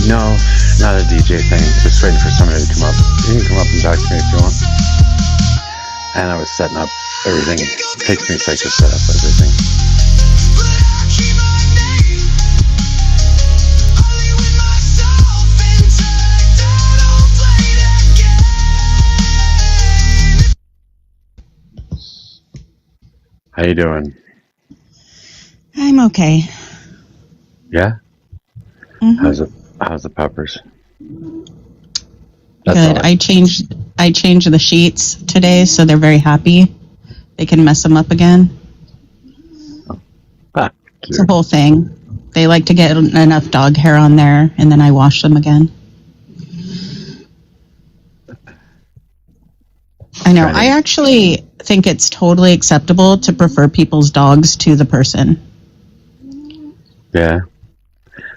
No, not a DJ thing. Just waiting for somebody to come up. You can come up and talk to me if you want. And I was setting up everything. It takes me a sec to set up everything. How you doing? I'm okay. Yeah? Mm-hmm. How's the puppers? Good. I changed the sheets today, so they're very happy. They can mess them up again. It's a whole thing. They like to get enough dog hair on there, and then I wash them again. I know. I actually think it's totally acceptable to prefer people's dogs to the person. Yeah.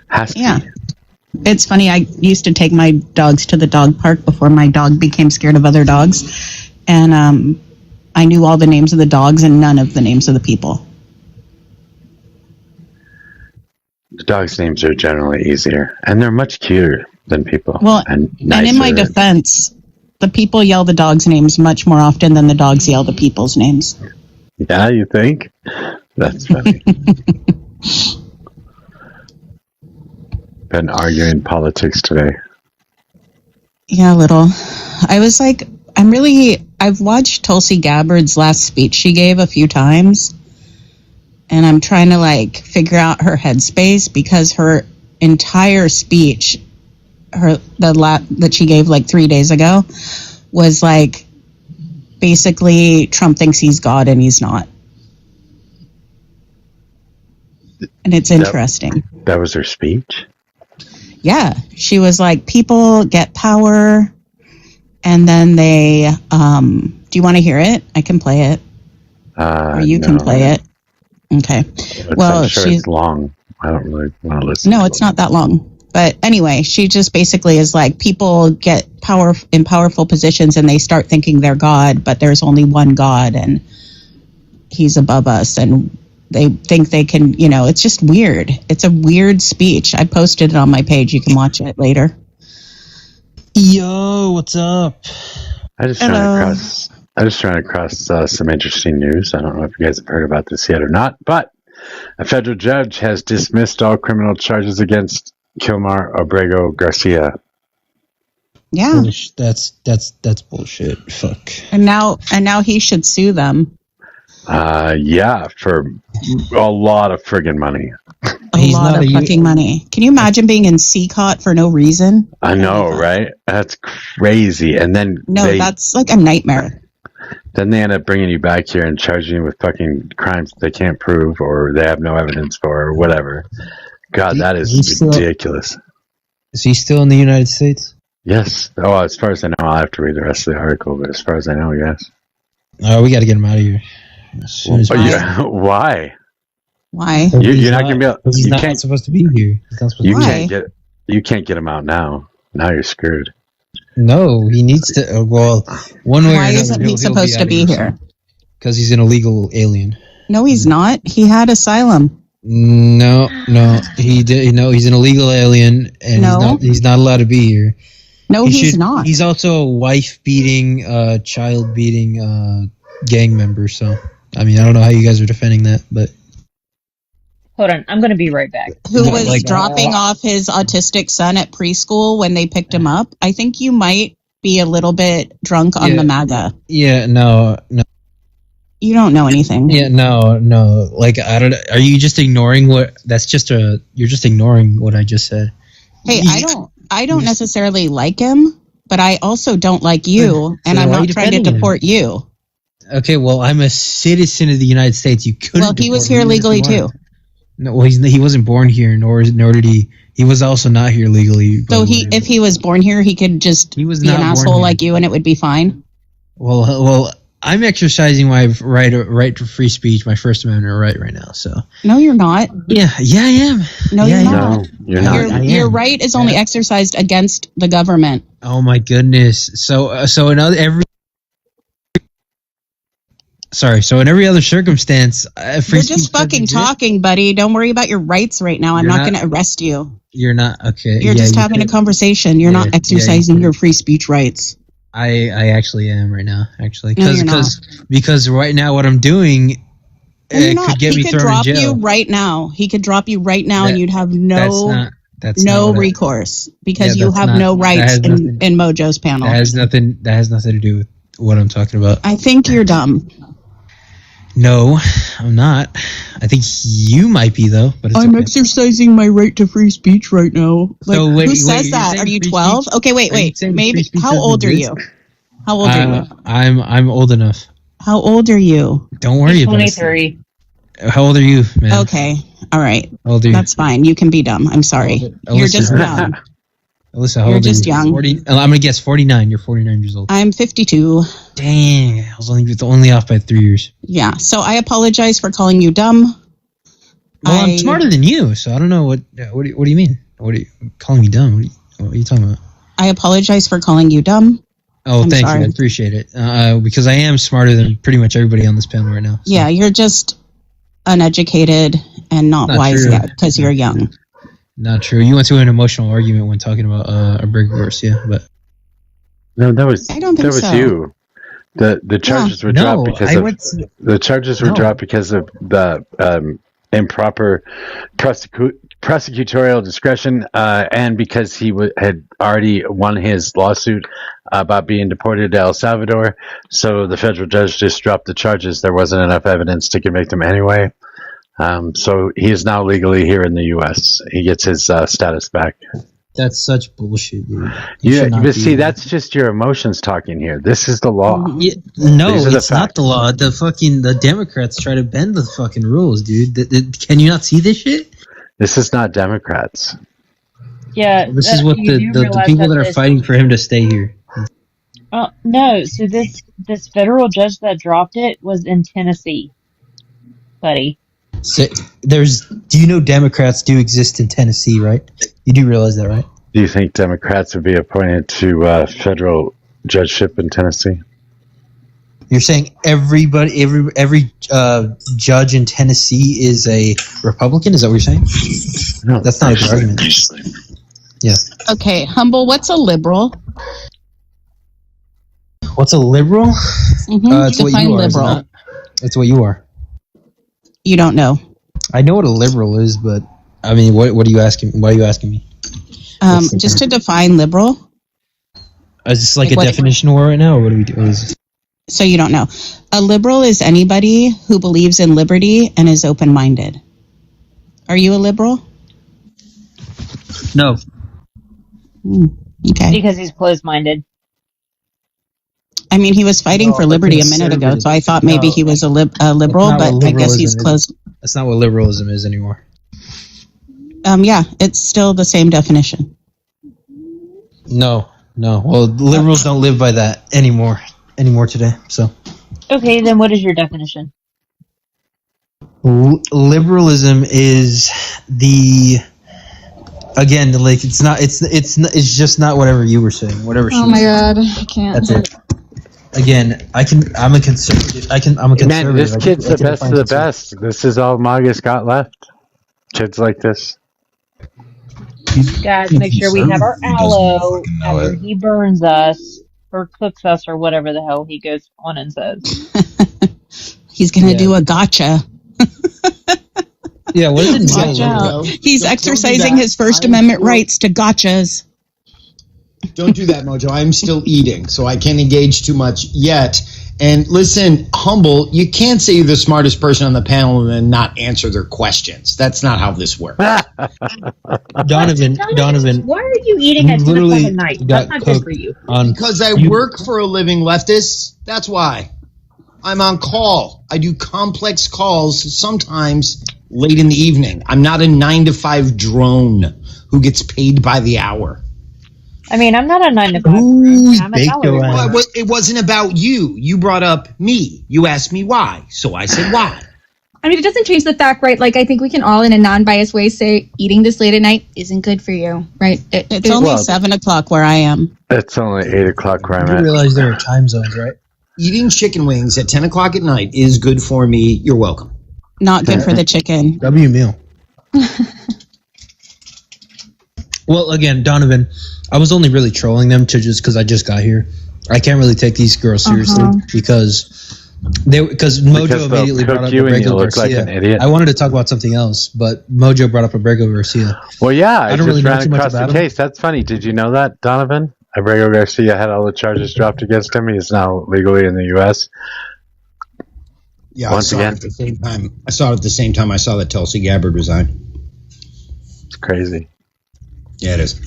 Has to. Yeah. It's funny, I used to take my dogs to the dog park before my dog became scared of other dogs. And I knew all the names of the dogs and none of the names of the people. The dogs' names are generally easier. And they're much cuter than people. Well, and in my defense, the people yell the dogs' names much more often than the dogs yell the people's names. Yeah, you think? That's funny. Been arguing politics today. Yeah, a little. I was like, I've watched Tulsi Gabbard's last speech she gave a few times, and I'm trying to figure out her headspace, because her entire speech, that she gave 3 days ago, was basically Trump thinks he's God and he's not. And it's interesting. That was her speech? Yeah, she was like, people get power, and then they, do you want to hear it? I can play it. Or you can play it. Okay. I'm sure it's long. I don't really want to listen. No, it's not that long. But anyway, she just basically is like, people get power in powerful positions and they start thinking they're God, but there's only one God and he's above us, and they think they can, it's just weird. It's a weird speech. I posted it on my page. You can watch it later. Yo, what's up? I just ran across some interesting news. I don't know if you guys have heard about this yet or not, but a federal judge has dismissed all criminal charges against Kilmar Abrego Garcia. Yeah. That's bullshit. Fuck. And now he should sue them. Yeah, for a lot of friggin' money. A lot of fucking money. Can you imagine being in CCOT for no reason? I know, right? That's crazy. And then that's like a nightmare. Then they end up bringing you back here and charging you with fucking crimes they can't prove or they have no evidence for or whatever. God, that is ridiculous. Is he still in the United States? Yes. Oh, as far as I know, I'll have to read the rest of the article, but as far as I know, yes. We got to get him out of here. Yeah. Why? Why? You're not gonna be able. He's not supposed to be here. You can't get him out now. Now you're screwed. No, he needs to. Well, one way. Why isn't he supposed to be here? Because he's an illegal alien. No, he's not. He had asylum. No, he did. No, he's an illegal alien, and he's not allowed to be here. No, he's not. He's also a wife-beating, child-beating gang member. So, I mean, I don't know how you guys are defending that, but. Hold on, I'm going to be right back. Who was dropping off his autistic son at preschool when they picked him up? I think you might be a little bit drunk on the MAGA. Yeah, no. You don't know anything. Yeah, no. I don't. Are you just ignoring what? You're just ignoring what I just said. Hey, I don't necessarily like him, but I also don't like you, and I'm not trying to deport you. Okay, well, I'm a citizen of the United States. You couldn't. Well, he was here legally too. No, well, he wasn't born here, nor did he. He was also not here legally. So if he was born here, he could just be an asshole like you, and it would be fine. Well, I'm exercising my right to free speech, my First Amendment right now. So no, you're not. Yeah, I am. No, you're not. No, you're not. Your right is only exercised against the government. Oh my goodness! So every Sorry. So in every other circumstance, free You're speech just fucking doesn't exist? talking, buddy. Don't worry about your rights right now. I'm You're not not- going to arrest you. You're not okay. You're just having a conversation. You're not exercising your free speech rights. I actually am right now. Actually, No, you're not. because right now what I'm doing You're could not. get He me could thrown in drop jail. you right now. He could drop you right now, and you'd have no recourse because you have no rights in Mojo's panel. That has nothing to do with what I'm talking about. I think you're dumb. No, I'm not. I think you might be though. But I'm okay. exercising my right to free speech right now. Like, So wait, who says that? Are you 12? Okay, wait. Maybe. How old are you? How old are you? I'm old enough. How old are you? Don't worry about it. 23. How old are you, man? Okay, all right. How old are you? That's fine. You can be dumb. I'm sorry. You're just young. Alyssa, how You're old just are you? young. 40, I'm gonna guess 49. You're 49 years old. I'm 52. Dang, I was only off by 3 years. Yeah. So I apologize for calling you dumb. Well, I'm smarter than you, so I don't know what do you mean? What are you calling me dumb? What are you talking about? I apologize for calling you dumb. Oh, thank sorry. you. I appreciate it. Because I am smarter than pretty much everybody on this panel right now. So. Yeah, you're just uneducated and not wise true. yet because you're young. Not true. You went to an emotional argument when talking about a burger roast, yeah, but No, that was I don't think that was so. you. The charges were dropped because the charges were dropped because of the improper prosecutorial discretion, and because he had already won his lawsuit about being deported to El Salvador. So the federal judge just dropped the charges. There wasn't enough evidence to convict him anyway. So he is now legally here in the U.S. He gets his status back. that's such bullshit, dude. Yeah, but see, that's just your emotions talking here. This is the law. Yeah, no, These are the it's not the law. The Democrats try to bend the fucking rules, dude. Can you not see this shit? This is not Democrats. Yeah. This is what the people that are fighting for him to stay here. No, so this federal judge that dropped it was in Tennessee, buddy. So, do you know Democrats do exist in Tennessee, right? You do realize that, right? Do you think Democrats would be appointed to federal judgeship in Tennessee? You're saying every judge in Tennessee is a Republican? Is that what you're saying? No, That's not a good argument. Yeah. Okay, Humble, what's a liberal? What's a liberal? It's what Define you are. liberal. It's what you are. You don't know. I know what a liberal is, but I mean, what are you asking? Why are you asking me? Just to define liberal. Is this like a What- definition war right now, or what do we do? What is this? So you don't know. A liberal is anybody who believes in liberty and is open-minded. Are you a liberal? No. Okay. Because he's closed-minded. I mean, he was fighting for liberty a minute ago, so I thought maybe he was a liberal, but I guess he's closed. That's not what liberalism is anymore. Yeah, it's still the same definition. No. Well, liberals don't live by that anymore today. So Okay, then what is your definition? liberalism is it's just not whatever you were saying. Whatever. Oh my god, I can't. That's it. Again, I'm a conservative. I'm a conservative. Man, this kid's the best of the best. This is all Maga's got left. Kids like this. Guys, make sure we have our aloe after he burns us or cooks us or whatever the hell he goes on and says. He's going to do a gotcha. Yeah, what is it? Watch out. He's exercising his First Amendment rights to gotchas. Don't do that, Mojo. I'm still eating, so I can't engage too much yet. And listen, Humble, you can't say you're the smartest person on the panel and then not answer their questions. That's not how this works. Donovan, why are you eating at 10 o'clock at night? got That's not good cooked for you. Because I work for a living, leftist. That's why. I'm on call. I do complex calls, sometimes late in the evening. I'm not a 9-to-5 drone who gets paid by the hour. I mean, I'm not a 9 to 5. Ooh, I'm a baked salary your ass. worker. Well, it wasn't about you. You brought up me. You asked me why. So I said why. I mean, it doesn't change the fact, right? Like, I think we can all, in a non-biased way, say eating this late at night isn't good for you, right? It's only 7 o'clock where I am. It's only 8 o'clock where I'm You at. realize there are time zones, right? Eating chicken wings at 10 o'clock at night is good for me. You're welcome. Not good for the chicken. W meal. Well, again, Donovan, I was only really trolling them because I just got here. I can't really take these girls seriously because Mojo immediately brought up Abrego Garcia. Like an idiot. I wanted to talk about something else, but Mojo brought up Abrego Garcia. Well, yeah, I don't just really know ran too much across the about case. That's funny. Did you know that, Donovan? Abrego Garcia had all the charges dropped against him. He's now legally in the U.S. Yeah, Once again, at the same time. I saw it at the same time I saw that Tulsi Gabbard resigned. It's crazy. Yeah, it is.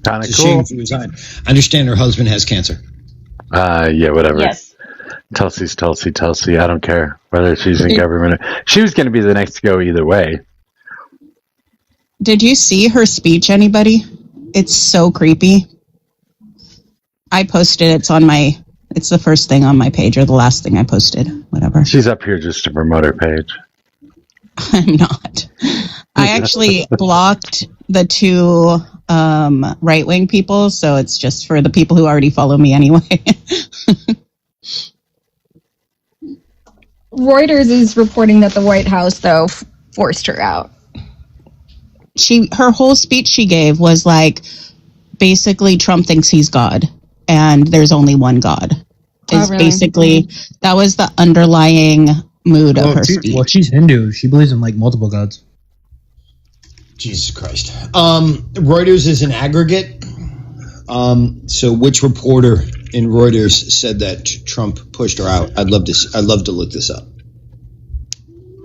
Kind of It's a shame cool. she resigned. I understand her husband has cancer. Yeah, whatever. Yes. Tulsi's Tulsi. I don't care whether she's in government. She was going to be the next to go either way. Did you see her speech, anybody? It's so creepy. I posted it's the first thing on my page or the last thing I posted, whatever. She's up here just to promote her page. I'm not. I actually blocked the two right-wing people, so it's just for the people who already follow me anyway. Reuters is reporting that the White House, though, forced her out. Her whole speech she gave was like, basically Trump thinks he's God and there's only one God. Really? Basically, that was the underlying mood of her speech. Well, she's Hindu. She believes in like multiple gods. Jesus Christ. Reuters is an aggregate. So which reporter in Reuters said that Trump pushed her out? I'd love to look this up.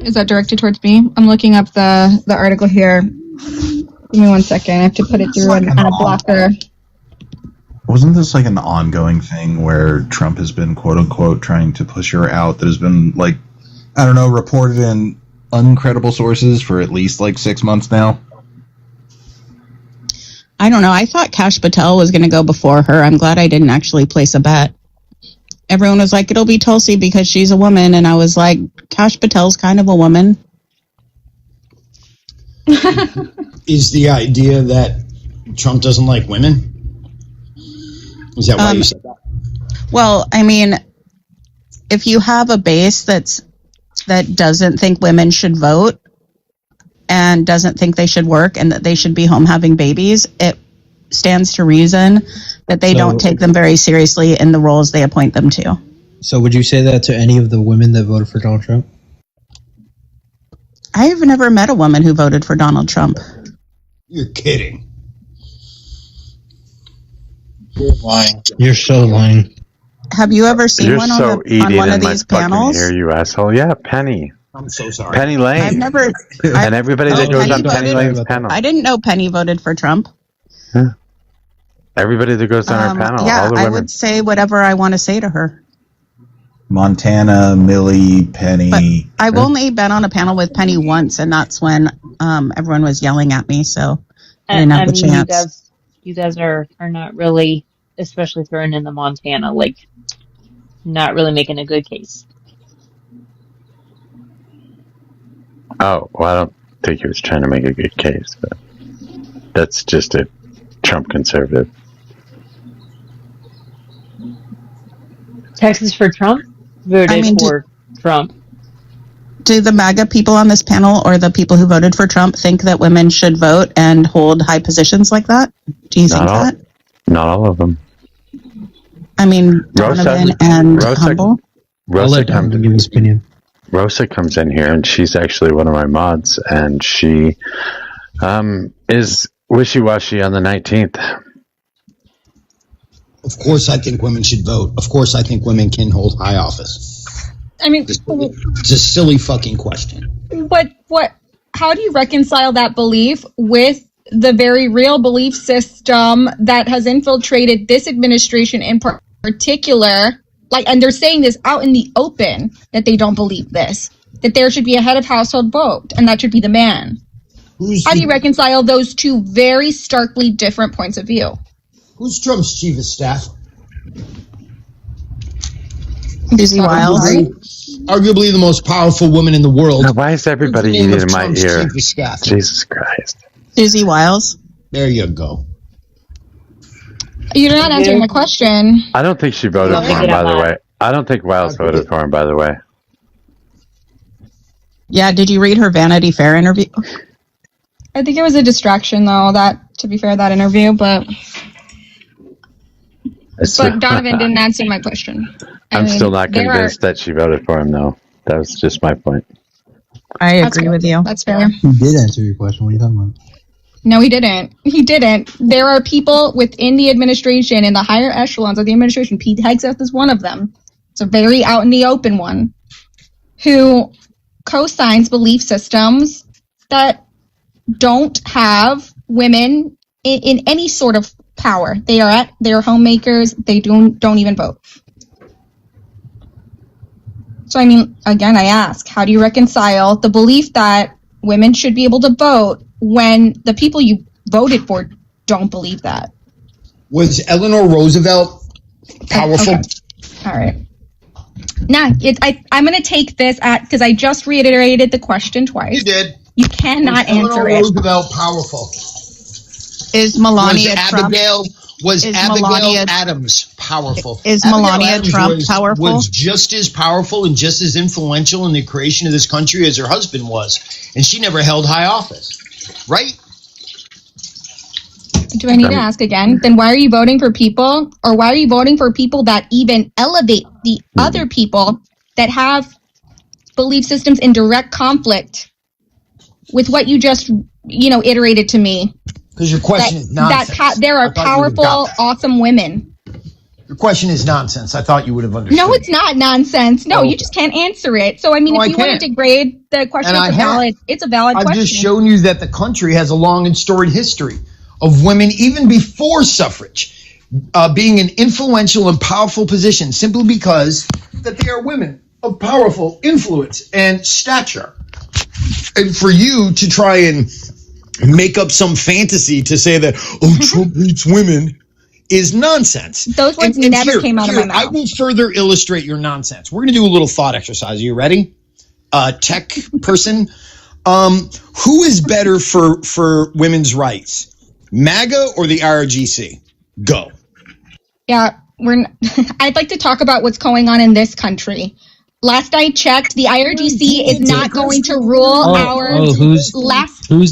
Is that directed towards me? I'm looking up the article here. Give me 1 second. I have to put it through on a blocker. Wasn't this like an ongoing thing where Trump has been, quote unquote, trying to push her out that has been, like, I don't know, reported in uncredible sources for at least like 6 months now? I don't know. I thought Kash Patel was going to go before her. I'm glad I didn't actually place a bet. Everyone was like, it'll be Tulsi because she's a woman. And I was like, Kash Patel's kind of a woman. Is the idea that Trump doesn't like women? Is that why you said that? Well, I mean, if you have a base that doesn't think women should vote and doesn't think they should work and that they should be home having babies, it stands to reason that they don't take them very seriously in the roles they appoint them to. So would you say that to any of the women that voted for Donald Trump? I have never met a woman who voted for Donald Trump. You're kidding. You're lying. You're so lying. Have you ever seen one on one of these panels? Ear, you asshole. Yeah, Penny. I'm so sorry. Penny Lane. I've never. And everybody that goes on Penny Lane's panel. I didn't know Penny voted for Trump. Yeah. Everybody that goes on our panel. Yeah, all the women. I would say whatever I want to say to her. Montana, Millie, Penny. But I've only been on a panel with Penny once, and that's when everyone was yelling at me, so I didn't have the chance. You guys are not really, especially throwing in the Montana, like, not really making a good case. Oh, well, I don't think he was trying to make a good case, but that's just a Trump conservative. Texas for Trump? Voted for Trump. Do the MAGA people on this panel or the people who voted for Trump think that women should vote and hold high positions like that? Do you think that? Not all of them. I mean, Donovan and Humble? Rosa comes to give his opinion. Rosa comes in here, and she's actually one of my mods, and she is wishy-washy on the 19th. Of course I think women should vote. Of course I think women can hold high office. I mean, it's a silly fucking question. What? How do you reconcile that belief with the very real belief system that has infiltrated this administration in particular? Like, and they're saying this out in the open that they don't believe this, that there should be a head of household vote, and that should be the man. How do you reconcile those two very starkly different points of view? Who's Trump's chief of staff? Susie Wiles. Arguably the most powerful woman in the world. Now, why is everybody eating in my Trump's ear? chief of staff? Jesus Christ. Susie Wiles. There you go. You're not answering my question. I don't think she voted for him, by the way. I don't think Wiles voted for him, by the way. Yeah, did you read her Vanity Fair interview? I think it was a distraction, though, to be fair, that interview, but Donovan didn't answer my question. I'm still not convinced that she voted for him, though. That was just my point. I agree with you. That's fair. He did answer your question. What are you talking about? No, he didn't. He didn't. There are people within the administration, in the higher echelons of the administration, Pete Hegseth is one of them. It's a very out in the open one, who co-signs belief systems that don't have women in any sort of power. They are homemakers. They don't even vote. So, I mean, again, I ask, how do you reconcile the belief that women should be able to vote when the people you voted for don't believe that? Was Eleanor Roosevelt powerful? Okay. All right. Now, I'm going to take this because I just reiterated the question twice. You did. You cannot answer it. Was Eleanor Roosevelt powerful? Is Melania Trump? Was Abigail Adams powerful? Is Melania Trump powerful? Was just as powerful and just as influential in the creation of this country as her husband was. And she never held high office. Right? Do I need to ask again? Then why are you voting for people, or why are you voting for people that even elevate the other people that have belief systems in direct conflict with what you just, iterated to me? Because your question is nonsense. There are powerful, awesome women. Your question is nonsense. I thought you would have understood. No, it's not nonsense. No, you just can't answer it. So, I mean, if you want to degrade the question, it's a valid question. I've just shown you that the country has a long and storied history of women, even before suffrage, being in influential and powerful positions simply because that they are women of powerful influence and stature. And for you to try and make up some fantasy to say that, Trump hates women is nonsense. Those words never came out of my mouth. I will further illustrate your nonsense. We're going to do a little thought exercise. Are you ready? Tech person. Who is better for women's rights? MAGA or the IRGC? Go. Yeah, I'd like to talk about what's going on in this country. Last I checked, the IRGC is not going to rule who's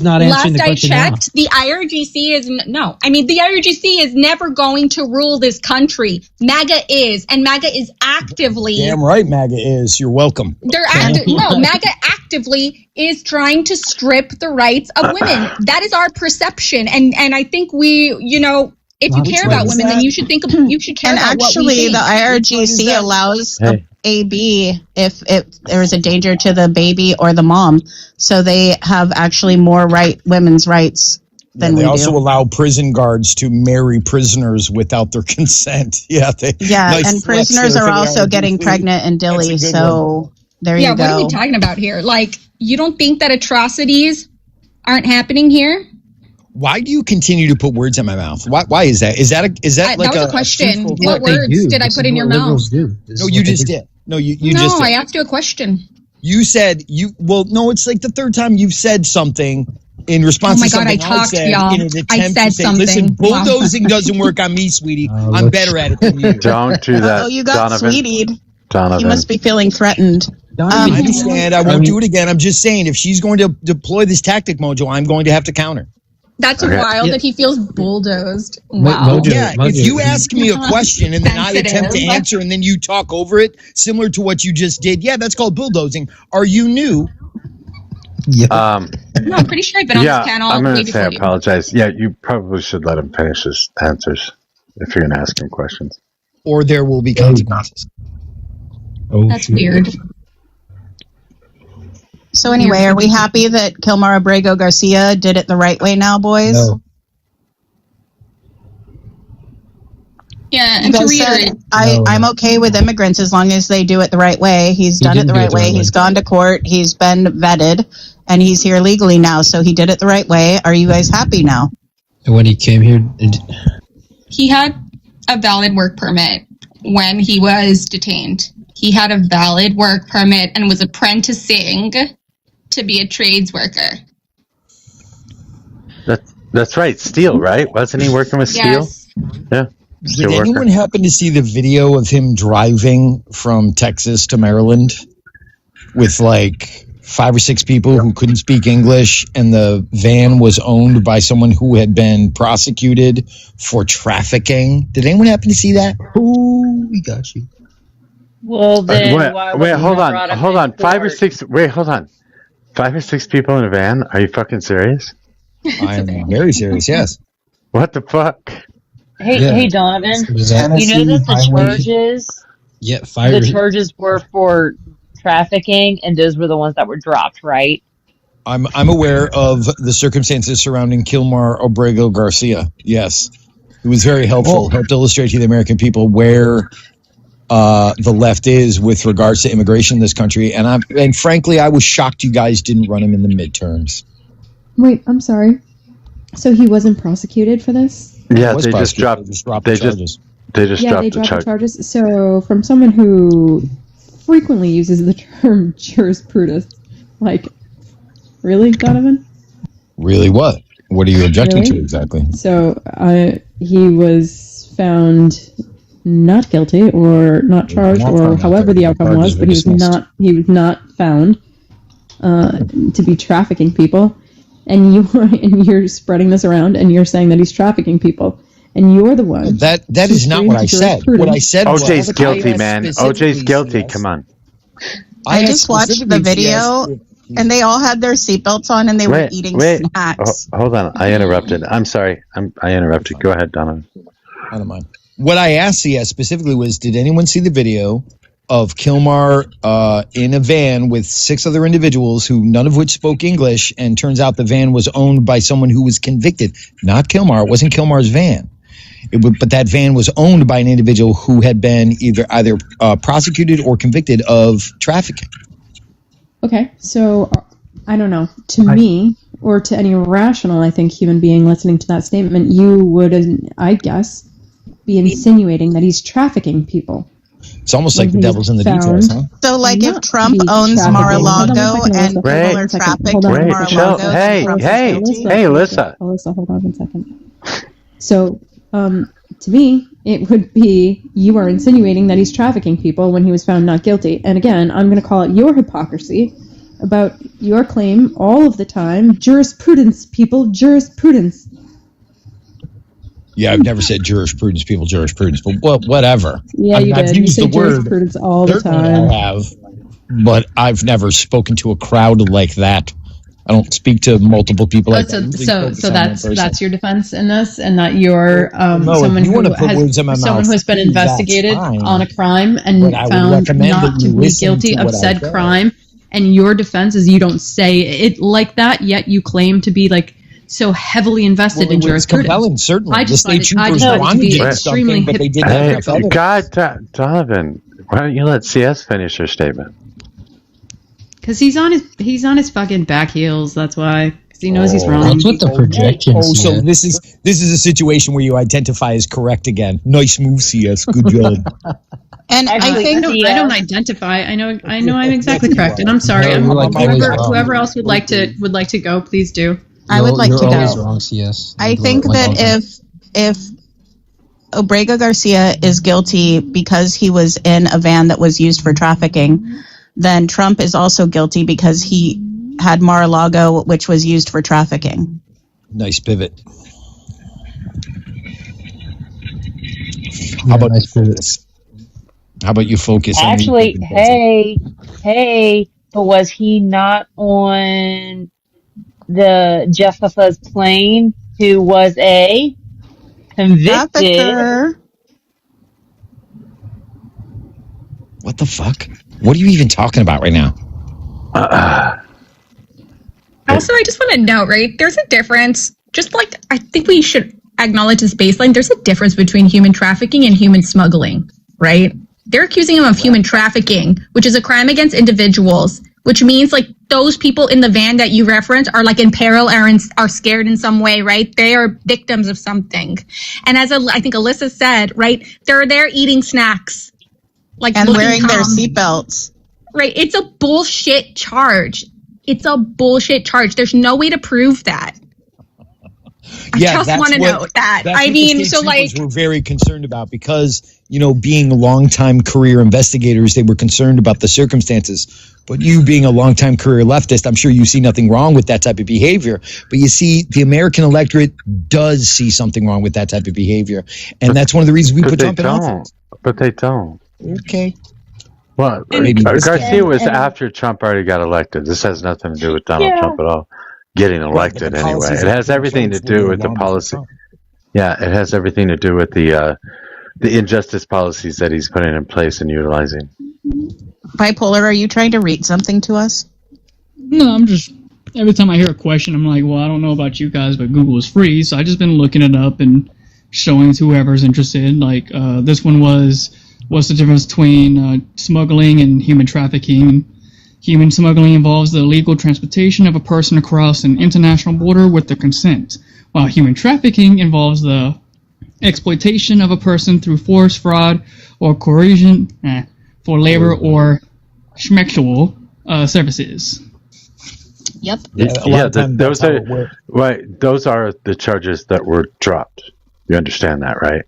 not answering the question now? Last I checked, the IRGC is the IRGC is never going to rule this country. MAGA is, and MAGA is actively. Damn right, MAGA is. You're welcome. MAGA actively is trying to strip the rights of women. That is our perception, and I think we, if you care about women, then you should care about what we think. And actually, the IRGC allows AB if there is a danger to the baby or the mom. So they have actually more women's rights than we do. They also allow prison guards to marry prisoners without their consent. And prisoners are also getting pregnant in Dilley. So there you go. Yeah, what are we talking about here? Like, you don't think that atrocities aren't happening here? Why do you continue to put words in my mouth? Why is that? Is that like that was a question? What words did I put in your mouth? No, you just did. No, you just did. I asked you a question. You said it's like the third time you've said something in response to something I said in an attempt to say, something. Listen, bulldozing doesn't work on me, sweetie. I'm better at it than you. Don't do that. Oh, you got sweetied. Donovan. You must be feeling threatened. I understand. I won't do it again. I'm just saying, if she's going to deploy this tactic, Mojo, I'm going to have to counter. That's wild that he feels bulldozed. Wow. Mojo. If you ask me a question and then I attempt to answer and then you talk over it, similar to what you just did, that's called bulldozing. Are you new? Yeah. No, I'm pretty sure I've been on this panel. I'm going to say I apologize. Yeah, you probably should let him finish his answers if you're going to ask him questions. Or there will be consequences. That's weird. So anyway, are we happy that Kilmar Abrego Garcia did it the right way now, boys? No. Yeah, and to reiterate, I'm okay with immigrants as long as they do it the right way. He's done it the right way. He's gone to court. He's been vetted, and he's here legally now. So he did it the right way. Are you guys happy now? And when he came here, he had a valid work permit when he was detained. He had a valid work permit and was apprenticing to be a trades worker. That's right. Steel, right? Wasn't he working with steel? Yes. Yeah. Did anyone happen to see the video of him driving from Texas to Maryland with like 5 or 6 people who couldn't speak English, and the van was owned by someone who had been prosecuted for trafficking? Did anyone happen to see that? Ooh, we got you. Well, then hold on. 5 or 6. Wait, hold on. 5 or 6 people in a van? Are you fucking serious? I'm very serious. Yes. What the fuck? Hey, Donovan. You know that the charges? Yeah, the charges were for trafficking, and those were the ones that were dropped, right? I'm aware of the circumstances surrounding Kilmar Obrego Garcia. Yes, it was very helpful. Helped illustrate to the American people where the left is with regards to immigration in this country. And frankly, I was shocked you guys didn't run him in the midterms. Wait, I'm sorry. So he wasn't prosecuted for this? Yeah, they just dropped the charges. They just dropped the charges. So from someone who frequently uses the term jurisprudence, like, really, Donovan? Really what? What are you objecting to exactly? So he was found not guilty or not charged or however the outcome was, but he was not found to be trafficking people. And you're spreading this around, and you're saying that he's trafficking people, and you're the one. That is not what I said. What I said was OJ's guilty, man. OJ's guilty. Come on. I just watched the video, and they all had their seatbelts on, and they were eating snacks. Hold on, I interrupted. I'm sorry. I interrupted. Go ahead, Donovan. I don't mind. What I asked CS specifically was, did anyone see the video of Kilmar in a van with 6 other individuals who none of which spoke English, and turns out the van was owned by someone who was convicted. Not Kilmar. It wasn't Kilmar's van. But that van was owned by an individual who had been either prosecuted or convicted of trafficking. Okay, so I don't know. To me, or to any rational, I think, human being listening to that statement, you would, I guess, be insinuating that he's trafficking people. It's almost like the devil's in the details, huh? So, like, if Trump owns Mar-a-Lago and people are trafficked in Mar-a-Lago... Hey, Alyssa. Alyssa, hold on 1 second. So, to me, it would be you are insinuating that he's trafficking people when he was found not guilty. And again, I'm going to call it your hypocrisy about your claim all of the time. Jurisprudence, people, jurisprudence. Yeah, I've never said jurisprudence, people, jurisprudence, but whatever. Yeah, you did. You say jurisprudence all the time. I have, but I've never spoken to a crowd like that. I don't speak to multiple people like that. So that's your defense in this, and that you're someone who has been investigated on a crime and found not to be guilty of said crime, and your defense is you don't say it like that, yet you claim to be like so heavily invested in jurisprudence. Compelling, certainly. I just find it to be extremely Donovan, why don't you let CS finish her statement? Because he's on his fucking back heels. That's why. Because he knows he's wrong. That's what the projection said. So this is a situation where you identify as correct again. Nice move, CS. Good job. And I think I don't identify. I know I'm exactly correct. And I'm sorry. Whoever else would like to go, please do. I would like to go. Wrong, CS. I think that if Obrego Garcia is guilty because he was in a van that was used for trafficking, then Trump is also guilty because he had Mar-a-Lago, which was used for trafficking. Nice pivot. How about this? How about you focus? Actually, hey, but was he not on the Jessica's plane, who was a convicted trafficker? What the fuck? What are you even talking about right now? Also, I just want to note, right, there's a difference. Just like I think we should acknowledge this baseline, there's a difference between human trafficking and human smuggling, right? They're accusing him of human trafficking, which is a crime against individuals, which means like those people in the van that you reference are like in peril or are scared in some way, right? They are victims of something. And as I think Alyssa said, right, they're there eating snacks. Like and wearing their seatbelts. Right. It's a bullshit charge. There's no way to prove that. I just want to note that. I mean, so like we're very concerned about because, being longtime career investigators, they were concerned about the circumstances. But you being a longtime career leftist, I'm sure you see nothing wrong with that type of behavior. But you see, the American electorate does see something wrong with that type of behavior. And that's one of the reasons we put Trump in office. But they don't. Okay. Well, Garcia was after Trump already got elected. This has nothing to do with Donald Trump at all. Getting elected anyway. It has everything to do with the policy. Yeah, it has everything to do with the injustice policies that he's putting in place and utilizing. Bipolar, are you trying to read something to us? No, I'm just, every time I hear a question, I'm like, well, I don't know about you guys, but Google is free, so I've just been looking it up and showing it to whoever's interested. Like, this one was, what's the difference between smuggling and human trafficking? Human smuggling involves the illegal transportation of a person across an international border with their consent, while human trafficking involves the exploitation of a person through force, fraud, or coercion for labor or sexual services. Yep. Those are the charges that were dropped. You understand that, right?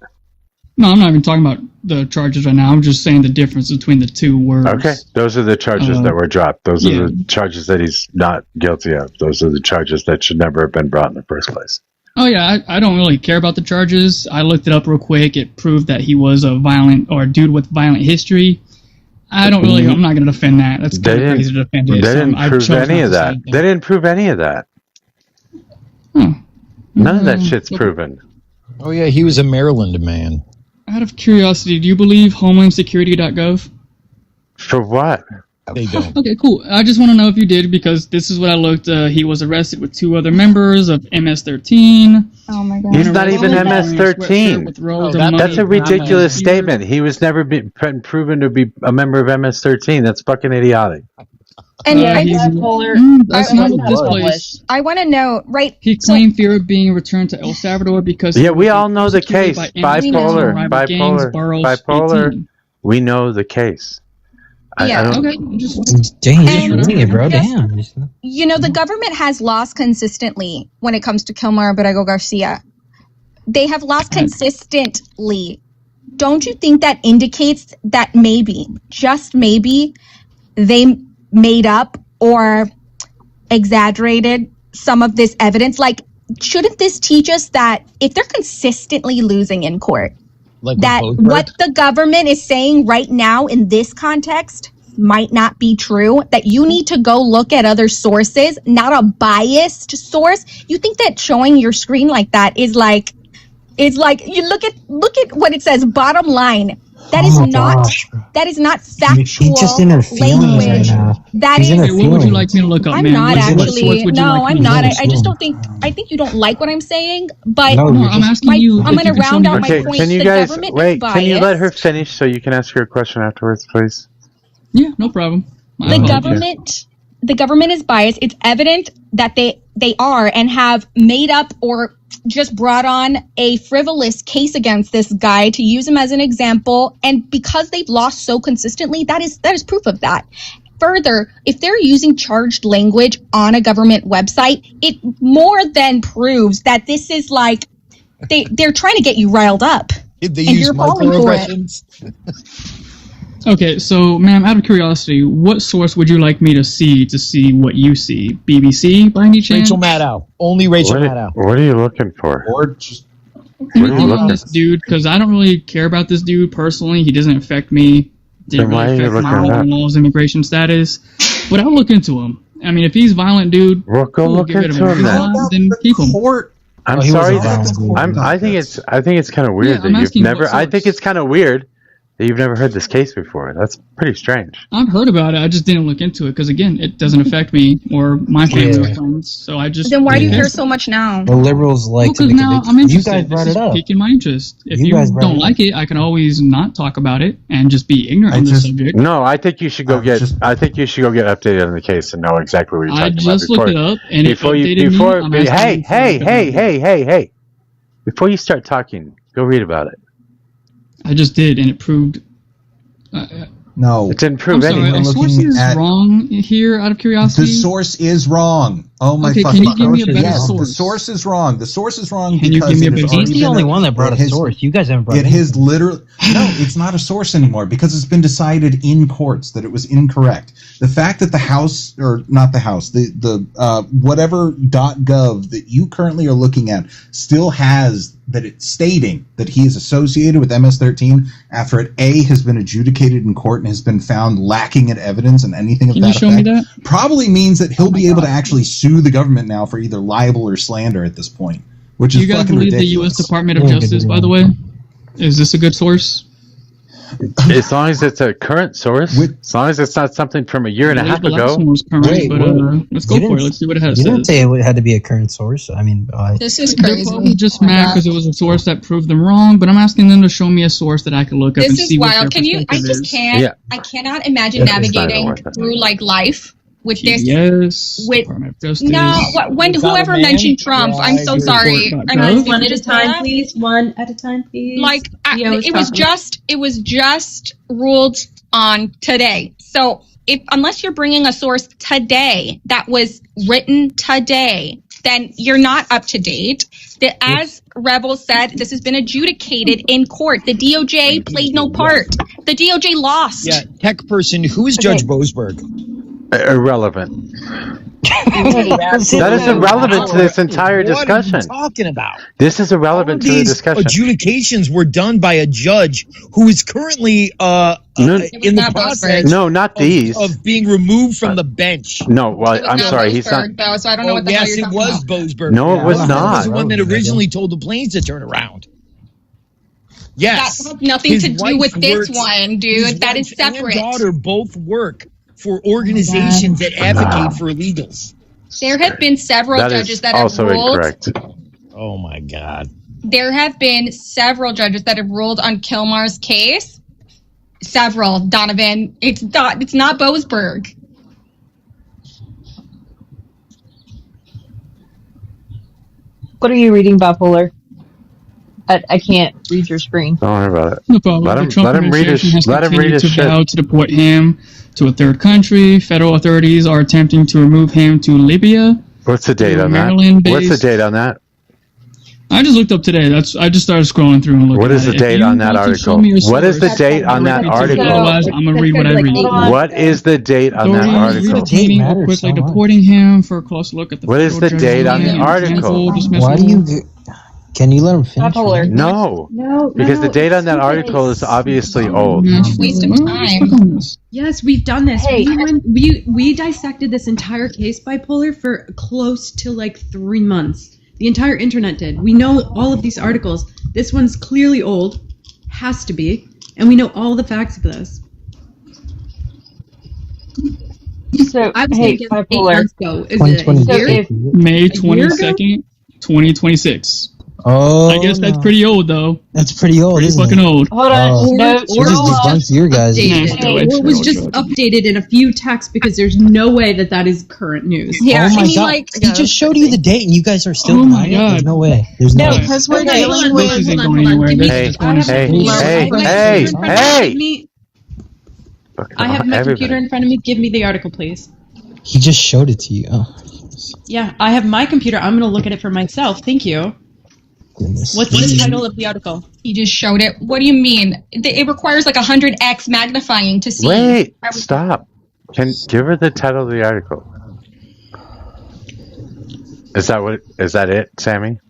No, I'm not even talking about the charges right now. I'm just saying the difference between the two words. Okay, those are the charges that were dropped. Those are the charges that he's not guilty of. Those are the charges that should never have been brought in the first place. Oh, yeah, I don't really care about the charges. I looked it up real quick. It proved that he was a dude with violent history. I'm not going to defend that. That's kind of crazy to defend it. They didn't prove any of that. They didn't prove any of that. None of that shit's proven. Oh, yeah, he was a Maryland man. Out of curiosity, do you believe HomelandSecurity.gov? For what? They don't. Okay, cool. I just want to know if you did, because this is what I looked. He was arrested with 2 other members of MS-13. Oh my God! He's not even MS-13. That's a ridiculous statement. He was never been proven to be a member of MS-13. That's fucking idiotic. And I want to know, right? He claimed fear of being returned to El Salvador because we all know the case. Bipolar. We know the case. Damn, bro. Damn. The government has lost consistently when it comes to Kilmar Borrego Garcia. They have lost consistently. Don't you think that indicates that maybe, just maybe, they made up or exaggerated some of this evidence? Like, shouldn't this teach us that if they're consistently losing in court, that what the government is saying right now in this context might not be true, that you need to go look at other sources, not a biased source? You think that showing your screen like that is like you look at what it says, bottom line. That is not factual He's just in her feelings language. Right now. That is. What would you like me to look up? I'm man? not actually. No, I'm not. I just don't think. I think you don't like what I'm saying. But no, I'm asking you. I'm going to round out my point. Can you guys wait? Can you let her finish so you can ask her a question afterwards, please? Yeah, no problem. The government is biased. It's evident that they are and have made up or just brought on a frivolous case against this guy to use him as an example. And because they've lost so consistently, that is proof of that. Further, if they're using charged language on a government website, it more than proves that this is like they're trying to get you riled up. Did they use microaggressions? Okay, so, ma'am, out of curiosity, what source would you like me to see what you see? BBC, by any chance? Rachel Maddow. Only Rachel Maddow. What are you looking for? Or just... Anything on this dude, because I don't really care about this dude personally. He doesn't affect me. Didn't really affect my laws, immigration status. But I'll look into him. I mean, if he's a violent dude, go look into him then keep him. I'm sorry. I think it's kind of weird that you've never... I think it's kind of weird that you've never heard this case before. That's pretty strange. I've heard about it. I just didn't look into it because, again, it doesn't affect me or my family or friends. So I just. Then why do you care so much now? The liberals like to. Because now I'm interested. You guys brought it up. Piquing my interest. If you don't like it, I can always not talk about it and just be ignorant on the subject. No, I think you should go get. I think you should go get updated on the case and know exactly what you're talking about. I just looked it up, and hey! Before you start talking, go read about it. I just did, and it proved. No, it didn't prove anything. The source is wrong here. Out of curiosity, the source is wrong. Oh my Okay, fucking can you give me a better yes, source? The source is wrong. The source is wrong Can you because give me a it has better already He's the been only one that brought a source. You guys haven't brought it has literally no, it's not a source anymore because it's been decided in courts that it was incorrect. The fact that the House, or not the House, the whatever .gov that you currently are looking at still has that it's stating that he is associated with MS-13 after it A, has been adjudicated in court and has been found lacking in evidence and anything of Can that you show effect, me that? probably means that he'll be able to actually sue the government now for either libel or slander at this point, which is Do you guys fucking believe ridiculous. the U.S. Department of Justice, by the way? Is this a good source? As long as it's a current source, as long as it's not something from a year and a half The last ago. one was current, but let's go for it. Let's see what it has. You didn't say it had to be a current source. I mean, This is They're crazy. probably just mad because it was a source that proved them wrong, but I'm asking them to show me a source that I can look up and This is see what wild. their Can you? I perspective just is. can't. Yeah. I cannot imagine It's not even navigating worth it. through like life with this. Yes. With Department of Justice. no, when Without a whoever man? mentioned Trump, Yeah, I'm I so agree. sorry. Report. I'm Guys, not One at a into time, that. please. One at a time, please. Like Theo it was just ruled on today. So unless you're bringing a source today that was written today, then you're not up to date. As Rebel said, this has been adjudicated in court. The DOJ played no part. The DOJ lost. Yeah, tech person. Who is Judge Boasberg? Irrelevant. That is irrelevant to this entire discussion. What are you talking about? This is irrelevant to the These discussion. adjudications were done by a judge who is currently in the process. No, not these. Of being removed from the bench. No, well, I'm sorry. He's not. Though, so I don't know what the hell Yes, you're it talking was about. Boasberg. No, it was He not. was the one that originally told the planes to turn around. Yes. That has nothing His to do wife with this works- one, his dude. That is wife and separate. daughter both work for organizations that advocate for illegals. There have been several That judges is that have also ruled. incorrect. Oh my God. There have been several judges that have ruled on Kilmar's case. Several, Donovan. It's not Boasberg. What are you reading, Bipolar? I can't read your screen. Don't worry about it. No problem. Let The him- Trump let him read his- administration has let him read continued his to vow shit. to deport him to a third country. Federal authorities are attempting to remove him to Libya. What's the date on that? Maryland-based- What's the date on that? I just looked up today. I just started scrolling through and looking. What is at the it. date If you on that want to show article? me a What is the source, date on that direct me to it. article? Otherwise, I'm gonna read what I read. What is the date on that Authorities article? detaining or quickly deporting him for a close look at the. What is federal the date on the judgment. article? Why do you? Can you let him finish? No, No, because the date on that stupid. article is obviously old. Waste of time. Yes, we've done this. Hey. We dissected this entire case, Bipolar, for close to like 3 months. The entire internet did. We know all of these articles. This one's clearly old, has to be, and we know all the facts of this. So, I was hey, thinking 8 Bipolar. months ago. Is it a 2020. year? So if May 22nd, 2026. Oh, I guess that's pretty old, though. That's pretty old, Pretty isn't fucking it? old. hold on, Oh. no, She just debunked your guys. Updated. No, Or it's it was no just joke. updated in a few texts because there's no way that that is current news. Yeah, Oh my I mean, God. like, He just showed you the date and you guys are still Oh my denying it? There's God. no way. There's no No, way. because we're Okay, dealing hold on, with. This isn't hold on, going hold on. anywhere. Give me- This Hey, is just going to hey, circles. I have my computer in front of me. Give me the article, please. He just showed it to you. Oh, Yeah, I have my computer. I'm going to look at it for myself. Thank you. goodness. What's the title of the article? he just showed it. What do you mean? It requires like 100x magnifying to see. Wait, stop. Give her the title of the article. Is that it, Sammy?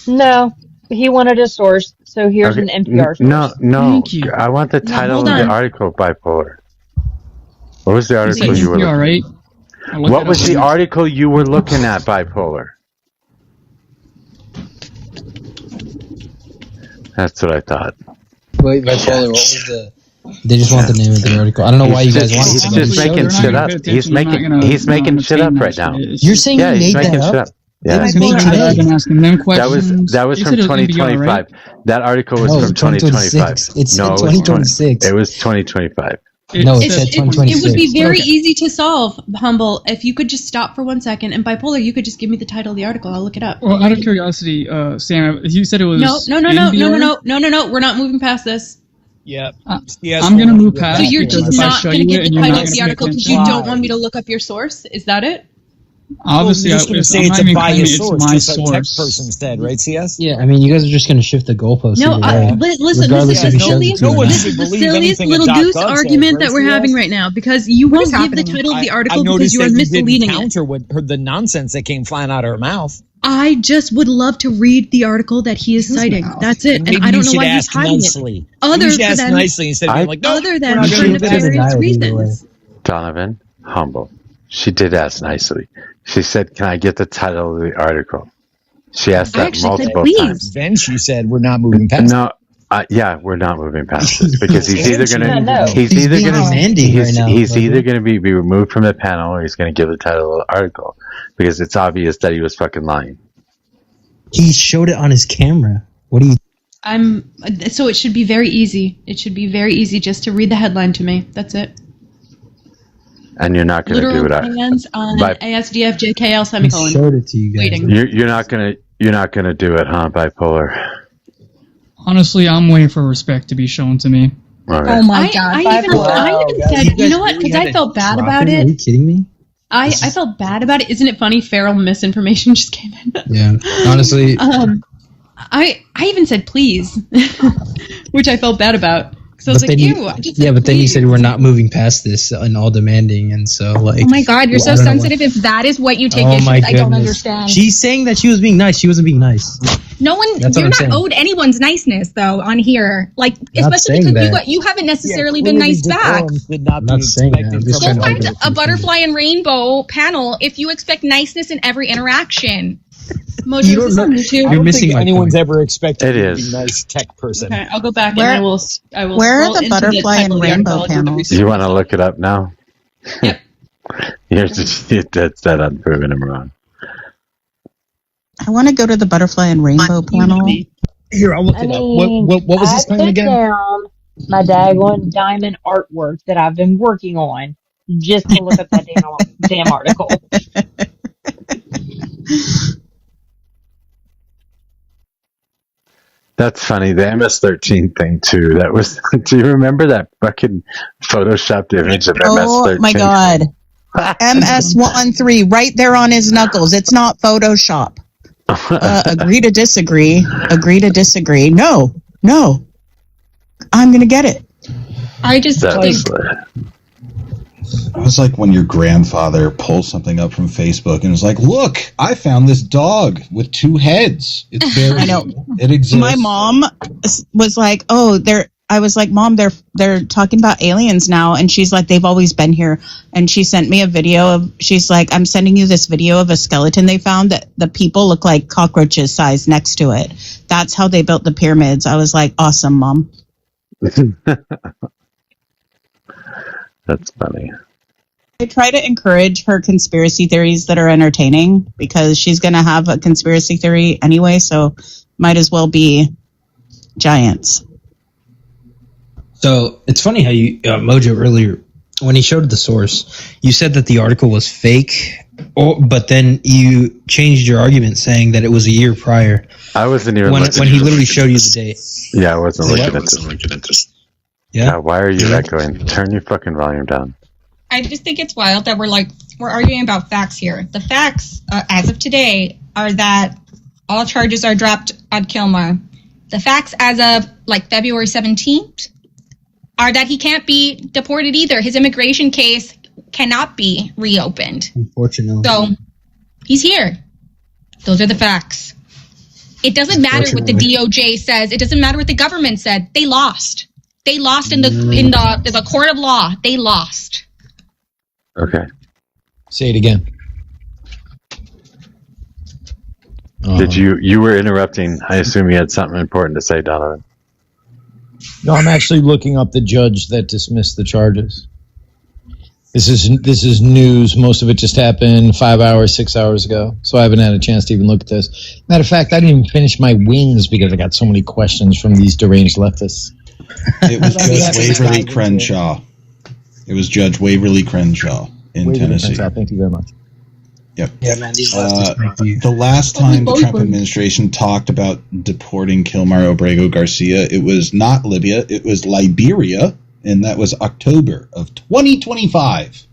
No, he wanted a source, so here's an NPR source. No. Thank you. I want the title of hold the on. article, Bipolar. What was the article Is you were you all looking right? What was the article you were looking at, Bipolar? That's what I thought. Wait, Bipolar, what was the... They just want the name of the article. I don't know why you guys want He's it. just making shit up. He's making shit up right now. You're saying Yeah, you he's made making that shit up? up. Yeah. It was made today. I've been asking them That questions. was You from said it was NPR, 2025. right? That article was No, from 2025. It said No, it was 2026. It was 2025. No, it says said It 2026. would be very Okay. easy to solve, Humble, if you could just stop for 1 second. And Bipolar, you could just give me the title of the article. I'll look it up. Well, out of curiosity, Sam, you said it was No. We're not moving past this. Yeah. I'm gonna move past. So you're because just if I not show going to you give it the and you're title not of the gonna article pay because you attention. don't want me to look up your source? Is that it? Obviously, well, you're just going to say it's a biased source, just like tech person said, right, CS? Yeah, I mean, you guys are just going to shift the goalposts. No, listen, this is the silliest little goose argument that we're having right now, because you won't give the title of the article because you are misleading it. Counter the nonsense that came flying out of her mouth. I just would love to read the article that he is citing. That's it. Maybe and I don't know why he's hiding nicely. it. Other than nicely instead of being like, other than for nefarious reasons. Donovan, humble. She did ask nicely. She said, "Can I get the title of the article?" She asked that multiple times. Then she said, "We're not moving past." No, yeah, we're not moving past this because he's either going to he's either going to be removed from the panel or he's going to give the title of the article because it's obvious that he was fucking lying. He showed it on his camera. What do you? So it should be very easy. It should be very easy just to read the headline to me. That's it. And you're not going to do it. Hands on ASDF JKL semicolon. Showed it to you guys. Waiting. You're not going to do it, huh? Bipolar. Honestly, I'm waiting for respect to be shown to me. Right. Oh my god! I even said, you know what? Because I felt bad about it. Are you kidding me? I felt bad about it. Isn't it funny? Feral misinformation just came in. Yeah, honestly. I even said please, which I felt bad about. So I was like, ew. But then you said we're not moving past this and all demanding, and so like. Oh my god, you're so sensitive. If that is what you take issue with, I don't understand. She's saying that she was being nice. She wasn't being nice. No one, you're not owed anyone's niceness though on here. Like, especially because you haven't necessarily been nice back. I'm not saying that. Go find a butterfly and rainbow panel if you expect niceness in every interaction. Mojo, is this on YouTube? You're missing my anyone's point. ever expected to be a nice tech person. Okay, I'll go back and I will. Where are the butterfly and rainbow panels? You want to look it up now? Yep. That's that unproven him wrong. I want to go to the butterfly and rainbow panel. Here, I'll look it up. What was this thing again? Down my daggone diamond artwork that I've been working on just to look up that damn article. That's funny. The MS-13 thing too. That was. Do you remember that fucking photoshopped image of MS-13? Oh my god, MS-13 right there on his knuckles. It's not Photoshop. Agree to disagree. Agree to disagree. No. I'm gonna get it. I just think. It was like when your grandfather pulls something up from Facebook and is like, "Look, I found this dog with 2 heads. It's very, I know. It exists." My mom was like, "Oh, I was like, Mom, they're talking about aliens now," and she's like, "They've always been here." And she sent me a video of. She's like, "I'm sending you this video of a skeleton they found that the people look like cockroaches size next to it. That's how they built the pyramids." I was like, "Awesome, Mom." That's funny. I try to encourage her conspiracy theories that are entertaining because she's going to have a conspiracy theory anyway, so might as well be giants. So it's funny how you, Mojo, earlier, when he showed the source, you said that the article was fake, but then you changed your argument saying that it was a year prior. I wasn't even when he literally showed you the date. Yeah, I wasn't looking at this. Yeah. God, why are you echoing? Turn your fucking volume down. I just think it's wild that we're arguing about facts here. The facts, as of today, are that all charges are dropped on Kilmer. The facts as of February 17th are that he can't be deported either. His immigration case cannot be reopened. Unfortunately. So he's here. Those are the facts. It doesn't matter what the DOJ says. It doesn't matter what the government said. They lost. They lost in the court of law. They lost. Okay. Say it again. Did you were interrupting? I assume you had something important to say, Donovan. No, I'm actually looking up the judge that dismissed the charges. This is news. Most of it just happened 5 hours, 6 hours ago, so I haven't had a chance to even look at this. Matter of fact, I didn't even finish my wings because I got so many questions from these deranged leftists. It was Judge Waverly Crenshaw. It was Judge Waverly Crenshaw in Tennessee. Thank you very much. Yep. Yeah, man, these leftists the last time the Trump administration talked about deporting Kilmar Obrego Garcia, it was not Libya, it was Liberia, and that was October of 2025.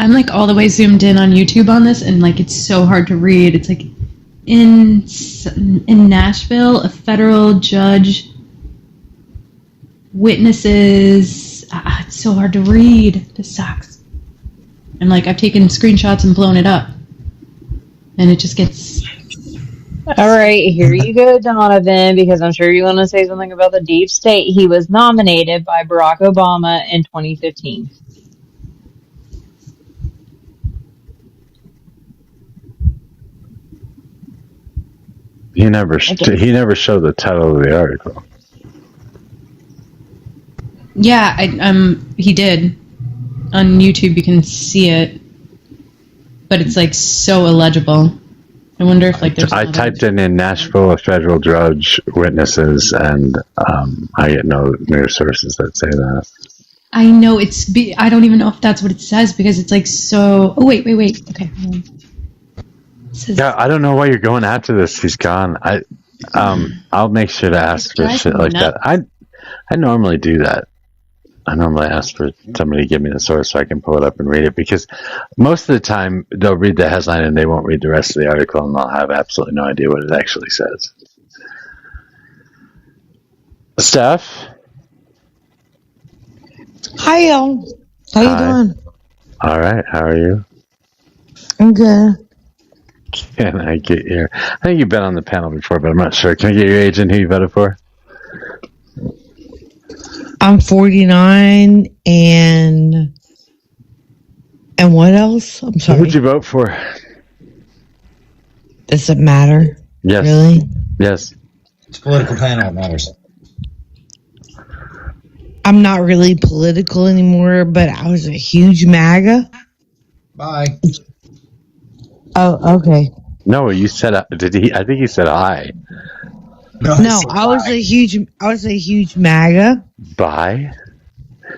I'm like all the way zoomed in on YouTube on this, and like it's so hard to read. It's like in Nashville, a federal judge witnesses. It's so hard to read. This sucks. And like I've taken screenshots and blown it up, and it just gets. All right, here you go, Donovan, because I'm sure you want to say something about the deep state. He was nominated by Barack Obama in 2015. He never showed the title of the article. Yeah, he did. On YouTube, you can see it, but it's like so illegible. I wonder if like there's. I typed in Nashville, a federal judge witnesses, and I get no news sources that say that. I know I don't even know if that's what it says because it's like so. Oh wait. Okay. Yeah, I don't know why you're going after this. He's gone. I'll make sure to ask for shit like that. I normally do that. I normally ask for somebody to give me the source so I can pull it up and read it, because most of the time they'll read the headline and they won't read the rest of the article, and they'll have absolutely no idea what it actually says. Steph? Hi, y'all. How you doing? All right. How are you? I'm good. Can I get your... I think you've been on the panel before, but I'm not sure. Can I get your age and who you voted for? I'm 49, and what else? I'm sorry. Who'd you vote for? Does it matter? Yes. Really? Yes. It's a political panel. It matters. I'm not really political anymore, but I was a huge MAGA. Bye. Oh, okay. No, you said... Did he? I think he said hi. No, I was a huge MAGA. Bye.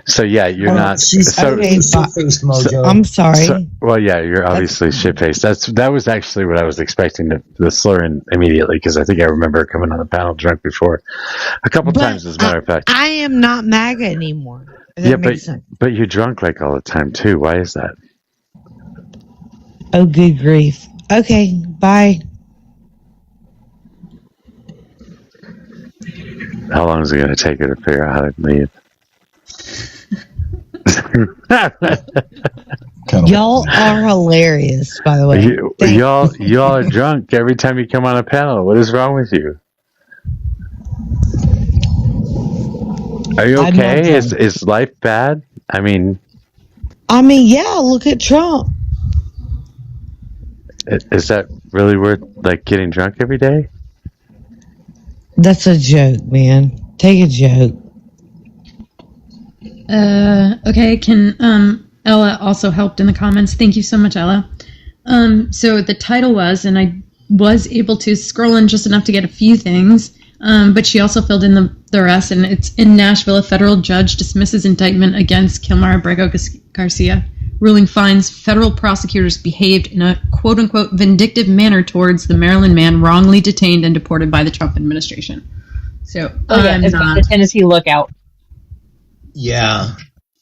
So yeah, you're not. Mojo. I'm sorry. Well, yeah, you're obviously shit-faced. That was actually what I was expecting the slur in immediately, because I think I remember coming on the panel drunk before a couple times, as a matter of fact. I am not MAGA anymore. Yeah, but you're drunk like all the time too. Why is that? Oh, good grief. Okay, bye. How long is it going to take her to figure out how to leave? Y'all are hilarious, by the way. Y'all are drunk every time you come on a panel. What is wrong with you? Are you okay? Is life bad? I mean, yeah. Look at Trump. Is that really worth like getting drunk every day? That's a joke, man. Take a joke. Okay, can Ella also helped in the comments. Thank you so much, Ella. So the title was, and I was able to scroll in just enough to get a few things, but she also filled in the rest, and it's in Nashville, a federal judge dismisses indictment against Kilmar Abrego Garcia. Ruling finds federal prosecutors behaved in a quote-unquote vindictive manner towards the Maryland man wrongly detained and deported by the Trump administration. So, it's the Tennessee Lookout. Yeah,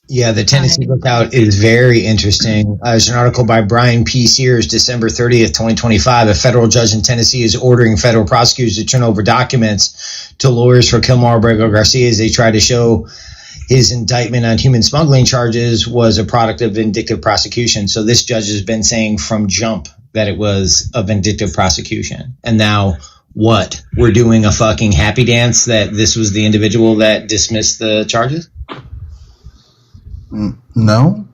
the Tennessee Lookout is very interesting. There's an article by Brian P. Sears, December 30th, 2025. A federal judge in Tennessee is ordering federal prosecutors to turn over documents to lawyers for Kilmar Abrego Garcia as they try to show his indictment on human smuggling charges was a product of vindictive prosecution. So this judge has been saying from jump that it was a vindictive prosecution. And now what? We're doing a fucking happy dance that this was the individual that dismissed the charges? No,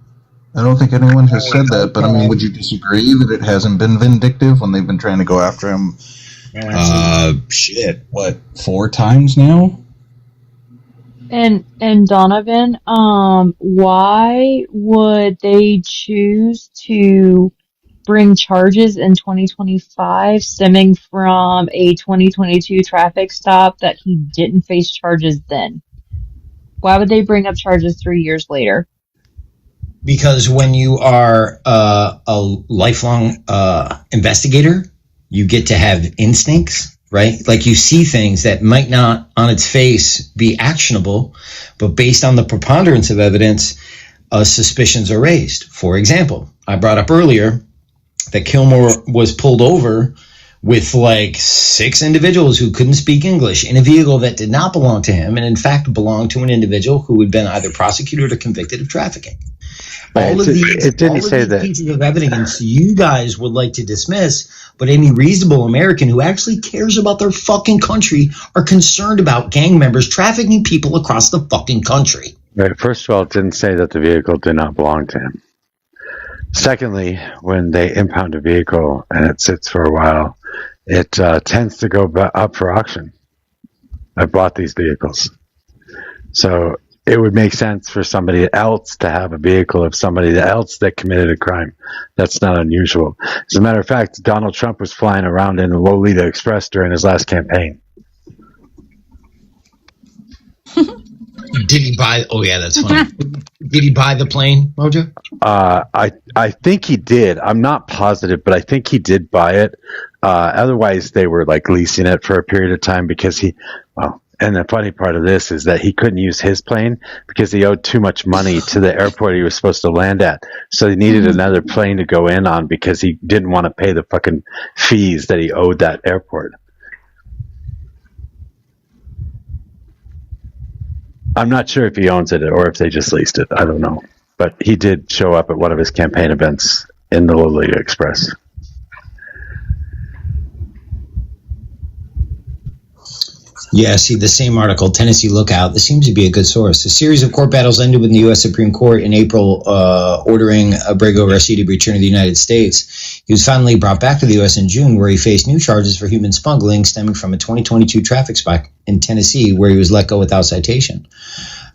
I don't think anyone has said that. But I mean, would you disagree that it hasn't been vindictive when they've been trying to go after him? What, 4 times now? And Donovan, why would they choose to bring charges in 2025 stemming from a 2022 traffic stop that he didn't face charges then? Why would they bring up charges 3 years later? Because when you are a lifelong investigator, you get to have instincts, right? Like you see things that might not on its face be actionable, but based on the preponderance of evidence, suspicions are raised. For example, I brought up earlier that Kilmore was pulled over with like 6 individuals who couldn't speak English in a vehicle that did not belong to him, and in fact belonged to an individual who had been either prosecuted or convicted of trafficking. All of these pieces of evidence you guys would like to dismiss, but any reasonable American who actually cares about their fucking country are concerned about gang members trafficking people across the fucking country. Right. First of all, it didn't say that the vehicle did not belong to him. Secondly, when they impound a vehicle and it sits for a while, it tends to go up for auction. I bought these vehicles. So it would make sense for somebody else to have a vehicle of somebody else that committed a crime. That's not unusual. As a matter of fact, Donald Trump was flying around in the Lolita Express during his last campaign. Did he buy? Oh yeah, that's funny. Did he buy the plane, Mojo? I think he did. I'm not positive, but I think he did buy it. Otherwise, they were like leasing it for a period of time because and the funny part of this is that he couldn't use his plane because he owed too much money to the airport he was supposed to land at. So he needed another plane to go in on because he didn't want to pay the fucking fees that he owed that airport. I'm not sure if he owns it or if they just leased it. I don't know. But he did show up at one of his campaign events in the Lolita Express. Yeah, see, the same article, Tennessee Lookout. This seems to be a good source. A series of court battles ended when the U.S. Supreme Court in April ordering Abrego Garcia to return to the United States. He was finally brought back to the U.S. in June, where he faced new charges for human smuggling stemming from a 2022 traffic spike in Tennessee, where he was let go without citation.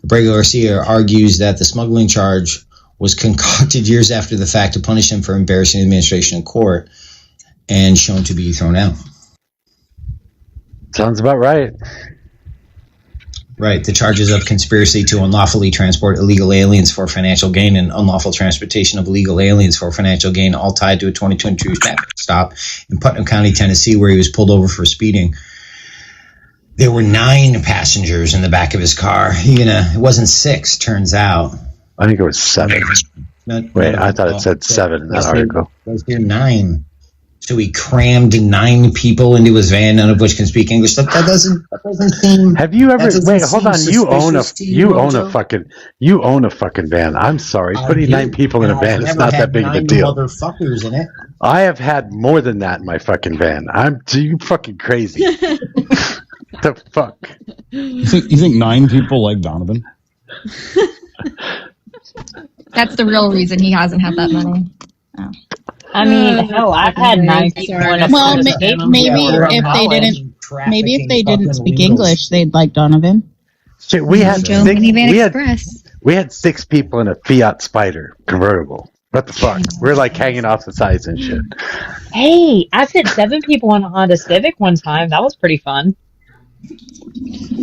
Abrego Garcia argues that the smuggling charge was concocted years after the fact to punish him for embarrassing the administration in court and shown to be thrown out. Sounds about right. Right. The charges of conspiracy to unlawfully transport illegal aliens for financial gain and unlawful transportation of illegal aliens for financial gain, all tied to a 2022 traffic stop in Putnam County, Tennessee, where he was pulled over for speeding. There were 9 passengers in the back of his car. It wasn't 6, turns out. I think it was 7. Wait, I thought it said 7 in that article. It was here 9. So he crammed 9 people into his van, none of which can speak English. That doesn't seem. Have you ever? Wait, hold on. You own a fucking van. I'm sorry, putting 9 people in a van is not that big of a deal. Motherfuckers in it. I have had more than that in my fucking van. You fucking crazy. The fuck? You think 9 people like Donovan? That's the real reason he hasn't had that money. Oh. I mean, hell, I've had 9 people in a well, maybe if they didn't speak English, they'd like Donovan. Shit, we had 6 people in a Fiat Spider convertible. What the fuck? We're like hanging off the sides and shit. Hey, I've had 7 people in a Honda Civic one time. That was pretty fun.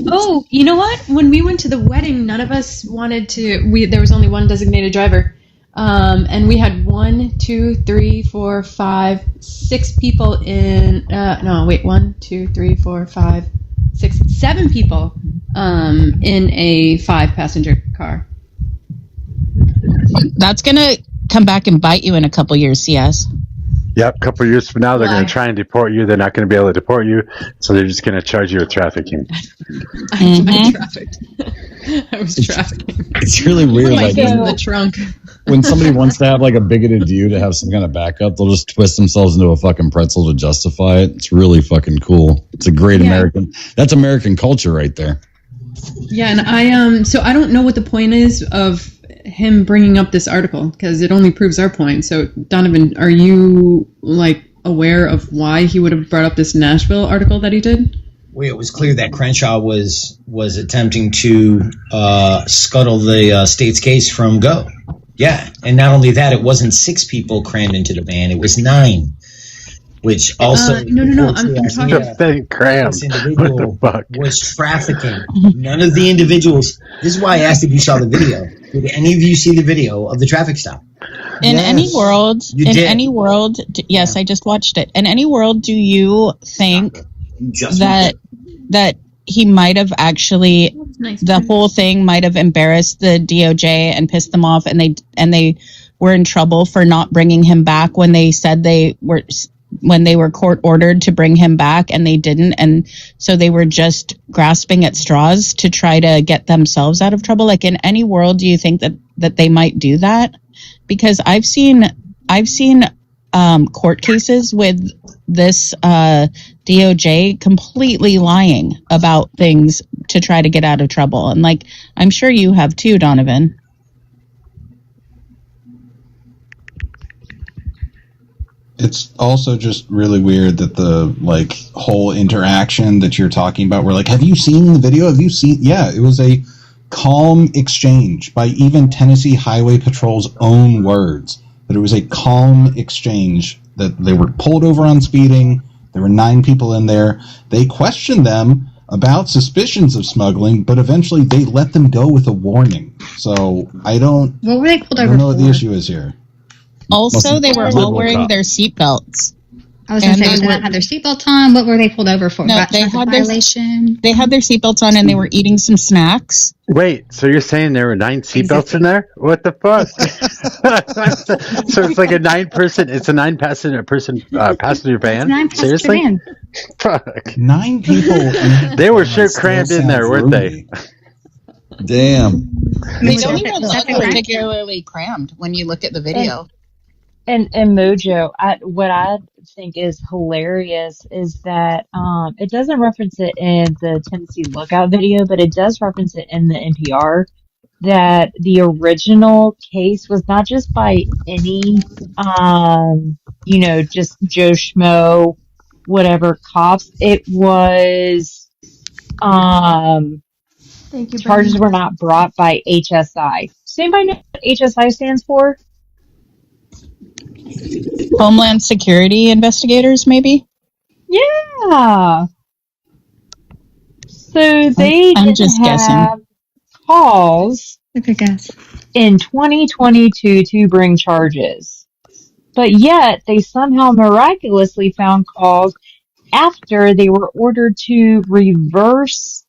Oh, you know what? When we went to the wedding, none of us wanted to. There was only one designated driver. And we had 1, 2, 3, 4, 5, 6 people in. 1, 2, 3, 4, 5, 6, 7 people in a 5-passenger car. That's gonna come back and bite you in a couple years, CS. Yep, a couple years from now, they're going to try and deport you. They're not going to be able to deport you, so they're just going to charge you with trafficking. I trafficked. I was trafficking. It's really weird. Like in the trunk. When somebody wants to have like a bigoted view to have some kind of backup, they'll just twist themselves into a fucking pretzel to justify it. It's really fucking cool. It's a great American. That's American culture right there. Yeah, and so I don't know what the point is of him bringing up this article because it only proves our point. So Donovan, are you like aware of why he would have brought up this Nashville article that he did? Well, it was clear that Crenshaw was attempting to scuttle the state's case from Go. Yeah, and not only that, it wasn't 6 people crammed into the van; it was 9. Which also no. I'm talking. Crammed. This individual was trafficking. None of the individuals. This is why I asked if you saw the video. Did any of you see the video of the traffic stop? In any world, yes, I just watched it. In any world, do you think that he might have actually, the whole thing might have embarrassed the DOJ and pissed them off, and they were in trouble for not bringing him back when they said when they were court ordered to bring him back, and they didn't, and so they were just grasping at straws to try to get themselves out of trouble. Like, in any world, do you think that they might do that? Because I've seen court cases with this DOJ completely lying about things to try to get out of trouble, and like, I'm sure you have too, Donovan. It's also just really weird that the like whole interaction that you're talking about, we're like, have you seen the video? Have you seen? Yeah, it was a calm exchange by even Tennessee Highway Patrol's own words. That it was a calm exchange, that they were pulled over on speeding. There were 9 people in there. They questioned them about suspicions of smuggling, but eventually they let them go with a warning. So I don't What were they pulled over know for? what the issue is here. Also, they were all wearing their seatbelts. I was going to say, did they not have their seatbelts on? What were they pulled over for? No, they had their seatbelts on, and they were eating some snacks. Wait, so you're saying there were 9 seatbelts in there? What the fuck? So it's like a 9-person, it's a 9-passenger passenger van? Seriously? Van. Fuck. 9 people. They were sure crammed in there, weren't they? Damn. They don't even look particularly crammed when you look at the video. And Mojo, what I think is hilarious is that it doesn't reference it in the Tennessee Lookout video, but it does reference it in the NPR, that the original case was not just by any, just Joe Schmo, whatever cops. It was, charges were not brought by HSI. Does anybody know what HSI stands for? Homeland Security Investigators, maybe? Yeah. So they I'm didn't just have calls in 2022 to bring charges. But yet they somehow miraculously found calls after they were ordered to reverse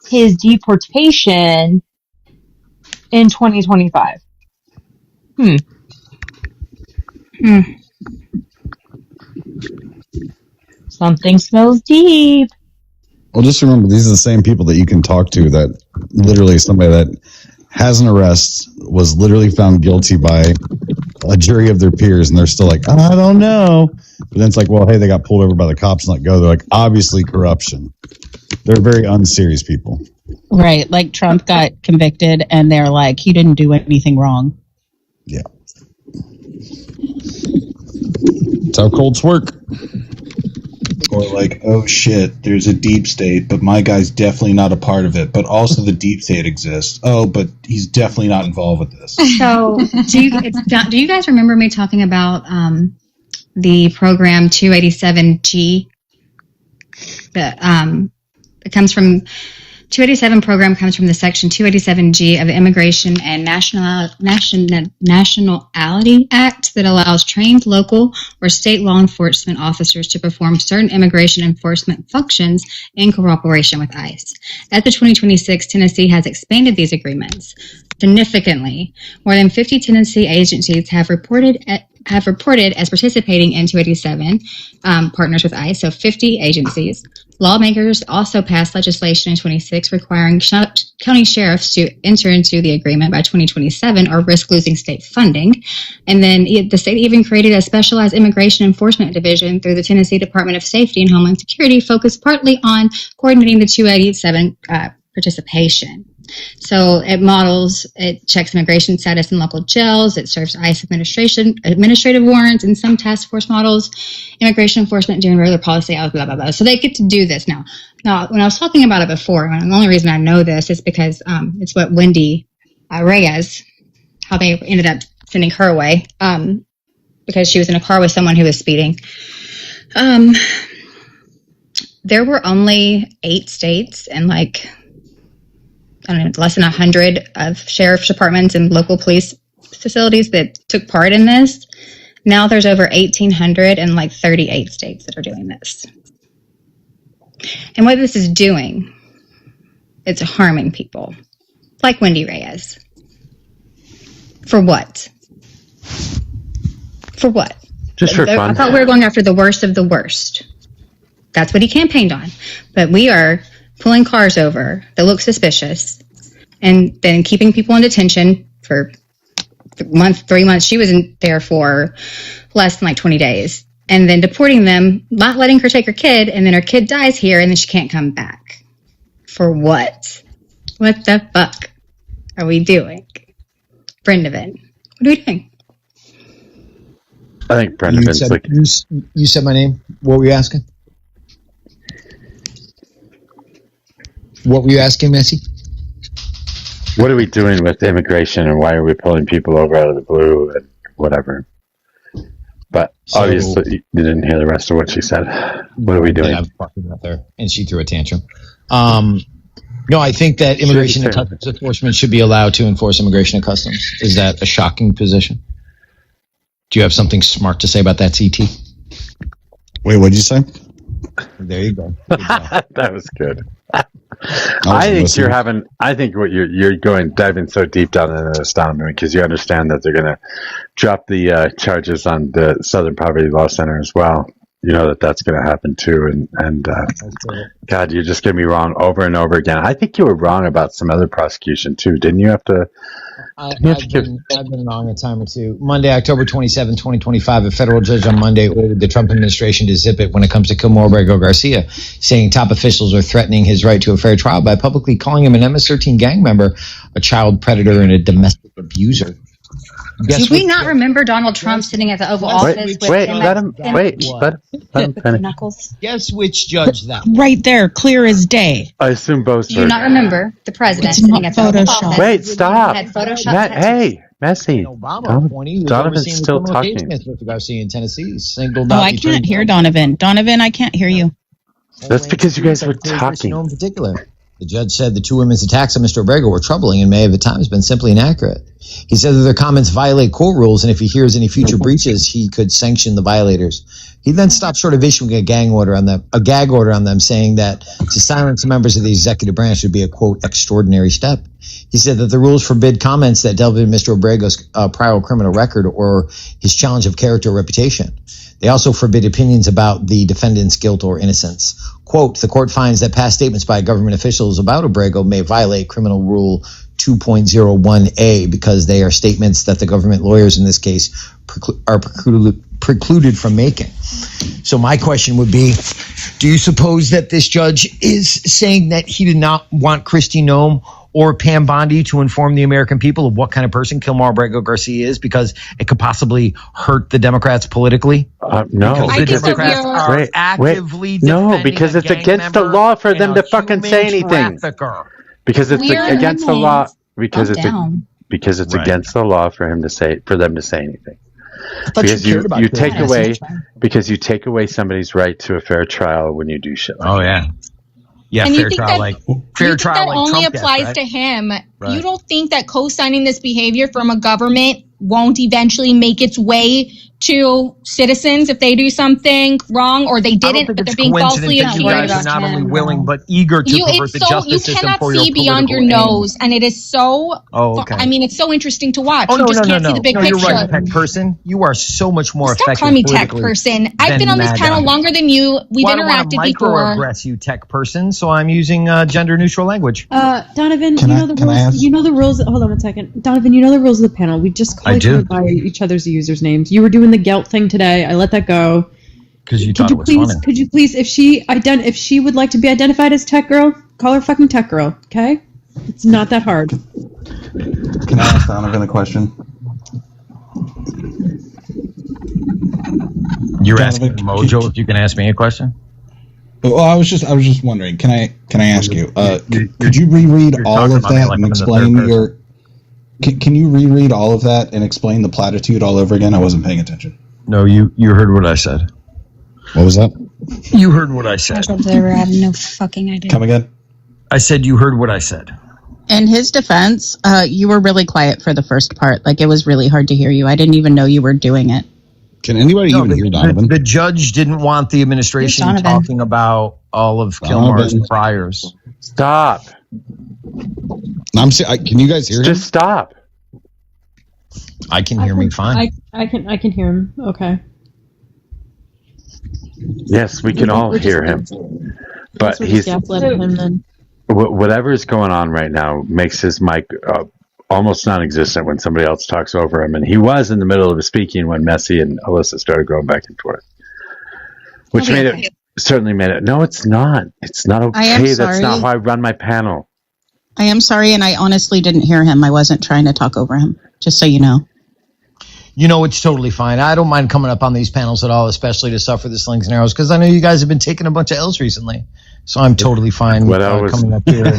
his deportation in 2025. Something smells deep. Well, just remember, these are the same people that you can talk to, that literally somebody that has an arrest was literally found guilty by a jury of their peers, and they're still like, I don't know. But then it's like, well, hey, they got pulled over by the cops and let go. They're like, obviously corruption. They're very unserious people. Right, like Trump got convicted, and they're like, he didn't do anything wrong. Yeah. That's how cults work. Or like, oh shit, there's a deep state, but my guy's definitely not a part of it. But also the deep state exists. Oh, but he's definitely not involved with this. So, do you guys remember me talking about the program 287G? It comes from 287 program comes from the section 287G of the Immigration and Nationality Act that allows trained local or state law enforcement officers to perform certain immigration enforcement functions in cooperation with ICE. At the 2026, Tennessee has expanded these agreements significantly. More than 50 Tennessee agencies have reported as participating in 287 partners with ICE, so 50 agencies. Lawmakers also passed legislation in 26 requiring county sheriffs to enter into the agreement by 2027 or risk losing state funding. And then the state even created a specialized immigration enforcement division through the Tennessee Department of Safety and Homeland Security, focused partly on coordinating the 287 participation. So it checks immigration status in local jails, it serves ICE administrative warrants, and some task force models immigration enforcement doing regular policy, blah, blah, blah. So they get to do this now. Now, when I was talking about it before, and the only reason I know this is because it's what Wendy Reyes, how they ended up sending her away, because she was in a car with someone who was speeding. There were only 8 states and less than 100 of sheriff's departments and local police facilities that took part in this. Now there's over 1,800 in 38 states that are doing this. And what this is doing It's harming people. Like Wendy Reyes. For what? For what? Just for fun. I thought we were going after the worst of the worst. That's what he campaigned on. But we are pulling cars over that look suspicious and then keeping people in detention for 3 months. She was in there for less than like 20 days. And then deporting them, not letting her take her kid, and then her kid dies here and then she can't come back. For what? What the fuck are we doing? Brendavan, what are we doing? I think Brendavan's like... You said my name. What were you asking? What were you asking, Messi? What are we doing with immigration and why are we pulling people over out of the blue and whatever? But obviously, you didn't hear the rest of what she said. What are we doing? Yeah, I'm fucking up there. And she threw a tantrum. No, I think that Immigration and Customs Enforcement should be allowed to enforce Immigration and Customs. Is that a shocking position? Do you have something smart to say about that, CT? Wait, what'd you say? There you go. That was good. I think what you're diving so deep down into this, Donovan, because you understand that they're going to drop the charges on the Southern Poverty Law Center as well. You know that's going to happen too, and God, you're just going to be wrong over and over again. I think you were wrong about some other prosecution too, didn't you? I've been wrong a time or two. Monday, October 27, 2025, a federal judge on Monday ordered the Trump administration to zip it when it comes to Kilmore Abrego Garcia, saying top officials are threatening his right to a fair trial by publicly calling him an MS-13 gang member, a child predator, and a domestic abuser. Do we not remember Donald Trump sitting at the Oval Office with let him finish. Knuckles? Guess which judge that was. Right there, clear as day. I assume both. Do you not remember the president sitting at the Oval Office? Wait, stop. Had Photoshop Hey, Messi. Donovan's still talking. Garcia in Tennessee I can't hear Donovan. Donovan, I can't hear you. That's because you guys were talking. In particular. The judge said the two women's attacks on Mr. Abrego were troubling and may have at times been simply inaccurate. He said that their comments violate court rules, and if he hears any future breaches, he could sanction the violators. He then stopped short of issuing a gag order on them, saying that to silence members of the executive branch would be a, quote, extraordinary step. He said that the rules forbid comments that delve into Mr. Abrego's prior criminal record or his challenge of character or reputation. They also forbid opinions about the defendant's guilt or innocence. Quote, the court finds that past statements by government officials about Abrego may violate Criminal Rule 2.01a because they are statements that the government lawyers in this case are precluded from making. So my question would be, do you suppose that this judge is saying that he did not want Kristi Noem or Pam Bondi to inform the American people of what kind of person Kilmore Abrego Garcia is because it could possibly hurt the Democrats politically? No. Because the Democrats are actively no, because it's against the law for them to fucking say anything. Because it's against the law. Because it's against the law for them to say anything. Because you take away somebody's right to a fair trial when you do shit like that. Yeah, and fair trial that only applies to him. Right. You don't think that co-signing this behavior from a government won't eventually make its way to citizens if they do something wrong or they didn't, but they're being falsely accused? You guys are not only willing but eager to pervert the justice system for your political You cannot see beyond your nose, and it is so. I mean, it's so interesting to watch. You just can't see the big picture. You're right, tech person. You are so much more effective. Stop calling me tech person. I've been on this panel longer than you. We've interacted before. I don't want to microaggress you, tech person. So I'm using gender neutral language. Donovan, you know the rules. You know the rules. Hold on 1 second, Donovan. You know the rules of the panel. We just call each other by each other's users' names. You were doing the Gelt thing today. I let that go. Because you thought it was funny. Could you please, if she would like to be identified as Tech Girl, call her fucking Tech Girl, okay? It's not that hard. Can I ask Donovan a question? You're asking Mojo if you can ask me a question? Well, I was just wondering. Can I ask you? Could you reread all of that and explain your? Can you reread all of that and explain the platitude all over again? I wasn't paying attention. No, you heard what I said. What was that? You heard what I said. I have no fucking idea. Come again? I said you heard what I said. In his defense, you were really quiet for the first part. Like, it was really hard to hear you. I didn't even know you were doing it. Can anybody even hear Donovan? The judge didn't want the administration talking about all of Kilmore's priors. Stop. Can you guys hear him? Just stop. I can hear me fine. I can hear him. Okay. Yes, we can all hear him. But he's gaslighting him then. Whatever is going on right now makes his mic almost non-existent when somebody else talks over him. And he was in the middle of speaking when Messi and Alyssa started going back and forth, which certainly made it. No, it's not. It's not okay. That's not how I run my panel. I am sorry, and I honestly didn't hear him. I wasn't trying to talk over him, just so you know. You know, it's totally fine. I don't mind coming up on these panels at all, especially to suffer the slings and arrows, because I know you guys have been taking a bunch of L's recently. So I'm totally fine with coming up here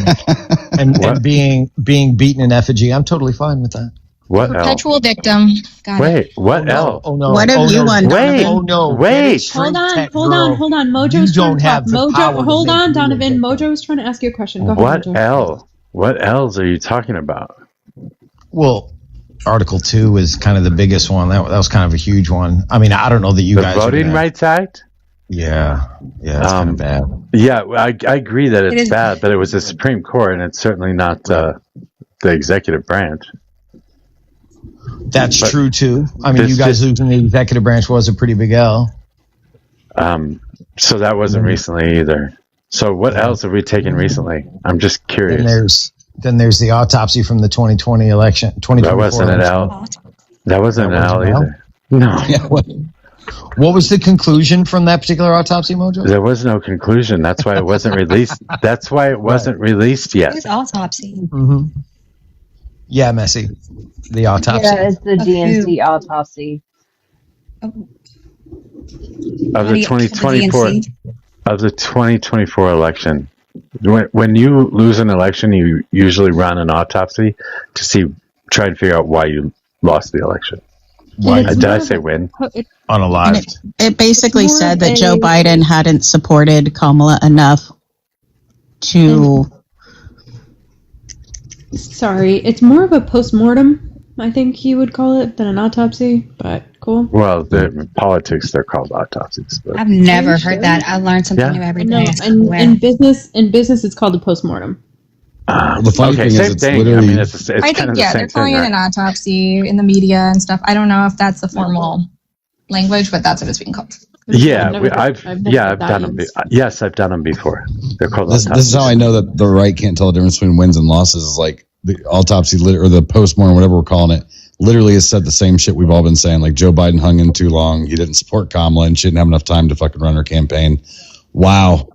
and being beaten in effigy. I'm totally fine with that. What Perpetual victim. Wait, what L? Oh no! What have you done? Wait! Oh no! Wait! Hold on. Mojo's trying to talk. Mojo, hold on, Donovan. Mojo's trying to ask you a question. Go ahead, What Mojo. L? What L's are you talking about? Well, Article 2 is kind of the biggest one. That was kind of a huge one. I mean, I don't know that you guys. The Voting Rights Act? Yeah, it's kind of bad. Yeah, I agree that it's bad, but it was the Supreme Court, and it's certainly not the executive branch. That's true too. I mean, you guys losing the executive branch was a pretty big L. So that wasn't recently either. So what else have we taken recently? I'm just curious. Then there's the autopsy from the 2020 election. That wasn't an L. That wasn't an L either. No. Yeah, what was the conclusion from that particular autopsy, Mojo? There was no conclusion. That's why it wasn't released. That's why it wasn't released yet. It was autopsy. Mm-hmm. Yeah, Messi. The autopsy. Yeah, it's the DNC autopsy. Of the 2024 election. When you lose an election, you usually run an autopsy to try and figure out why you lost the election. Why did I say win? Unalived. It basically said that Joe Biden hadn't supported Kamala enough to. Sorry, it's more of a post-mortem, I think you would call it, than an autopsy, but cool. Well, in politics, they're called autopsies. But. I've never heard that. I learned something new every day. No, in business, it's called a post-mortem. The funny thing is, it's literally. I think, they're calling it an autopsy in the media and stuff. I don't know if that's the formal language, but that's what it's being called. Yeah, I've done them. Yes, I've done them before. They're called this is how I know that the right can't tell the difference between wins and losses. Is like the autopsy or the postmortem, whatever we're calling it, literally has said the same shit we've all been saying. Like Joe Biden hung in too long. He didn't support Kamala, and she didn't have enough time to fucking run her campaign. Wow.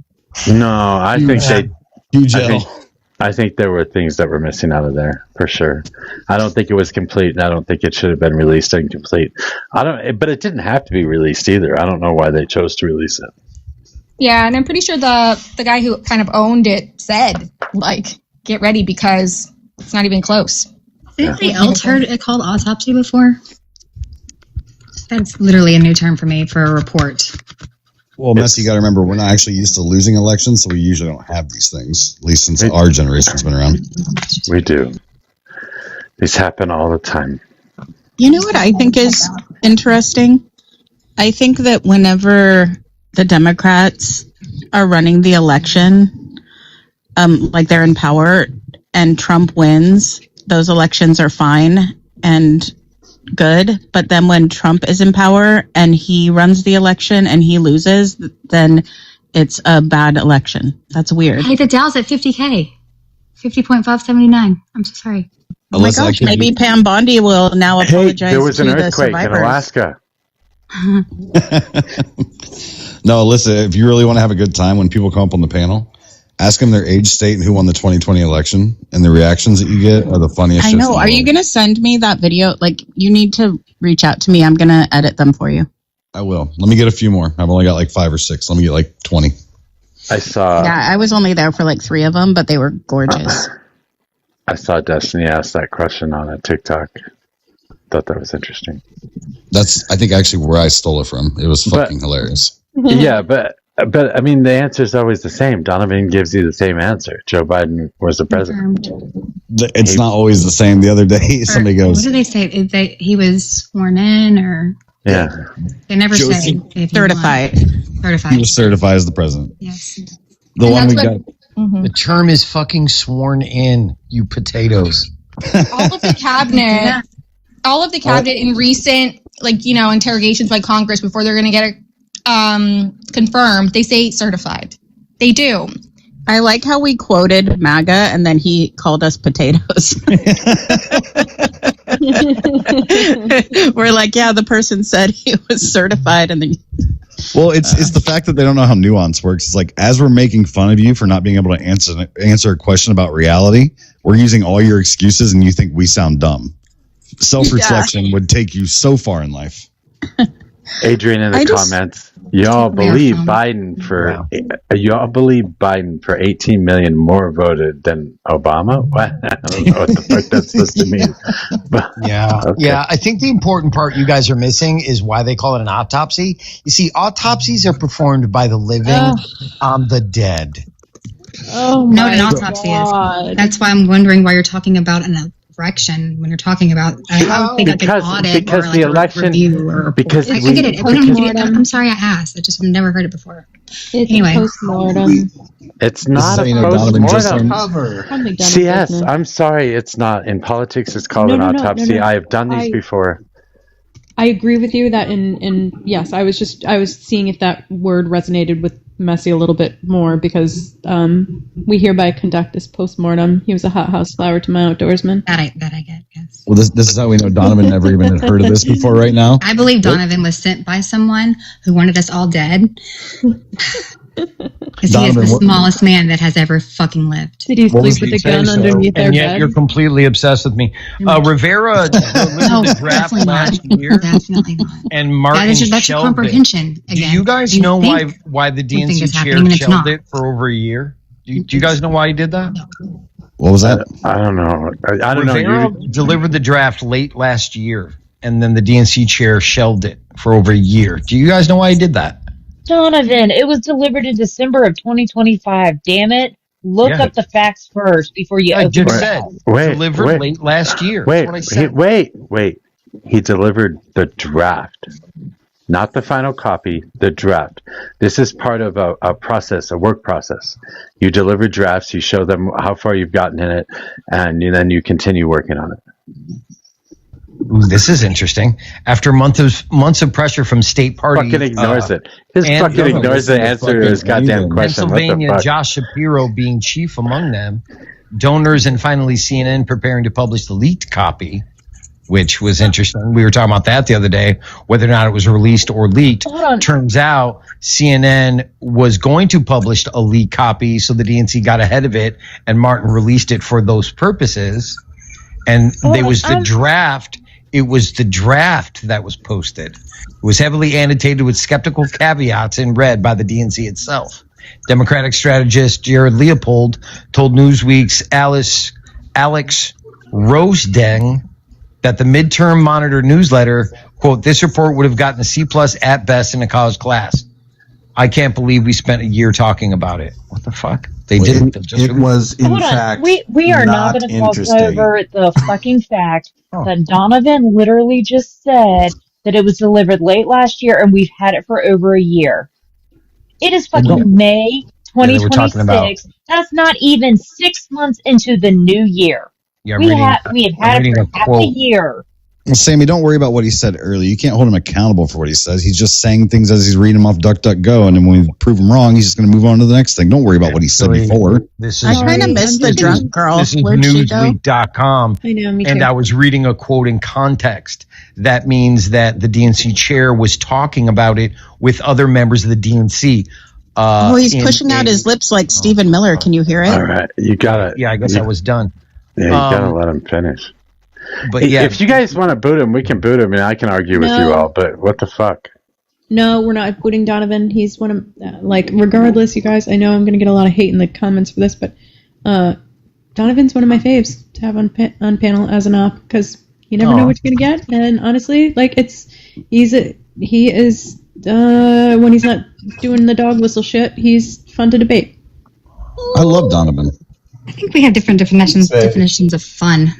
No, I think they huge L. I think there were things that were missing out of there for sure. I don't think it was complete, and I don't think it should have been released incomplete. But it didn't have to be released either. I don't know why they chose to release it. Yeah, and I'm pretty sure the guy who kind of owned it said, like, get ready because it's not even close. Anybody else heard it called autopsy before? That's literally a new term for me for a report. Well, Messi, you got to remember, we're not actually used to losing elections, so we usually don't have these things, at least since our generation's been around. We do. These happen all the time. You know what I think is interesting? I think that whenever the Democrats are running the election, like they're in power, and Trump wins, those elections are fine and good, but then when Trump is in power and he runs the election and he loses, then it's a bad election. That's weird. Hey, the Dow's at 50K. 50.579. I'm so sorry. Oh my gosh, maybe Pam Bondi will now apologize. There was an earthquake in Alaska. No, Alyssa, if you really want to have a good time when people come up on the panel, ask them their age, state, and who won the 2020 election, and the reactions that you get are the funniest. I know. Are you going to send me that video? Like, you need to reach out to me. I'm going to edit them for you. I will. Let me get a few more. I've only got like 5 or 6. Let me get like 20. I saw. Yeah, I was only there for like 3 of them, but they were gorgeous. I saw Destiny ask that question on a TikTok. Thought that was interesting. That's, I think, actually where I stole it from. It was fucking hilarious. Yeah, but I mean, the answer is always the same. Donovan gives you the same answer. Joe Biden was the president. It's not always the same. The other day, somebody goes, "What do they say? He was sworn in, or yeah, they never say certified. Certified. He was certified as the president. Yes. The one we got. The term is fucking sworn in, you potatoes. All of the cabinet, in recent, interrogations by Congress before they're going to get it confirmed, they say certified. They do. I like how we quoted MAGA and then he called us potatoes. We're like, yeah, the person said he was certified, and then. Well, it's the fact that they don't know how nuance works. It's like, as we're making fun of you for not being able to answer a question about reality, we're using all your excuses, and you think we sound dumb. Self-reflection would take you so far in life. Adrian in the comments, y'all believe Biden for 18 million more voted than Obama? What? I don't know what the fuck that's supposed to mean. But, yeah. I think the important part you guys are missing is why they call it an autopsy. You see, autopsies are performed by the living on the dead. Oh, no, an autopsy is. That's why I'm wondering why you're talking about an election when you're talking about I don't think like an audit because or like the election, a review or because I get it. I'm sorry I asked. I just have never heard it before. Anyway, post-mortem. It's not a post-mortem. CS, I'm sorry, it's not. In politics, it's called an autopsy. No. I have done these before. I agree with you that in yes, I was seeing if that word resonated with Messi a little bit more because we hereby conduct this post-mortem. He was a hothouse flower to my outdoorsman. That I get, yes. Well, this is how we know Donovan never even had heard of this before right now. I believe Donovan was sent by someone who wanted us all dead. Because he is the smallest man that has ever fucking lived. Did he sleep with a gun underneath their bed? And yet you're completely obsessed with me. Rivera delivered the draft last year. Definitely not. And Martin that's your comprehension. Again. Do you guys know why the DNC chair shelved it for over a year? Do you guys know why he did that? What was that? I don't know. I don't know. Rivera delivered the draft late last year, and then the DNC chair shelved it for over a year. Do you guys know why he did that? Donovan, it was delivered in December of 2025. Damn it. Look up the facts first before you open your mouth. Delivered late last year. That's what I said. Wait. He delivered the draft. Not the final copy, the draft. This is part of a process, a work process. You deliver drafts, you show them how far you've gotten in it, and then you continue working on it. Ooh, this is interesting. After months of pressure from state parties, fucking ignores it. His fucking ignores the answer to his goddamn question. Pennsylvania, Josh Shapiro being chief among them, donors, and finally CNN preparing to publish the leaked copy, which was interesting. We were talking about that the other day, whether or not it was released or leaked. Turns out CNN was going to publish a leaked copy, so the DNC got ahead of it, and Martin released it for those purposes. And it was the draft. It was the draft that was posted. It was heavily annotated with skeptical caveats in red by the DNC itself. Democratic strategist Jared Leopold told Newsweek's Alex Rosedeng that the midterm monitor newsletter, quote, this report would have gotten a C+ at best in a college class. I can't believe we spent a year talking about it. What the fuck? They didn't. It was, in fact, we are not going to gloss over the fucking fact that Donovan literally just said that it was delivered late last year and we've had it for over a year. It is fucking May 2026. That's not even 6 months into the new year. Yeah, we have had it for half a year. Well, Sammy, don't worry about what he said earlier. You can't hold him accountable for what he says. He's just saying things as he's reading them off DuckDuckGo, and then when we prove him wrong, he's just going to move on to the next thing. Don't worry about what he said before. I kind of missed the drunk girl. This is Newsweek.com. I know, me too. And I was reading a quote in context. That means that the DNC chair was talking about it with other members of the DNC. He's pushing out his lips like Stephen Miller. Can you hear it? All right. You got it. Yeah, I guess I was done. Yeah, you got to let him finish. But if you guys want to boot him, we can boot him, and I can argue with you all. But what the fuck? No, we're not booting Donovan. He's one of regardless, you guys. I know I'm gonna get a lot of hate in the comments for this, but Donovan's one of my faves to have on panel as an op because you never know what you're gonna get. And honestly, he is when he's not doing the dog whistle shit, he's fun to debate. I love Donovan. I think we have different definitions of fun.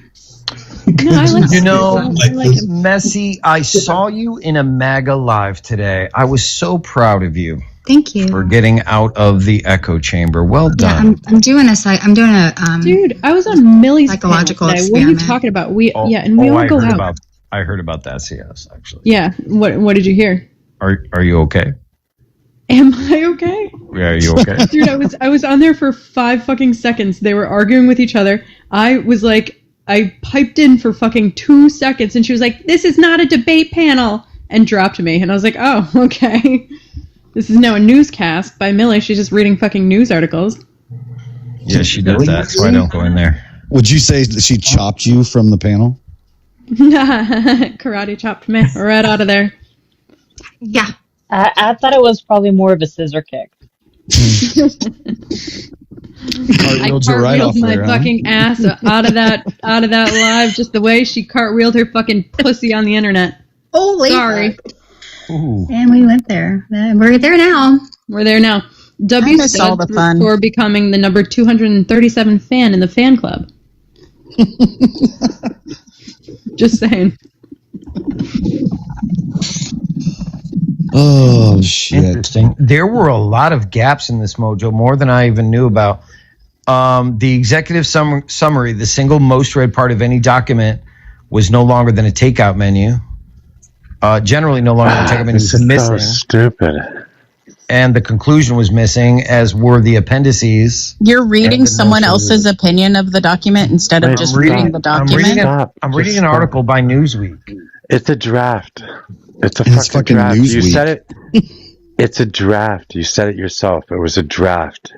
No, I like Messi, I saw you in a MAGA live today. I was so proud of you. Thank you. For getting out of the echo chamber. Well done. Yeah, I'm doing a dude, I was on Millie's psychological panel today. What are you talking about? We all go out. I heard about that CS actually. Yeah. What did you hear? Are you okay? Am I okay? Yeah, are you okay? Dude, I was on there for 5 fucking seconds. They were arguing with each other. I was like, I piped in for fucking 2 seconds and she was like, "This is not a debate panel," and dropped me. And I was like, oh, okay. This is now a newscast by Millie. She's just reading fucking news articles. Yeah, she does that. That's why I don't go in there. Would you say that she chopped you from the panel? Karate chopped me right out of there. Yeah. I thought it was probably more of a scissor kick. I cartwheeled my fucking ass out of that live just the way she cartwheeled her fucking pussy on the internet. Holy sorry. Ooh. And we went there. We're there now. We're there now. W said for becoming the number 237 fan in the fan club. Just saying. Oh, shit. Interesting. There were a lot of gaps in this, Mojo, more than I even knew about. The executive summary, the single most read part of any document, was no longer than a takeout menu. Generally, no longer than a takeout menu was missing. So stupid. And the conclusion was missing, as were the appendices. You're reading someone else's opinion of the document instead of just reading the document? I'm reading an article by Newsweek. It's a draft. It's a fucking draft. Newsweek. You said it. It's a draft. You said it yourself. It was a draft.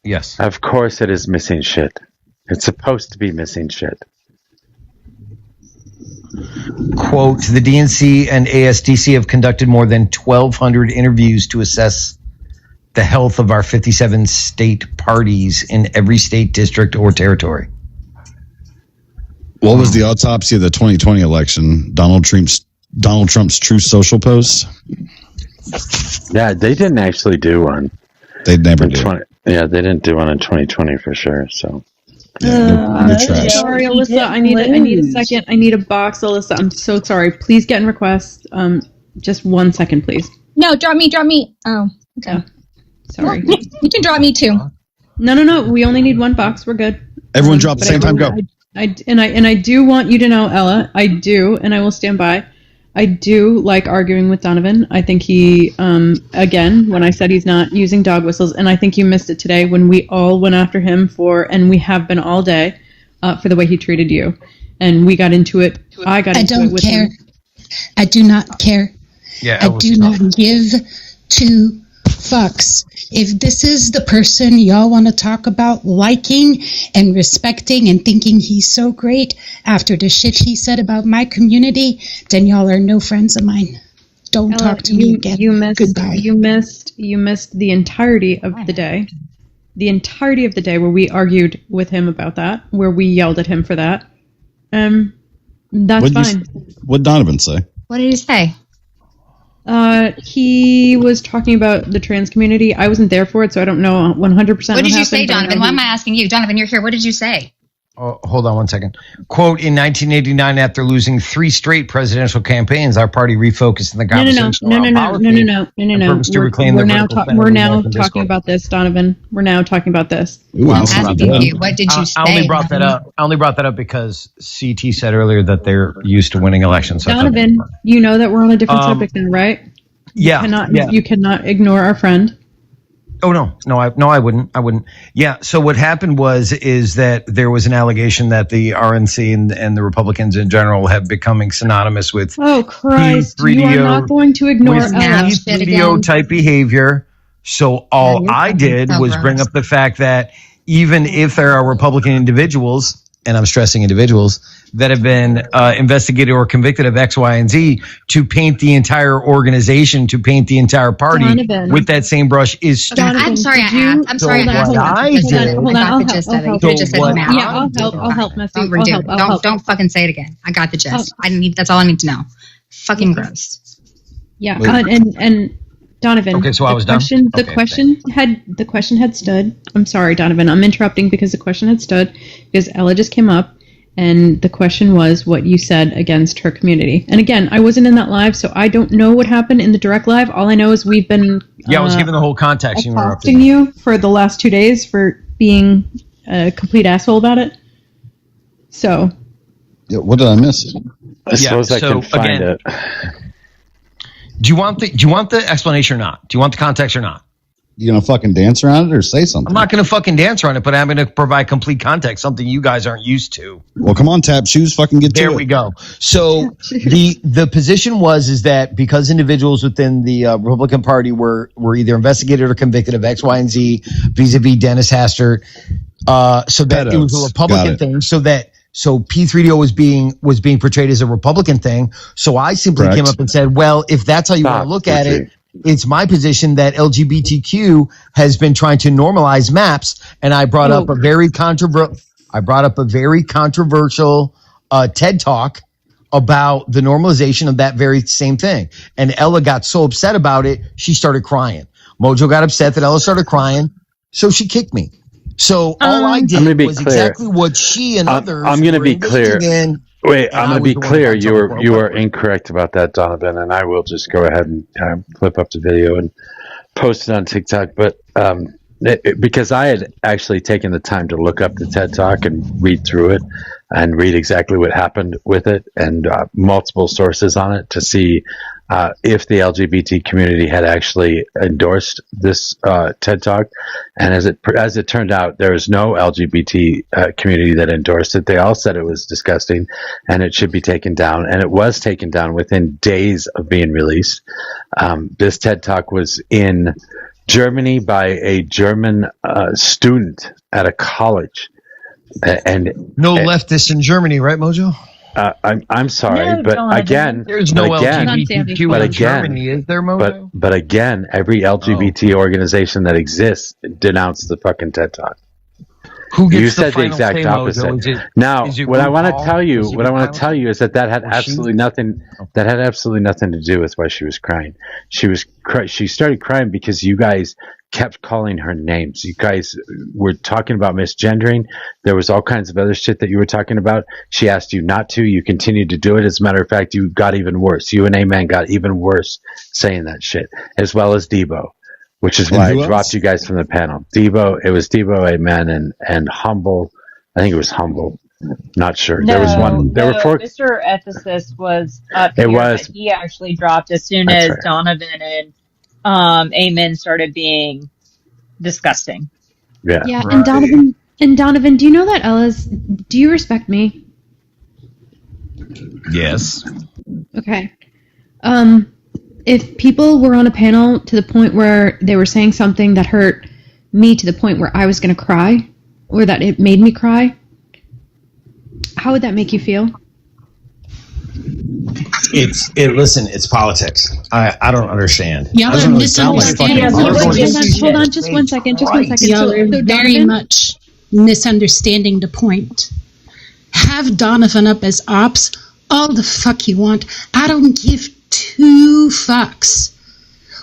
Yes. Of course it is missing shit. It's supposed to be missing shit. Quote, the DNC and ASDC have conducted more than 1,200 interviews to assess the health of our 57 state parties in every state, district, or territory. What was the autopsy of the 2020 election? Donald Trump's True Social post? Yeah, they didn't actually do one. They never did. Yeah, they didn't do one in 2020 for sure, so... Sorry, Alyssa. I need a second. I need a box, Alyssa. I'm so sorry. Please get in request. Just 1 second, please. No, drop me. Oh, okay. Sorry. You can drop me too. No. We only need 1 box. We're good. Everyone drop at the same time. Go. I do want you to know, Ella. I do, and I will stand by. I do like arguing with Donovan. I think he, again, when I said he's not using dog whistles, and I think you missed it today when we all went after him and we have been all day, for the way he treated you. And we got into it. I don't care. Him. I do not care. Yeah, I do not give 2 fucks. If this is the person y'all want to talk about liking and respecting and thinking he's so great after the shit he said about my community, then y'all are no friends of mine. Don't talk to me again. Goodbye. You missed the entirety of the day. The entirety of the day where we argued with him about that, where we yelled at him for that. That's fine. What'd Donovan say? What did he say? He was talking about the trans community. I wasn't there for it, so I don't know 100%. What did you say, Donovan? Why am I asking you? Donovan, you're here. What did you say? Oh, hold on 1 second. Quote, in 1989, after losing 3 straight presidential campaigns, our party refocused in the conversation. No. We're now talking about this, Donovan. We're now talking about this. I'm asking you. What did you say? I only brought that up because CT said earlier that they're used to winning elections. So Donovan, you know that we're on a different subject now, right? You cannot ignore our friend. Oh, no, I wouldn't. Yeah. So what happened is that there was an allegation that the RNC and the Republicans in general have becoming synonymous with Christ, you are not going to ignore video type behavior. So all I did was bring up the fact that even if there are Republican individuals, and I'm stressing individuals, that have been investigated or convicted of X, Y, and Z, to paint the entire organization, to paint the entire party with that same brush is stupid. I'm sorry I asked. Hold on, I got the gist of it. You could have just said math. Yeah, I'll help, Messy. Don't fucking say it again. I got the gist. That's all I need to know. Fucking gross. Yeah, and Donovan. Okay, so I was done. The question had stood. I'm sorry, Donovan. I'm interrupting because the question had stood because Ella just came up. And the question was what you said against her community. And again, I wasn't in that live, so I don't know what happened in the direct live. All I know is we've been I was giving the whole context. accosting you for the last 2 days for being a complete asshole about it. So, yeah, what did I miss? I suppose I can find it. Do you want the explanation or not? Do you want the context or not? You gonna fucking dance around it or say something? I'm not gonna fucking dance around it, but I'm gonna provide complete context, something you guys aren't used to. Well, come on, Tap Shoes, fucking get to it. There we go. So the position is that because individuals within the Republican Party were either investigated or convicted of X, Y, and Z vis-a-vis Dennis Hastert, so that it was a Republican thing, so P3DO was being portrayed as a Republican thing. So I simply came up and said, well, if that's how you want to look at it, it's my position that LGBTQ has been trying to normalize MAPS, and I brought up a very controversial TED Talk about the normalization of that very same thing. And Ella got so upset about it, she started crying. Mojo got upset that Ella started crying, so she kicked me. So all I did was exactly what she and others. I'm going to be clear. Wait, I'm going to be clear. You were incorrect about that, Donovan, and I will just go ahead and flip up the video and post it on TikTok. But because I had actually taken the time to look up the TED Talk and read through it and read exactly what happened with it and multiple sources on it to see if the LGBT community had actually endorsed this TED Talk. And as it turned out, there was no LGBT community that endorsed it. They all said it was disgusting and it should be taken down. And it was taken down within days of being released. This TED Talk was in Germany by a German student at a college. And no leftists in Germany, right, Mojo? I'm sorry, but again, there's no LGBTQ in Germany, is there, Mojo? But again, every LGBT organization that exists denounced the fucking TED Talk. You said the exact opposite. Now, what I want to tell you is that had absolutely nothing. That had absolutely nothing to do with why she was crying. She started crying because you guys kept calling her names. You guys were talking about misgendering. There was all kinds of other shit that you were talking about. She asked you not to. You continued to do it. As a matter of fact, you got even worse. You and A-Man got even worse saying that shit, as well as Debo, which is why I dropped you guys from the panel. It was Debo, Amen, and Humble. I think it was Humble. Not sure. No, there was one. There were four. Mr. Ethicist was up here, but he actually dropped as soon as Donovan and Amen started being disgusting. Yeah. Yeah, right. And Donovan, do you know that Ella's? Do you respect me? Yes. Okay. If people were on a panel to the point where they were saying something that hurt me to the point where I was going to cry, or that it made me cry, how would that make you feel? Listen, it's politics. I don't understand. Y'all are misunderstanding. Hold on, just one second. Y'all are very much misunderstanding the point. Have Donovan up as ops all the fuck you want. I don't give 2 fucks.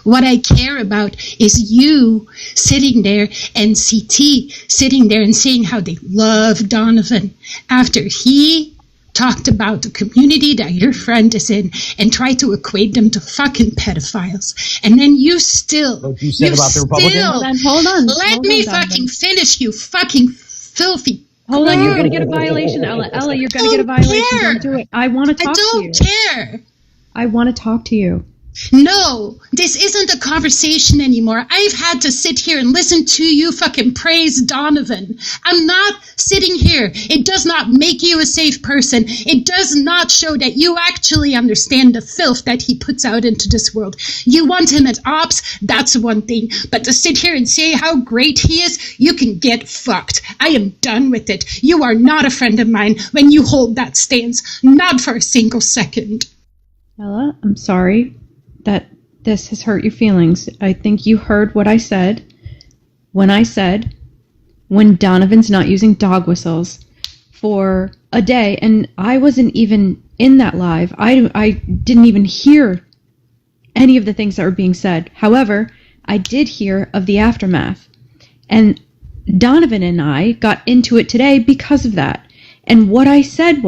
What I care about is you sitting there and CT sitting there and saying how they love Donovan after he talked about the community that your friend is in and tried to equate them to fucking pedophiles. And then you still, what you said about the Republicans? Hold on. Let me fucking finish, you fucking filthy. Hold on, you're going to get a violation, Ella. Ella, you're going to get a violation. Don't do it. I want to talk to you. I don't care. I want to talk to you. No, this isn't a conversation anymore. I've had to sit here and listen to you fucking praise Donovan. I'm not sitting here. It does not make you a safe person. It does not show that you actually understand the filth that he puts out into this world. You want him as ops, that's one thing. But to sit here and say how great he is, you can get fucked. I am done with it. You are not a friend of mine when you hold that stance. Not for a single second. Ella, I'm sorry that this has hurt your feelings. I think you heard what I said when I said when Donovan's not using dog whistles for a day, and I wasn't even in that live. I didn't even hear any of the things that were being said. However, I did hear of the aftermath, and Donovan and I got into it today because of that. And what I said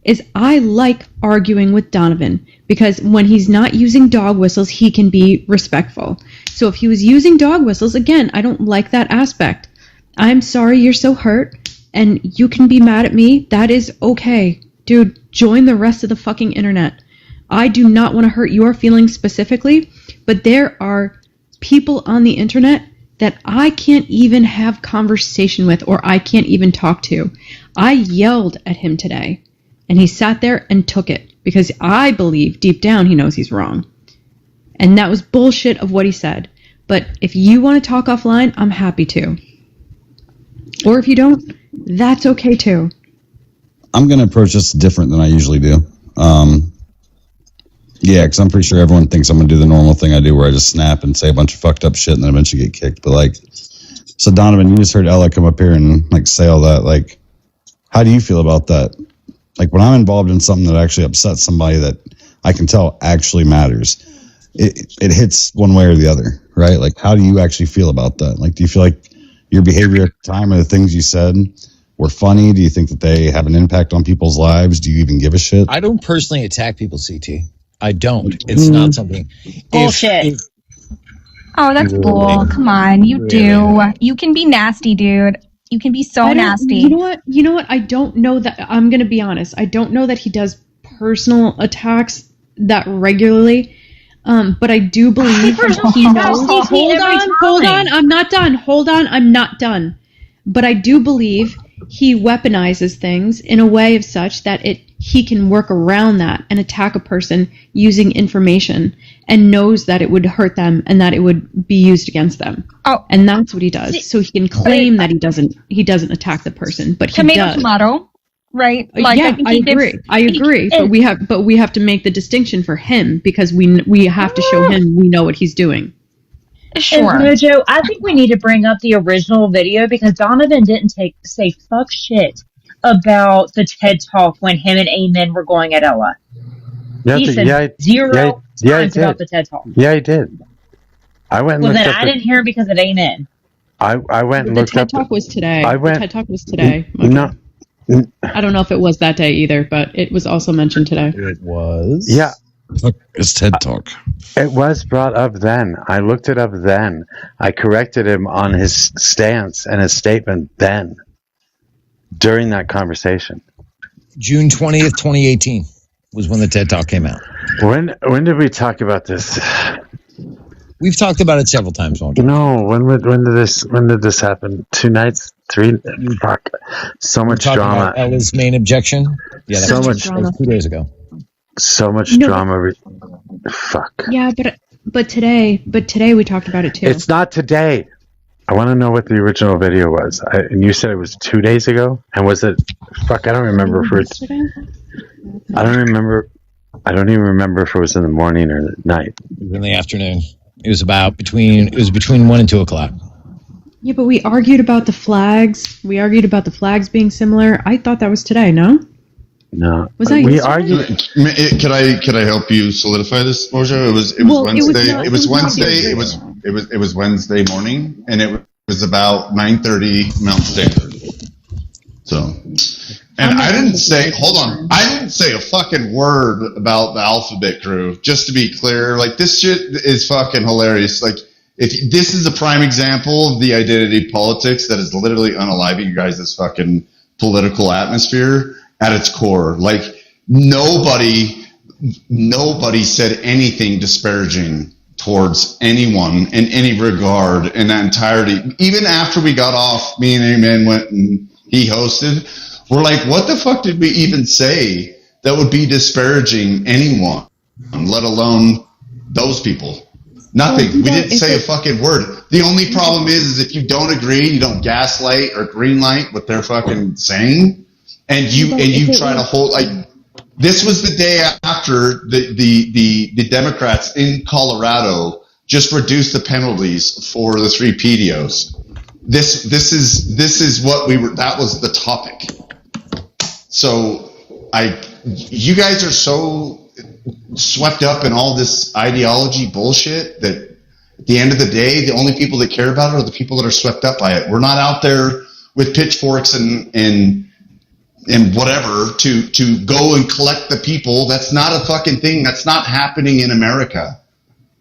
is I like arguing with Donovan because when he's not using dog whistles, he can be respectful. So if he was using dog whistles, again, I don't like that aspect. I'm sorry you're so hurt, and you can be mad at me. That is okay. Dude, join the rest of the fucking internet. I do not want to hurt your feelings specifically, but there are people on the internet that I can't even have conversation with or I can't even talk to. I yelled at him today, and he sat there and took it because I believe deep down he knows he's wrong. And that was bullshit of what he said. But if you want to talk offline, I'm happy to. Or if you don't, that's okay too. I'm going to approach this different than I usually do. Yeah, because I'm pretty sure everyone thinks I'm going to do the normal thing I do where I just snap and say a bunch of fucked up shit and then eventually get kicked. But like, so Donovan, you just heard Ella come up here and like say all that. Like, how do you feel about that? Like when I'm involved in something that actually upsets somebody that I can tell actually matters, it hits one way or the other, right? Like, how do you actually feel about that? Like, do you feel like your behavior at the time or the things you said were funny? Do you think that they have an impact on people's lives? Do you even give a shit? I don't personally attack people, CT. I don't. It's not something. Bullshit. Oh, that's bull. Come on, you do. You can be nasty, dude. You can be so nasty. You know what? I don't know that. I'm going to be honest. I don't know that he does personal attacks that regularly. But I do believe he knows. Hold on. I'm not done. Hold on. I'm not done. But I do believe he weaponizes things in a way of such that he can work around that and attack a person using information and knows that it would hurt them and that it would be used against them. Oh. And that's what he does. So he can claim that he doesn't attack the person, but he does. Tomato, right? Like, yeah, I agree. But we have to make the distinction for him because we have to show him we know what he's doing. Sure. And Mojo, I think we need to bring up the original video because Donovan didn't say fuck shit about the TED Talk when him and Amen were going at Ella. He said zero times about the TED Talk. Yeah, he did. I went and looked up. I didn't hear it because of Amen. I went and looked up. The TED Talk was today. The TED Talk was today. Okay. No. I don't know if it was that day either, but it was also mentioned today. It was. Yeah. It's TED Talk. It was brought up then. I looked it up then. I corrected him on his stance and his statement then. During that conversation. June 20th, 2018 was when the TED Talk came out. When did we talk about this? We've talked about it several times. No, when did this happen? 2 nights? 3? Fuck. So much drama. About Ella's main objection? Yeah, that was 2 days ago. So much drama. Fuck. Yeah, but today we talked about it too. It's not today. I want to know what the original video was. And you said it was 2 days ago? And was it... Fuck, I don't remember if it's... I don't even remember if it was in the morning or the night. It was in the afternoon. It was between 1 and 2 o'clock. Yeah, but we argued about the flags. We argued about the flags being similar. I thought that was today, no? No. Was that we yesterday? argued... Could I help you solidify this, Mojo? It was Wednesday. It was Wednesday morning, and it was about 9:30 Mountain Standard. So, and I didn't say. Hold on, I didn't say a fucking word about the Alphabet Crew. Just to be clear, like this shit is fucking hilarious. Like, if this is a prime example of the identity politics that is literally unaliving you guys' fucking political atmosphere at its core. Like nobody said anything disparaging towards anyone in any regard in that entirety. Even after we got off, me and Amen went and he hosted. We're like, what the fuck did we even say that would be disparaging anyone, let alone those people? Nothing. We didn't say a fucking word. The only problem is if you don't agree, you don't gaslight or greenlight what they're fucking saying, and you try to hold like. This was the day after the Democrats in Colorado just reduced the penalties for the 3 PDOs. This is what we were. That was the topic. So you guys are so swept up in all this ideology bullshit that at the end of the day, the only people that care about it are the people that are swept up by it. We're not out there with pitchforks and and whatever to go and collect the people. That's not a fucking thing. That's not happening in America.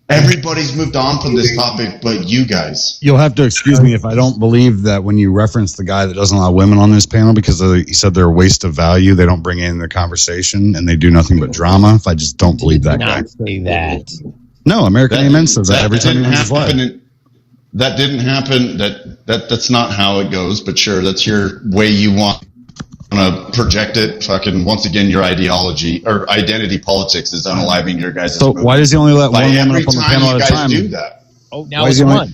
Everybody's moved on from this topic, but you guys. You'll have to excuse me if I don't believe that when you reference the guy that doesn't allow women on this panel because he said they're a waste of value. They don't bring in their conversation and they do nothing but drama. If I just don't believe that guy. Say that. No, American Amen says that every time he runs his live. That didn't happen. That's not how it goes. But sure, that's your way you want to project it. Fucking once again, your ideology or identity politics is unaliving your guys'. So movement. why does he only let one woman every up on the time panel you at a guys time? do that? Oh, now it's one.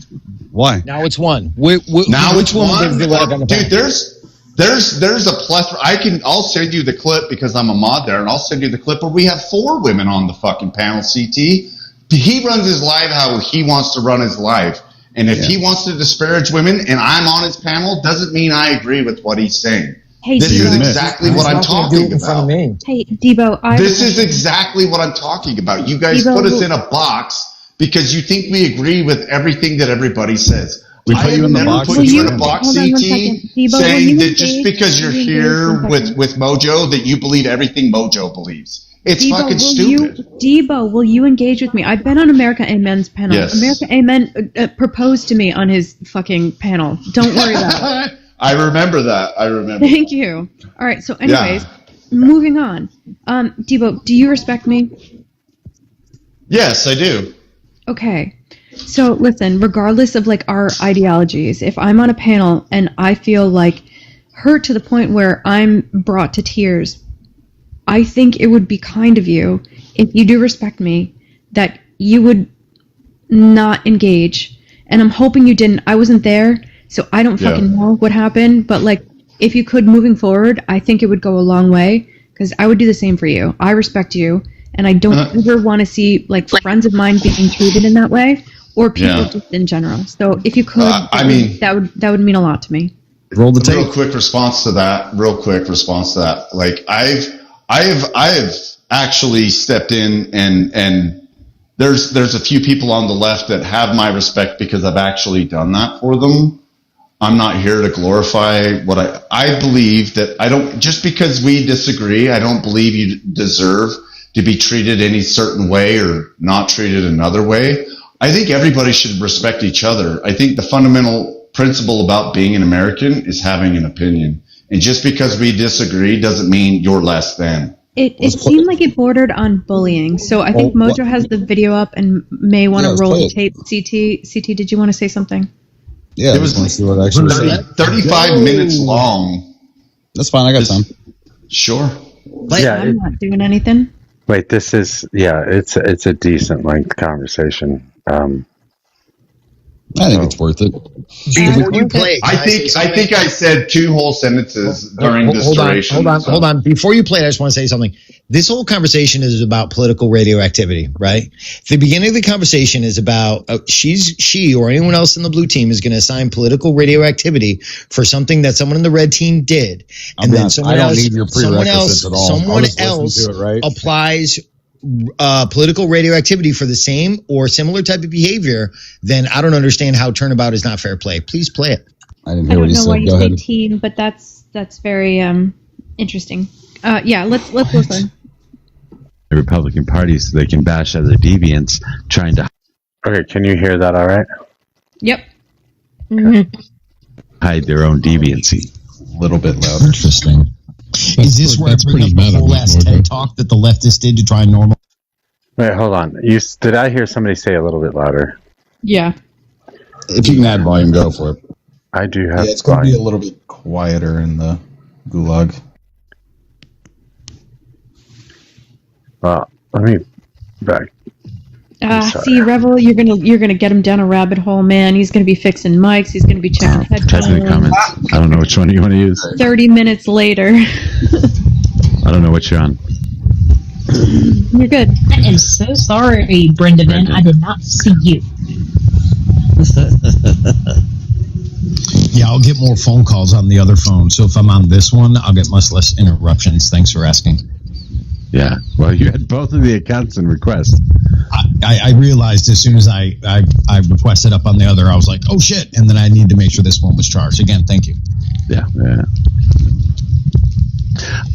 Why? Now it's one. Now it's one. Dude, there's a plethora. I'll send you the clip because I'm a mod there, and I'll send you the clip where we have 4 women on the fucking panel. CT. He runs his live how he wants to run his live. And if he wants to disparage women and I'm on his panel, doesn't mean I agree with what he's saying. Hey, this is exactly what I'm talking about. Hey, Debo, this is exactly what I'm talking about. You guys put us in a box because you think we agree with everything that everybody says. We put you in the box. Put you in a box, CT, saying that just because you're here with Mojo, that you believe everything Mojo believes. It's fucking stupid. Debo, will you engage with me? I've been on America Amen's panel. Yes. America Amen proposed to me on his fucking panel. Don't worry about it. I remember that. Thank you. All right. So, anyways, moving on. Debo, do you respect me? Yes, I do. Okay. So, listen, regardless of like our ideologies, if I'm on a panel and I feel like hurt to the point where I'm brought to tears, I think it would be kind of you, if you do respect me, that you would not engage. And I'm hoping you didn't. I wasn't there, so I don't fucking know what happened. But, like, if you could, moving forward, I think it would go a long way, because I would do the same for you. I respect you, and I don't ever want to see, like, friends of mine being treated in that way, or people just in general. So if you could, that would mean a lot to me. Roll the tape. Real quick response to that. Like, I have actually stepped in and there's a few people on the left that have my respect because I've actually done that for them. I'm not here to glorify what I believe that just because we disagree, I don't believe you deserve to be treated any certain way or not treated another way. I think everybody should respect each other. I think the fundamental principle about being an American is having an opinion. And just because we disagree doesn't mean you're less than. It seemed like it bordered on bullying. So I think Mojo has the video up and may want to roll the tape. CT, did you want to say something? Yeah, it was see what actually 35 minutes long. That's fine. I got time. Sure. I'm not doing anything. Wait, this is it's a decent length conversation. I think it's worth it. Before you play, I think I said 2 whole sentences during this duration. Hold on. Before you play, I just want to say something. This whole conversation is about political radioactivity, right? The beginning of the conversation is about she or anyone else in the blue team is going to assign political radioactivity for something that someone in the red team did, and then someone else applies political radioactivity for the same or similar type of behavior, then I don't understand how turnabout is not fair play. Please play it. I didn't hear what he said. I don't know why you say team, but that's very interesting. Let's listen. The Republican Party so they can bash other deviants trying to. Okay, can you hear that all right? Yep. Hide their own deviancy. A little bit louder. Interesting. Is this where I bring up the whole last TED talk that the leftists did to try and normal? Wait, hold on. Did I hear somebody say a little bit louder? Yeah. If you can add volume, go for it. I do have. Yeah, it's going to be a little bit quieter in the gulag. Well, let me back. See, Revel, you're gonna get him down a rabbit hole, man. He's gonna be fixing mics. He's gonna be checking headphones. Type in the comments. I don't know which one you want to use. 30 minutes later. I don't know what you're on. You're good. I am so sorry, Brenda Ben. I did not see you. Yeah, I'll get more phone calls on the other phone. So if I'm on this one, I'll get much less interruptions. Thanks for asking. Yeah, well, you had both of the accounts in request. I realized as soon as I requested up on the other, I was like, oh shit, and then I need to make sure this one was charged. Again, thank you. Yeah.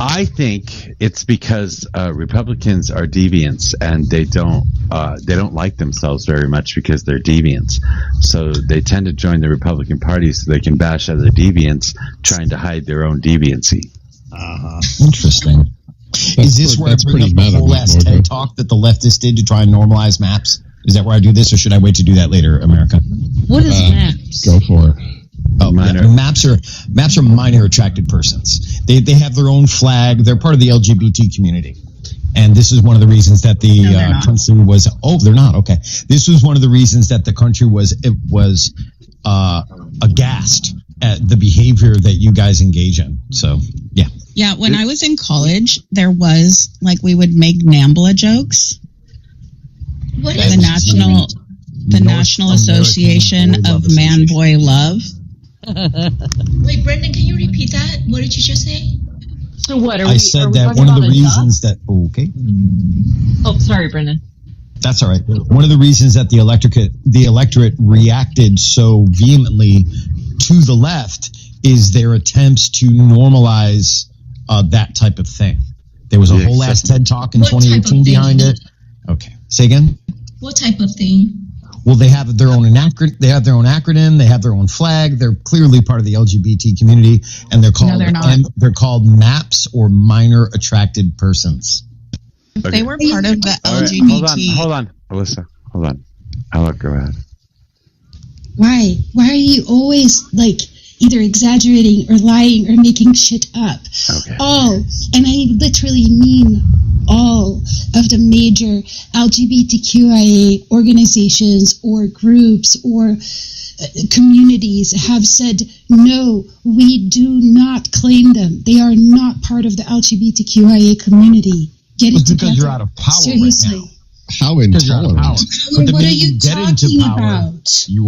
I think it's because Republicans are deviants and they don't like themselves very much because they're deviants. So they tend to join the Republican Party so they can bash other deviants trying to hide their own deviancy. Interesting. Is this where I bring up the whole last TED talk that the leftists did to try and normalize maps? Is that where I do this, or should I wait to do that later, America? What is maps? Go for it. Oh, maps are minor attracted persons. They have their own flag. They're part of the LGBT community, and this is one of the reasons that the country was. Oh, they're not okay. This was one of the reasons that the country was aghast at the behavior that you guys engage in. So yeah. Yeah, when I was in college, there was we would make NAMBLA jokes. What is the National Association of Man Boy Love. Wait, Brendan, can you repeat that? What did you just say? So what? I said that one of the reasons that. Okay. Oh, sorry, Brendan. That's all right. One of the reasons that the electorate reacted so vehemently to the left is their attempts to normalize that type of thing. There was a whole ass TED talk in 2018 behind it. Okay. Say again? What type of thing? Well, they have their own acronym. They have their own flag. They're clearly part of the LGBT community, and they're called they're called MAPS, or minor attracted persons. If they were part of the LGBT. Hold on, Alyssa. Hold on. I'll go ahead. Why are you always either exaggerating or lying or making shit up? Okay. All, and I literally mean all of the major LGBTQIA organizations or groups or communities have said, no, we do not claim them. They are not part of the LGBTQIA community. Get it together. Because you're out of power. Seriously. Right now. How intolerant. What are you talking about?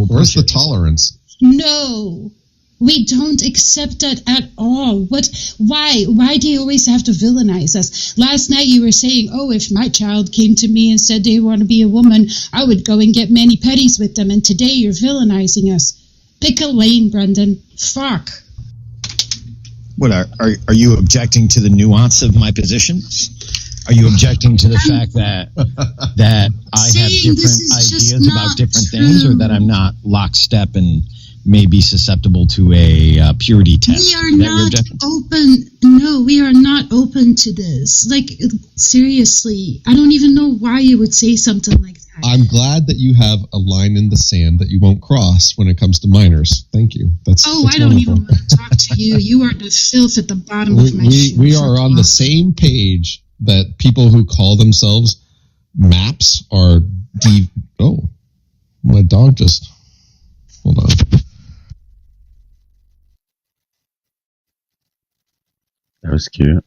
Where's the tolerance? No. We don't accept that at all. Why do you always have to villainize us? Last night you were saying, oh, if my child came to me and said they want to be a woman, I would go and get mani-pedis with them. And today you're villainizing us. Pick a lane, Brendan. Fuck. What are you objecting to the nuance of my position? Are you objecting to the fact that I have different ideas about different things, or that I'm not lockstep and may be susceptible to a purity test? We are not open. No, we are not open to this. Seriously, I don't even know why you would say something like that. I'm glad that you have a line in the sand that you won't cross when it comes to minors. Thank you. That's I don't wonderful. even want to talk to you. You are the filth at the bottom of my shoe. We are on the same page that people who call themselves MAPS are Oh, my dog just... Hold on. That was cute.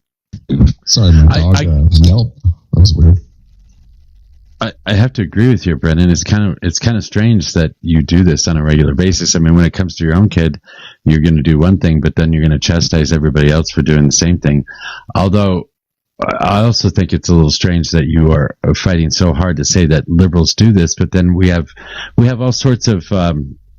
Sorry, my dog yelped. That was weird. I have to agree with you, Brendan. It's kind of strange that you do this on a regular basis. I mean, when it comes to your own kid, you're going to do one thing, but then you're going to chastise everybody else for doing the same thing. Although I also think it's a little strange that you are fighting so hard to say that liberals do this, but then we have all sorts of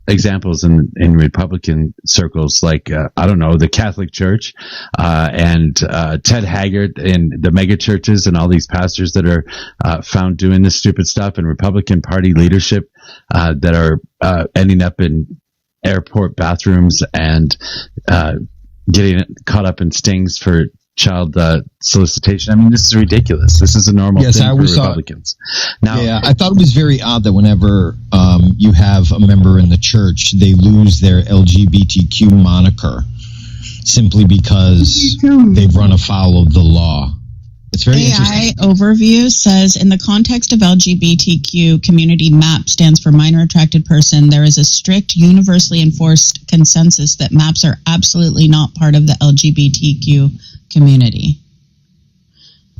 examples in Republican circles, like I don't know, the Catholic Church and Ted Haggard and the mega churches and all these pastors that are found doing this stupid stuff, and Republican Party leadership that are ending up in airport bathrooms and getting caught up in stings for child solicitation. I mean, this is ridiculous. This is a normal thing for Republicans. Now, yeah, I thought it was very odd that whenever you have a member in the church, they lose their LGBTQ moniker simply because they've run afoul of the law. It's very AI overview says, in the context of LGBTQ community, MAP stands for minor attracted person. There is a strict, universally enforced consensus that MAPs are absolutely not part of the LGBTQ community.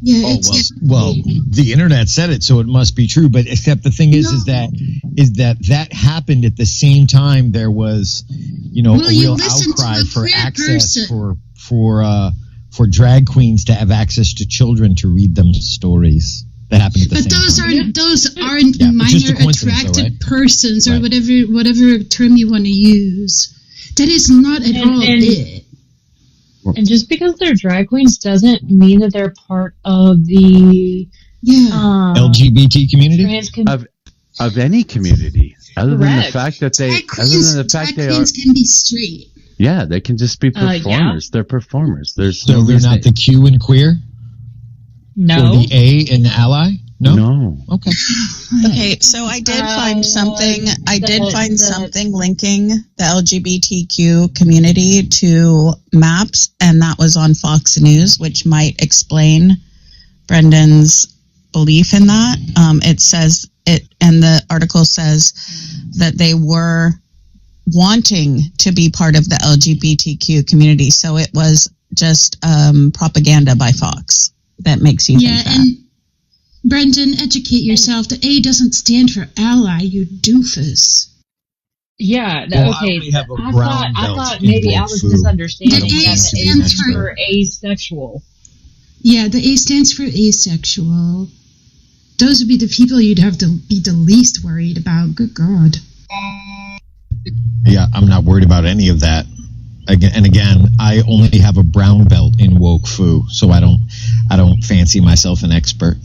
Yeah, well, the internet said it, so it must be true. But except the thing is that happened at the same time there was, a real outcry for access for drag queens to have access to children to read them stories. That happened at the same time. Those aren't minor attracted persons, or whatever term you want to use. That is not at all it. And just because they're drag queens doesn't mean that they're part of the LGBT community of any community, other than the fact that they, drag queens can be straight. Yeah, they can just be performers. They're performers. So they're not the Q in queer? No. Or the A in ally? No. Okay. Okay, so I did find something. I did find something linking the LGBTQ community to maps, and that was on Fox News, which might explain Brendan's belief in that. It says it, and the article says that they were wanting to be part of the LGBTQ community, so it was just propaganda by Fox that makes you think that. And Brendan, educate yourself. The A doesn't stand for ally, you doofus. Yeah, Well, okay. I have a I brown thought belt in maybe I Wolf was Fu. misunderstanding The A that the A stands stands for asexual. Yeah, the A stands for asexual. Those would be the people you'd have to be the least worried about. Good God. Yeah, I'm not worried about any of that. Again, I only have a brown belt in woke fu, so I don't fancy myself an expert.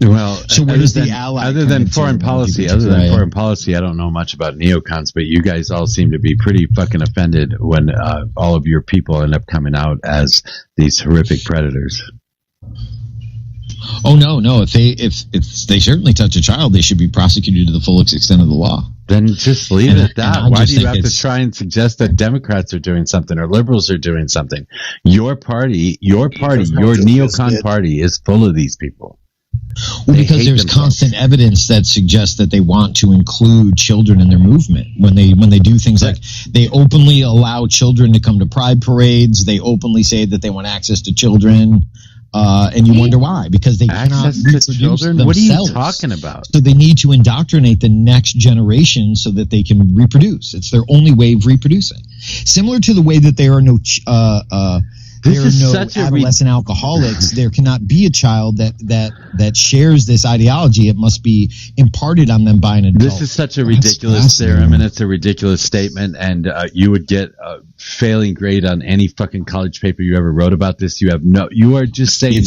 Well, so where does the ally other than foreign policy? Other than foreign policy, I don't know much about neocons, but you guys all seem to be pretty fucking offended when all of your people end up coming out as these horrific predators. Oh no! If they certainly touch a child, they should be prosecuted to the fullest extent of the law. Then just leave it at that. Why do you have to try and suggest that Democrats are doing something or liberals are doing something? Your party, your neocon party is full of these people. Well, because there's constant evidence that suggests that they want to include children in their movement. When they do things like they openly allow children to come to pride parades, they openly say that they want access to children. And you wonder why? Because they cannot reproduce themselves. What are you talking about? So they need to indoctrinate the next generation so that they can reproduce. It's their only way of reproducing. Similar to the way that there are no adolescent alcoholics. There cannot be a child that shares this ideology. It must be imparted on them by an adult. This is such a ridiculous theorem, and it's a ridiculous statement, and you would get a failing grade on any fucking college paper you ever wrote about this. You are just saying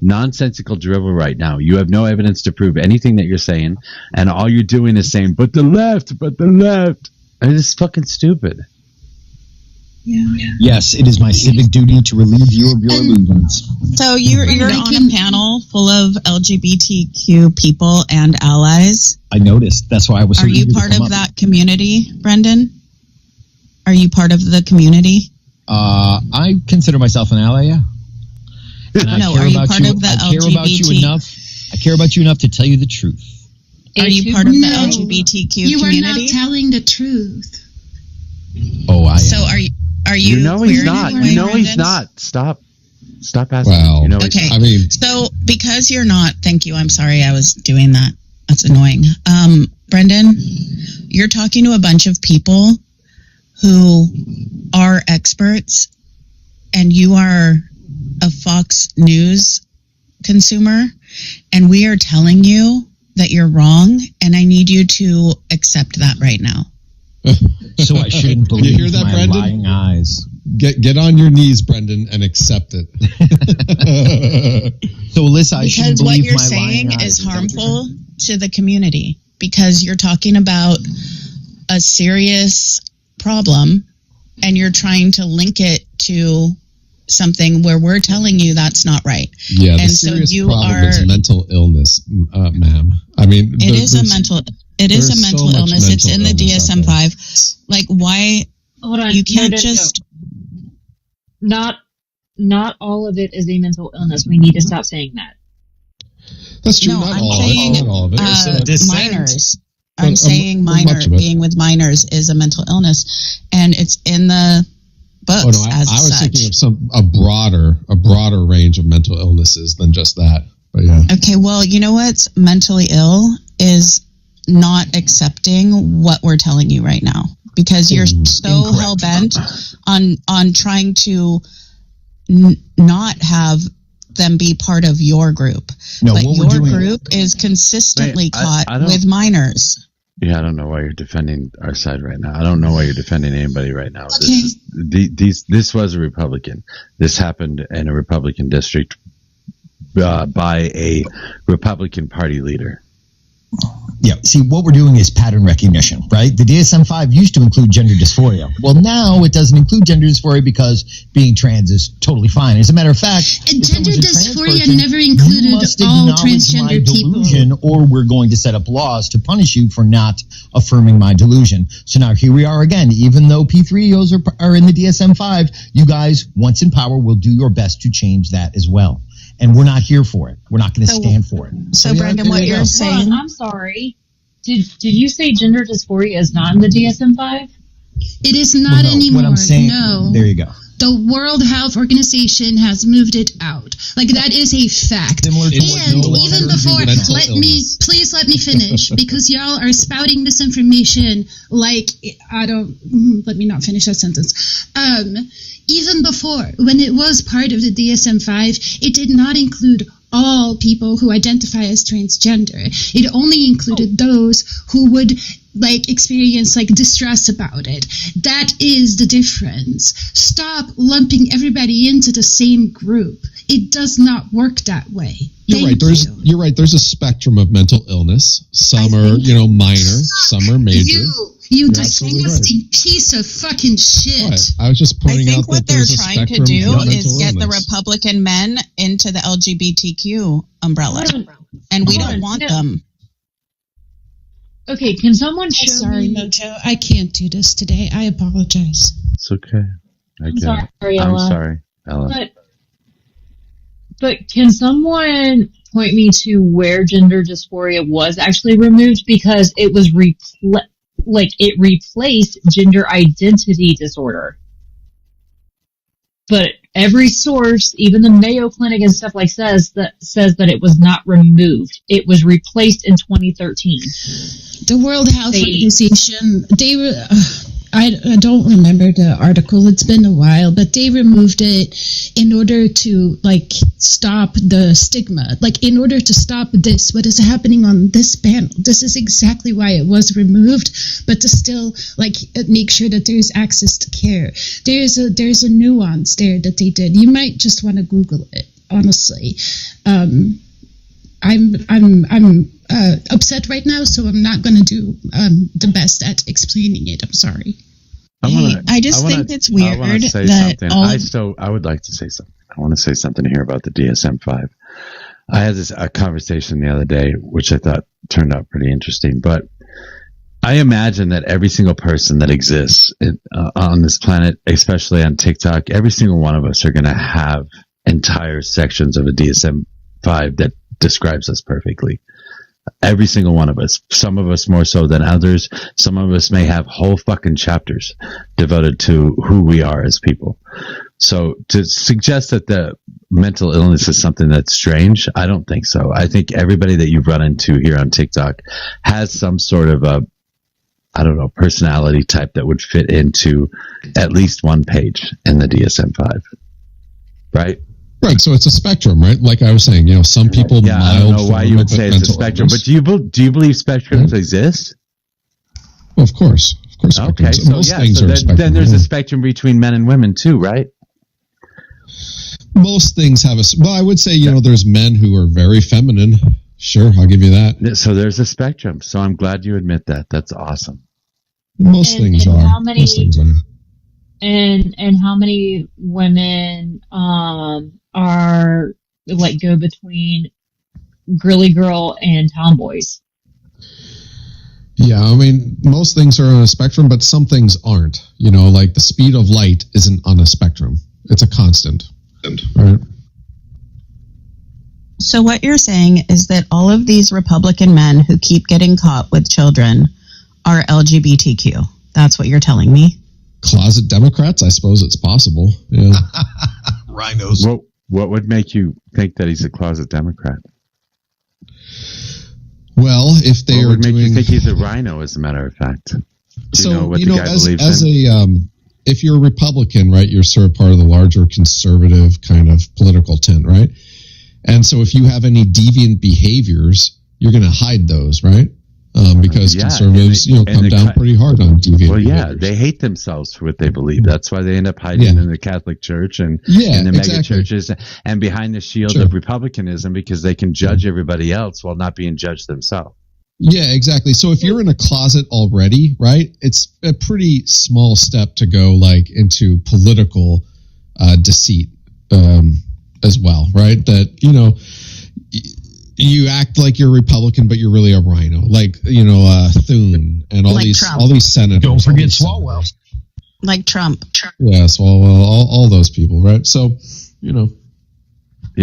nonsensical drivel right now. You have no evidence to prove anything that you're saying, and all you're doing is saying, but the left. And it's fucking stupid. Yeah. Yes, it is my civic duty to relieve you of your illusions. So you're on a panel full of LGBTQ people and allies. I noticed. That's why I was. Are you part of that community, Brendan? Are you part of the community? I consider myself an ally. Yeah. No, are you part of the LGBT? I care about you enough. I care about you enough to tell you the truth. Are you part of the LGBTQ community? You are not telling the truth. Oh, I am. So are you? Are you? You know he's not. You know he's not. Stop asking. Wow. You know okay. I mean, so because you're not. Thank you. I'm sorry. I was doing that. That's annoying. Brendan, you're talking to a bunch of people who are experts, and you are a Fox News consumer, and we are telling you that you're wrong, and I need you to accept that right now. So I shouldn't believe you hear that, my Brendan? lying eyes. Get on your knees, Brendan, and accept it. So Alyssa, I shouldn't Because what believe you're my lying saying eyes. is harmful to the community because you're talking about a serious problem and you're trying to link it to something where we're telling you that's not right. Yeah, the and serious so you problem are. is mental illness, ma'am. I mean, It is a mental illness. It's in the DSM-5. Like, why? Hold on. You can't just. Not all of it is a mental illness. We need to stop saying that. That's true. No, not I'm all. saying Not all of it. minors. I'm saying being with minors is a mental illness, and it's in the books. Oh no, I was thinking of a broader range of mental illnesses than just that. But yeah. Okay, well, you know what's mentally ill is not accepting what we're telling you right now because you're so hell bent on trying to not have them be part of your group. No, but what your we're doing, group is consistently caught I don't- with minors. Yeah, I don't know why you're defending our side right now. I don't know why you're defending anybody right now. Okay. This was a Republican. This happened in a Republican district by a Republican Party leader. Yeah, see, what we're doing is pattern recognition, right? The DSM-5 used to include gender dysphoria. Well, now it doesn't include gender dysphoria because being trans is totally fine. As a matter of fact, gender dysphoria never included all transgender people. Or we're going to set up laws to punish you for not affirming my delusion. So now here we are again. Even though P3Os are in the DSM-5, you guys, once in power, will do your best to change that as well. And we're not here for it. We're not going to stand for it. So, Brendan, what you're saying... I'm sorry. Did you say gender dysphoria is not in the DSM-5? It is not anymore. What I'm saying, no. There you go. The World Health Organization has moved it out. Like, that is a fact. And even before, please let me finish, because y'all are spouting misinformation like, let me not finish that sentence. Even before, when it was part of the DSM-5, it did not include all people who identify as transgender. It only included those who would experience distress about it. That is the difference. Stop lumping everybody into the same group. It does not work that way. You're right. There's a spectrum of mental illness. Some are, minor. Some are major. You disgusting piece of fucking shit. Right. I was just pointing out what they're trying to do is get the Republican men into the LGBTQ umbrella. And we don't want them. Okay, can someone show me... Mojo, I can't do this today. I apologize. It's okay. I'm sorry, Ella. I'm sorry, Ella. But can someone point me to where gender dysphoria was actually removed? Because it was it replaced gender identity disorder. But every source, even the Mayo Clinic and stuff says that it was not removed. It was replaced in 2013. The World Health Organization, they were... I don't remember the article. It's been a while, but they removed it in order to stop the stigma. In order to stop this, what is happening on this panel. This is exactly why it was removed, but to still make sure that there's access to care. There's a nuance there that they did. You might just want to Google it, honestly. I'm upset right now, so I'm not going to do the best at explaining it. I'm sorry. I just think it's weird that I would like to say something. I want to say something here about the DSM-5. I had a conversation the other day, which I thought turned out pretty interesting. But I imagine that every single person that exists on this planet, especially on TikTok, every single one of us are going to have entire sections of a DSM-5 that describes us perfectly. Every single one of us. Some of us more so than others. Some of us may have whole fucking chapters devoted to who we are as people. So to suggest that the mental illness is something that's strange, I don't think so. I think everybody that you've run into here on TikTok has some sort of a, personality type that would fit into at least one page in the DSM-5. Right? Right, so it's a spectrum, right? Like I was saying, some people mild. I don't know why you would say it's a spectrum, but do you believe spectrums exist? Well, of course. Okay, then there's a spectrum between men and women too, right? Most things have I would say, there's men who are very feminine. Sure, I'll give you that. So there's a spectrum. So I'm glad you admit that. That's awesome. Most things are. And how many women are go between girly girl and tomboys? Yeah, I mean, most things are on a spectrum, but some things aren't. Like the speed of light isn't on a spectrum. It's a constant. Right? So what you're saying is that all of these Republican men who keep getting caught with children are LGBTQ. That's what you're telling me? Closet Democrats? I suppose it's possible. Yeah. Rhinos. What would make you think that he's a closet Democrat? Well, if they would make you think he's a rhino, as a matter of fact. Do you know what the guy believes in? If you're a Republican, right, you're sort of part of the larger conservative kind of political tent, right? And so if you have any deviant behaviors, you're going to hide those, right? because conservatives, come down pretty hard on deviant. Well, yeah, they hate themselves for what they believe. That's why they end up hiding in the Catholic Church and in the mega churches and behind the shield of republicanism, because they can judge everybody else while not being judged themselves. Yeah, exactly. So if you're in a closet already, right, it's a pretty small step to go into political deceit as well, right? That you act like you're Republican, but you're really a rhino, Thune and all these senators. Don't forget Swalwell, like Trump. Yeah, Swalwell, all those people, right? So Yeah.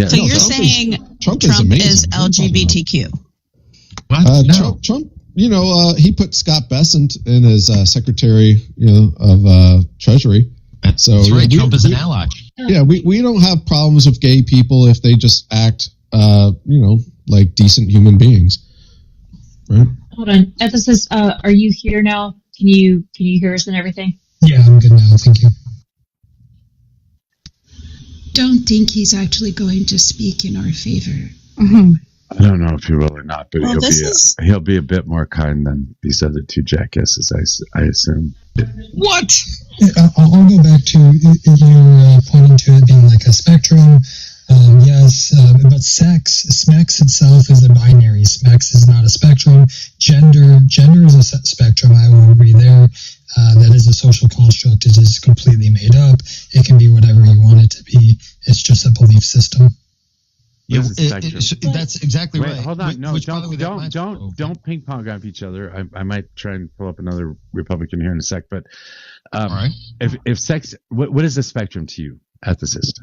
So you're saying Trump is LGBTQ? Trump, he put Scott Bessent in as Secretary, of Treasury. So that's right. Trump is an ally. Yeah, we don't have problems with gay people if they just act, like decent human beings, right? Hold on, Ethicist, are you here now? Can you hear us and everything? Yeah, I'm good now. Thank you. Don't think he's actually going to speak in our favor. Mm-hmm. I don't know if he will or not, but he'll be a bit more kind than these other two jackasses, I assume. What? I'll go back to you pointing to it being like a spectrum. Yes, but sex itself is a binary. Sex is not a spectrum. Gender is a spectrum. I will agree there. That is a social construct. It is completely made up. It can be whatever you want it to be. It's just a belief system. Yeah, that's exactly right. Hold on, don't ping pong off each other. I might try and pull up another Republican here in a sec. But all right, if sex, what is the spectrum to you, ethicist?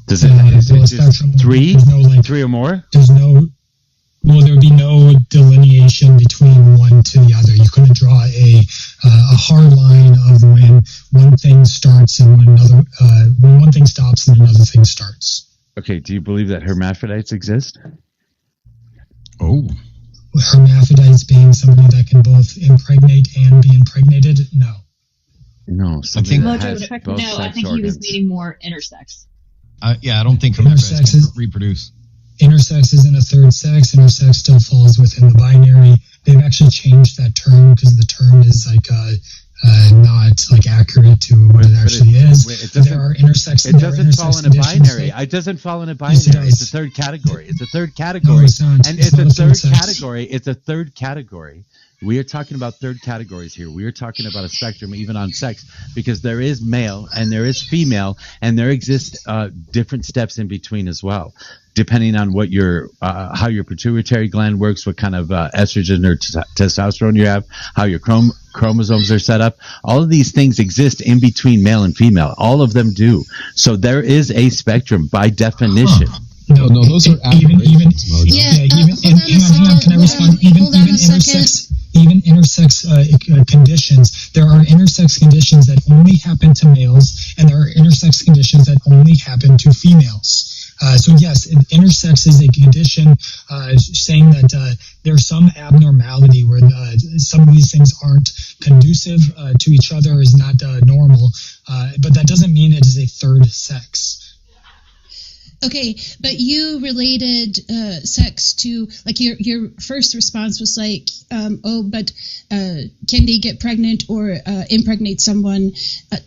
Is it just three or more? There would be no delineation between one to the other. You couldn't draw a hard line of when one thing starts and when one thing stops and another thing starts. Okay, do you believe that hermaphrodites exist? Oh. Hermaphrodites being somebody that can both impregnate and be impregnated? No. No, I think he was meaning more intersex. I don't think hermaphrodites can reproduce. Intersex isn't a third sex. Intersex still falls within the binary. They've actually changed that term because the term is not accurate to what it actually is. There are intersex. It doesn't fall in a binary. It doesn't fall in a binary. It's a third category. It's a third category. No, it's not. And it's a third category. It's a third category. We are talking about third categories here. We are talking about a spectrum, even on sex, because there is male and there is female, and there exist different steps in between as well, depending on what how your pituitary gland works, what kind of estrogen or testosterone you have, how your chromosomes are set up. All of these things exist in between male and female. All of them do. So there is a spectrum by definition. No, those are aberrations. Hang on. Can I respond? Even intersex conditions. There are intersex conditions that only happen to males, and there are intersex conditions that only happen to females. So yes, intersex is a condition saying that there's some abnormality where some of these things aren't conducive to each other, is not normal, but that doesn't mean it is a third sex. Okay, but you related sex to, your first response was but can they get pregnant or impregnate someone?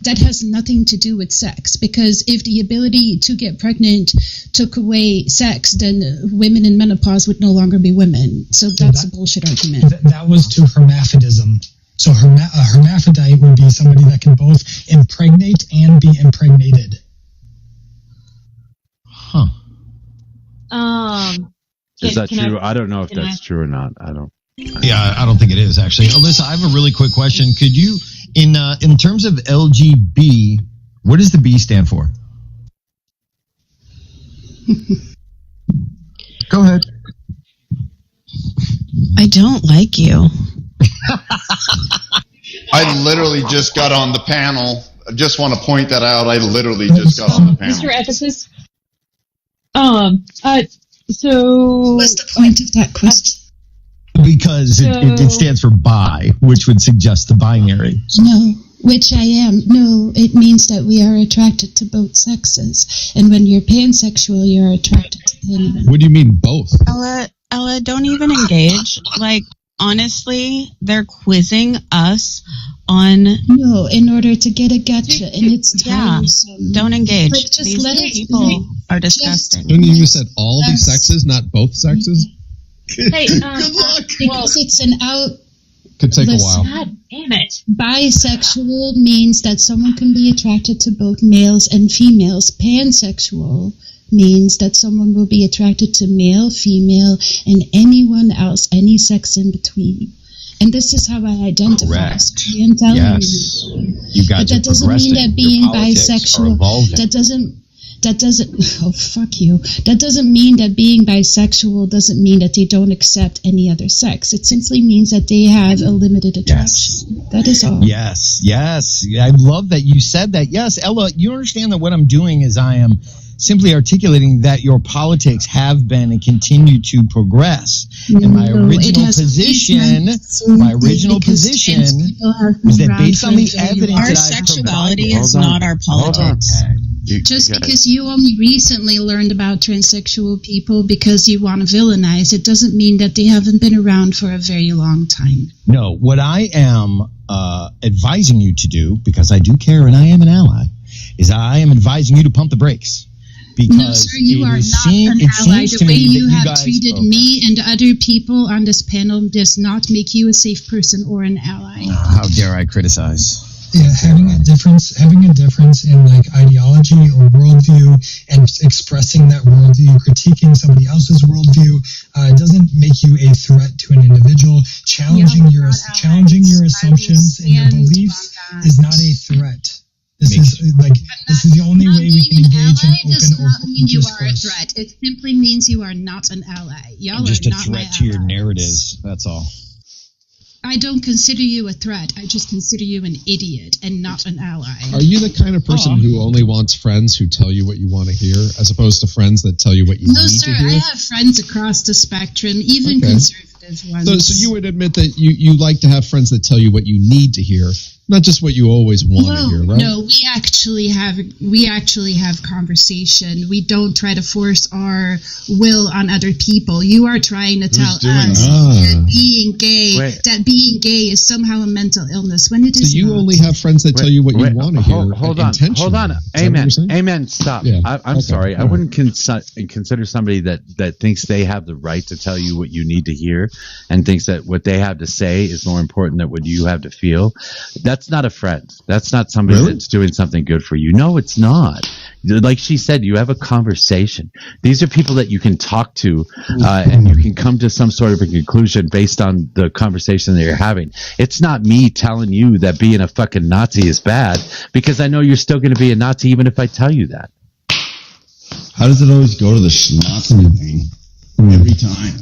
That has nothing to do with sex, because if the ability to get pregnant took away sex, then women in menopause would no longer be women. So that's a bullshit argument. That was to hermaphrodism. So a hermaphrodite would be somebody that can both impregnate and be impregnated. Huh. Is that true? I don't know if that's true or not. I don't think it is, actually. Alyssa, I have a really quick question. Could you, in terms of LGB, what does the B stand for? Go ahead. I don't like you. I literally just got on the panel. I just want to point that out. I literally just got on the panel. Mr. Ethicist? So what's the point of that question? Because it stands for bi, which would suggest the binary. No, which I am. No, it means that we are attracted to both sexes. And when you're pansexual, you're attracted to anyone. What do you mean both? Ella, don't even engage. Like, honestly, they're quizzing us on. No, in order to get a gotcha, and it's tiresome. Don't engage. Like, just These let us people are disgusting. Don't you said all these sexes, not both sexes? Hey, Good luck. Because it's an out. Could take a Listen, while. God damn it. Bisexual means that someone can be attracted to both males and females. Pansexual means that someone will be attracted to male, female, and anyone else, any sex in between. And this is how I identify. Correct. So I am telling Yes. You guys but that are doesn't mean progressing. that being Your politics are bisexual. evolving. That doesn't. Oh, fuck you. That doesn't mean that being bisexual doesn't mean that they don't accept any other sex. It simply means that they have a limited attraction. That is all. Yes. I love that you said that. Yes, Ella, you understand that what I'm doing is I am simply articulating that your politics have been and continue to progress. And my original position was that based on the evidence Our that I've sexuality provided, is not our politics. Just because you only recently learned about transsexual people because you want to villainize, it doesn't mean that they haven't been around for a very long time. No, what I am advising you to do, because I do care and I am an ally, is I am advising you to pump the brakes. Because no, sir, you are not an ally. The way you have treated me and other people on this panel does not make you a safe person or an ally. How dare I criticize? Yeah, having a difference in like ideology or worldview and expressing that worldview, critiquing somebody else's worldview, doesn't make you a threat to an individual. Challenging your assumptions and your beliefs is not a threat. This is the only way we can engage in open You are a discourse. threat. It simply means you are not an ally. Y'all I'm just are a not my threat to your allies. narratives. That's all. I don't consider you a threat. I just consider you an idiot and not an ally. Are you the kind of person who only wants friends who tell you what you want to hear, as opposed to friends that tell you what you No, need sir. to hear? I have friends across the spectrum, even Okay. conservative ones. So you would admit that you like to have friends that tell you what you need to hear, not just what you always want to hear, right? No, we actually have conversation. We don't try to force our will on other people. You are trying to tell us that being gay is somehow a mental illness when it is So you not. only have friends that tell you what you want to hear. Hold on. Amen. Stop. Yeah. I'm sorry. I wouldn't consider somebody that thinks they have the right to tell you what you need to hear and thinks that what they have to say is more important than what you have to feel. That's not a friend. That's not somebody that's doing something good for you. No, it's not. Like she said, you have a conversation. These are people that you can talk to, and you can come to some sort of a conclusion based on the conversation that you're having. It's not me telling you that being a fucking Nazi is bad, because I know you're still going to be a Nazi even if I tell you that. How does it always go to the schnozzing thing every time?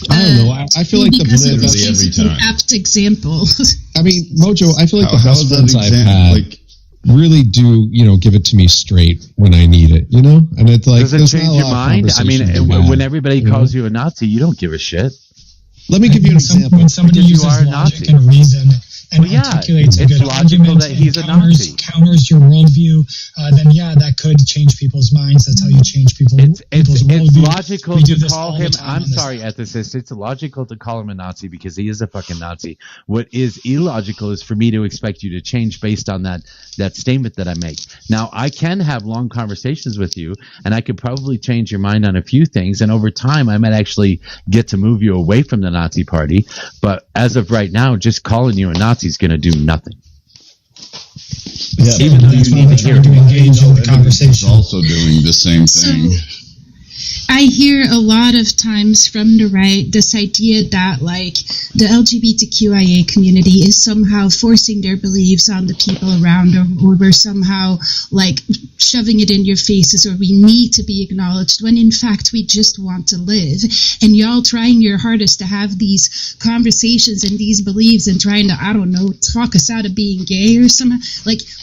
I don't know. I feel like literally every time. Apt example. I mean, Mojo, I feel like the How best is that friends I've example? had Like, really do, give it to me straight when I need it, And it's like, Does it there's not change a your lot of mind? I mean, conversation to have, when everybody calls you a Nazi, you don't give a shit. Let me give you an example. When somebody Because you uses are a logic Nazi. and reason and Well, yeah, articulates a it's good logical argument that he's a and Nazi. counters your worldview, then that could change people's minds. That's how you change people's It's worldview. logical We do to this call all the him. time I'm on this sorry, ethicist. It's logical to call him a Nazi because he is a fucking Nazi. What is illogical is for me to expect you to change based on that statement that I make. Now, I can have long conversations with you, and I could probably change your mind on a few things. And over time, I might actually get to move you away from the Nazi party. But as of right now, just calling you a Nazi is going to do nothing. yeah, Even though That's you why need we're to hear trying to it. engage in the Everybody's conversation. also doing the same thing. I hear a lot of times from the right this idea that the LGBTQIA community is somehow forcing their beliefs on the people around them, or we're somehow shoving it in your faces, or we need to be acknowledged, when in fact we just want to live. And y'all trying your hardest to have these conversations and these beliefs and trying to, I don't know, talk us out of being gay or somehow.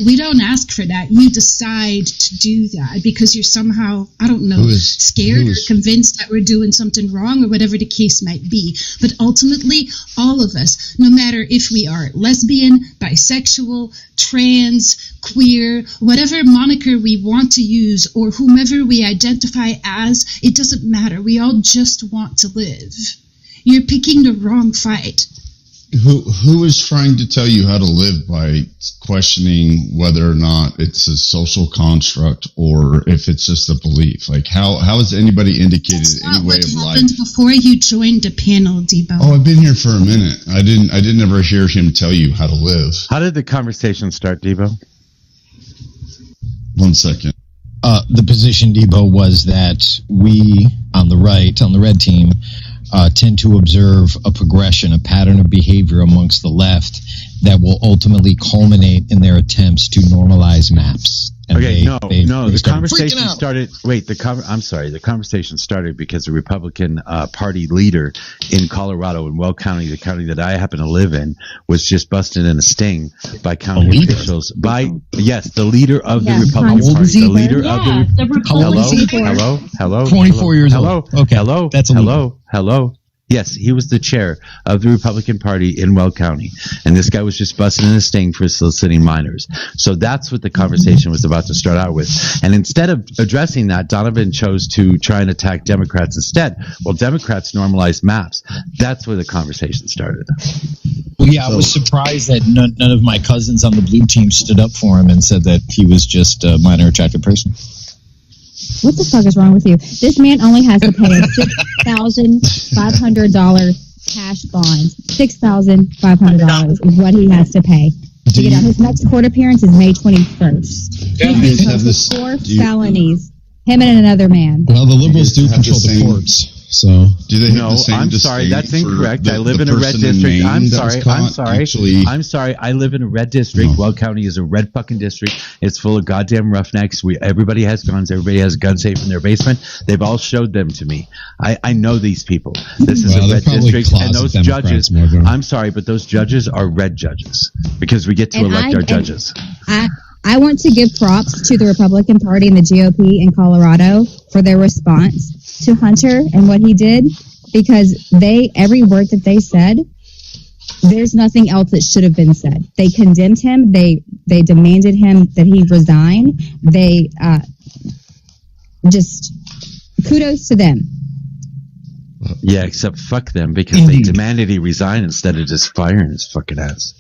We don't ask for that. You decide to do that because you're somehow, I don't know, scared scared or convinced that we're doing something wrong or whatever the case might be. But ultimately, all of us, no matter if we are lesbian, bisexual, trans, queer, whatever moniker we want to use or whomever we identify as, it doesn't matter. We all just want to live. You're picking the wrong fight. Who is trying to tell you how to live by questioning whether or not it's a social construct or if it's just a belief? Like how has anybody indicated any way of life? Happened before you joined the panel, Debo. Oh, I've been here for a minute. I didn't ever hear him tell you how to live. How did the conversation start, Debo? 1 second. The position, Debo, was that we on the right, on the red team, tend to observe a progression, a pattern of behavior amongst the left that will ultimately culminate in their attempts to normalize maps. And the conversation started. Wait, I'm sorry. The conversation started because the Republican Party leader in Colorado, in Weld County, the county that I happen to live in, was just busted in a sting by county officials. The leader of the Republican Party. The leader of the Hello. 24 years old. Okay, Hello. Yes, he was the chair of the Republican Party in Weld County, and this guy was just busted in a sting for soliciting minors. So that's what the conversation was about to start out with. And instead of addressing that, Donovan chose to try and attack Democrats instead. Well, Democrats normalize maps. That's where the conversation started. Well, yeah, I was surprised that none of my cousins on the blue team stood up for him and said that he was just a minor attractive person. What the fuck is wrong with you? This man only has to pay a $6,500 cash bond. $6,500 is what he has to pay to get out. His next court appearance is May 21st. He's facing 4 felonies. Him and another man. Well, the liberals do control the courts. So do they have the same I'm sorry, that's incorrect. I live in a red district. I'm sorry. I live in a red district. Weld County is a red fucking district. It's full of goddamn roughnecks. Everybody has guns. Everybody has a gun safe in their basement. They've all showed them to me. I know these people. This is a red district, and those judges. I'm sorry, but those judges are red judges because we get to elect our judges. I want to give props to the Republican Party and the GOP in Colorado for their response to Hunter and what he did, because every word that they said, there's nothing else that should have been said. They condemned him. They demanded him that he resign. They just kudos to them. Yeah, except fuck them because they demanded he resign instead of just firing his fucking ass.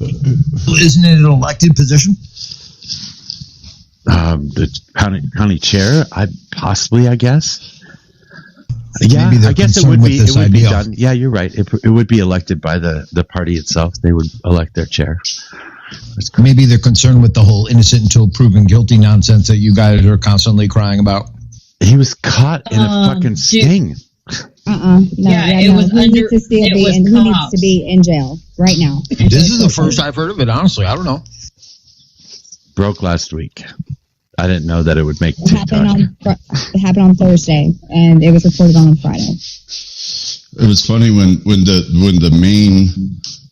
Isn't it an elected position? The county chair, I guess. Yeah, I guess it would be done. Yeah, you're right. It would be elected by the party itself. They would elect their chair. Maybe they're concerned with the whole innocent until proven guilty nonsense that you guys are constantly crying about. He was caught in a fucking sting. No. He needs to be in jail right now. This is the first I've heard of it, honestly. I don't know. Broke last week. I didn't know that it would make TikTok. It happened on Thursday, and it was reported on Friday. It was funny when the main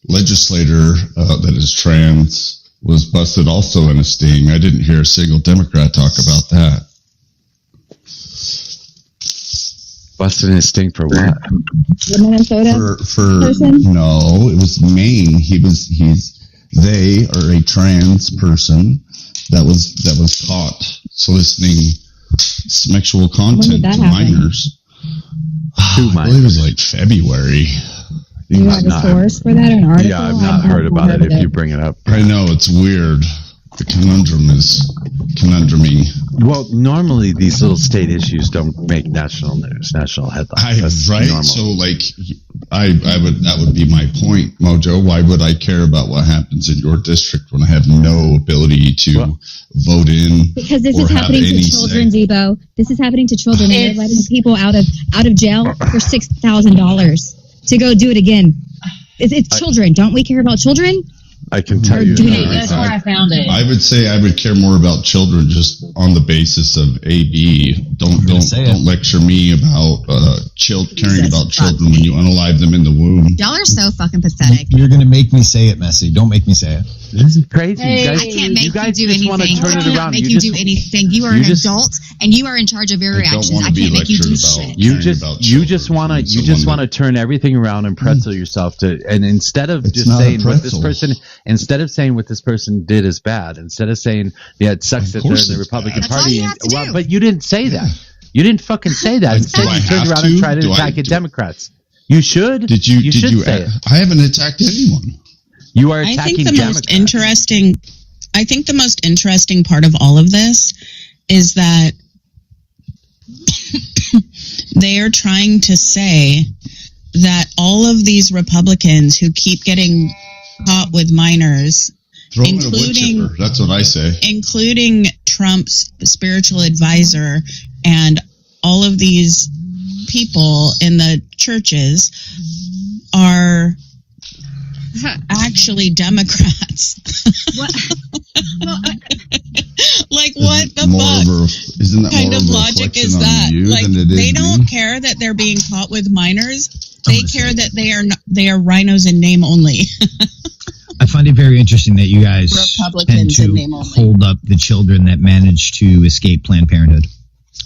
legislator that is trans was busted also in a sting. I didn't hear a single Democrat talk about that. Busted in a sting for what? The Minnesota person? No, it was Maine. They are a trans person that was caught soliciting sexual content to minors. I believe it was like February. You have a source for that, an article? Yeah, I've not heard about it. If you bring it up, I know it's weird. The conundrum is conundruming. Well, normally these little state issues don't make national news, national headlines. Right? Normal. So, like, that would be my point, Mojo. Why would I care about what happens in your district when I have no ability to vote in? Because this is happening to children, Debo. This is happening to children, and they're letting people out of jail for $6,000 to go do it again. It's children. Don't we care about children? I can tell you. That's where I found it. I would say I would care more about children just on the basis of AB. Don't lecture me about caring about children when you unalive them in the womb. Y'all are so fucking pathetic. You're going to make me say it, Messi. Don't make me say it. This is crazy. Hey, I can't make you do anything. I cannot make you do anything. You are an adult, and you are in charge of your reactions. I can't make you do shit. You just want to turn everything around and pretzel yourself to, and instead of just saying what this person did is bad, instead of saying it sucks that they're in the Republican Party. But you didn't say that. You didn't fucking say that. Instead, you turned around and tried to attack Democrats. You should. Did you say it? I haven't attacked anyone. You are attacking Democrats. I think the most interesting part of all of this is that they are trying to say that all of these Republicans who keep getting caught with minors, including that's what I say, including Trump's spiritual advisor and all of these people in the churches, are actually Democrats. What? Like, what the fuck? Isn't that kind more of logic is that? Like, they don't care that they're being caught with minors. They care that they are rhinos in name only. I find it very interesting that you guys tend Republicans in name to only. hold up the children that managed to escape Planned Parenthood.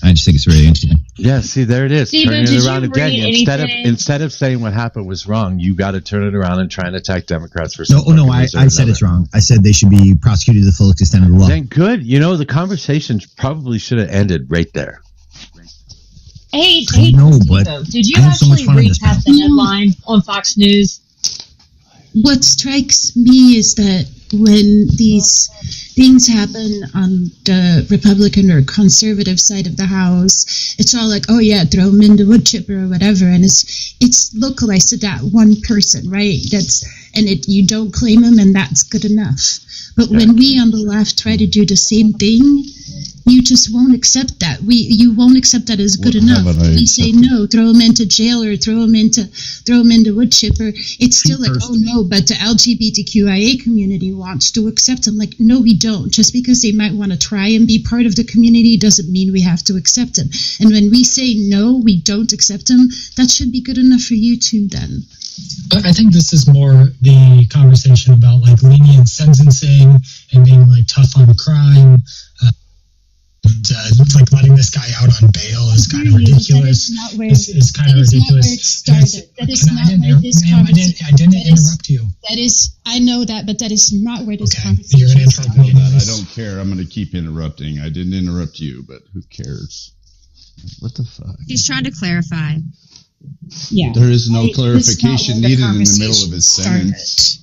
I just think it's really interesting. Yeah, see, there it is. Steven, Turning did it you around read again. anything? Instead of saying what happened was wrong, you got to turn it around and try and attack Democrats for No, some fucking I reason or said it's another. wrong. I said they should be prosecuted to the fullest extent of the law. Then good. You know, the conversation probably should have ended right there. Hey, No, but did you I have so much actually fun in this recap the headline on Fox News? What strikes me is that when these things happen on the Republican or conservative side of the House, it's all like, oh yeah, throw them in the wood chipper or whatever, and it's localized to that one person, right? You don't claim them, and that's good enough. But when we on the left try to do the same thing, you just won't accept that. You won't accept that as good enough. We say no, throw them into jail or throw them into wood chipper. It's still like, oh no, but the LGBTQIA community wants to accept them. Like, no, we don't. Just because they might want to try and be part of the community doesn't mean we have to accept them. And when we say no, we don't accept them, that should be good enough for you too then. I think this is more the conversation about like lenient sentencing and being like tough on crime. Like letting this guy out on bail is kind of ridiculous. It's kind of ridiculous. That is not where this conversation. I didn't interrupt you. That is, I know that, but that is not where this conversation. You're going to interrupt me. I don't care. I'm going to keep interrupting. I didn't interrupt you, but who cares? What the fuck? He's trying to clarify. Yeah. There is no clarification needed in the middle of his sentence.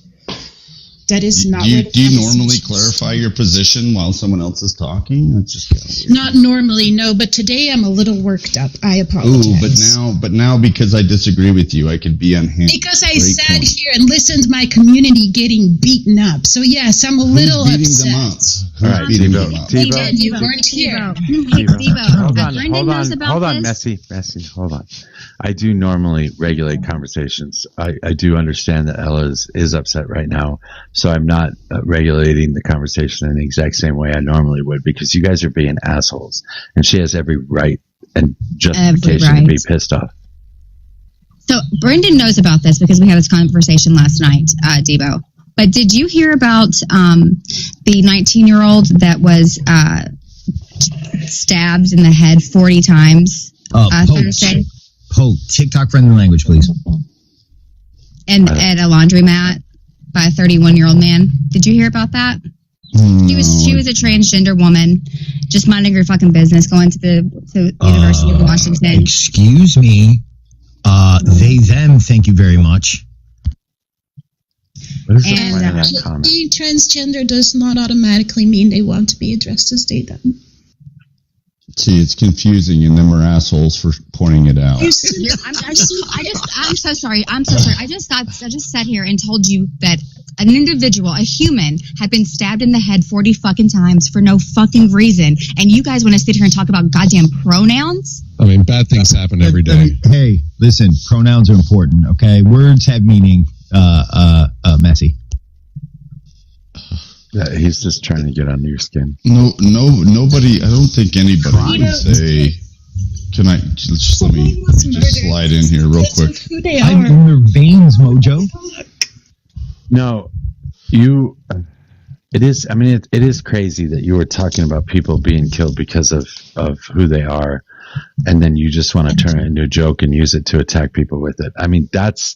That is not. Do you normally clarify your position while someone else is talking? That's just kind of weird. Not normally, no. But today I'm a little worked up. I apologize. Ooh, but now because I disagree with you, I could be unhinged. Because I sat here and listened to my community getting beaten up. So yes, I'm a little upset. All right, Devo. You weren't here. Hold on, Messi, hold on. I do normally regulate conversations. I do understand that Ella is upset right now, so I'm not regulating the conversation in the exact same way I normally would, because you guys are being assholes, and she has every right and justification to be pissed off. So Brendan knows about this because we had this conversation last night, Debo. But did you hear about the 19-year-old that was stabbed in the head 40 times Thursday? TikTok friendly language, please. And at a laundromat by a 31-year-old man. Did you hear about that? No. She was a transgender woman, just minding her fucking business, going to the University of Washington. Excuse me. They, them, thank you very much. And being transgender does not automatically mean they want to be addressed as they, them. See, it's confusing, and then we're assholes for pointing it out. I'm so sorry. I just sat here and told you that an individual, a human, had been stabbed in the head 40 fucking times for no fucking reason, and you guys want to sit here and talk about goddamn pronouns? I mean, bad things happen every day. Hey, listen, pronouns are important, okay? Words have meaning, Messi. Yeah, he's just trying to get under your skin. Nobody. I don't think anybody would say. Can I just let me? slide in here real quick. Who they I'm are. in their veins, Mojo. No, you. It is. I mean, it is crazy that you were talking about people being killed because of who they are, and then you just want to turn it into a joke and use it to attack people with it. I mean, that's.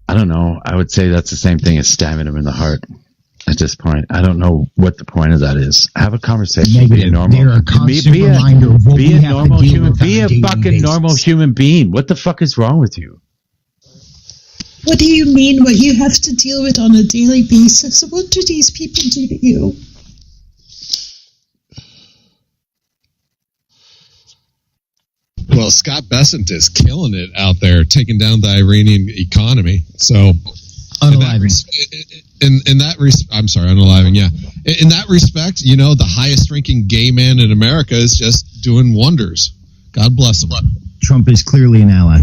I don't know. I would say that's the same thing as stabbing them in the heart. At this point, I don't know what the point of that is. Have a conversation. Negative. Be a normal. They're a constant reminder of what be we a have to normal deal human. with on Be a a daily fucking basis. normal human being. What the fuck is wrong with you? What do you mean what you have to deal with on a daily basis? What do these people do to you? Well, Scott Bessent is killing it out there, taking down the Iranian economy. So, Unaliving. I'm sorry, unaliving. Yeah, in that respect, you know, the highest ranking gay man in America is just doing wonders. God bless him. Trump is clearly an ally.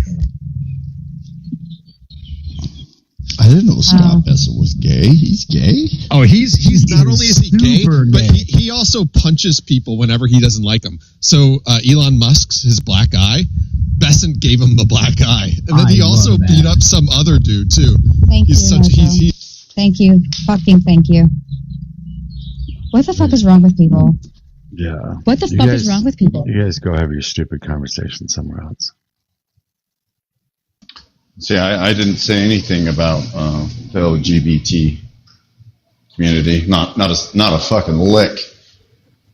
I didn't know Scott Bessent was gay. He's gay? Oh, he's not only is he gay, super but gay. he also punches people whenever he doesn't like them. So Elon Musk's his black eye, Bessent gave him the black eye, and then he also beat up some other dude too. Thank He's you, such Mojo. Thank you. Fucking thank you. What the fuck is wrong with people? Yeah. What the You fuck guys- is wrong with people? You guys go have your stupid conversation somewhere else. See, I didn't say anything about the LGBT community. Not a fucking lick.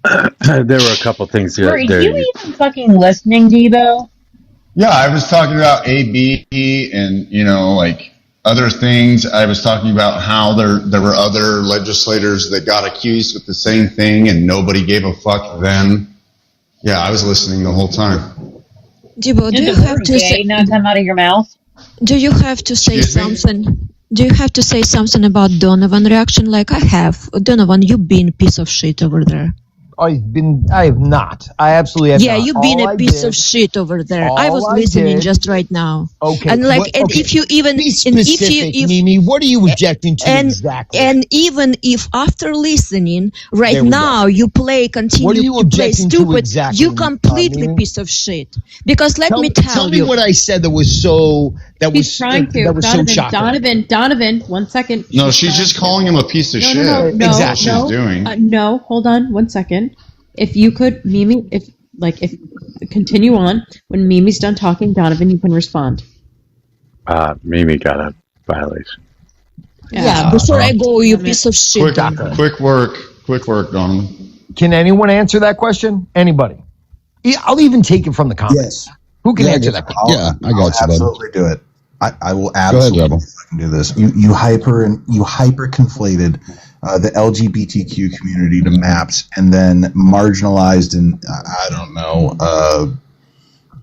There were a couple things here. Were you even fucking listening, Debo? Yeah, I was talking about AB and, you know, like other things. I was talking about how there were other legislators that got accused with the same thing and nobody gave a fuck then. Yeah, I was listening the whole time. Debo, do you have to say now come out of your mouth? Do you have to say Excuse me? something? Do you have to say something about Donovan reaction? Like I have. Donovan, you been a piece of shit over there. I have not. I absolutely have Yeah, not. you've been All a I piece did- of shit over there. all I was I listening did- just right now. Okay. And like, what- and okay. if you even, Be and specific, if Mimi, what are you objecting to and, exactly? And even if after listening, right There we now you continue What are you to play objecting to stupid, exactly, you completely Mimi? piece of shit. Because let me tell me you. what I said that was He's trying to. that was so shocking. Donovan, 1 second. No, she's just calling him a piece of shit. No, That's all she's doing. No, hold on 1 second. If you could, Mimi, if continue on. When Mimi's done talking, Donovan, you can respond. Mimi got a violation. Yeah, before I go, you piece of shit. Quick work, Donovan. Can anyone answer that question? Anybody? Yeah, I'll even take it from the comments. Who can answer that question? I'll absolutely do it. I will absolutely Rebel. do this. You hyper conflated the LGBTQ community to maps, and then marginalized and I don't know,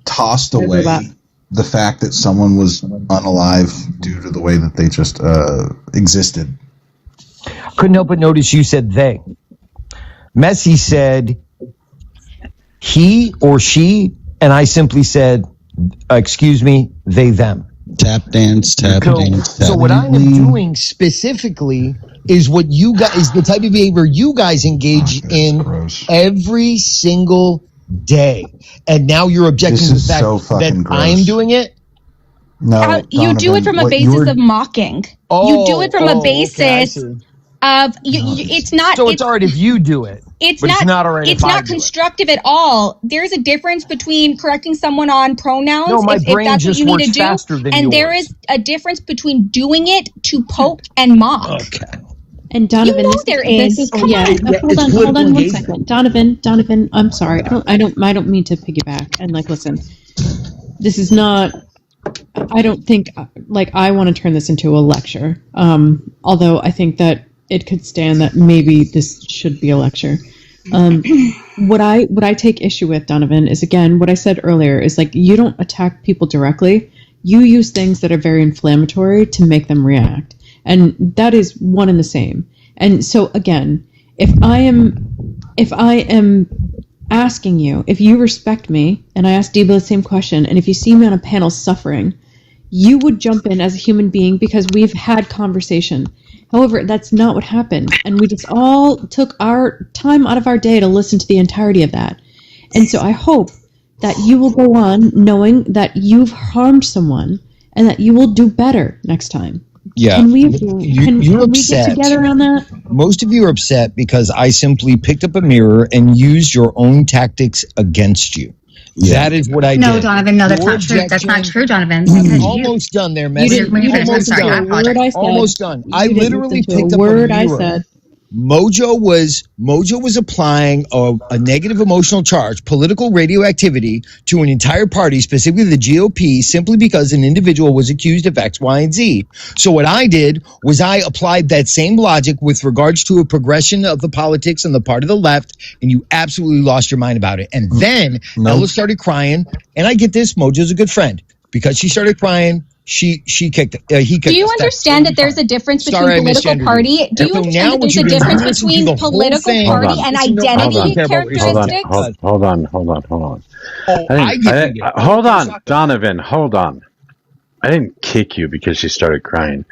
tossed away the fact that someone was unalive due to the way that they just existed. Couldn't help but notice you said they. Messi said he or she, and I simply said, excuse me, they, them. Tap dance, tap dance, tap. So what I am doing specifically is what you guys, is the type of behavior you guys engage in every single day. And now you're objecting This to the is fact so fucking that gross. I'm doing it? No, You do it from a basis of mocking. You do it from a basis of it's not. So it's all right if you do it. It's but not. It's not all right. It's if I not do it. constructive at all. There's a difference between correcting someone on pronouns, No, my if brain that's what just you need works to do, faster than and there yours. is a difference between doing it to poke and mock. Okay. And Donovan, You know there is. Come on. Hold on 1 second. Donovan, I'm sorry. I don't mean to piggyback. And listen, this is not. I don't think I want to turn this into a lecture. Although I think that it could stand that maybe this should be a lecture. What I take issue with, Donovan, is again what I said earlier is you don't attack people directly. You use things that are very inflammatory to make them react. And that is one and the same. And so again, if I am asking you, if you respect me, and I ask Debo the same question, and if you see me on a panel suffering, you would jump in as a human being because we've had conversation. However, that's not what happened. And we just all took our time out of our day to listen to the entirety of that. And so I hope that you will go on knowing that you've harmed someone and that you will do better next time. Yeah. Can we, You're can we get upset. together on that? Most of you are upset because I simply picked up a mirror and used your own tactics against you. That is what I did. No, Donovan, no, that's Your not true. That's not objection- true, Donovan. I'm Because almost done there, You Messi. didn't finish. I'm listen sorry. to I a apologize. word I said. Almost done. You I didn't literally listen to picked a up word a I mirror. said. Mojo was applying a negative emotional charge, political radioactivity, to an entire party, specifically the GOP, simply because an individual was accused of X, Y, and Z. So what I did was I applied that same logic with regards to a progression of the politics on the part of the left, and you absolutely lost your mind about it. And then Ella started crying, and I get this, Mojo's a good friend. Because she started crying, he kicked Do you us. That's understand that there's a difference between political party? Do you understand that there's a difference between political party and identity characteristics? Hold on. Hold on, Donovan. Hold on. I didn't kick you because she started crying.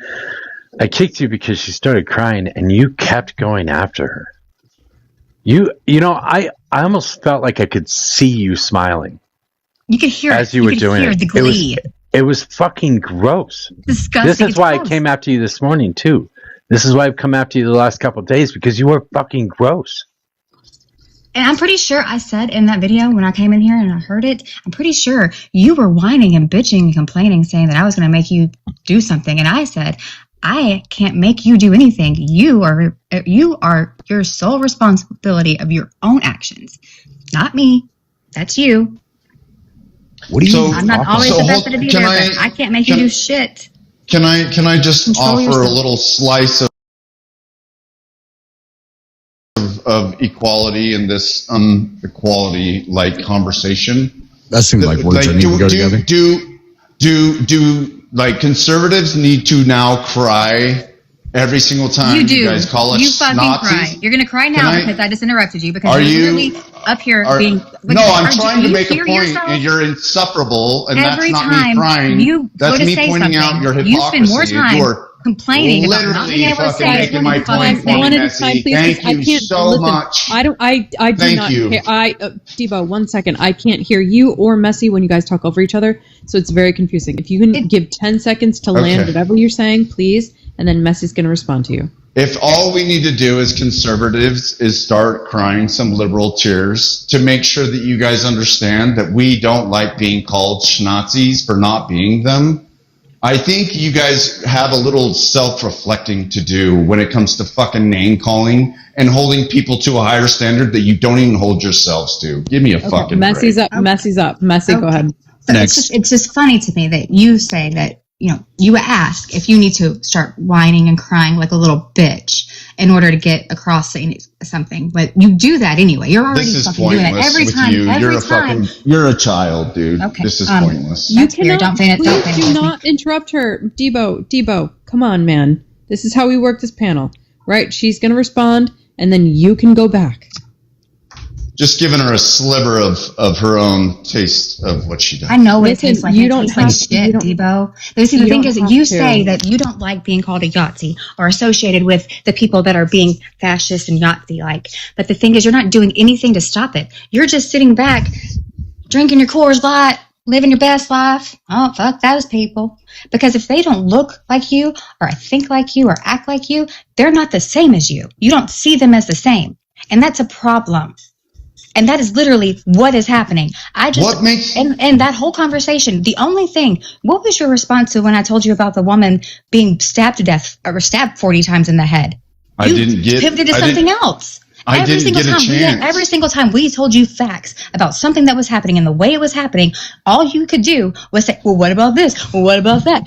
I kicked you because she started crying, and you kept going after her. You know, I almost felt like I could see you smiling. You could hear as it. you were could doing hear it. the glee. It was fucking gross. Disgusting. This is It's why gross. I came after you this morning too. This is why I've come after you the last couple of days, because you were fucking gross. And I'm pretty sure I said in that video when I came in here and I heard it, I'm pretty sure you were whining and bitching and complaining, saying that I was going to make you do something. And I said, I can't make you do anything. You are your sole responsibility of your own actions. Not me. That's you. What do you? I'm not always the best at it either, but I can't make you do shit. Can I just Control offer yourself. a little slice of equality in this equality like conversation? That seems like words that need to go together. Do like conservatives need to now cry every single time You do. you guys call us You fucking Nazis? cry. You're gonna cry Can now I- because I just interrupted you because Are you're you- literally up here Are- being. no, I'm are- trying do to you make a hear point, yourself? and you're insufferable, and Every that's not time me crying. you That's go to me say pointing something, out your you hypocrisy. spend more time You are complaining about not being able to fucking say making my point for me, One at a Messi. time, please. Thank I you can't so listen. much. I do Thank not you. hear. Debo, 1 second. I can't hear you or Messi when you guys talk over each other, so it's very confusing. If you can give 10 seconds to land Okay. whatever you're saying, please, and then Messi's going to respond to you. If all we need to do as conservatives is start crying some liberal tears to make sure that you guys understand that we don't like being called schnazis for not being them, I think you guys have a little self-reflecting to do when it comes to fucking name calling and holding people to a higher standard that you don't even hold yourselves to. Give me a fucking Messi's break. up. Messi's up. Messi, go ahead. So it's just funny to me that you say that, you ask if you need to start whining and crying like a little bitch in order to get across something, but you do that anyway. You're already This is fucking doing it pointless every with time. you. Every You're a child, dude. Okay, This is pointless. You That's weird. Don't say it. Don't say Please it do with me. not interrupt her. Debo, come on, man. This is how we work this panel, right? She's going to respond, and then you can go back. Just giving her a sliver of her own taste of what she does. I know what Listen, it tastes like. you It don't tastes like have- shit, you don't- Debo. But see, the you thing don't is, have you to. say that you don't like being called a Yahtzee or associated with the people that are being fascist and Yahtzee-like. But the thing is, you're not doing anything to stop it. You're just sitting back, drinking your Coors Light, living your best life. Oh, fuck those people. Because if they don't look like you or think like you or act like you, they're not the same as you. You don't see them as the same. And that's a problem. And that is literally what is happening. And that whole conversation, the only thing, what was your response to when I told you about the woman being stabbed to death or stabbed 40 times in the head? I didn't get Pivoted to something else. Every single time we told you facts about something that was happening and the way it was happening, all you could do was say, well, what about this? Well, what about that?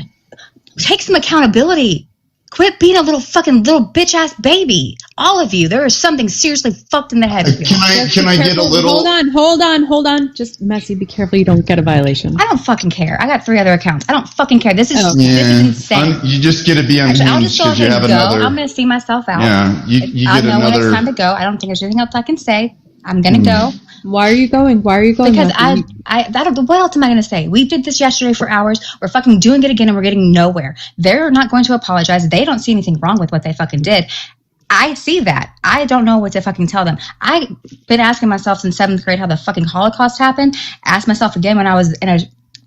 Take some accountability. Quit being a little bitch ass baby. All of you. There is something seriously fucked in the head of you. Can I get a little? Hold on. Just Messi, be careful you don't get a violation. I don't fucking care. I got 3 other accounts. I don't fucking care. This is insane. You just get to be Actually, I'll unhinged just go because you ahead have and go. another. I'm going to see myself out. Yeah, you I get know when another. it's time to go. I don't think there's anything else I can say. I'm going to go. Why are you going? Because what else am I going to say? We did this yesterday for hours. We're fucking doing it again and we're getting nowhere. They're not going to apologize. They don't see anything wrong with what they fucking did. I see that. I don't know what to fucking tell them. I've been asking myself since 7th grade how the fucking Holocaust happened. Asked myself again when I was in a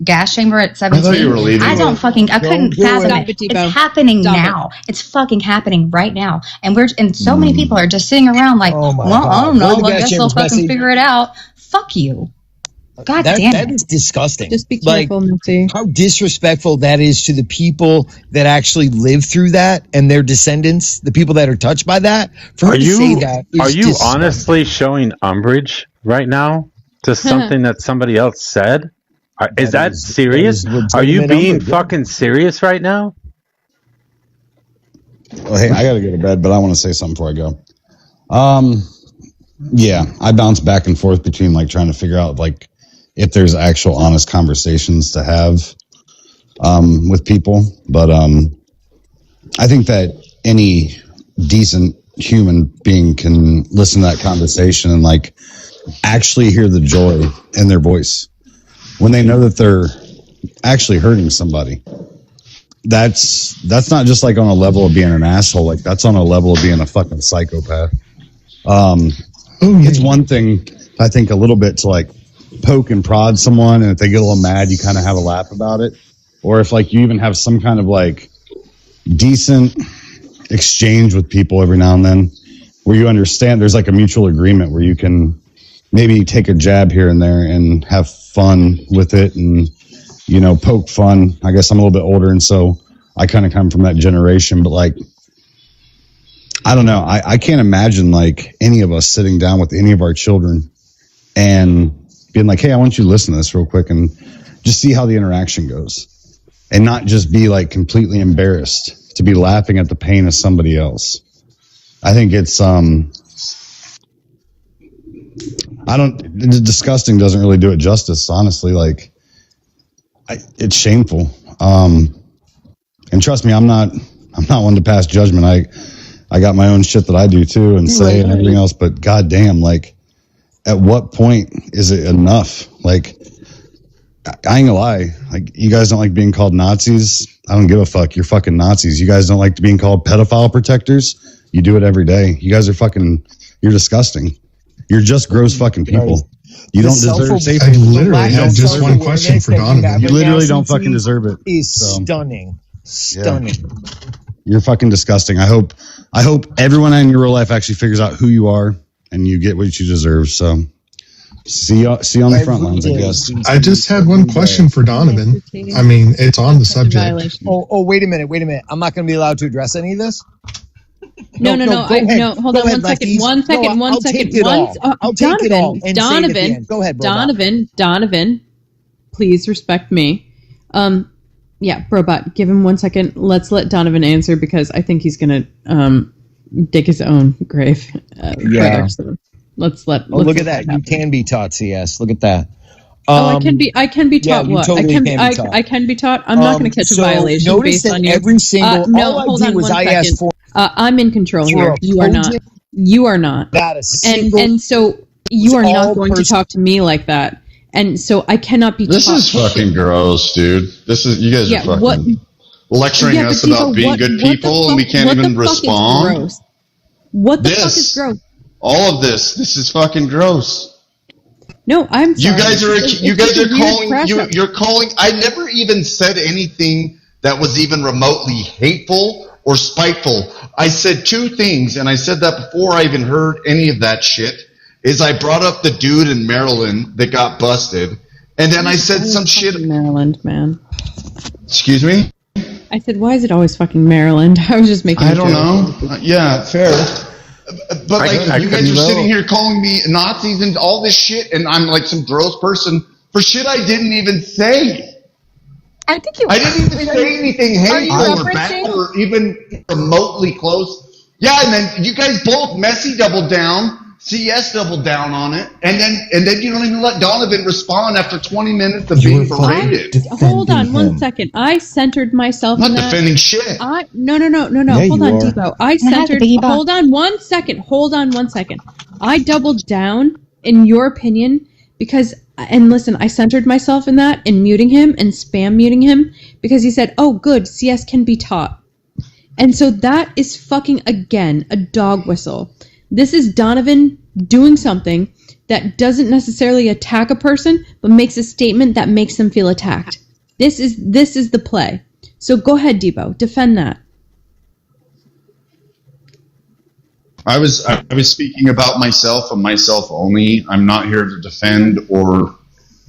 gas chamber at 17. I thought you were leaving. I couldn't fathom it. It's happening now. It's fucking happening right now. And so many people are just sitting around like, well, I don't know. I guess they'll fucking figure it out. Fuck you. God damn it. That is disgusting. Just be careful, Nancy. How disrespectful that is to the people that actually live through that and their descendants, the people that are touched by that. For her to say that is Are you honestly showing umbrage right now to something that somebody else said? Is that serious? Are you being fucking serious right now? Well, hey, I got to go to bed, but I want to say something before I go. Yeah, I bounce back and forth between like trying to figure out like if there's actual honest conversations to have with people, but I think that any decent human being can listen to that conversation and like actually hear the joy in their voice when they know that they're actually hurting somebody. That's not just like on a level of being an asshole, like that's on a level of being a fucking psychopath. It's one thing, I think, a little bit to like poke and prod someone, and if they get a little mad, you kind of have a laugh about it. Or if like you even have some kind of like decent exchange with people every now and then, where you understand there's like a mutual agreement where you can maybe take a jab here and there and have fun with it and, you know, poke fun. I guess I'm a little bit older, and so I kind of come from that generation, but like, I don't know. I can't imagine like any of us sitting down with any of our children and being like, hey, I want you to listen to this real quick and just see how the interaction goes and not just be like completely embarrassed to be laughing at the pain of somebody else. I think it's, disgusting doesn't really do it justice, honestly. Like, it's shameful. And trust me, I'm not one to pass judgment. I got my own shit that I do too and say and everything else, but goddamn, like, at what point is it enough? Like, I ain't gonna lie. Like, you guys don't like being called Nazis? I don't give a fuck. You're fucking Nazis. You guys don't like being called pedophile protectors? You do it every day. You guys are fucking, you're disgusting. You're just gross fucking people. You don't deserve safety. I literally have just one question for Donovan. You literally don't fucking deserve it. Is stunning. Stunning. Yeah. You're fucking disgusting. I hope everyone in your real life actually figures out who you are and you get what you deserve. So see you on the front lines, I guess. I just had one question for Donovan. I mean, it's on the subject. Oh, wait a minute. I'm not going to be allowed to address any of this? No. Hold on one second. One second. I'll take it all and say it at the end. Go ahead, Brobot. Donovan, please respect me. Yeah, Brobot, give him 1 second. Let's let Donovan answer because I think he's gonna dig his own grave. Yeah. Let's look at that. You can be taught CS. Look at that. I can be taught what? Totally I can be taught. I'm not going to catch a violation based on you. Every single no, hold on 1 second. I'm in control here. You are not. You are not. Not a single. And so you are not going to talk to me like that. And so I cannot be. This is fucking gross, dude. This is you guys are fucking lecturing us about being good people, and we can't even respond. What the fuck is gross? All of this is fucking gross. No, I'm sorry. You guys are calling. You're calling. I never even said anything that was even remotely hateful or spiteful. I said two things, and I said that before I even heard any of that shit. Is I brought up the dude in Maryland that got busted, and then I said some shit. Maryland, man. Excuse me? I said, why is it always fucking Maryland? I was just making. I don't know. Yeah, fair. But like, you guys are sitting here calling me Nazis and all this shit, and I'm like some gross person for shit I didn't even say. I didn't even say anything hateful or bad or even remotely close. Yeah, and then you guys both messy doubled down. CS doubled down on it, and then you don't even let Donovan respond after 20 minutes of being berated. Hold on 1 second. I centered myself. I'm not defending shit. No. Yeah, hold on, Debo. I centered. Hold on 1 second. I doubled down in your opinion because, and listen, I centered myself in that and muting him and spam muting him because he said, "Oh, good, CS can be taught." And so that is fucking, again, a dog whistle. This is Donovan doing something that doesn't necessarily attack a person, but makes a statement that makes them feel attacked. This is the play. So go ahead, Debo, defend that. I was speaking about myself and myself only. I'm not here to defend or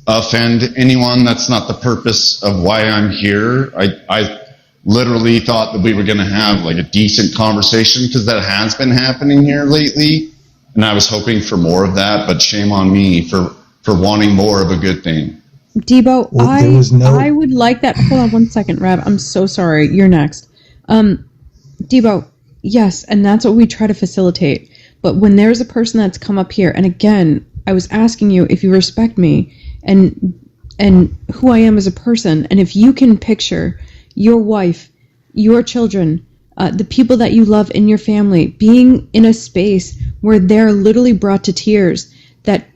offend anyone. That's not the purpose of why I'm here. I literally thought that we were going to have like a decent conversation because that has been happening here lately, and I was hoping for more of that. But shame on me for wanting more of a good thing. Debo, I would like that. Hold on 1 second, Rav. I'm so sorry. You're next. Debo, yes, and that's what we try to facilitate. But when there's a person that's come up here, and again, I was asking you if you respect me and who I am as a person, and if you can picture your wife, your children, the people that you love in your family, being in a space where they're literally brought to tears, that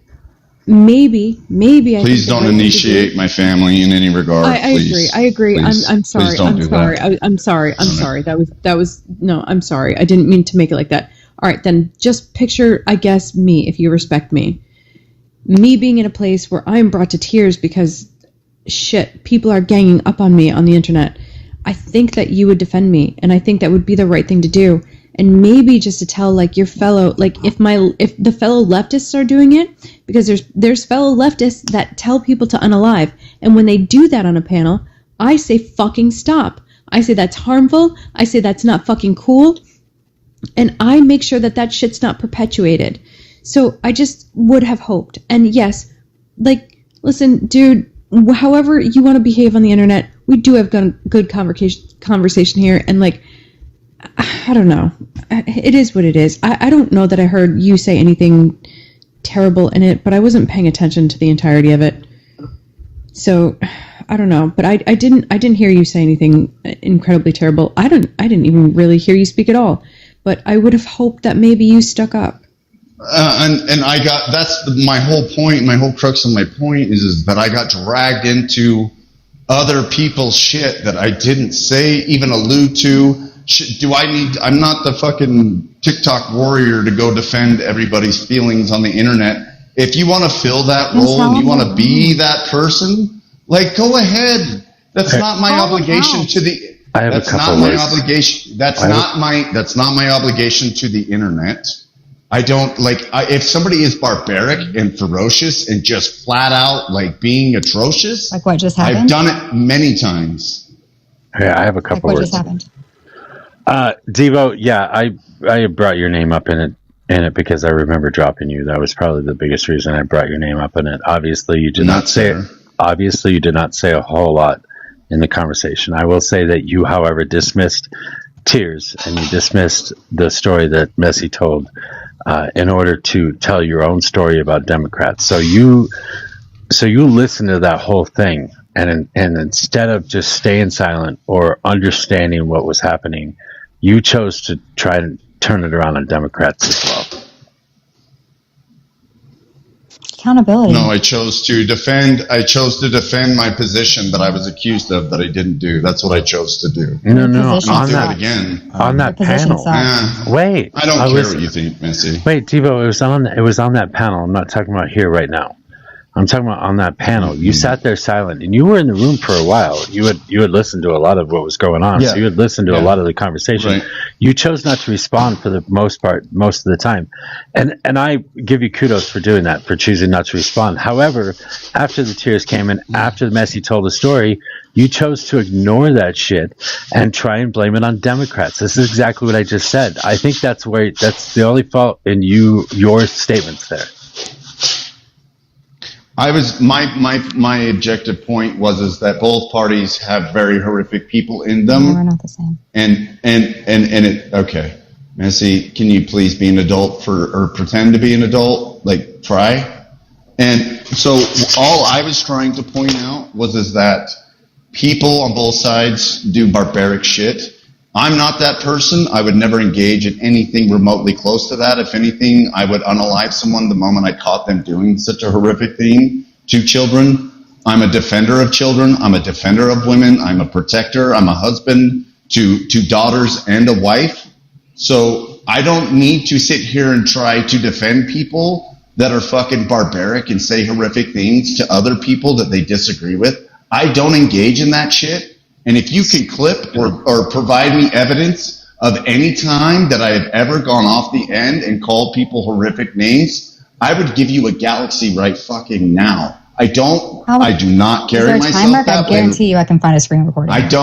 maybe Please don't initiate my family in any regard. I agree. Please. I'm sorry. Please don't do that. I'm sorry. That was no, I'm sorry. I didn't mean to make it like that. All right, then just picture, I guess, me, if you respect me. Me being in a place where I'm brought to tears because shit, people are ganging up on me on the internet. I think that you would defend me, and I think that would be the right thing to do. And maybe just to tell like your fellow, like if the fellow leftists are doing it, because there's fellow leftists that tell people to unalive, and when they do that on a panel, I say fucking stop. I say that's harmful. I say that's not fucking cool, and I make sure that shit's not perpetuated. So I just would have hoped. And yes, like, listen, dude, however you want to behave on the internet, we do have good conversation here, and like, I don't know. It is what it is. I don't know that I heard you say anything terrible in it, but I wasn't paying attention to the entirety of it. So I don't know. But I didn't hear you say anything incredibly terrible. I didn't even really hear you speak at all. But I would have hoped that maybe you stuck up. And I got, that's my whole point. My whole crux of my point is that I got dragged into other people's shit that I didn't say, even allude to. I'm not the fucking TikTok warrior to go defend everybody's feelings on the internet. If you want to fill that role and you want to be that person, like, go ahead. That's not my obligation to the. That's not my obligation. That's not my obligation to the internet. I don't like if somebody is barbaric and ferocious and just flat out like being atrocious. Like what just happened? I've done it many times. Yeah, I have a couple Like what words. just happened? Devo, yeah, I brought your name up in it because I remember dropping you. That was probably the biggest reason I brought your name up in it. Obviously, you did not say a whole lot in the conversation. I will say that you, however, dismissed tears and you dismissed the story that Messi told in order to tell your own story about Democrats. So you listen to that whole thing, and instead of just staying silent or understanding what was happening, you chose to try to turn it around on Democrats as well. Accountability. No, I chose to defend my position that I was accused of that I didn't do. That's what I chose to do. No, I'll do it again. On that panel. Wait. I don't care what you think, Messi. Wait, Devo, it was on that panel. I'm not talking about here right now. I'm talking about on that panel. You sat there silent, and you were in the room for a while. You had listened to a lot of what was going on. Yeah. So you had listened to a lot of the conversation. Right. You chose not to respond for the most part, most of the time. And I give you kudos for doing that, for choosing not to respond. However, after the tears came and after Messi told the story, you chose to ignore that shit and try and blame it on Democrats. This is exactly what I just said. I think that's the only fault in your statements there. I was my objective point was that both parties have very horrific people in them. We're not the same. And it okay. Messi, can you please be an adult or pretend to be an adult? Like try. And so all I was trying to point out was that people on both sides do barbaric shit. I'm not that person. I would never engage in anything remotely close to that. If anything, I would unalive someone the moment I caught them doing such a horrific thing to children. I'm a defender of children. I'm a defender of women. I'm a protector. I'm a husband. to daughters and a wife. So I don't need to sit here and try to defend people that are fucking barbaric and say horrific things to other people that they disagree with. I don't engage in that shit. And if you can clip or provide me evidence of any time that I have ever gone off the end and called people horrific names, I would give you a galaxy right fucking now. I do not carry myself that I guarantee you I can find a screen recording. I do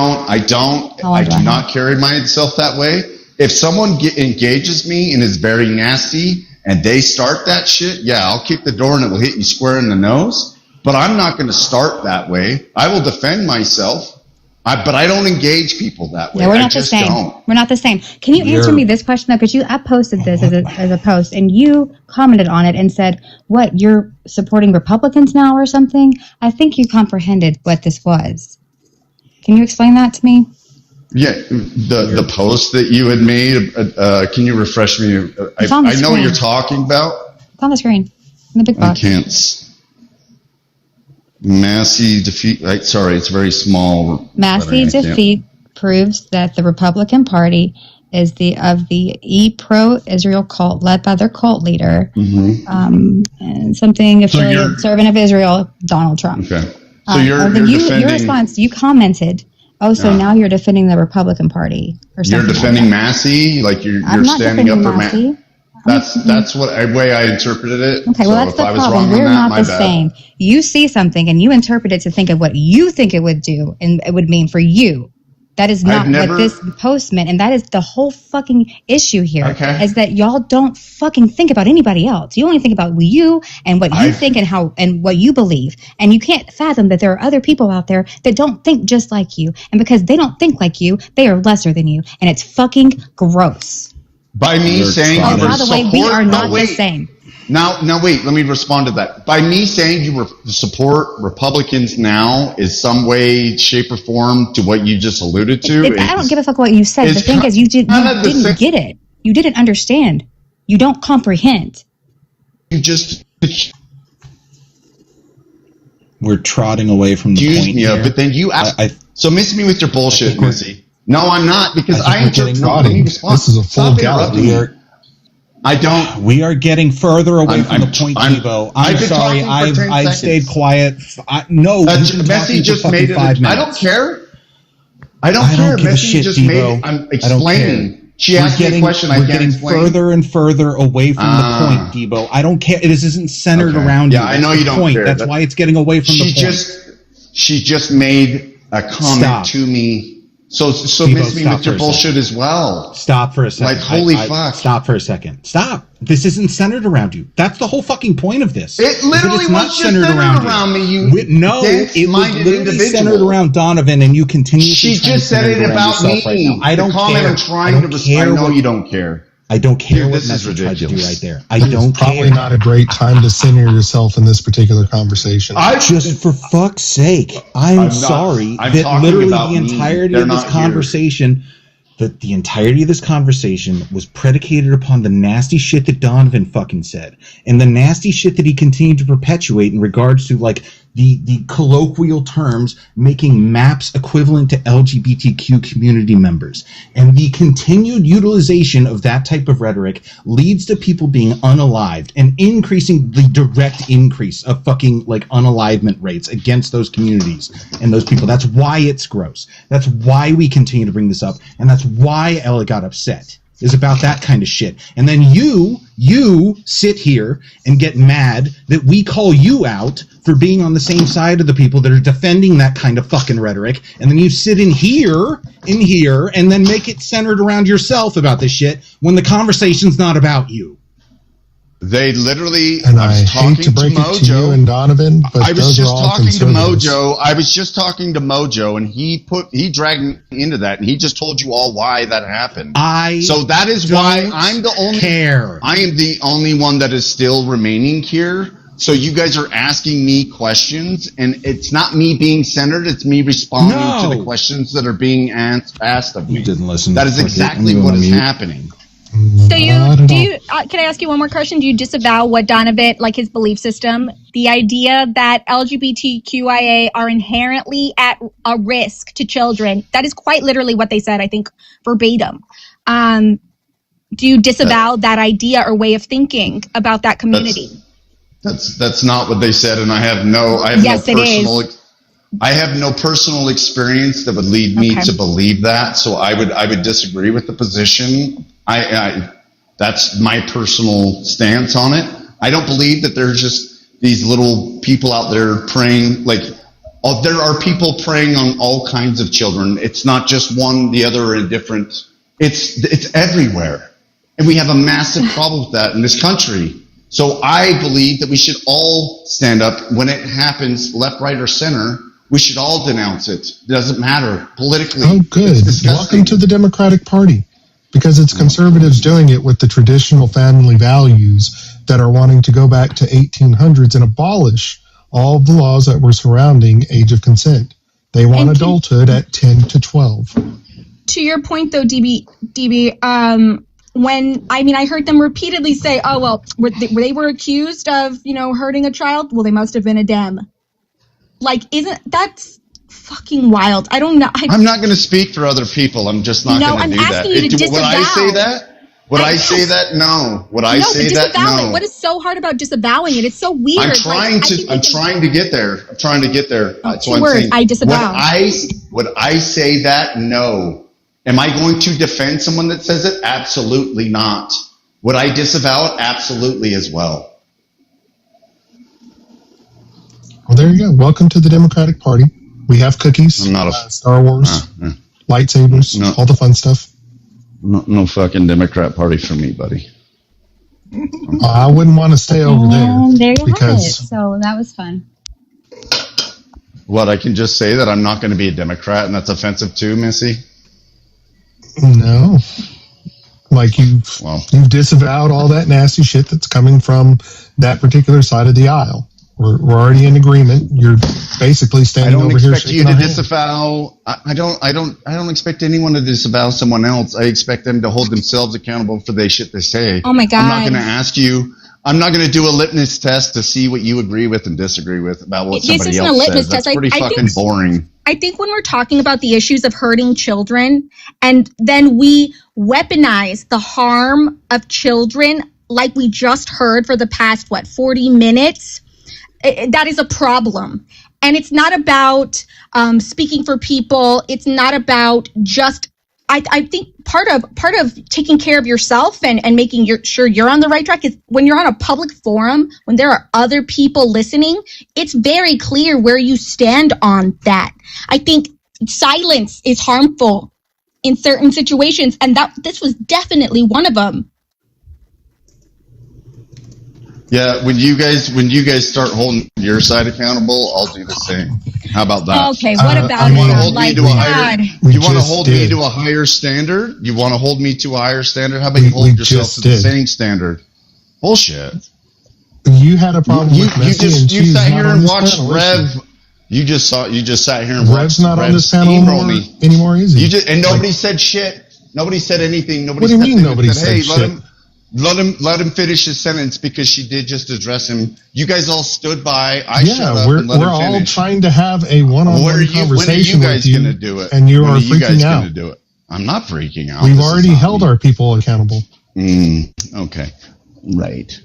not carry myself that way. If someone engages me and is very nasty and they start that shit, yeah, I'll kick the door and it will hit you square in the nose. But I'm not going to start that way. I will defend myself. But I don't engage people that way. Yeah, we're not the same. We're not the same. Can you answer me this question though? Because I posted this as a post, and you commented on it and said, "What? You're supporting Republicans now or something?" I think you comprehended what this was. Can you explain that to me? Yeah, the post that you had made. Can you refresh me? I know what you're talking about. It's on the screen in the big box. I can't. Massey defeat. Sorry, it's very small. Massey defeat proves that the Republican Party is of the pro-Israel cult led by their cult leader, and something affiliated servant of Israel, Donald Trump. Okay, so you're defending your response. You commented. Oh, so now you're defending the Republican Party, or something? You're defending Massey, like you're standing up for Massey. That's what way I interpreted it. Okay, well, that's the problem. We're not the same. You see something and you interpret it to think of what you think it would do and it would mean for you. That is not what this post meant, and that is the whole fucking issue here. Okay. Is that y'all don't fucking think about anybody else. You only think about you and what you think and what you believe, and you can't fathom that there are other people out there that don't think just like you, and because they don't think like you, they are lesser than you, and it's fucking gross. By me saying you were by the way, we are not the same. Now, wait. Let me respond to that. By me saying you support Republicans now is some way, shape, or form to what you just alluded to. I don't give a fuck what you said. The thing is, you didn't get it. You didn't understand. You don't comprehend. You just. We're trotting away from the point here. But then you so miss me with your bullshit, Missy. No, I'm not, because This is a full gallop. We are getting further away from the point, Debo. I'm sorry. I've stayed quiet. Messy just made it. 5 minutes. I don't care. I don't care. Messy just made it. I'm explaining. She asked me a question. I can't explain. We're getting further and further away from the point, Debo. I don't care. This isn't centered around you. Yeah, I know you don't care. That's why it's getting away from the point. She just made a comment to me. So Debo, miss me with your bullshit as well. Stop for a second. Like, holy fuck. Stop for a second. Stop. This isn't centered around you. That's the whole fucking point of this. It literally was centered around me. It was literally centered around Donovan, and you continue to She just said it about me. Right now. I don't care. I'm trying to respond. I know you don't care. I don't care what message tried to do right there. I don't care. Probably not a great time to center yourself in this particular conversation. Just for fuck's sake, I'm sorry that literally the entirety of this conversation, the entirety of this conversation was predicated upon the nasty shit that Donovan fucking said, and the nasty shit that he continued to perpetuate in regards to like the colloquial terms making maps equivalent to LGBTQ community members. And the continued utilization of that type of rhetoric leads to people being unalived and increasing the direct increase of fucking like unalivement rates against those communities and those people. That's why it's gross. That's why we continue to bring this up. And that's why Ella got upset. Is about that kind of shit. And then you sit here and get mad that we call you out for being on the same side of the people that are defending that kind of fucking rhetoric. And then you sit in here, and then make it centered around yourself about this shit when the conversation's not about you. They literally. And I hate to break it to you and Donovan, but I was just talking to Mojo. I was just talking to Mojo, and he dragged me into that, and he just told you all why that happened. So that is why I'm the only. I am the only one that is still remaining here. So you guys are asking me questions, and it's not me being centered. It's me responding to the questions that are being asked of me. You didn't listen. That is exactly what is happening. So can I ask you one more question? Do you disavow what Donovan, like his belief system, the idea that LGBTQIA are inherently at a risk to children? That is quite literally what they said, I think, verbatim. Do you disavow that idea or way of thinking about that community? That's not what they said, and I have no personal experience that would lead me to believe that. So I would disagree with the position. That's my personal stance on it. I don't believe that there's just these little people out there preying, there are people preying on all kinds of children. It's not just one, the other, or indifferent. It's everywhere. And we have a massive problem with that in this country. So I believe that we should all stand up when it happens, left, right, or center. We should all denounce it. It doesn't matter politically. Oh, good. Welcome to the Democratic Party. Because it's conservatives doing it with the traditional family values that are wanting to go back to 1800s and abolish all of the laws that were surrounding age of consent. They want adulthood at 10 to 12. To your point, though, DB, I heard them repeatedly say, "Oh well, they were accused of hurting a child. Well, they must have been a Dem." That's fucking wild. I don't know. I'm not going to speak for other people. I'm just not going to do that. No, I'm asking you to disavow. Would I say that? Would I say that? No. Would I say that? No. What is so hard about disavowing it? It's so weird. I'm trying to get there. That's what I'm saying. I disavow. Would I say that? No. Am I going to defend someone that says it? Absolutely not. Would I disavow it? Absolutely as well. Well, there you go. Welcome to the Democratic Party. We have cookies, Star Wars, lightsabers, all the fun stuff. No fucking Democrat Party for me, buddy. I wouldn't want to stay over there. There you have it. So that was fun. What, I can just say that I'm not going to be a Democrat, and that's offensive too, Missy? No. You've disavowed all that nasty shit that's coming from that particular side of the aisle. We're already in agreement. You're basically standing over here. I don't expect you to disavow. I don't expect anyone to disavow someone else. I expect them to hold themselves accountable for the shit they say. Oh my God. I'm not going to ask you. I'm not going to do a litmus test to see what you agree with and disagree with about what somebody else says. That's pretty fucking boring. I think when we're talking about the issues of hurting children, and then we weaponize the harm of children, like we just heard for the past 40 minutes. That is a problem. And it's not about speaking for people. It's not about just, I think part of taking care of yourself and making sure you're on the right track is when you're on a public forum, when there are other people listening, it's very clear where you stand on that. I think silence is harmful in certain situations, and this was definitely one of them. Yeah, when you guys start holding your side accountable, I'll do the same. How about that? Okay, what about you it? want to hold me to a higher standard? You want to hold me to a higher standard? How about you hold yourself to the same standard? Bullshit. You had a problem with Messi and you sat here and watched Rev. You just sat here and watched Rev's not on this panel anymore, is he? And nobody said shit. Nobody said anything. What do you mean nobody said shit? Let him finish his sentence because she did just address him. You guys all stood by. Shut up and let him finish. We're all trying to have a one-on-one conversation with you. When are you guys going to do it? And you are freaking out. Do it? I'm not freaking out. We've already held our people accountable. Okay. Right.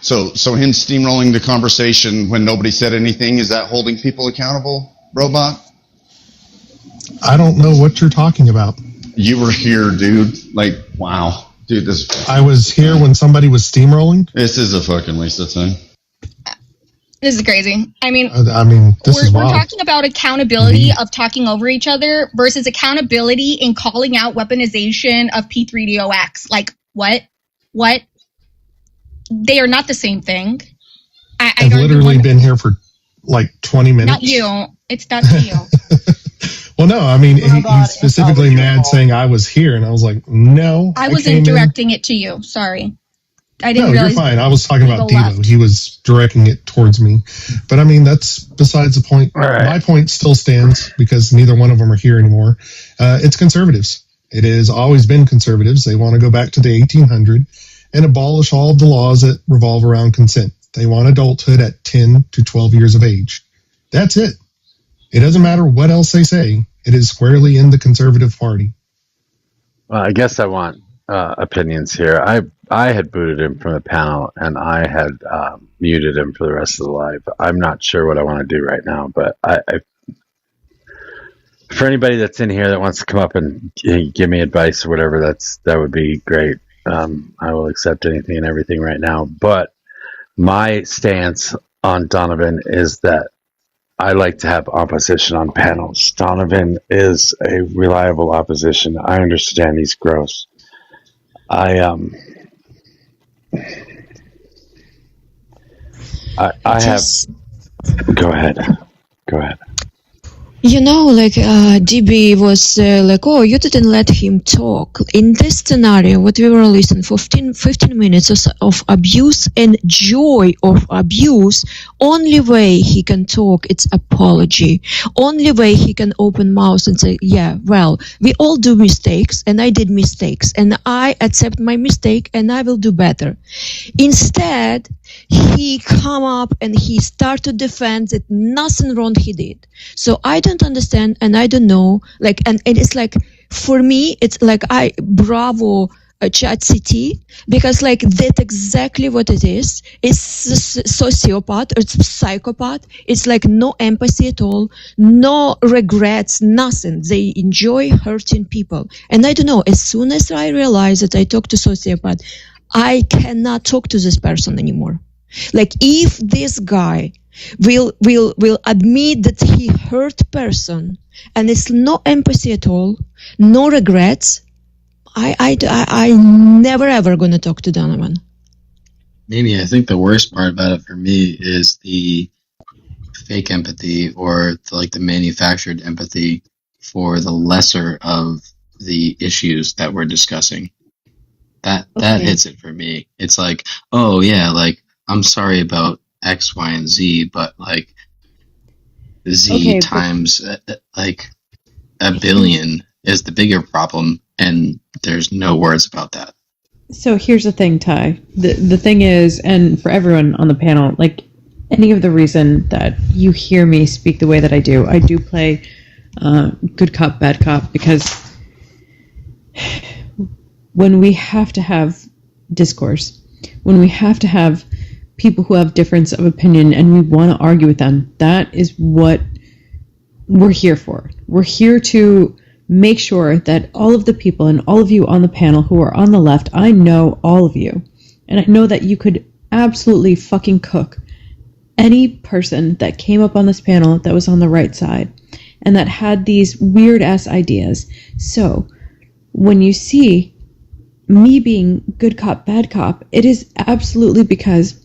So him steamrolling the conversation when nobody said anything, is that holding people accountable, Robot? I don't know what you're talking about. You were here, dude. Wow. Dude, I was here when somebody was steamrolling. This is a fucking waste of time. This is crazy. I mean, this is wild. We're talking about accountability of talking over each other versus accountability in calling out weaponization of P3DOX. What? They are not the same thing. I've literally been here for 20 minutes. Not you. It's not you. Well, no, he's specifically mad saying I was here, and I was like, no. I wasn't directing it to you. Sorry. I didn't realize. No, you're fine. I was talking about Devo. He was directing it towards me. But, that's besides the point. Right. My point still stands because neither one of them are here anymore. It's conservatives. It has always been conservatives. They want to go back to the 1800s and abolish all of the laws that revolve around consent. They want adulthood at 10 to 12 years of age. That's it. It doesn't matter what else they say. It is squarely in the Conservative Party. Well, I guess I want opinions here. I had booted him from the panel, and I had muted him for the rest of the live. I'm not sure what I want to do right now, but for anybody that's in here that wants to come up and give me advice or whatever, that would be great. I will accept anything and everything right now. But my stance on Donovan is that I like to have opposition on panels. Donovan is a reliable opposition. I understand he's gross. I have. Go ahead. You know, like DB was like, oh, you didn't let him talk. In this scenario, what we were listening for 15 minutes of abuse and joy of abuse, only way he can talk, it's apology. Only way he can open mouth and say, yeah, well, we all do mistakes, and I did mistakes, and I accept my mistake, and I will do better. Instead, he come up and he start to defend that nothing wrong he did. So I don't understand, and I don't know, like, and it's like, for me, it's like bravo chat CT, because like that's exactly what it is. It's sociopath, it's psychopath. It's like no empathy at all, no regrets, nothing. They enjoy hurting people. And I don't know, as soon as I realize that I talk to sociopath, I cannot talk to this person anymore. Like, if this guy will admit that he hurt person and it's no empathy at all, no regrets, I never ever gonna talk to Donovan. Maybe I think the worst part about it for me is the fake empathy, or the manufactured empathy for the lesser of the issues that we're discussing. That hits it for me. It's like, oh yeah, like, I'm sorry about X, Y, and Z, but like Z times like a billion is the bigger problem, and there's no words about that. So here's the thing, Ty. The thing is, and for everyone on the panel, like, any of the reason that you hear me speak the way that I do play good cop, bad cop, because when we have to have discourse, when we have to have people who have difference of opinion and we want to argue with them, that is what we're here for. We're here to make sure that all of the people and all of you on the panel who are on the left, I know all of you, and I know that you could absolutely fucking cook any person that came up on this panel that was on the right side and that had these weird ass ideas. So when you see me being good cop, bad cop, it is absolutely because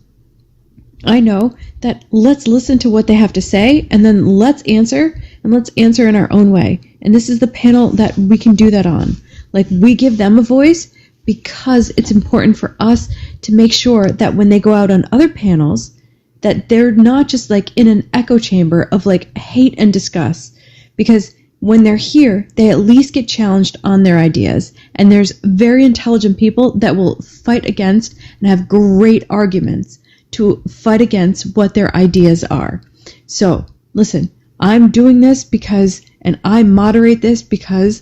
I know that let's listen to what they have to say, and then let's answer in our own way. And this is the panel that we can do that on. Like, we give them a voice because it's important for us to make sure that when they go out on other panels, that they're not just like in an echo chamber of like hate and disgust. Because when they're here, they at least get challenged on their ideas. And there's very intelligent people that will fight against and have great arguments to fight against what their ideas are. So, listen, I'm doing this because, and I moderate this because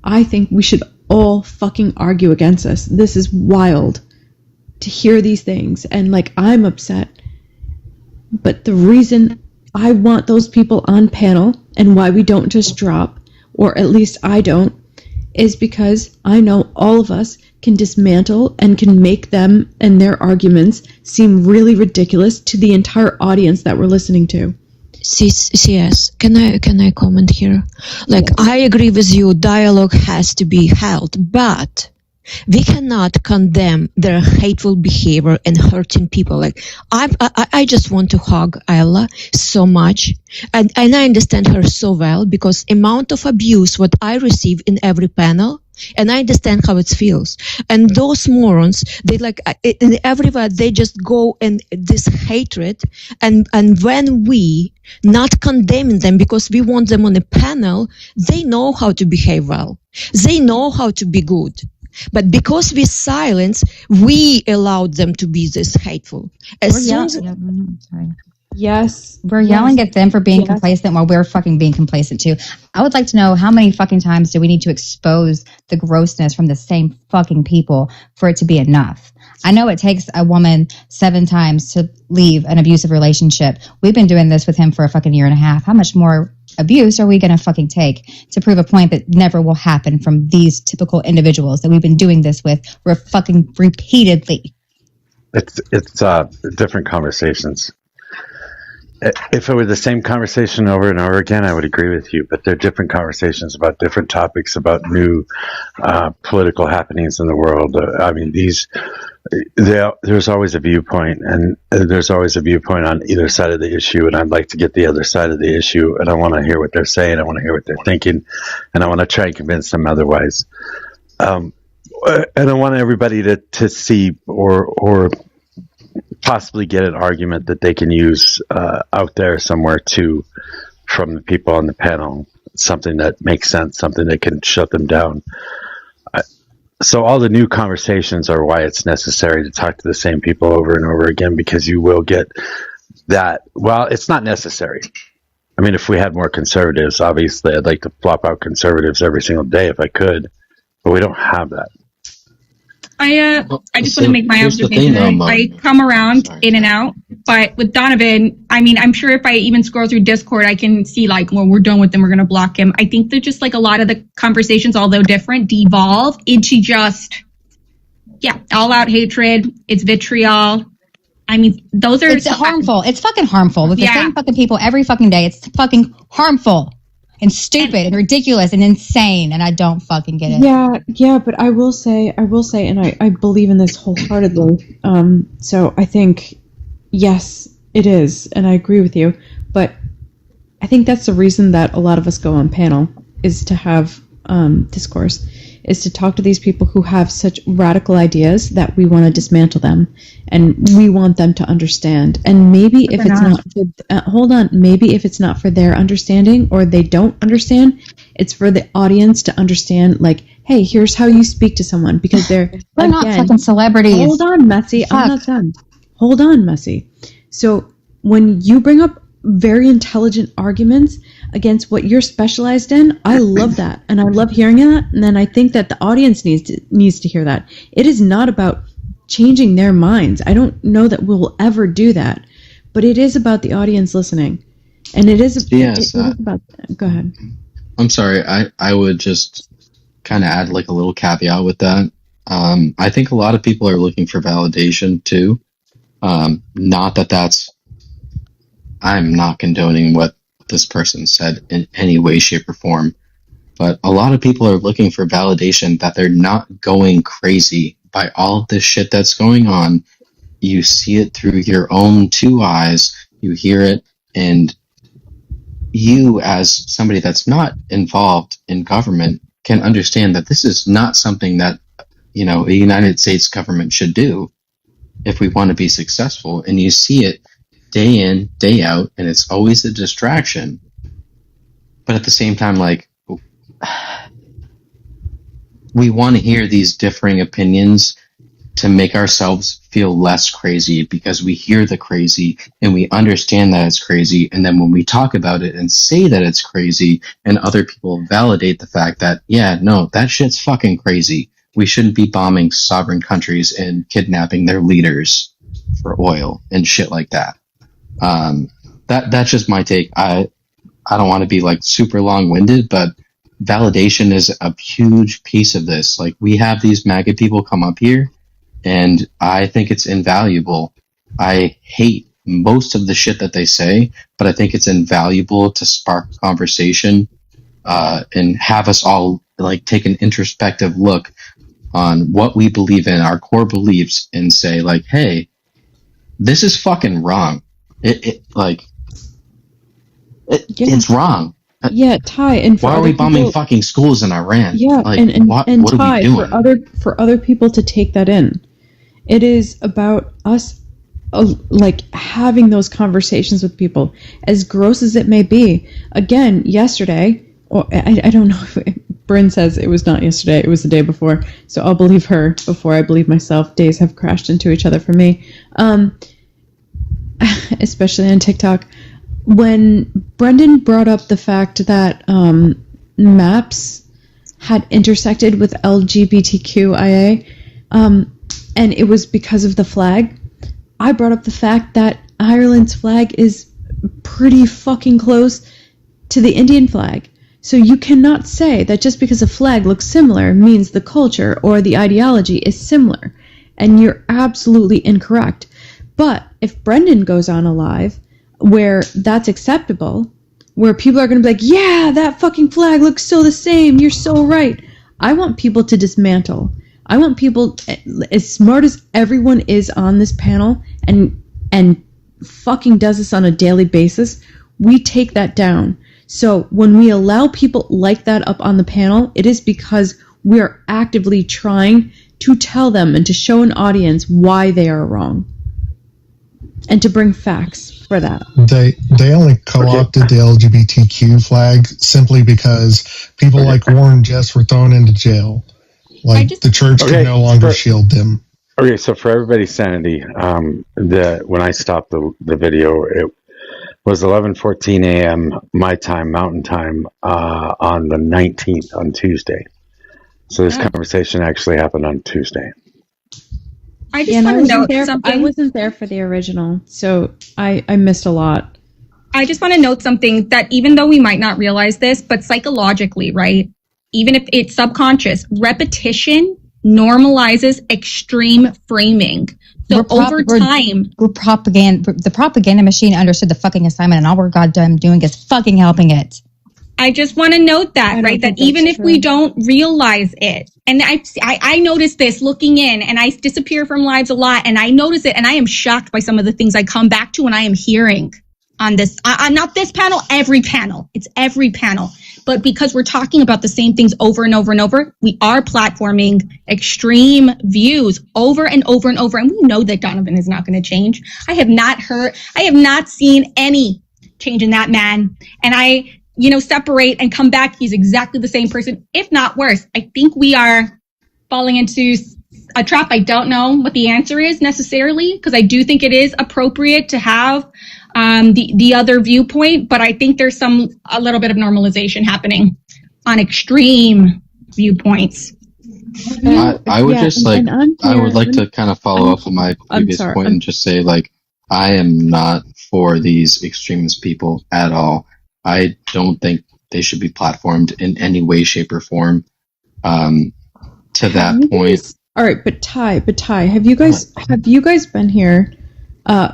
I think we should all fucking argue against us. This is wild to hear these things, and like, I'm upset. But the reason I want those people on panel and why we don't just drop, or at least I don't, is because I know all of us can dismantle and can make them and their arguments seem really ridiculous to the entire audience that we're listening to. CS, can I comment here? Like, I agree with you, dialogue has to be held, but we cannot condemn their hateful behavior and hurting people. Like, I just want to hug Ella so much, and I understand her so well, because amount of abuse what I receive in every panel, and I understand how it feels. And those morons, they like in everywhere they just go and this hatred, and when we not condemning them because we want them on a panel, they know how to behave well. They know how to be good. But because we silence, we allowed them to be this hateful. Yes. We're yelling at them for being complacent while we're fucking being complacent too. I would like to know how many fucking times do we need to expose the grossness from the same fucking people for it to be enough? I know it takes a woman 7 times to leave an abusive relationship. We've been doing this with him for a fucking year and a half. How much more abuse are we going to fucking take to prove a point that never will happen from these typical individuals that we've been doing this with fucking repeatedly? It's different conversations. If it were the same conversation over and over again, I would agree with you. But they're different conversations about different topics, about new political happenings in the world. I mean, there's always a viewpoint, and there's always a viewpoint on either side of the issue. And I'd like to get the other side of the issue, and I want to hear what they're saying. I want to hear what they're thinking, and I want to try and convince them otherwise. And I want everybody to see or possibly get an argument that they can use out there somewhere too from the people on the panel, something that makes sense, something that can shut them down. So all the new conversations are why it's necessary to talk to the same people over and over again, because you will get that. Well, it's not necessary. I mean, if we had more conservatives, obviously I'd like to flop out conservatives every single day if I could, but we don't have that. I just want to make my observation. I come around in and out, but with Donovan, I mean, I'm sure if I even scroll through Discord, I can see like, well, we're done with him, we're going to block him. I think they're just like a lot of the conversations, although different, devolve into just, all out hatred. It's vitriol. I mean, those are... It's harmful. It's fucking harmful. With the same fucking people every fucking day. It's fucking harmful. And stupid and ridiculous and insane, and I don't fucking get it. Yeah, but I will say, and I believe in this wholeheartedly. So I think, yes, it is, and I agree with you. But I think that's the reason that a lot of us go on panel, is to have discourse, is to talk to these people who have such radical ideas that we want to dismantle them, and we want them to understand. And maybe if it's not for, maybe if it's not for their understanding, or they don't understand, it's for the audience to understand, like, hey, here's how you speak to someone, because they're not fucking celebrities. Hold on, Messy. I'm not done. Hold on, Messy. So when you bring up very intelligent arguments against what you're specialized in, I love that, and I love hearing that, and then I think that the audience needs to hear that. It is not about changing their minds. I don't know that we'll ever do that, but it is about the audience listening, and it is about. Go ahead. I'm sorry. I would just kind of add like a little caveat with that. I think a lot of people are looking for validation too. Not that that's. I'm not condoning what this person said in any way, shape, or form, but a lot of people are looking for validation that they're not going crazy by all this shit that's going on. You see it through your own 2 eyes, you hear it, and you, as somebody that's not involved in government, can understand that this is not something that, a United States government should do if we want to be successful. And you see it day in, day out, and it's always a distraction. But at the same time, like, we want to hear these differing opinions to make ourselves feel less crazy, because we hear the crazy and we understand that it's crazy, and then when we talk about it and say that it's crazy, and other people validate the fact that, that shit's fucking crazy. We shouldn't be bombing sovereign countries and kidnapping their leaders for oil and shit like that. That's just my take. I don't want to be like super long-winded, but validation is a huge piece of this. Like, we have these MAGA people come up here, and I think it's invaluable. I hate most of the shit that they say, but I think it's invaluable to spark conversation and have us all like take an introspective look on what we believe in, our core beliefs, and say like, hey, this is fucking wrong. It's wrong. Yeah, Ty, and for Why are other we bombing people, fucking schools in Iran? yeah, Like, and what are Ty, we doing? for other people to take that in. It is about us, like, having those conversations with people, as gross as it may be. Again, yesterday, or I don't know if Bryn says it was not yesterday, it was the day before, so I'll believe her before I believe myself. Days have crashed into each other for me, especially on TikTok. When Brendan brought up the fact that maps had intersected with LGBTQIA, and it was because of the flag, I brought up the fact that Ireland's flag is pretty fucking close to the Indian flag. So you cannot say that just because a flag looks similar means the culture or the ideology is similar. And you're absolutely incorrect. But if Brendan goes on a live where that's acceptable, where people are going to be like, yeah, that fucking flag looks so the same, you're so right. I want people to dismantle. I want people, as smart as everyone is on this panel and fucking does this on a daily basis, we take that down. So when we allow people like that up on the panel, it is because we are actively trying to tell them and to show an audience why they are wrong. And to bring facts for that. They only co-opted the LGBTQ flag simply because people like Warren Jeffs were thrown into jail. Like, the church could no longer shield them. Okay, so for everybody's sanity, when I stopped the video, it was 11:14 a.m. my time, Mountain Time, on the 19th, on Tuesday. So this conversation actually happened on Tuesday. I just want to note something. I wasn't there for the original, so I missed a lot. I just want to note something, that even though we might not realize this, but psychologically, right? Even if it's subconscious, repetition normalizes extreme framing. So over time, the propaganda machine understood the fucking assignment, and all we're goddamn doing is fucking helping it. I just want to note that, right? That even if we don't realize it, and I notice this looking in, and I disappear from lives a lot, and I notice it, and I am shocked by some of the things I come back to, and I am hearing on this. Not this panel, every panel. It's every panel. But because we're talking about the same things over and over and over, we are platforming extreme views over and over and over. And we know that Donovan is not going to change. I have not seen any change in that man. And I, separate and come back. He's exactly the same person, if not worse. I think we are falling into a trap. I don't know what the answer is necessarily, because I do think it is appropriate to have the other viewpoint, but I think there's a little bit of normalization happening on extreme viewpoints. I would like to kind of follow up on my previous point and just say, like, I am not for these extremist people at all. I don't think they should be platformed in any way, shape, or form. To that point. All right, but Ty, have you guys been here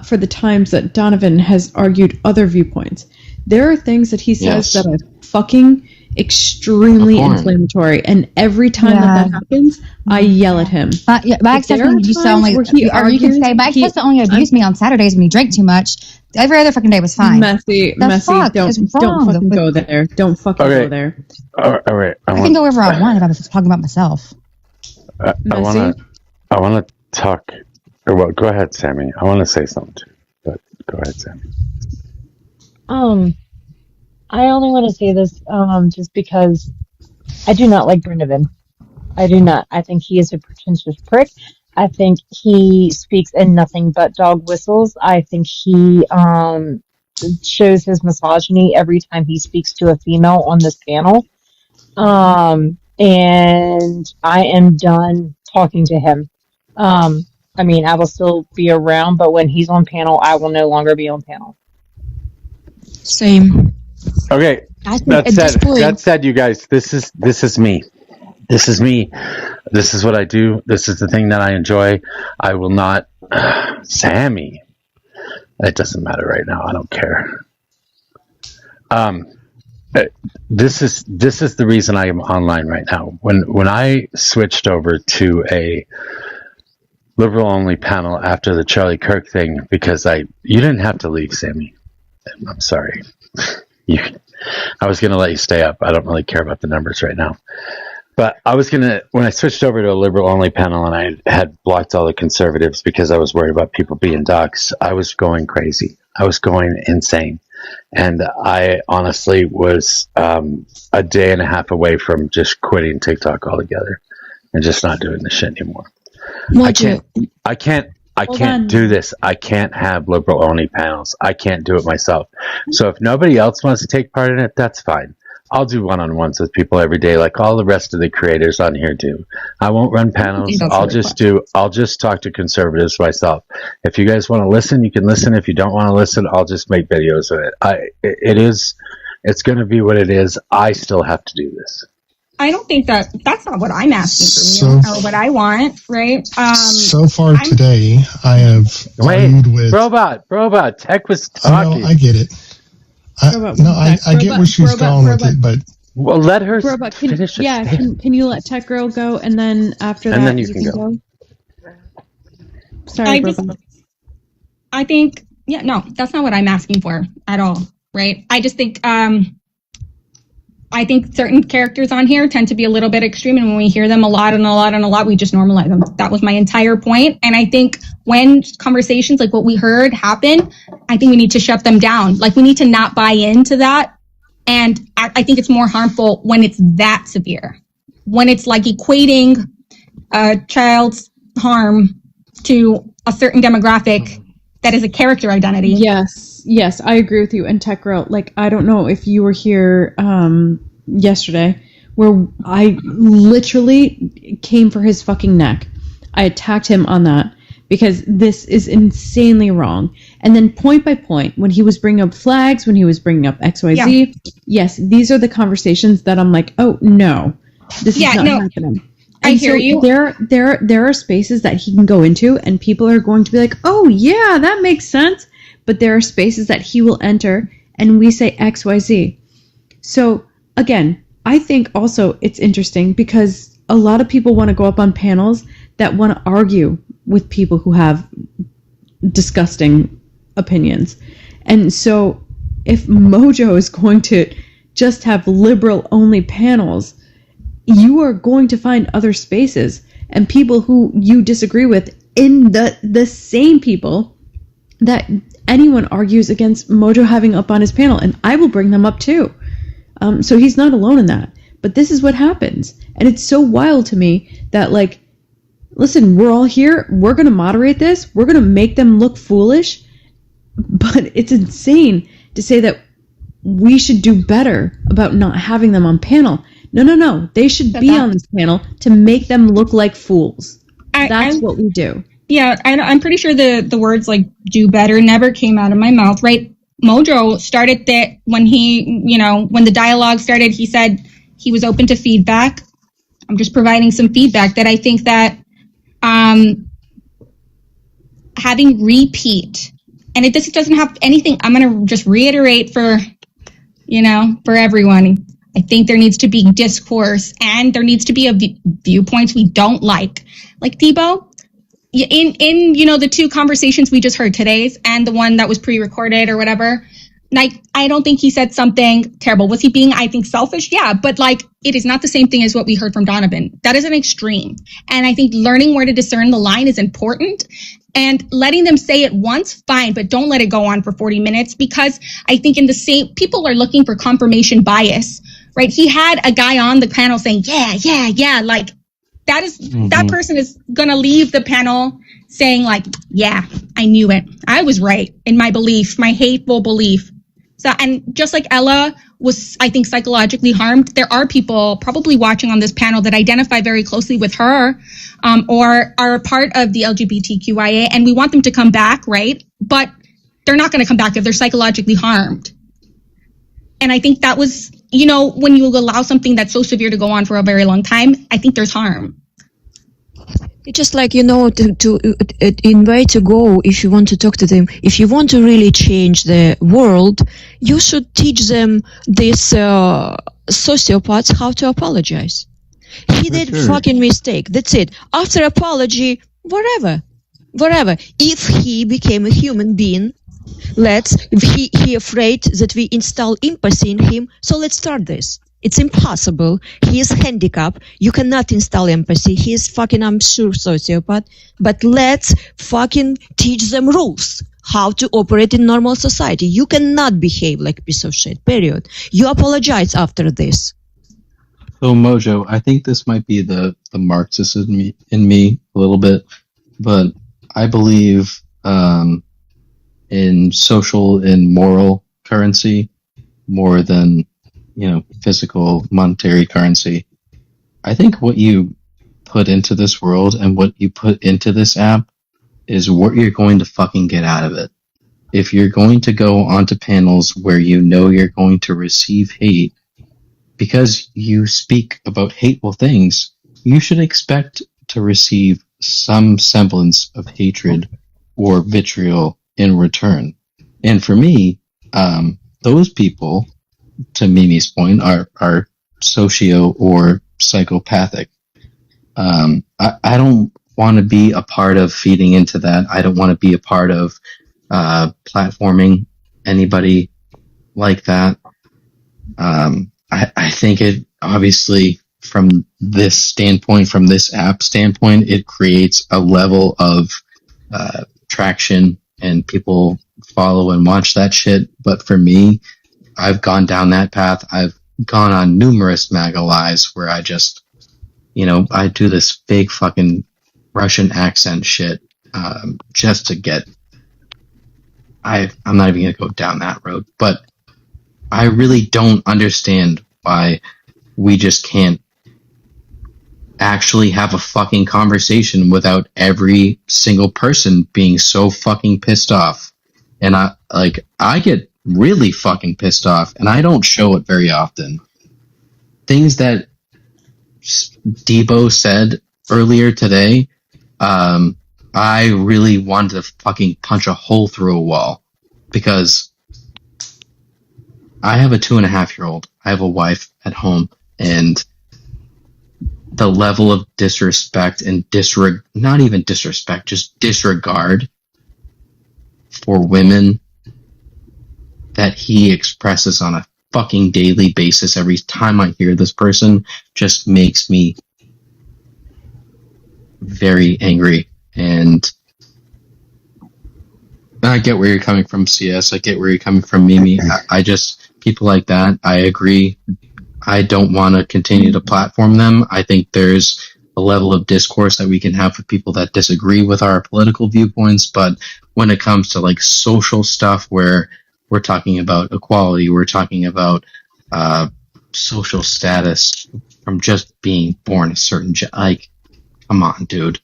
for the times that Donovan has argued other viewpoints? There are things that he says that are fucking extremely inflammatory, and every time that happens, I yell at him. My ex-husband used to only, or you can say, my ex-husband only abused me on Saturdays when he drank too much. Every other fucking day was fine. Messy, don't fucking go there. Don't fucking go there. All right. I can go wherever I want if I'm talking about myself. I want to talk. Well, go ahead, Sammy. I want to say something too, but go ahead, Sammy. I only want to say this just because I do not like Brendan. I do not. I think he is a pretentious prick. I think he speaks in nothing but dog whistles. I think he shows his misogyny every time he speaks to a female on this panel. And I am done talking to him. I will still be around, but when he's on panel, I will no longer be on panel. Same. Okay. That said, you guys, this is me. This is me. This is what I do. This is the thing that I enjoy. I will not, Sammy. It doesn't matter right now. I don't care. This is the reason I am online right now. When I switched over to a liberal only panel after the Charlie Kirk thing, because you didn't have to leave, Sammy. I'm sorry. I was going to let you stay up. I don't really care about the numbers right now. But I was going to, when I switched over to a liberal-only panel and I had blocked all the conservatives because I was worried about people being ducks, I was going crazy. I was going insane. And I honestly was a day and a half away from just quitting TikTok altogether and just not doing this shit anymore. Mojo. I can't do this. I can't have liberal-only panels. I can't do it myself. So if nobody else wants to take part in it, that's fine. I'll do one-on-ones with people every day, like all the rest of the creators on here do. I won't run panels. I'll just talk to conservatives myself. If you guys want to listen, you can listen. If you don't want to listen, I'll just make videos of it. It's going to be what it is. I still have to do this. I don't think that's not what I'm asking from you or what I want, right? So far today, I have argued with Robot. Tech was talking. No, I get it. I get where she's going with it, but well, let her finish. Can you let Tech Girl go, and then after that, and then you can go. Sorry, I think that's not what I'm asking for at all, right? I just think I think certain characters on here tend to be a little bit extreme, and when we hear them a lot, we just normalize them. That was my entire point. And I think when conversations like what we heard happen, I think we need to shut them down. Like, we need to not buy into that. And I think it's more harmful when it's that severe, when it's like equating a child's harm to a certain demographic that is a character identity. Yes, I agree with you. And Tech Girl, like, I don't know if you were here yesterday, where I literally came for his fucking neck. I attacked him on that because this is insanely wrong. And then point by point, when he was bringing up flags, when he was bringing up XYZ, yes, these are the conversations that I'm like, oh no, this is not happening. I hear you. There are spaces that he can go into, and people are going to be like, oh yeah, that makes sense. But there are spaces that he will enter, and we say XYZ. So again, I think also it's interesting because a lot of people want to go up on panels that want to argue with people who have disgusting opinions. And so if Mojo is going to just have liberal-only panels, you are going to find other spaces and people who you disagree with in the same people that anyone argues against Mojo having up on his panel, and I will bring them up too. So he's not alone in that. But this is what happens. And it's so wild to me that, like, listen, we're all here. We're going to moderate this. We're going to make them look foolish. But it's insane to say that we should do better about not having them on panel. No. They should be on this panel to make them look like fools. That's what we do. Yeah, I'm pretty sure the words like "do better" never came out of my mouth, right? Mojo started that when when the dialogue started, he said he was open to feedback. I'm just providing some feedback that I think that having repeat, and this doesn't have anything, I'm going to just reiterate for everyone. I think there needs to be discourse, and there needs to be viewpoints we don't like Debo. In the two conversations we just heard, today's and the one that was pre-recorded or whatever, like, I don't think he said something terrible. Was he being, I think, selfish? Yeah, but like, it is not the same thing as what we heard from Donovan. That is an extreme. And I think learning where to discern the line is important, and letting them say it once, fine, but don't let it go on for 40 minutes, because I think people are looking for confirmation bias, right? He had a guy on the panel saying, yeah, like, that person is going to leave the panel saying like, yeah, I knew it. I was right in my belief, my hateful belief. So, and just like Ella was, I think, psychologically harmed, there are people probably watching on this panel that identify very closely with her, or are a part of the LGBTQIA, and we want them to come back, right? But they're not going to come back if they're psychologically harmed. And I think that was, when you allow something that's so severe to go on for a very long time, I think there's harm. It's just like, to invite to go, if you want to talk to them, if you want to really change the world, you should teach them, these sociopaths, how to apologize. He did fucking mistake. That's it. After apology, whatever. If he became a human being, He afraid that we install empathy in him, so let's start this. It's impossible. He is handicapped. You cannot install empathy. He is fucking, I'm sure, sociopath. But let's fucking teach them rules. How to operate in normal society. You cannot behave like a piece of shit, period. You apologize after this. So Mojo, I think this might be the Marxist in me a little bit, but I believe in social and moral currency more than physical monetary currency. I think what you put into this world and what you put into this app is what you're going to fucking get out of it. If you're going to go onto panels where you're going to receive hate because you speak about hateful things, you should expect to receive some semblance of hatred or vitriol in return. And for me, those people, to Mimi's point, are socio or psychopathic. I don't want to be a part of feeding into that. I don't want to be a part of platforming anybody like that. I think it obviously from this standpoint, from this app standpoint, it creates a level of traction and people follow and watch that shit. But for me, I've gone down that path. I've gone on numerous MAGA lives where I just, I do this fake fucking Russian accent shit just to get. I'm not even gonna go down that road, but I really don't understand why we just can't actually have a fucking conversation without every single person being so fucking pissed off. And I get really fucking pissed off, and I don't show it very often. Things that Debo said earlier today, I really wanted to fucking punch a hole through a wall, because I have a 2.5-year-old. I have a wife at home, and the level of disrespect and not even disrespect, just disregard for women that he expresses on a fucking daily basis every time I hear this person just makes me very angry. And I get where you're coming from, CS. I get where you're coming from, Mimi. I just, people like that, I agree. I don't want to continue to platform them. I think there's a level of discourse that we can have with people that disagree with our political viewpoints. But when it comes to like social stuff where we're talking about equality, we're talking about social status from just being born a certain come on, dude.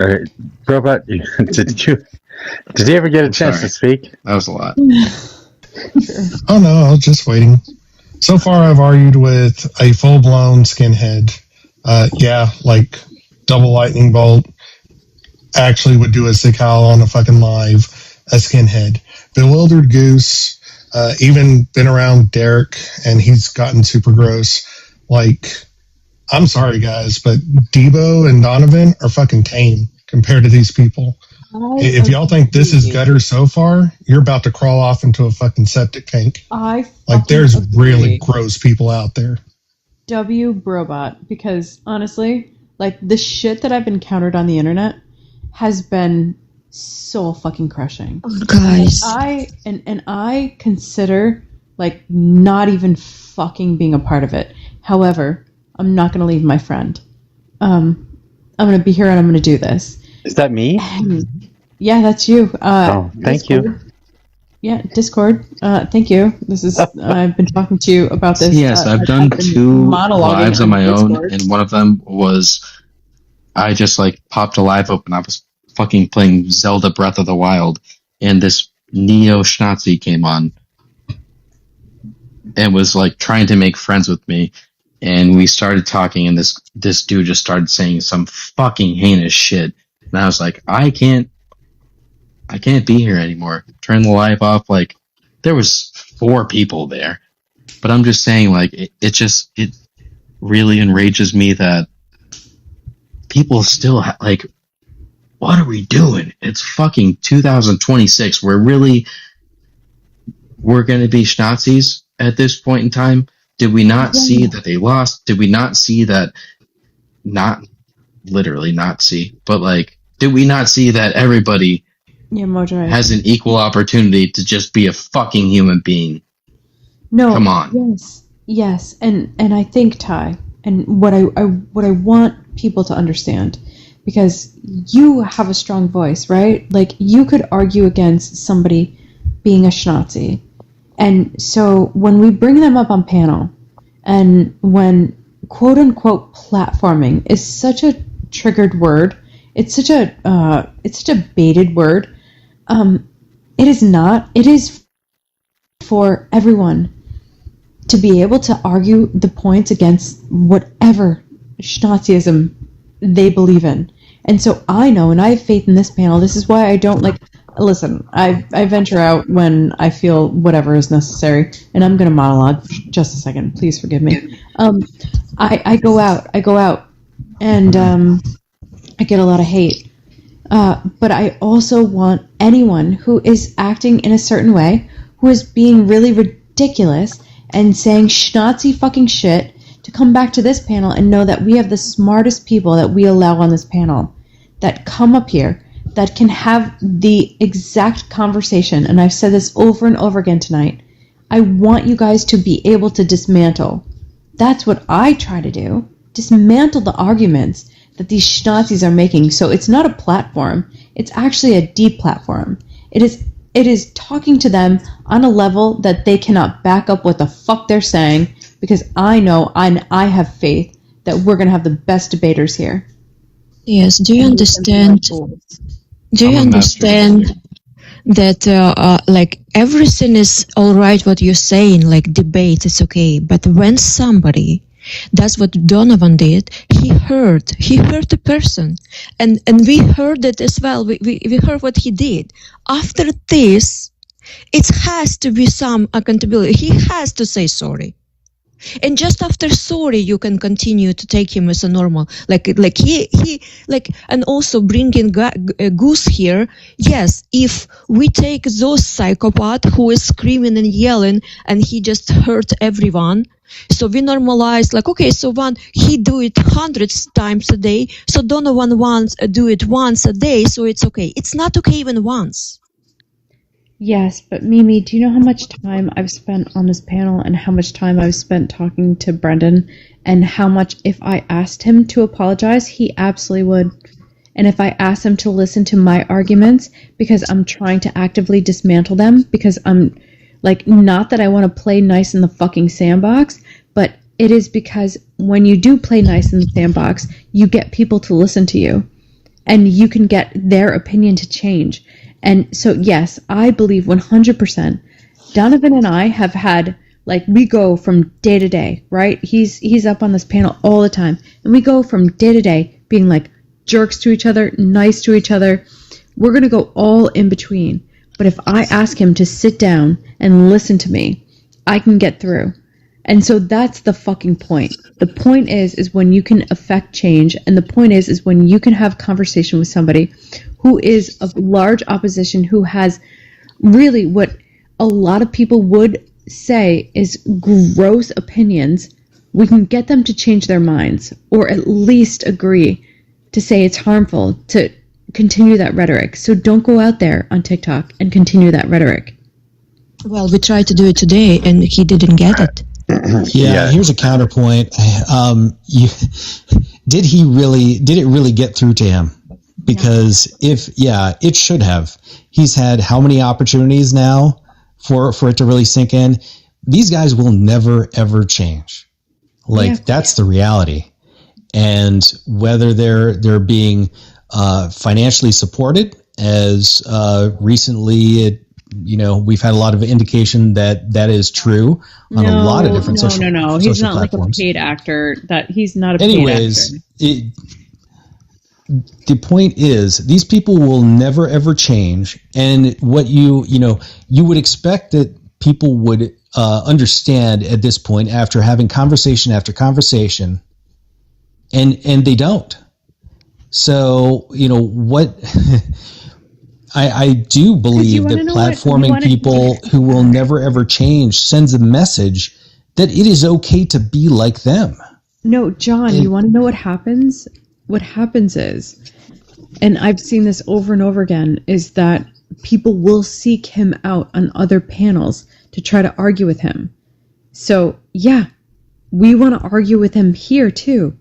All right, Robot, did you ever get a chance to speak? That was a lot. Oh no, I was just waiting. So far, I've argued with a full-blown skinhead. Like double lightning bolt. Actually, would do a sick howl on a fucking live. A skinhead. Bewildered Goose. Even been around Derek, and he's gotten super gross. Like, I'm sorry, guys, but Debo and Donovan are fucking tame compared to these people. If y'all think this is gutter so far, you're about to crawl off into a fucking septic tank. There's really gross people out there. W Brobot, because honestly, like the shit that I've encountered on the internet has been soul fucking crushing. Guys, I consider like not even fucking being a part of it. However, I'm not gonna leave my friend. I'm gonna be here and I'm gonna do this. Is that me? Yeah, that's you. Thank you. Yeah, Discord. Thank you. This is. I've been talking to you about this. Yes, I've done 2 lives on my own, and one of them was I just popped a live open. I was fucking playing Zelda Breath of the Wild, and this Neo Schnazi came on and was trying to make friends with me, and we started talking, and this dude just started saying some fucking heinous shit, and I was like, I can't be here anymore. Turn the live off. There was 4 people there, but I'm just saying, it really enrages me that people still what are we doing? It's fucking 2026. We're going to be Schnazis at this point in time. Did we not see that they lost? Did we not see that, not literally not see, but like, did we not see that everybody Mojo has an equal opportunity to just be a fucking human being? No, come on. Yes, and I think, Ty, and what I want people to understand, because you have a strong voice, right? Like, you could argue against somebody being a Schnazi, and so when we bring them up on panel, and when quote unquote platforming is such a triggered word, it's such a baited word. It is not. It is for everyone to be able to argue the points against whatever Schnazism they believe in. And so I know, and I have faith in this panel. This is why I don't listen, I venture out when I feel whatever is necessary, and I'm going to monologue for just a second. Please forgive me. I go out, and I get a lot of hate. But I also want anyone who is acting in a certain way, who is being really ridiculous and saying Schnazi fucking shit, to come back to this panel and know that we have the smartest people that we allow on this panel that come up here, that can have the exact conversation. And I've said this over and over again tonight. I want you guys to be able to dismantle. That's what I try to do. Dismantle the arguments that these Schnazis are making. So it's not a platform. It's actually a deplatform. It is talking to them on a level that they cannot back up what the fuck they're saying, because I know and I have faith that we're going to have the best debaters here. Yes, do you understand? Do you understand that like everything is all right what you're saying, like debate is okay, but when somebody does what Donovan did, he hurt the person, and we heard it as well. We heard what he did. After this, it has to be some accountability. He has to say sorry. And just after sorry, you can continue to take him as a normal, like he and also bringing Goose here. Yes, if we take those psychopath who is screaming and yelling and he just hurt everyone, so we normalize like, okay, so he do it hundreds times a day, so Donovan do it once a day, so it's okay. It's not okay even once. Yes, but Mimi, do you know how much time I've spent on this panel and how much time I've spent talking to Brendan, and how much, if I asked him to apologize, he absolutely would. And if I asked him to listen to my arguments, because I'm trying to actively dismantle them, because I'm like, not that I want to play nice in the fucking sandbox, but it is because when you do play nice in the sandbox, you get people to listen to you, and you can get their opinion to change. And so, yes, I believe 100%. Donovan and I have had, like, we go from day to day, right? He's up on this panel all the time. And we go from day to day being like jerks to each other, nice to each other. We're going to go all in between. But if I ask him to sit down and listen to me, I can get through. And so that's the fucking point. The point is when you can affect change, and the point is when you can have conversation with somebody who is of large opposition, who has really what a lot of people would say is gross opinions. We can get them to change their minds, or at least agree to say it's harmful to continue that rhetoric. So don't go out there on TikTok and continue that rhetoric. Well, we tried to do it today, and he didn't get it. Yeah, here's a counterpoint. Did it really get through to him? Because it should have. He's had how many opportunities now for it to really sink in? These guys will never, ever change. That's the reality. And whether they're being financially supported, as recently we've had a lot of indication that is true on a lot of different social platforms. He's not like a paid actor. He's not a paid actor. The point is, these people will never ever change, and what you would expect that people would understand at this point after having conversation after conversation, and they don't. So, what I do believe that platforming people who will never ever change sends a message that it is okay to be like them. No, John, you want to know what happens? What happens is, and I've seen this over and over again, is that people will seek him out on other panels to try to argue with him. So, yeah, we want to argue with him here too.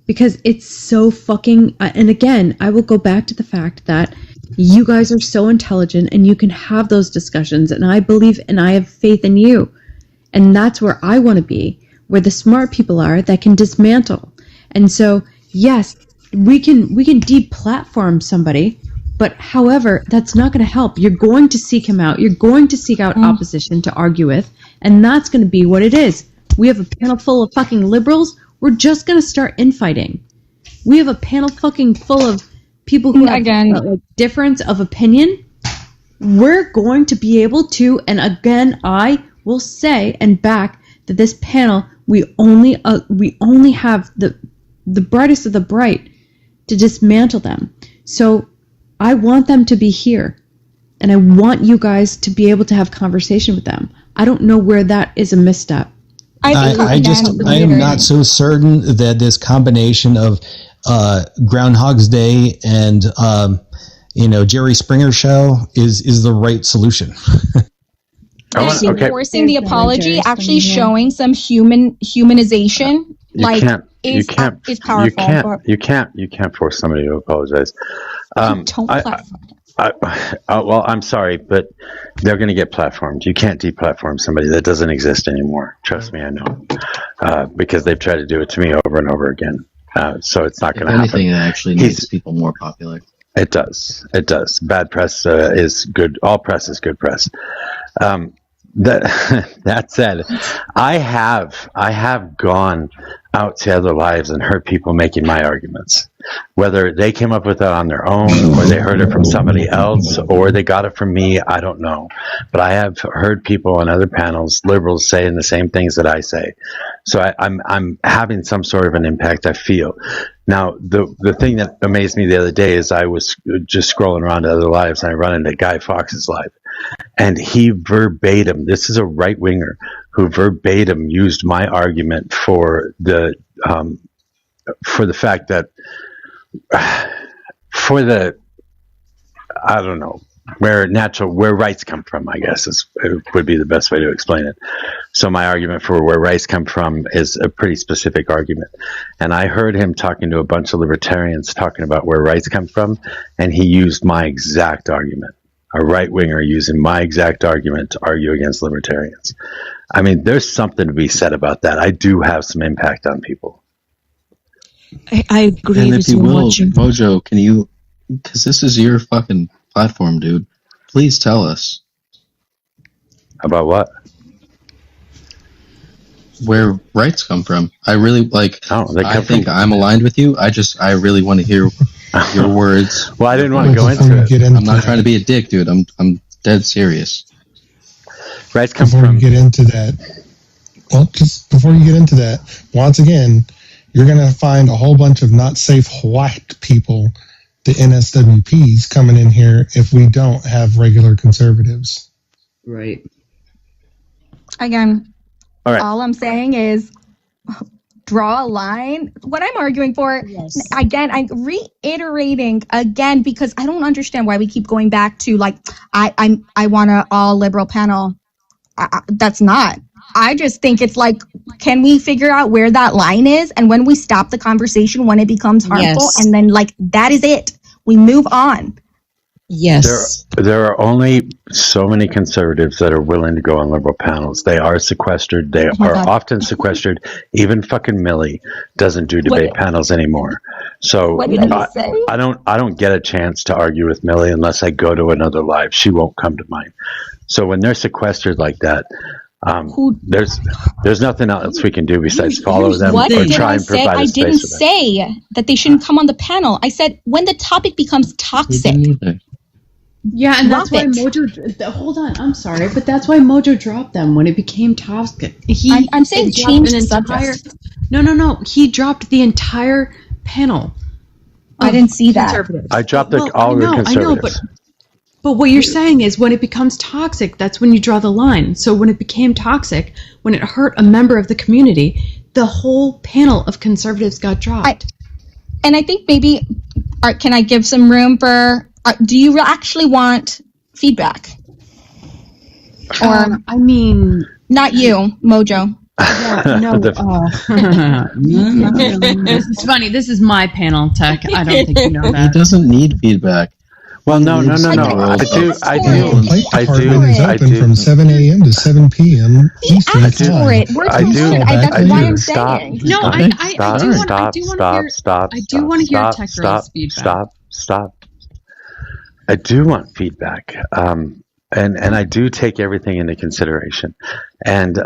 Because it's so fucking... And again, I will go back to the fact that you guys are so intelligent and you can have those discussions. And I believe and I have faith in you. And that's where I want to be. Where the smart people are that can dismantle. And so, yes, we can deplatform somebody. But however, that's not going to help. You're going to seek him out. You're going to seek out opposition to argue with. And that's going to be what it is. We have a panel full of fucking liberals. We're just going to start infighting. We have a panel fucking full of people who have a difference of opinion. We're going to be able to, and again, I will say and back that this panel, we only have the brightest of the bright to dismantle them. So I want them to be here, and I want you guys to be able to have conversation with them. I don't know where that is a misstep. I am not so certain that this combination of Groundhog's Day and Jerry Springer show is the right solution. Forcing the apology, actually showing some humanization, is powerful. You can't force somebody to apologize. Well, I'm sorry, but they're going to get platformed. You can't deplatform somebody that doesn't exist anymore. Trust me, I know. Because they've tried to do it to me over and over again. So it's not going to happen. Anything that actually makes people more popular. It does. It does. Bad press is good. All press is good press. That said, I have gone out to other lives and heard people making my arguments. Whether they came up with it on their own, or they heard it from somebody else, or they got it from me, I don't know. But I have heard people on other panels, liberals, saying the same things that I say. So I'm having some sort of an impact, I feel. Now, the thing that amazed me the other day is I was just scrolling around to other lives, and I run into Guy Fawkes' live. And he verbatim, this is a right-winger, who verbatim used my argument for the fact that I don't know, where rights come from, I guess would be the best way to explain it. So my argument for where rights come from is a pretty specific argument. And I heard him talking to a bunch of libertarians talking about where rights come from, and he used my exact argument. A right-winger using my exact argument to argue against libertarians. I mean, there's something to be said about that. I do have some impact on people. I agree with you, Mojo, can you, because this is your fucking platform, dude, please tell us. About what? Where rights come from. I really, I think I'm aligned with you. I really want to hear your words. Well, I didn't want to go into it. I'm not trying to be a dick, dude. I'm dead serious. Rights come before from. You get into that, well, just before you get into that, once again, you're going to find a whole bunch of not safe white people, the NSWPs, coming in here if we don't have regular conservatives. Right. Again, all right. All I'm saying is draw a line. What I'm arguing for, again, I'm reiterating again, because I don't understand why we keep going back to I want an all liberal panel. That's not. I just think it's can we figure out where that line is, and when we stop the conversation, when it becomes harmful, and then that is it. We move on. Yes. There are only so many conservatives that are willing to go on liberal panels. They are sequestered. They are often sequestered. Even fucking Millie doesn't do debate panels anymore. So I don't get a chance to argue with Millie unless I go to another live. She won't come to mine. So when they're sequestered like that, there's nothing else we can do besides follow them or try and provide a space for them. I didn't say that they shouldn't come on the panel. I said when the topic becomes toxic. Yeah, and that's why Mojo. Hold on, I'm sorry, but that's why Mojo dropped them when it became toxic. I'm saying change the subject. No. He dropped the entire panel I didn't see that. Conservatives. I dropped Well, all the I know, conservatives. but what you're saying is when it becomes toxic, that's when you draw the line. So when it became toxic, when it hurt a member of the community, the whole panel of conservatives got dropped. And I think maybe, can I give some room for, do you actually want feedback? Or, I mean... Not you, Mojo. Yeah, no. It's funny. This is my panel, Tech. I don't think you know He that. doesn't need feedback. Well, no. I do. From 7 a.m. to 7 p.m. Eastern asked for it. We're that's why I'm saying. No, I do want to hear Tech Girl's feedback. Stop. I do want feedback. And I do take everything into consideration. And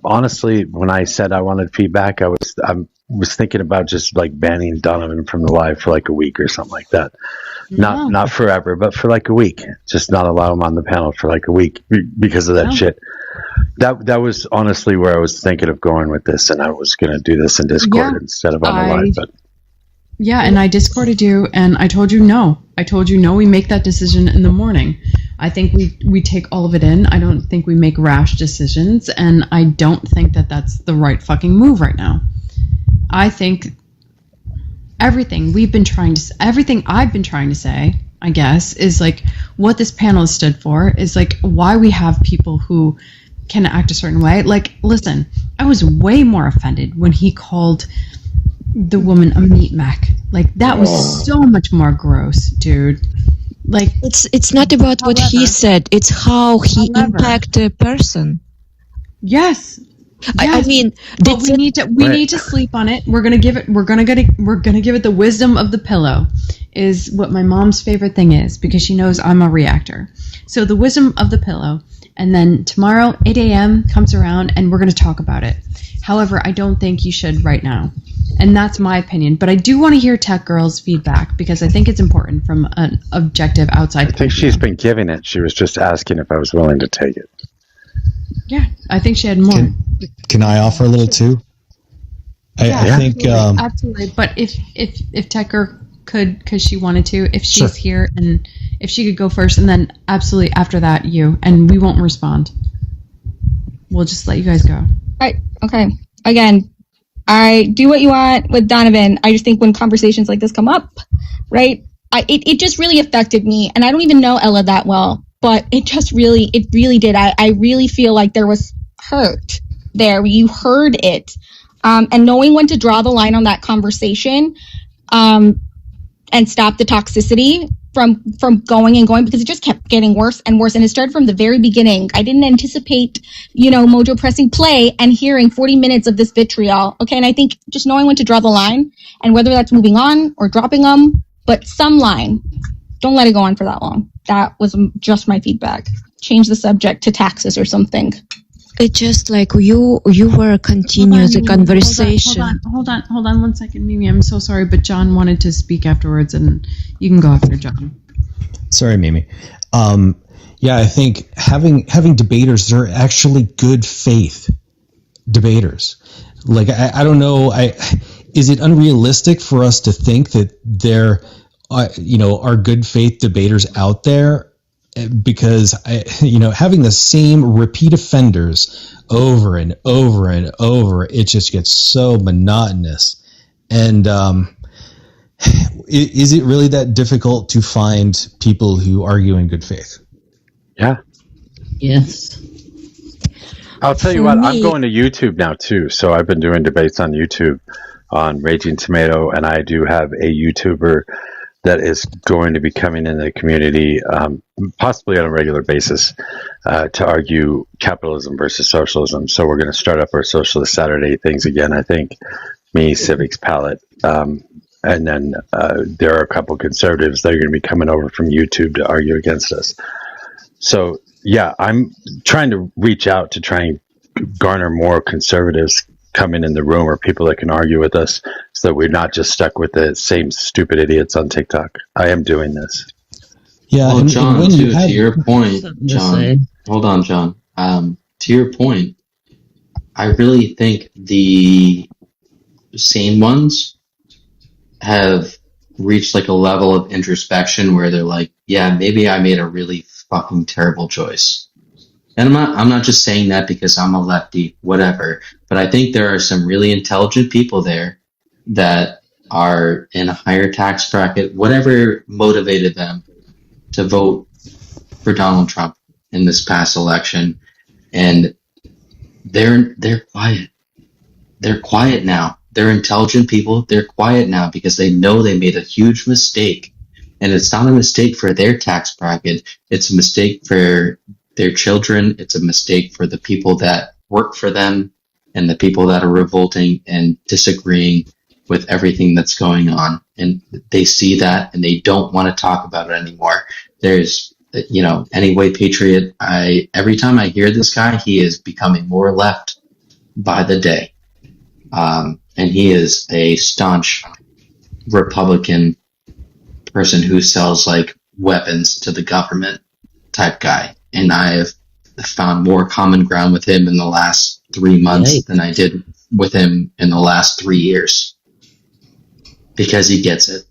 honestly, when I said I wanted feedback, I was thinking about just like banning Donovan from the live for like a week or something like that. Yeah. Not forever, but for like a week. Just not allow him on the panel for like a week because of that shit. That was honestly where I was thinking of going with this, and I was going to do this in Discord instead of on the live. But yeah, and I Discorded you, and I told you no. I told you no. We make that decision in the morning. I think we take all of it in. I don't think we make rash decisions, and I don't think that that's the right fucking move right now. I think everything I've been trying to say, I guess, is like what this panel has stood for, is like why we have people who can act a certain way. Like, listen, I was way more offended when he called the woman a meat mac. Like, that was so much more gross, dude. Like, it's not about what he said, it's how he impacted a person. Yes. I mean, but we need to sleep on it. We're gonna give it the wisdom of the pillow, is what my mom's favorite thing is, because she knows I'm a reactor. So the wisdom of the pillow, and then tomorrow 8 a.m. comes around and we're gonna talk about it. However, I don't think you should right now. And that's my opinion. But I do want to hear Tech Girl's feedback, because I think it's important from an objective outside I think she's been giving it. She was just asking if I was willing to take it. Yeah, I think she had more. Can I offer a little too? I think absolutely. But if Tech Girl could, because she wanted to, if she's here, and if she could go first, and then absolutely after that you, and we won't respond. We'll just let you guys go. Okay. Again, I do what you want with Donovan. I just think when conversations like this come up, right, it just really affected me. And I don't even know Ella that well, but it really did. I really feel like there was hurt there. You heard it. And knowing when to draw the line on that conversation and stop the toxicity from going and going, because it just kept getting worse and worse. And it started from the very beginning. I didn't anticipate, Mojo pressing play and hearing 40 minutes of this vitriol. Okay. And I think just knowing when to draw the line, and whether that's moving on or dropping them, but some line, don't let it go on for that long. That was just my feedback. Change the subject to taxes or something. It's just like you were continuing the conversation. Hold on 1 second, Mimi. I'm so sorry, but John wanted to speak afterwards, and you can go after John. Sorry, Mimi. I think having debaters that are actually good faith debaters. Like, I don't know. Is it unrealistic for us to think that there, are good faith debaters out there? Because having the same repeat offenders over and over and over, it just gets so monotonous. And is it really that difficult to find people who argue in good faith? Yeah. Yes. I'll tell you what, I'm going to YouTube now too. So I've been doing debates on YouTube on Raging Tomato, and I do have a YouTuber that is going to be coming in the community, possibly on a regular basis, to argue capitalism versus socialism. So we're going to start up our Socialist Saturday things again, I think, me, Civics Palette. And then there are a couple conservatives that are going to be coming over from YouTube to argue against us. So, yeah, I'm trying to reach out to try and garner more conservatives coming in the room, or people that can argue with us, so that we're not just stuck with the same stupid idiots on TikTok. I am doing this. Yeah, well, John, to your point, John, hold on, John. To your point, I really think the sane ones have reached like a level of introspection where they're like, yeah, maybe I made a really fucking terrible choice. And I'm not just saying that because I'm a lefty, whatever, but I think there are some really intelligent people there that are in a higher tax bracket, whatever motivated them to vote for Donald Trump in this past election. And they're quiet. They're quiet now. They're intelligent people. They're quiet now because they know they made a huge mistake. And it's not a mistake for their tax bracket. It's a mistake for their children. It's a mistake for the people that work for them and the people that are revolting and disagreeing with everything that's going on. And they see that and they don't want to talk about it anymore. There's, anyway, Patriot, every time I hear this guy, he is becoming more left by the day. And he is a staunch Republican person who sells like weapons to the government type guy. And I have found more common ground with him in the last 3 months than I did with him in the last 3 years. Because he gets it.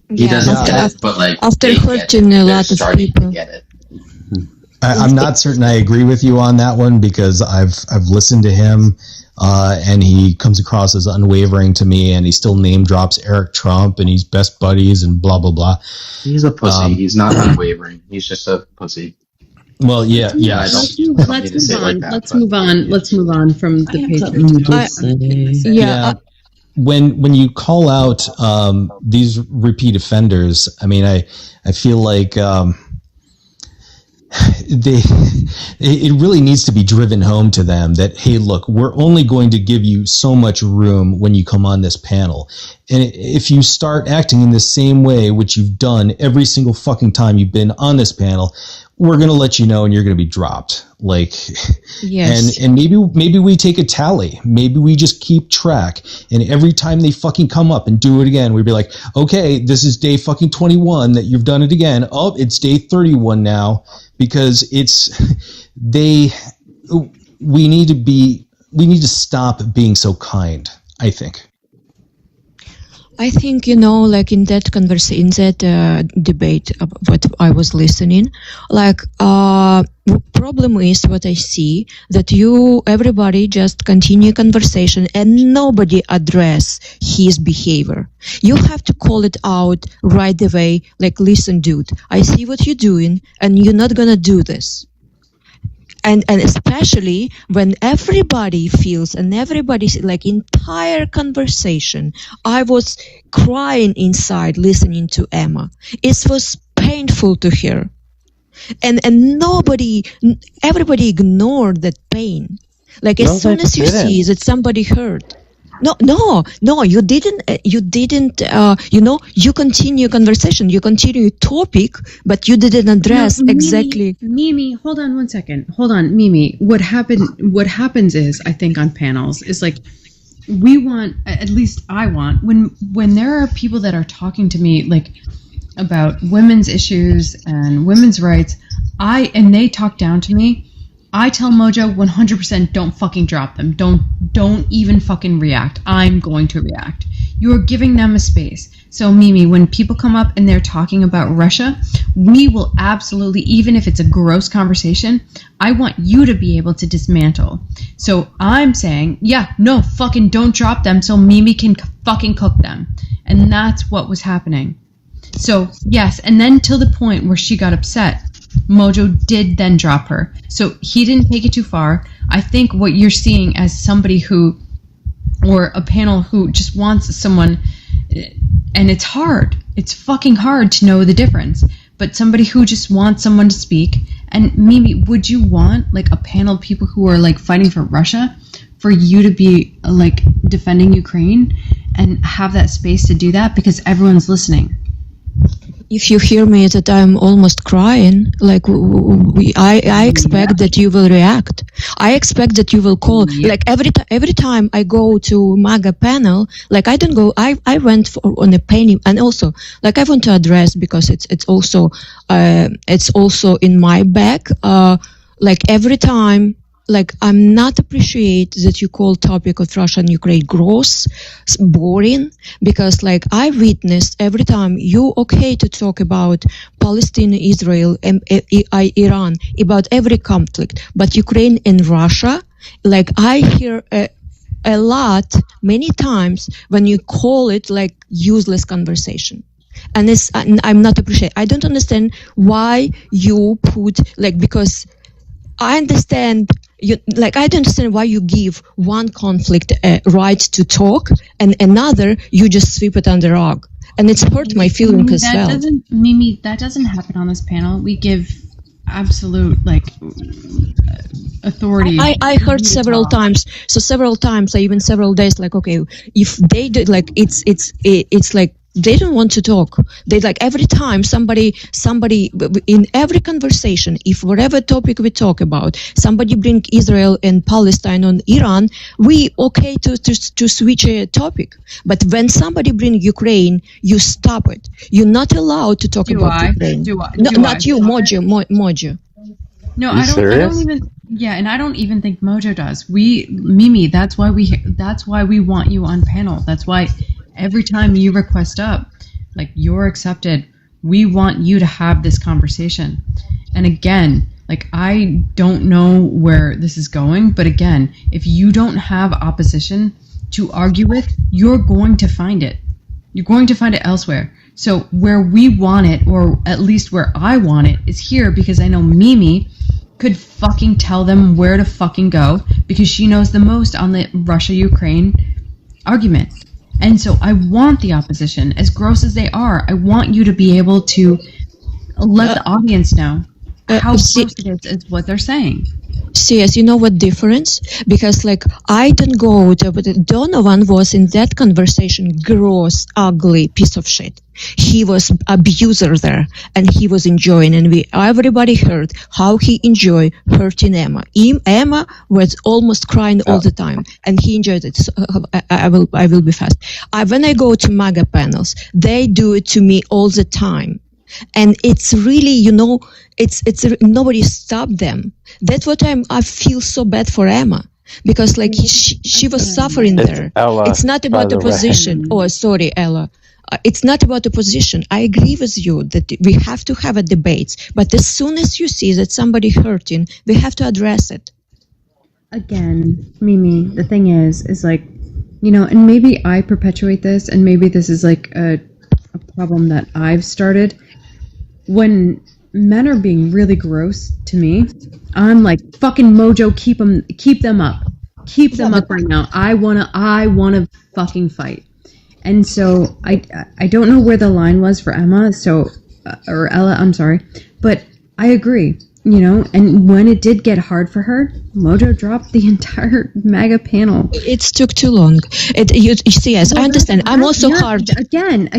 He doesn't get it, but like after hurting a lot of people. Get it. I'm not certain I agree with you on that one because I've listened to him and he comes across as unwavering to me, and he still name drops Eric Trump and he's best buddies and blah blah blah. He's a pussy. He's not unwavering. He's just a pussy. Well, yeah. Let's move on. Let's move on from the Patriots. When you call out these repeat offenders, I mean, I feel like it really needs to be driven home to them that, hey, look, we're only going to give you so much room when you come on this panel. And if you start acting in the same way, which you've done every single fucking time you've been on this panel, we're going to let you know and you're going to be dropped. Like, yes. And maybe we take a tally. Maybe we just keep track. And every time they fucking come up and do it again, we'd be like, okay, this is day fucking 21 that you've done it again. Oh, it's day 31 now, because we need to stop being so kind, I think. I think, like in that conversation, in that debate, what I was listening, like, problem is what I see, that everybody just continue conversation and nobody address his behavior. You have to call it out right away, like, listen, dude, I see what you're doing and you're not gonna do this. And especially when everybody feels, and everybody's like entire conversation, I was crying inside listening to Emma. It was painful to hear. And everybody ignored that pain. Like, as soon as you see that somebody hurt. No, you didn't, you continue conversation, you continue topic, but you didn't address exactly. Mimi, hold on 1 second. Hold on, Mimi. What happens is, I think on panels, is like, we want, at least I want, when there are people that are talking to me, like, about women's issues and women's rights, and they talk down to me, I tell Mojo 100% don't fucking drop them. Don't even fucking react. I'm going to react. You're giving them a space. So Mimi, when people come up and they're talking about Russia, we will absolutely, even if it's a gross conversation, I want you to be able to dismantle. So I'm saying, yeah, no, fucking don't drop them so Mimi can fucking cook them. And that's what was happening. So yes, and then till the point where she got upset, Mojo did then drop her. So he didn't take it too far. I think what you're seeing as somebody who, or a panel who just wants someone, and it's hard. It's fucking hard to know the difference. But somebody who just wants someone to speak. And Mimi, would you want like a panel of people who are like fighting for Russia, for you to be like defending Ukraine and have that space to do that? Because everyone's listening. If you hear me that I'm almost crying, like, I expect that you will react. I expect that you will call. Like, every time I go to MAGA panel, like, I don't go, I went on a panel, and also, like, I want to address, because it's also in my back, like, every time I'm not appreciate that you call topic of Russia and Ukraine gross, boring, because I witnessed every time you okay to talk about Palestine, Israel, and Iran, about every conflict, but Ukraine and Russia, I hear a lot, many times when you call it useless conversation. And I'm not appreciate. I don't understand why you put because I understand I don't understand why you give one conflict a right to talk and another you just sweep it under the rug, and it's hurt my feelings as well. Mimi, that doesn't happen on this panel. We give absolute authority. I heard several times. So several times, even several days. Okay, if they do it's they don't want to talk. They every time somebody in every conversation, if whatever topic we talk about, somebody bring Israel and Palestine on Iran, we okay to switch a topic. But when somebody bring Ukraine, you stop it. You're not allowed to talk about Ukraine. Not you, Mojo. No, I don't even. Yeah, and I don't even think Mojo does. Mimi, that's why we want you on panel. That's why every time you request up, you're accepted. We want you to have this conversation. And again, I don't know where this is going, but again, if you don't have opposition to argue with, you're going to find it. You're going to find it elsewhere. So where we want it, or at least where I want it, is here, because I know Mimi could fucking tell them where to fucking go, because she knows the most on the Russia-Ukraine argument. And so I want the opposition, as gross as they are. I want you to be able to let the audience know how gross it is what they're saying. Yes, you know what difference? Because I didn't go to, but Donovan was in that conversation gross, ugly piece of shit. He was abuser there, and he was enjoying, and everybody heard how he enjoyed hurting Emma. Emma was almost crying all the time, and he enjoyed it. So, I will be fast. When I go to MAGA panels, they do it to me all the time. And it's really, it's nobody stopped them. That's what I feel so bad for Emma, because she was suffering there. Ella, it's not about the position. Oh, sorry, Ella. It's not about the position. I agree with you that we have to have a debate, but as soon as you see that somebody hurting, we have to address it. Again, Mimi, the thing is and maybe I perpetuate this, and maybe this is a problem that I've started. When men are being really gross to me, I'm fucking Mojo, keep them up right now. I wanna fucking fight. And so I don't know where the line was for Emma, or Ella, I'm sorry, but I agree, and when it did get hard for her, Mojo dropped the entire MAGA panel. It took too long. You see, yes, I understand. I'm also hard. Again,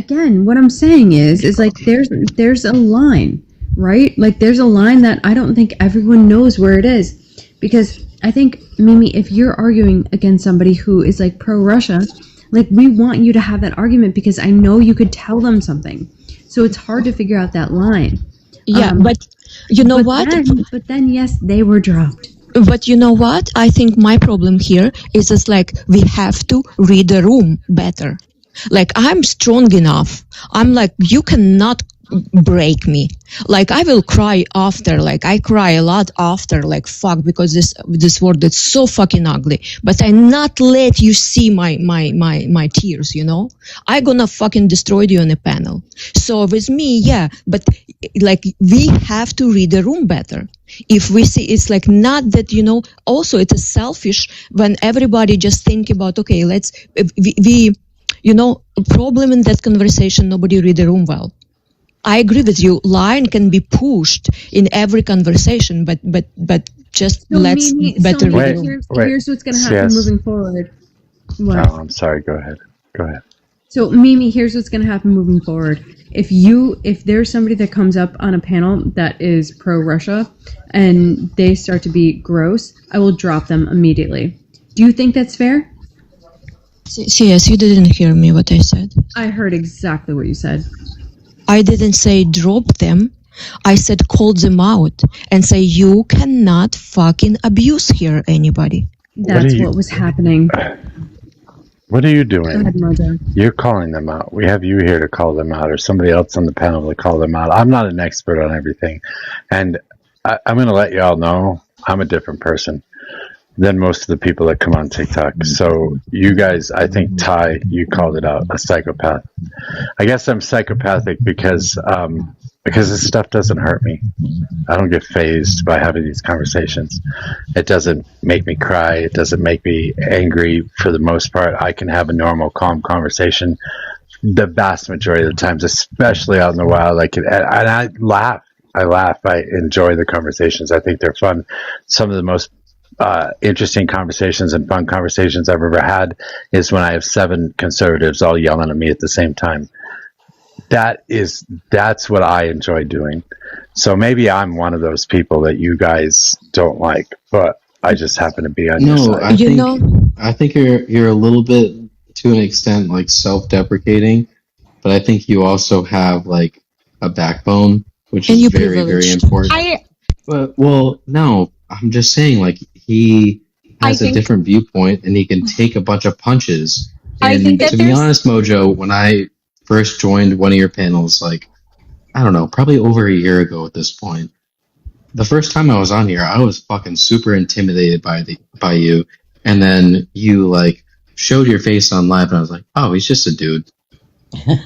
what I'm saying is there's a line, right? There's a line that I don't think everyone knows where it is, because I think, Mimi, if you're arguing against somebody who is pro-Russia, we want you to have that argument, because I know you could tell them something. So it's hard to figure out that line. Yeah, but you know what? But then, yes, they were dropped. But you know what? I think my problem here is we have to read the room better. I'm strong enough. I'm you cannot break me. I will cry after. I cry a lot after. Fuck, because this word is so fucking ugly. But I not let you see my tears. I gonna fucking destroy you on a panel. So with me, yeah. But we have to read the room better. If we see, it's not that Also, it is selfish when everybody just think about problem in that conversation. Nobody read the room well. I agree with you. Line can be pushed in every conversation, but just let's better. Here's what's going to happen moving forward. What? Oh, I'm sorry. Go ahead. So Mimi, here's what's going to happen moving forward. If there's somebody that comes up on a panel that is pro-Russia and they start to be gross, I will drop them immediately. Do you think that's fair? Yes, you didn't hear me what I said. I heard exactly what you said. I didn't say drop them. I said call them out and say you cannot fucking abuse here anybody. That's what was happening. What are you Go doing? ahead, Mojo. You're calling them out. We have you here to call them out, or somebody else on the panel to call them out. I'm not an expert on everything, and I'm going to let you all know I'm a different person than most of the people that come on TikTok. So you guys, I think Ty, you called it out, a psychopath. I guess I'm psychopathic because this stuff doesn't hurt me. I don't get fazed by having these conversations. It doesn't make me cry. It doesn't make me angry. For the most part, I can have a normal, calm conversation the vast majority of the times, especially out in the wild. And I laugh. I enjoy the conversations. I think they're fun. Some of the most interesting conversations and fun conversations I've ever had is when I have 7 conservatives all yelling at me at the same time. That's what I enjoy doing. So maybe I'm one of those people that you guys don't like, but I just happen to be on your side. I think you're a little bit, to an extent, like self-deprecating, but I think you also have like a backbone, which is very, very important. No, I'm just saying, like, he has a different viewpoint and he can take a bunch of punches. And to be honest, Mojo, when I first joined one of your panels, like, I don't know, probably over a year ago at this point, the first time I was on here, I was fucking super intimidated by you. And then you, like, showed your face on live and I was like, oh, he's just a dude.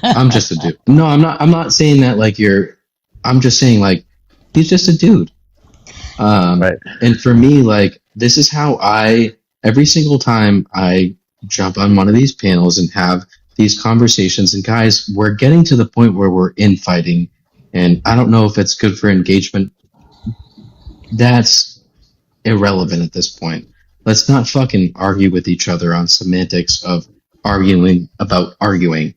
I'm just a dude. No, I'm not saying that like I'm just saying, like, he's just a dude. Right. And for me, like, this is how every single time I jump on one of these panels and have these conversations, and guys, we're getting to the point where we're infighting, and I don't know if it's good for engagement. That's irrelevant at this point. Let's not fucking argue with each other on semantics of arguing about arguing.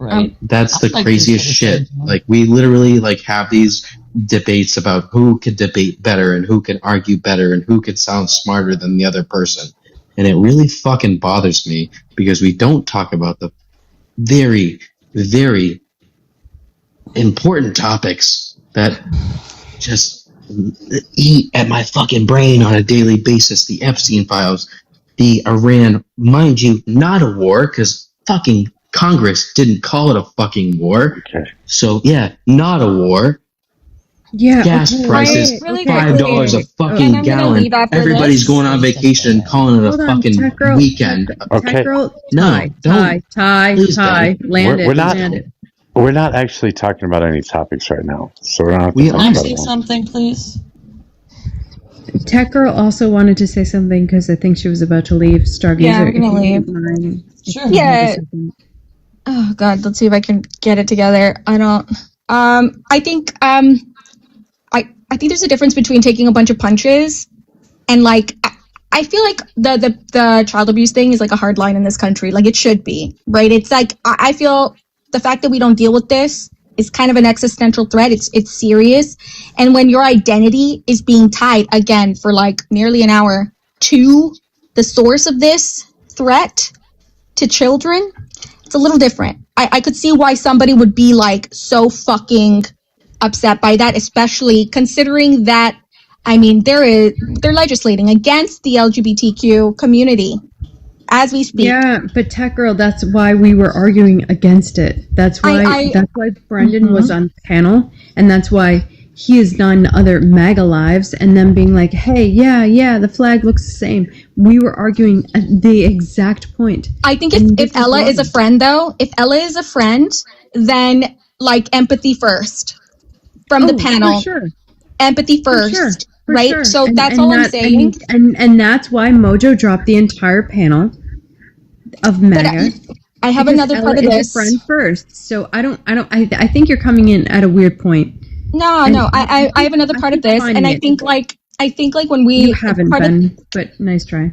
Right. That's the craziest shit. Like, we literally like have these debates about who could debate better and who can argue better and who could sound smarter than the other person. And it really fucking bothers me because we don't talk about the very, very important topics that just eat at my fucking brain on a daily basis. The Epstein files, the Iran, mind you, not a war, because fucking Congress didn't call it a fucking war. Okay. So yeah, not a war. Yeah. Gas prices, really $5 a fucking gallon. Everybody's going on vacation, calling it a fucking weekend. Okay. No, Ty, land it. We're not actually talking about any topics right now, so we're not. Can I say something, please? Tech Girl also wanted to say something because I think she was about to leave. Stargazer, yeah, I'm gonna leave. Sure. Yeah. Oh God, let's see if I can get it together. I don't. I think. I think there's a difference between taking a bunch of punches and like. I feel like the child abuse thing is like a hard line in this country. Like it should be, right? It's like I feel the fact that we don't deal with this is kind of an existential threat. It's serious, and when your identity is being tied again for like nearly an hour to the source of this threat to children, it's a little different. I could see why somebody would be like so fucking upset by that, especially considering that. I mean, they're legislating against the LGBTQ community as we speak. Yeah, but Tech Girl, that's why we were arguing against it. That's why Brendan was on the panel, and that's why he has done other MAGA lives, and them being like, hey, yeah, the flag looks the same. We were arguing at the exact point. I think if Ella is a friend, though, then like empathy first from the panel. For sure. Empathy first, right? Sure. So that's all I'm saying. And that's why Mojo dropped the entire panel of MAGA. I have another part of this. Friend first, so I think you're coming in at a weird point. No, I have another part of this, and I think like when we you haven't been, but nice try.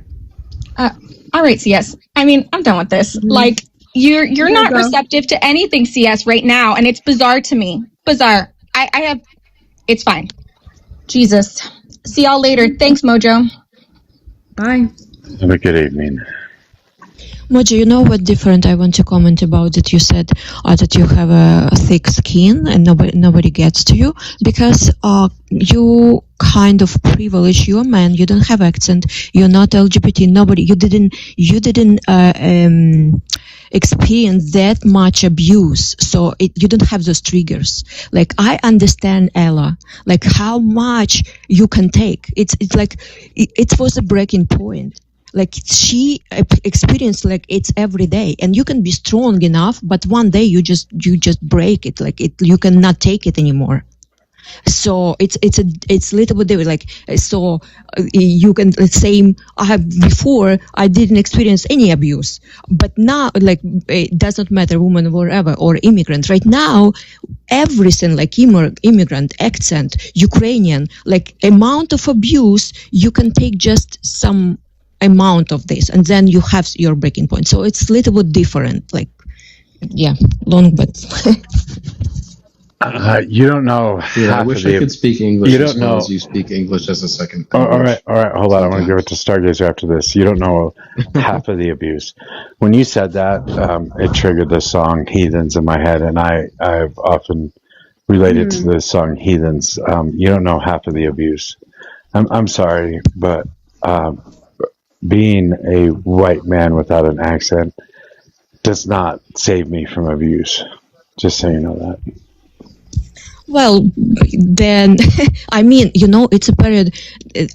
All right, CS. I mean, I'm done with this. Mm-hmm. Like you're not receptive to anything, CS, right now, and it's bizarre to me. Bizarre. I have. It's fine. Jesus. See y'all later. Thanks, Mojo. Bye. Have a good evening. Mojo, you know what different I want to comment about that you said that you have a thick skin and nobody gets to you because you kind of privileged. You're a man. You don't have accent. You're not LGBT. Nobody. You didn't experience that much abuse, so you don't have those triggers. Like I understand Ella, like how much you can take. It's like it was a breaking point. Like she experienced like it's every day, and you can be strong enough, but one day you just break it. Like you cannot take it anymore. So it's a little bit different. Like so, you can say before I didn't experience any abuse, but now like it doesn't matter, woman or whatever or immigrant. Right now, everything like immigrant, accent, Ukrainian, like amount of abuse, you can take just some amount of this, and then you have your breaking point. So it's a little bit different. Like long but. You don't know. Dude, I wish I could speak English as well as you speak English as a second. All right. Hold on. I want to give it to Stargazer after this. You don't know half of the abuse. When you said that, it triggered the song "Heathens" in my head, and I've often related to the song "Heathens." You don't know half of the abuse. I'm sorry, but being a white man without an accent does not save me from abuse. Just so you know that. Well, then, I mean, it's a period.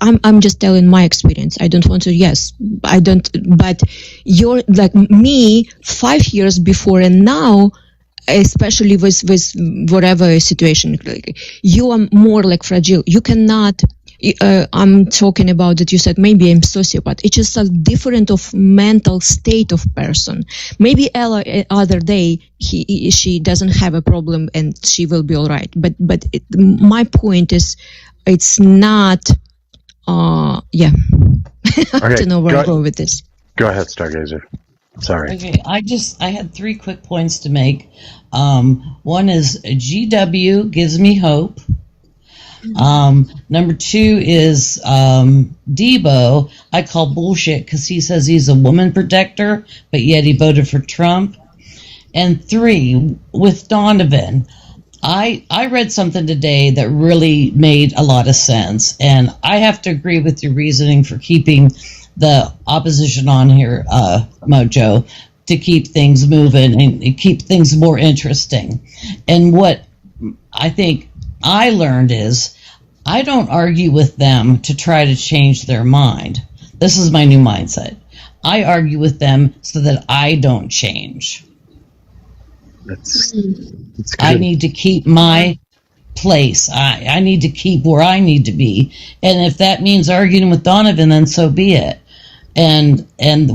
I'm just telling my experience. I don't want to. Yes, I don't. But you're like me 5 years before and now, especially with whatever situation, like, you are more like fragile. You cannot. I'm talking about that you said maybe I'm sociopath. It's just a different of mental state of person. Maybe Ella other day she doesn't have a problem and she will be all right. But my point is, it's not. I don't know where to go with this. Go ahead, Stargazer. Sorry. Okay, I had 3 quick points to make. One is GW gives me hope. Number 2 is Debo. I call bullshit because he says he's a woman protector, but yet he voted for Trump. And 3, with Donovan, I read something today that really made a lot of sense, and I have to agree with your reasoning for keeping the opposition on here, Mojo, to keep things moving and keep things more interesting. And what I think I learned is I don't argue with them to try to change their mind. This is my new mindset. I argue with them so that I don't change. That's I need to keep my place. I need to keep where I need to be. And if that means arguing with Donovan, then so be it. And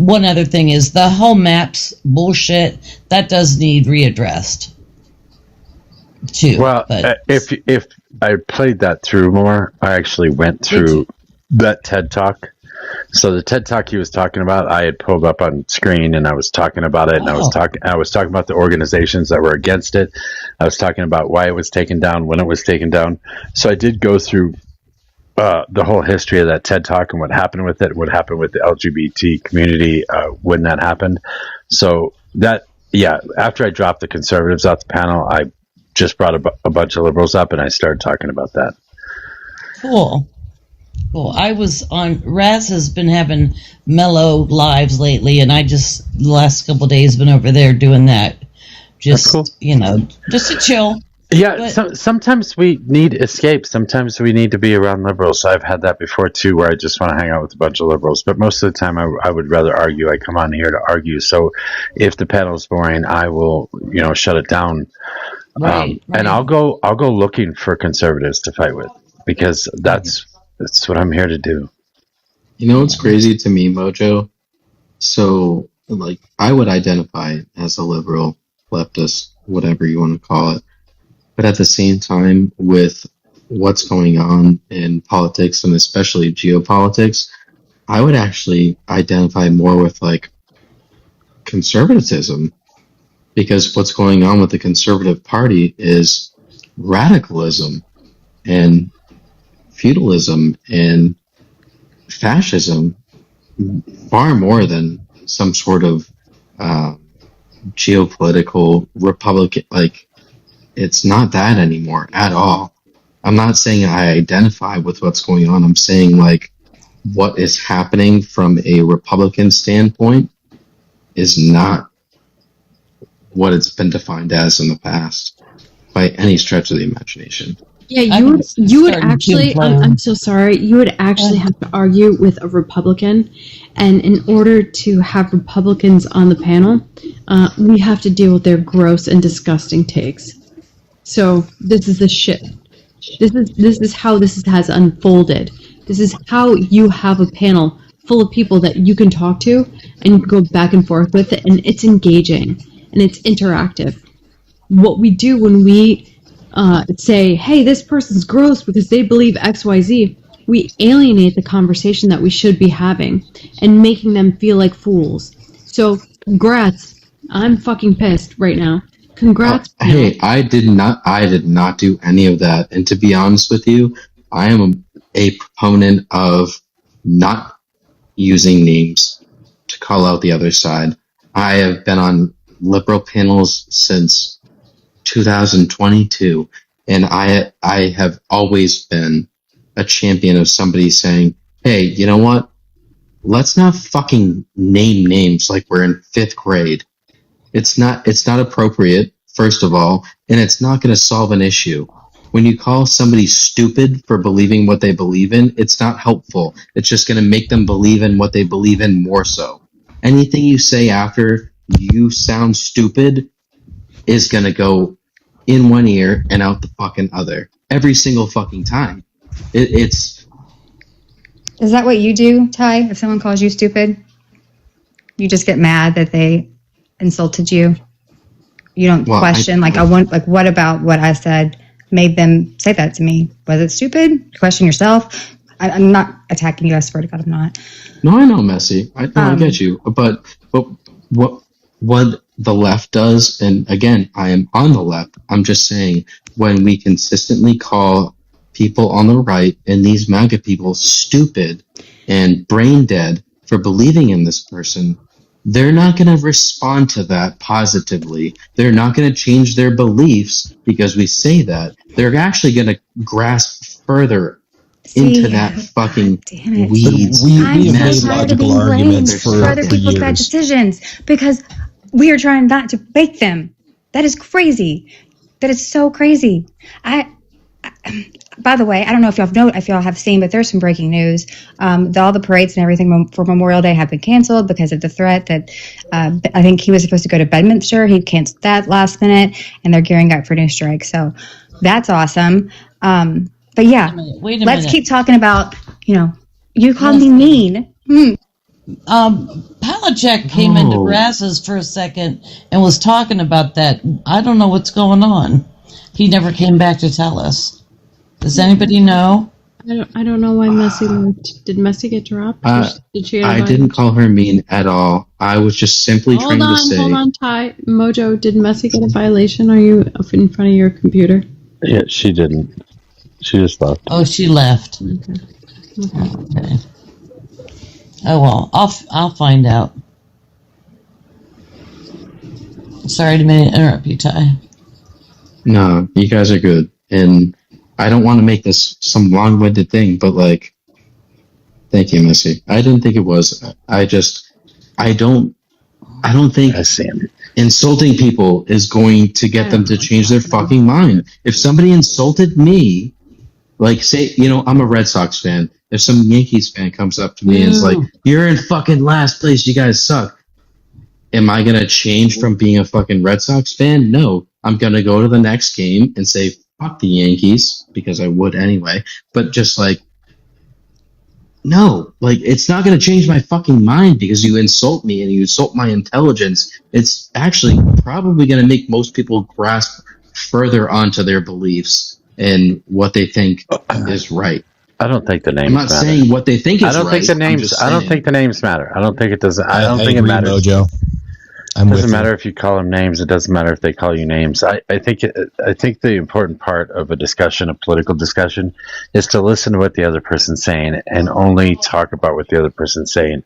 one other thing is the whole maps bullshit, that does need readdressed too. Well, if I played that through more, I actually went through that TED Talk. So the TED Talk he was talking about, I had pulled up on screen and I was talking about it, and I was talking about the organizations that were against it. I was talking about why it was taken down, when it was taken down. So I did go through the whole history of that TED Talk and what happened with it, what happened with the LGBT community when that happened. So that, after I dropped the conservatives off the panel, I just brought a bunch of liberals up and I started talking about that. Cool. I was on, Raz has been having mellow lives lately, and I just, the last couple of days, been over there doing that. Just, cool. Just to chill. Yeah, sometimes we need escape. Sometimes we need to be around liberals. I've had that before, too, where I just want to hang out with a bunch of liberals. But most of the time, I would rather argue. I come on here to argue. So if the panel is boring, I will, shut it down. Right. And I'll go looking for conservatives to fight with, because that's what I'm here to do. You know what's crazy to me, Mojo? So, I would identify as a liberal, leftist, whatever you want to call it. But at the same time, with what's going on in politics and especially geopolitics, I would actually identify more with conservatism, because what's going on with the Conservative Party is radicalism and feudalism and fascism far more than some sort of geopolitical Republican. Like, it's not that anymore at all. I'm not saying I identify with what's going on. I'm saying, like, what is happening from a Republican standpoint is not what it's been defined as in the past by any stretch of the imagination. Yeah, you would actually. I'm so sorry. You would actually have to argue with a Republican, and in order to have Republicans on the panel, we have to deal with their gross and disgusting takes. So this is the shit. This is how this has unfolded. This is how you have a panel full of people that you can talk to and you can go back and forth with it, and it's engaging and it's interactive. What we do when we say, hey, this person's gross because they believe XYZ, we alienate the conversation that we should be having and making them feel like fools. So, congrats. I'm fucking pissed right now. Congrats. Hey, I did not do any of that. And to be honest with you, I am a proponent of not using names to call out the other side. I have been on liberal panels since 2022, and I have always been a champion of somebody saying, hey, you know what? Let's not fucking name names like we're in 5th grade. It's not appropriate, first of all, and it's not going to solve an issue. When you call somebody stupid for believing what they believe in, it's not helpful. It's just going to make them believe in what they believe in more so. Anything you say after you sound stupid is going to go in one ear and out the fucking other. Every single fucking time. It's... Is that what you do, Ty? If someone calls you stupid, you just get mad that they insulted you? You don't question, what about what I said made them say that to me? Was it stupid? Question yourself. I'm not attacking you. I swear to God, I'm not. No, I know, Messi. I get you. But what the left does, and again, I am on the left, I'm just saying, when we consistently call people on the right and these MAGA people stupid and brain dead for believing in this person, they're not going to respond to that positively. They're not going to change their beliefs because we say that. They're actually going to grasp further into that fucking weeds. I'm so tired of being blamed for other people's bad decisions because we are trying not to bake them. That is crazy. That is so crazy. By the way, I don't know if y'all have seen, but there's some breaking news. All the parades and everything for Memorial Day have been canceled because of the threat that I think he was supposed to go to Bedminster. He canceled that last minute, and they're gearing up for a new strike. So that's awesome. But yeah, let's keep talking about, you called me mean. Palachuk came into Brass's for a second and was talking about that. I don't know what's going on. He never came back to tell us. Does anybody know? I don't know why Messi left. Did Messi get dropped? Did she I didn't call her mean at all. I was just simply trying to say... Hold on, Ty. Mojo, did Messi get a violation? Are you in front of your computer? Yeah, she didn't. She just left. Oh, she left. Okay. Oh well, I'll find out. Sorry to interrupt you, Ty. No, you guys are good, and I don't want to make this some long-winded thing, but thank you, Missy. I didn't think it was. I don't think insulting people is going to get them to change their fucking mind. If somebody insulted me, say, I'm a Red Sox fan. If some Yankees fan comes up to me and is like, you're in fucking last place, you guys suck. Am I going to change from being a fucking Red Sox fan? No. I'm going to go to the next game and say, fuck the Yankees, because I would anyway. But just no. It's not going to change my fucking mind because you insult me and you insult my intelligence. It's actually probably going to make most people grasp further onto their beliefs and what they think is right. I don't think the names. I'm not matter. saying what they think is right. I don't think the names. I don't think the names matter. I don't think it does. I don't think agree, it matters. Mojo. It doesn't matter if you call them names. It doesn't matter if they call you names. I think the important part of a discussion, a political discussion, is to listen to what the other person's saying and only talk about what the other person's saying.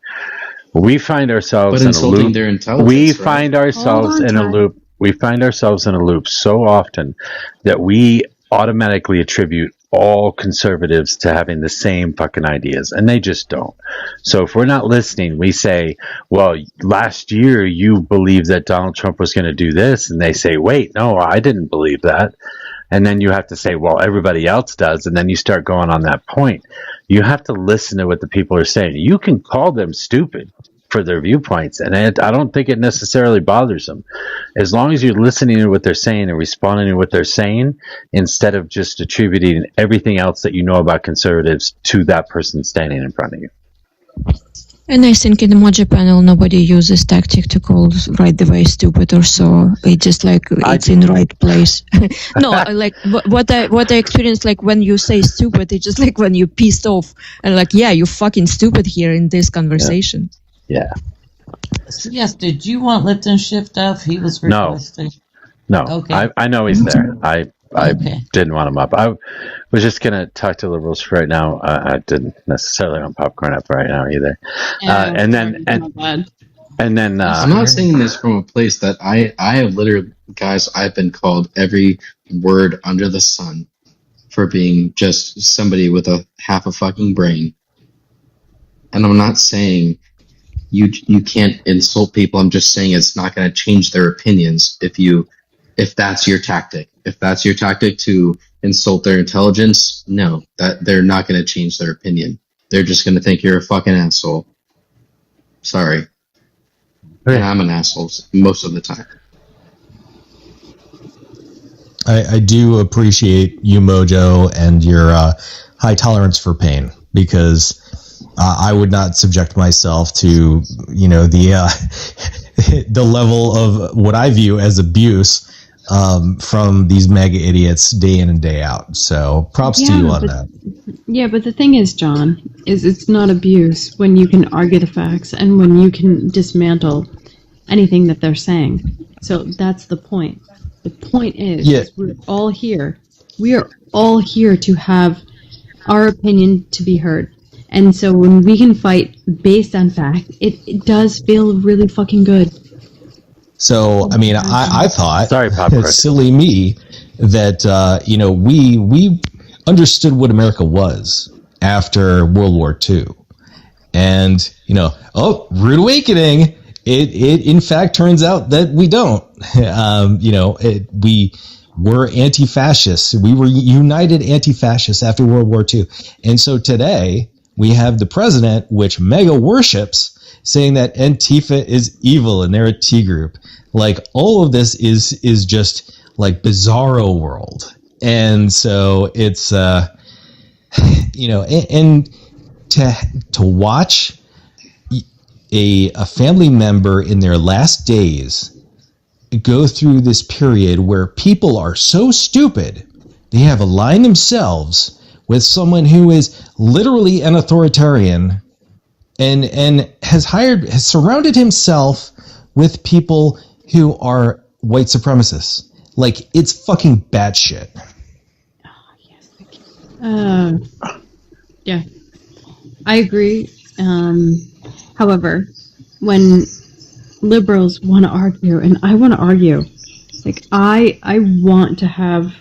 We find ourselves But in a insulting loop. their intelligence, We right? find ourselves in a loop. We find ourselves in a loop so often that we automatically attribute all conservatives to having the same fucking ideas, and they just don't. So if we're not listening, we say, well, last year you believed that Donald Trump was going to do this, and they say, wait, no, I didn't believe that. And then you have to say, well, everybody else does, and then you start going on that point. You have to listen to what the people are saying. You can call them stupid for their viewpoints, and I don't think it necessarily bothers them. As long as you're listening to what they're saying and responding to what they're saying, instead of just attributing everything else that you know about conservatives to that person standing in front of you. And I think in the Mojo panel, nobody uses tactic to call right the way stupid or so. It's just like it's in the right place. No, like what I experienced, like when you say stupid, it's just like when you're pissed off and like, yeah, you're fucking stupid here in this conversation. Yeah. So yes, did you want Lipton shift up? He was requesting. No. Okay. I know he's there. I didn't want him up. I was just going to talk to liberals for right now. I didn't necessarily want popcorn up right now either. And then I'm not saying this from a place that I have literally, guys, I've been called every word under the sun for being just somebody with a half a fucking brain. And I'm not saying you can't insult people. I'm just saying it's not going to change their opinions if that's your tactic. If that's your tactic to insult their intelligence, no, that they're not going to change their opinion. They're just going to think you're a fucking asshole. Sorry. And I'm an asshole most of the time. I do appreciate you, Mojo, and your high tolerance for pain, because I would not subject myself to, the level of what I view as abuse from these mega idiots day in and day out. So props to you on that. Yeah, but the thing is, John, is it's not abuse when you can argue the facts and when you can dismantle anything that they're saying. So that's the point. The point is we're all here. We are all here to have our opinion to be heard. And so when we can fight based on fact, it does feel really fucking good. So, I mean, I thought, sorry, silly me, that, we understood what America was after World War II. And, rude awakening. It in fact turns out that we don't. We were anti-fascists. We were united anti-fascists after World War II. And so today we have the president, which mega worships, saying that Antifa is evil and they're a T group. Like, all of this is just like bizarro world. And so it's, and to watch a family member in their last days go through this period where people are so stupid, they have aligned themselves with someone who is literally an authoritarian and has surrounded himself with people who are white supremacists. Like, it's fucking batshit. Yeah, I agree. However, when liberals want to argue, and I want to argue, like I want to have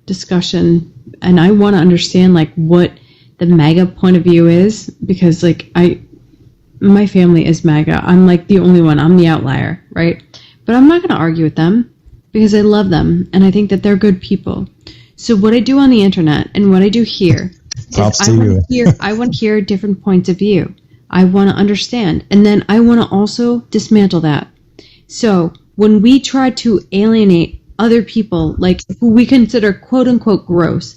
discussion, and I want to understand like what the MAGA point of view is, because like my family is MAGA. I'm like the only one. I'm the outlier, right? But I'm not going to argue with them because I love them and I think that they're good people. So what I do on the internet and what I do here is I want to hear different points of view. I want to understand, and then I want to also dismantle that. So when we try to alienate other people, like who we consider quote unquote gross,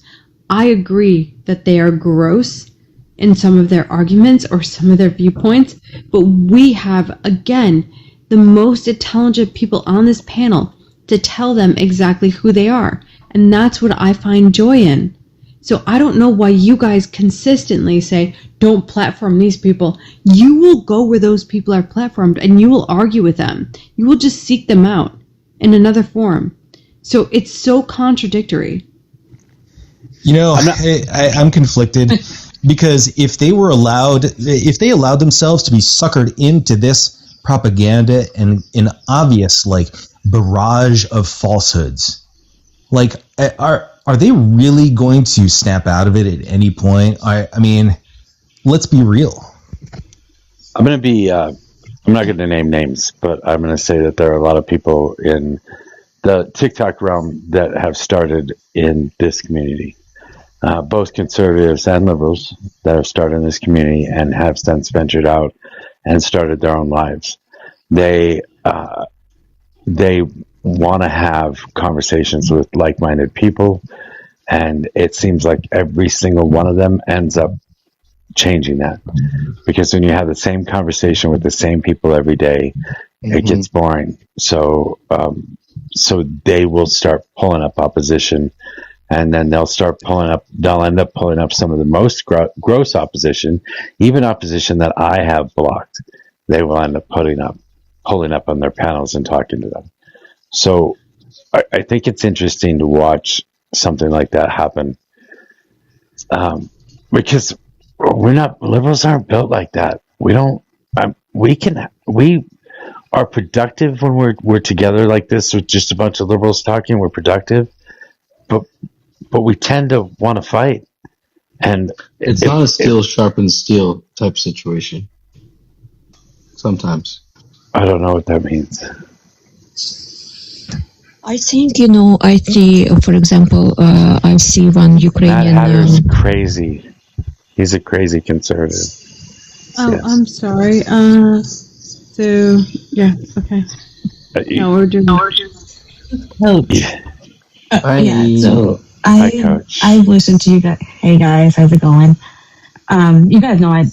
I agree that they are gross in some of their arguments or some of their viewpoints, but we have, again, the most intelligent people on this panel to tell them exactly who they are. And that's what I find joy in. So I don't know why you guys consistently say, don't platform these people. You will go where those people are platformed and you will argue with them. You will just seek them out in another forum. So it's so contradictory. I'm conflicted Because if they allowed themselves to be suckered into this propaganda and an obvious like barrage of falsehoods, like are they really going to snap out of it at any point? I mean, let's be real. I'm not going to name names, but I'm going to say that there are a lot of people in the TikTok realm that have started in this community. Both conservatives and liberals that have started in this community and have since ventured out and started their own lives. They want to have conversations with like-minded people, and it seems like every single one of them ends up changing that. Because when you have the same conversation with the same people every day, it gets boring. So they will start pulling up opposition. And then they'll end up pulling up some of the most gross opposition, even opposition that I have blocked. They will end up pulling up on their panels and talking to them. So I think it's interesting to watch something like that happen. Because liberals aren't built like that. We are productive when we're together like this with just a bunch of liberals talking. We're productive. But we tend to want to fight, and it's not a steel sharpens steel type situation. Sometimes I don't know what that means. I think I see, for example, I see one Ukrainian. Matt Hatter's crazy. He's a crazy conservative. Oh, yes. I'm sorry. So yeah, okay. No, we're doing. Coach. Yeah. Yeah. So. I've listened to you guys. Hey guys, how's it going? You guys know I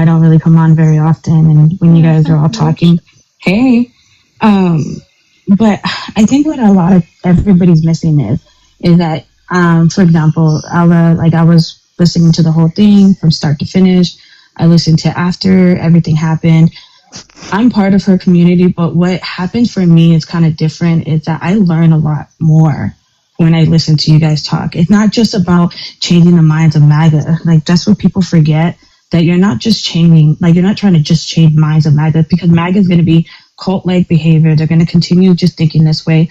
don't really come on very often, and when you guys are all talking, hey. But I think what everybody's missing is that, for example, I was listening to the whole thing from start to finish. I listened to after everything happened. I'm part of her community, but what happened for me is kind of different. Is that I learn a lot more when I listen to you guys talk. It's not just about changing the minds of MAGA. Like, that's what people forget, that you're not just changing, like, you're not trying to just change minds of MAGA, because MAGA is going to be cult-like behavior. They're going to continue just thinking this way.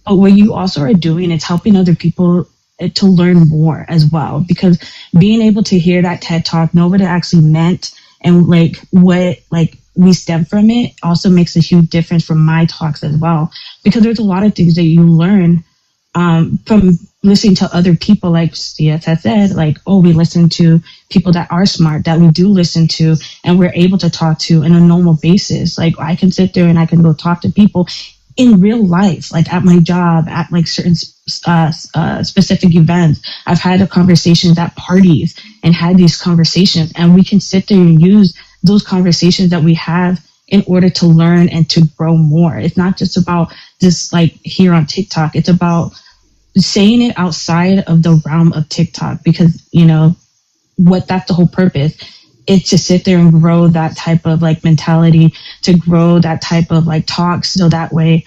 But what you also are doing is helping other people to learn more as well, because being able to hear that TED Talk, know what it actually meant, and what we stem from it also makes a huge difference from my talks as well, because there's a lot of things that you learn from listening to other people, like CS has said, we listen to people that are smart, that we do listen to, and we're able to talk to on a normal basis. Like, I can sit there and I can go talk to people in real life, like at my job, at certain specific events. I've had conversations at parties and had these conversations, and we can sit there and use those conversations that we have in order to learn and to grow more. It's not just about just here on TikTok. It's about saying it outside of the realm of TikTok, because that's the whole purpose. It's to sit there and grow that type of mentality, to grow that type of talk, so that way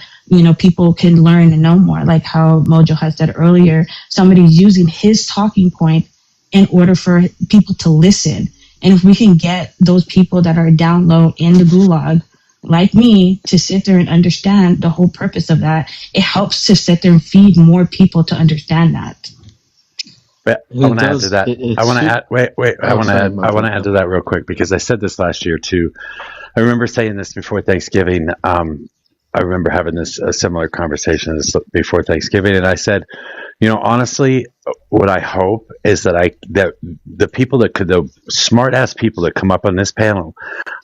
people can learn and know more. Like how Mojo has said earlier, somebody's using his talking point in order for people to listen. And if we can get those people that are down low in the gulag, like me, to sit there and understand the whole purpose of that, it helps to sit there and feed more people to understand that. But I want to add to that. I want to add. Wait. I want to add to that real quick, because I said this last year too. I remember saying this before Thanksgiving. I remember having a similar conversation before Thanksgiving, and I said, honestly, what I hope is that the smart ass people that come up on this panel,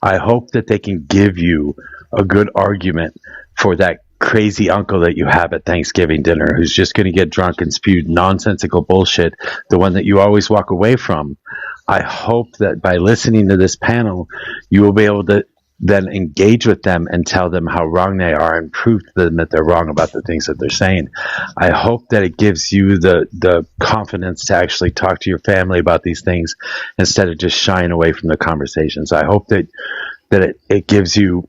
I hope that they can give you a good argument for that crazy uncle that you have at Thanksgiving dinner, who's just going to get drunk and spew nonsensical bullshit, the one that you always walk away from. I hope that by listening to this panel, you will be able to then engage with them and tell them how wrong they are and prove to them that they're wrong about the things that they're saying. I hope that it gives you the confidence to actually talk to your family about these things instead of just shying away from the conversations. I hope that it gives you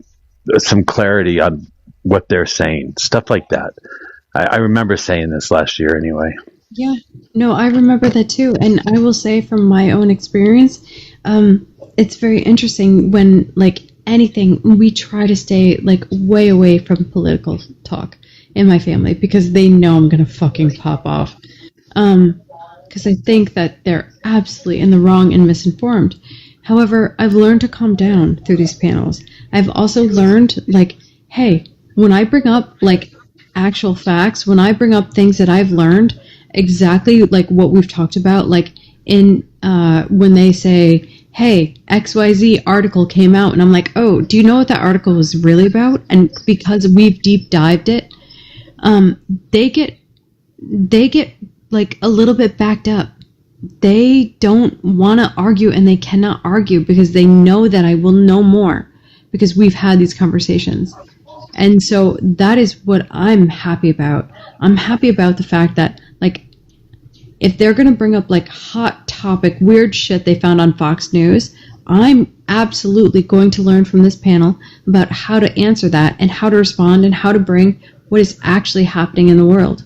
some clarity on what they're saying, stuff like that. I remember saying this last year anyway. Yeah, no, I remember that too. And I will say from my own experience, it's very interesting when, like, anything, we try to stay, like, way away from political talk in my family because they know I'm going to fucking pop off. Because I think that they're absolutely in the wrong and misinformed. However, I've learned to calm down through these panels. I've also learned, like, hey, when I bring up, like, actual facts, when I bring up things that I've learned, exactly like what we've talked about, like in when they say, hey, XYZ article came out, and I'm like, oh, do you know what that article was really about? And because we've deep dived it, they get like a little bit backed up. They don't want to argue, and they cannot argue because they know that I will know more because we've had these conversations. And so that is what I'm happy about. I'm happy about the fact that, like, if they're going to bring up, like, hot topic, weird shit they found on Fox News, I'm absolutely going to learn from this panel about how to answer that and how to respond and how to bring what is actually happening in the world.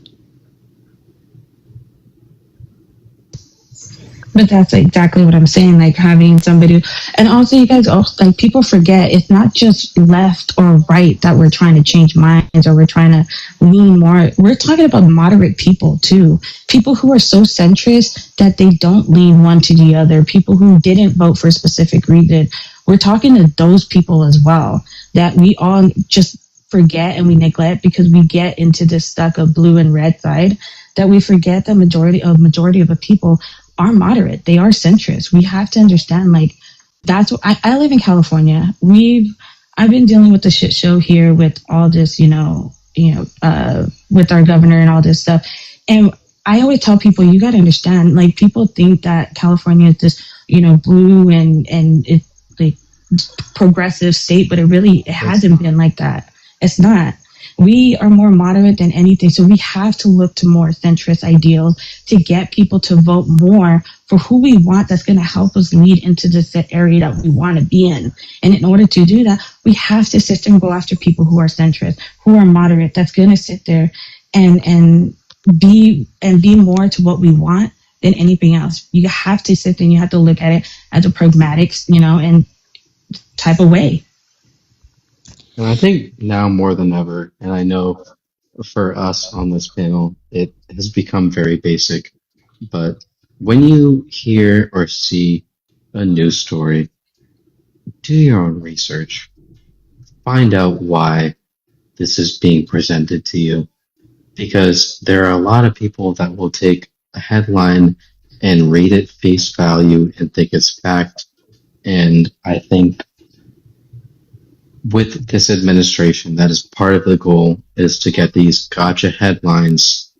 But that's exactly what I'm saying, like having somebody, and also you guys also, like, people forget it's not just left or right that we're trying to change minds or we're trying to lean more. We're talking about moderate people too. People who are so centrist that they don't lean one to the other. People who didn't vote for a specific reason. We're talking to those people as well that we all just forget and we neglect because we get into this stuck of blue and red side that we forget the majority of the people are moderate. They are centrist. We have to understand, like, that's what I live in California. I've been dealing with the shit show here with all this, with our governor and all this stuff. And I always tell people, you got to understand, like, people think that California is this, blue and it's like progressive state, but it hasn't been like that. It's not. We are more moderate than anything. So we have to look to more centrist ideals to get people to vote more for who we want that's going to help us lead into this area that we want to be in. And in order to do that, we have to sit there and go after people who are centrist, who are moderate, that's going to sit there and be more to what we want than anything else. You have to sit there and you have to look at it as a pragmatic, and type of way. And I think now more than ever, and I know for us on this panel, it has become very basic, but when you hear or see a news story, do your own research. Find out why this is being presented to you. Because there are a lot of people that will take a headline and read it face value and think it's fact. And I think with this administration, that is part of the goal, is to get these gotcha headlines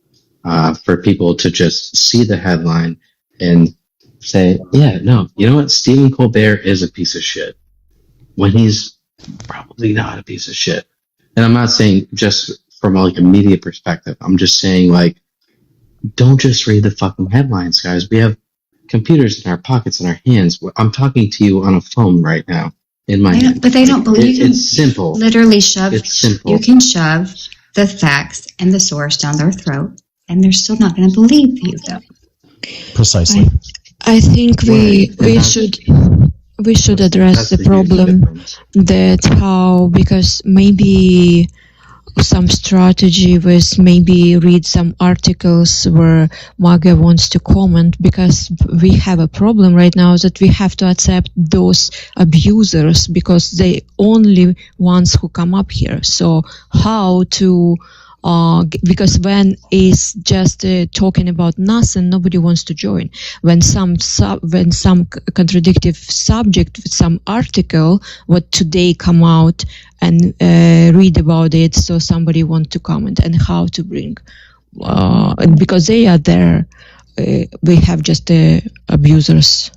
for people to just see the headline and say, yeah, no, you know what? Stephen Colbert is a piece of shit when he's probably not a piece of shit. And I'm not saying just from like a media perspective. I'm just saying, like, don't just read the fucking headlines, guys. We have computers in our pockets, in our hands. I'm talking to you on a phone right now. In my hand. But they don't believe you. It's simple. Literally shove. It's simple. You can shove the facts and the source down their throat, and they're still not going to believe you, though. Precisely. I think we should address the problem that how, because maybe some strategy with maybe read some articles where MAGA wants to comment, because we have a problem right now that we have to accept those abusers because they only ones who come up here. So how to because when it's just talking about nothing, nobody wants to join. When some contradictive subject, some article, what today come out and read about it, so somebody want to comment, and how to bring, because they are there. We have just abusers.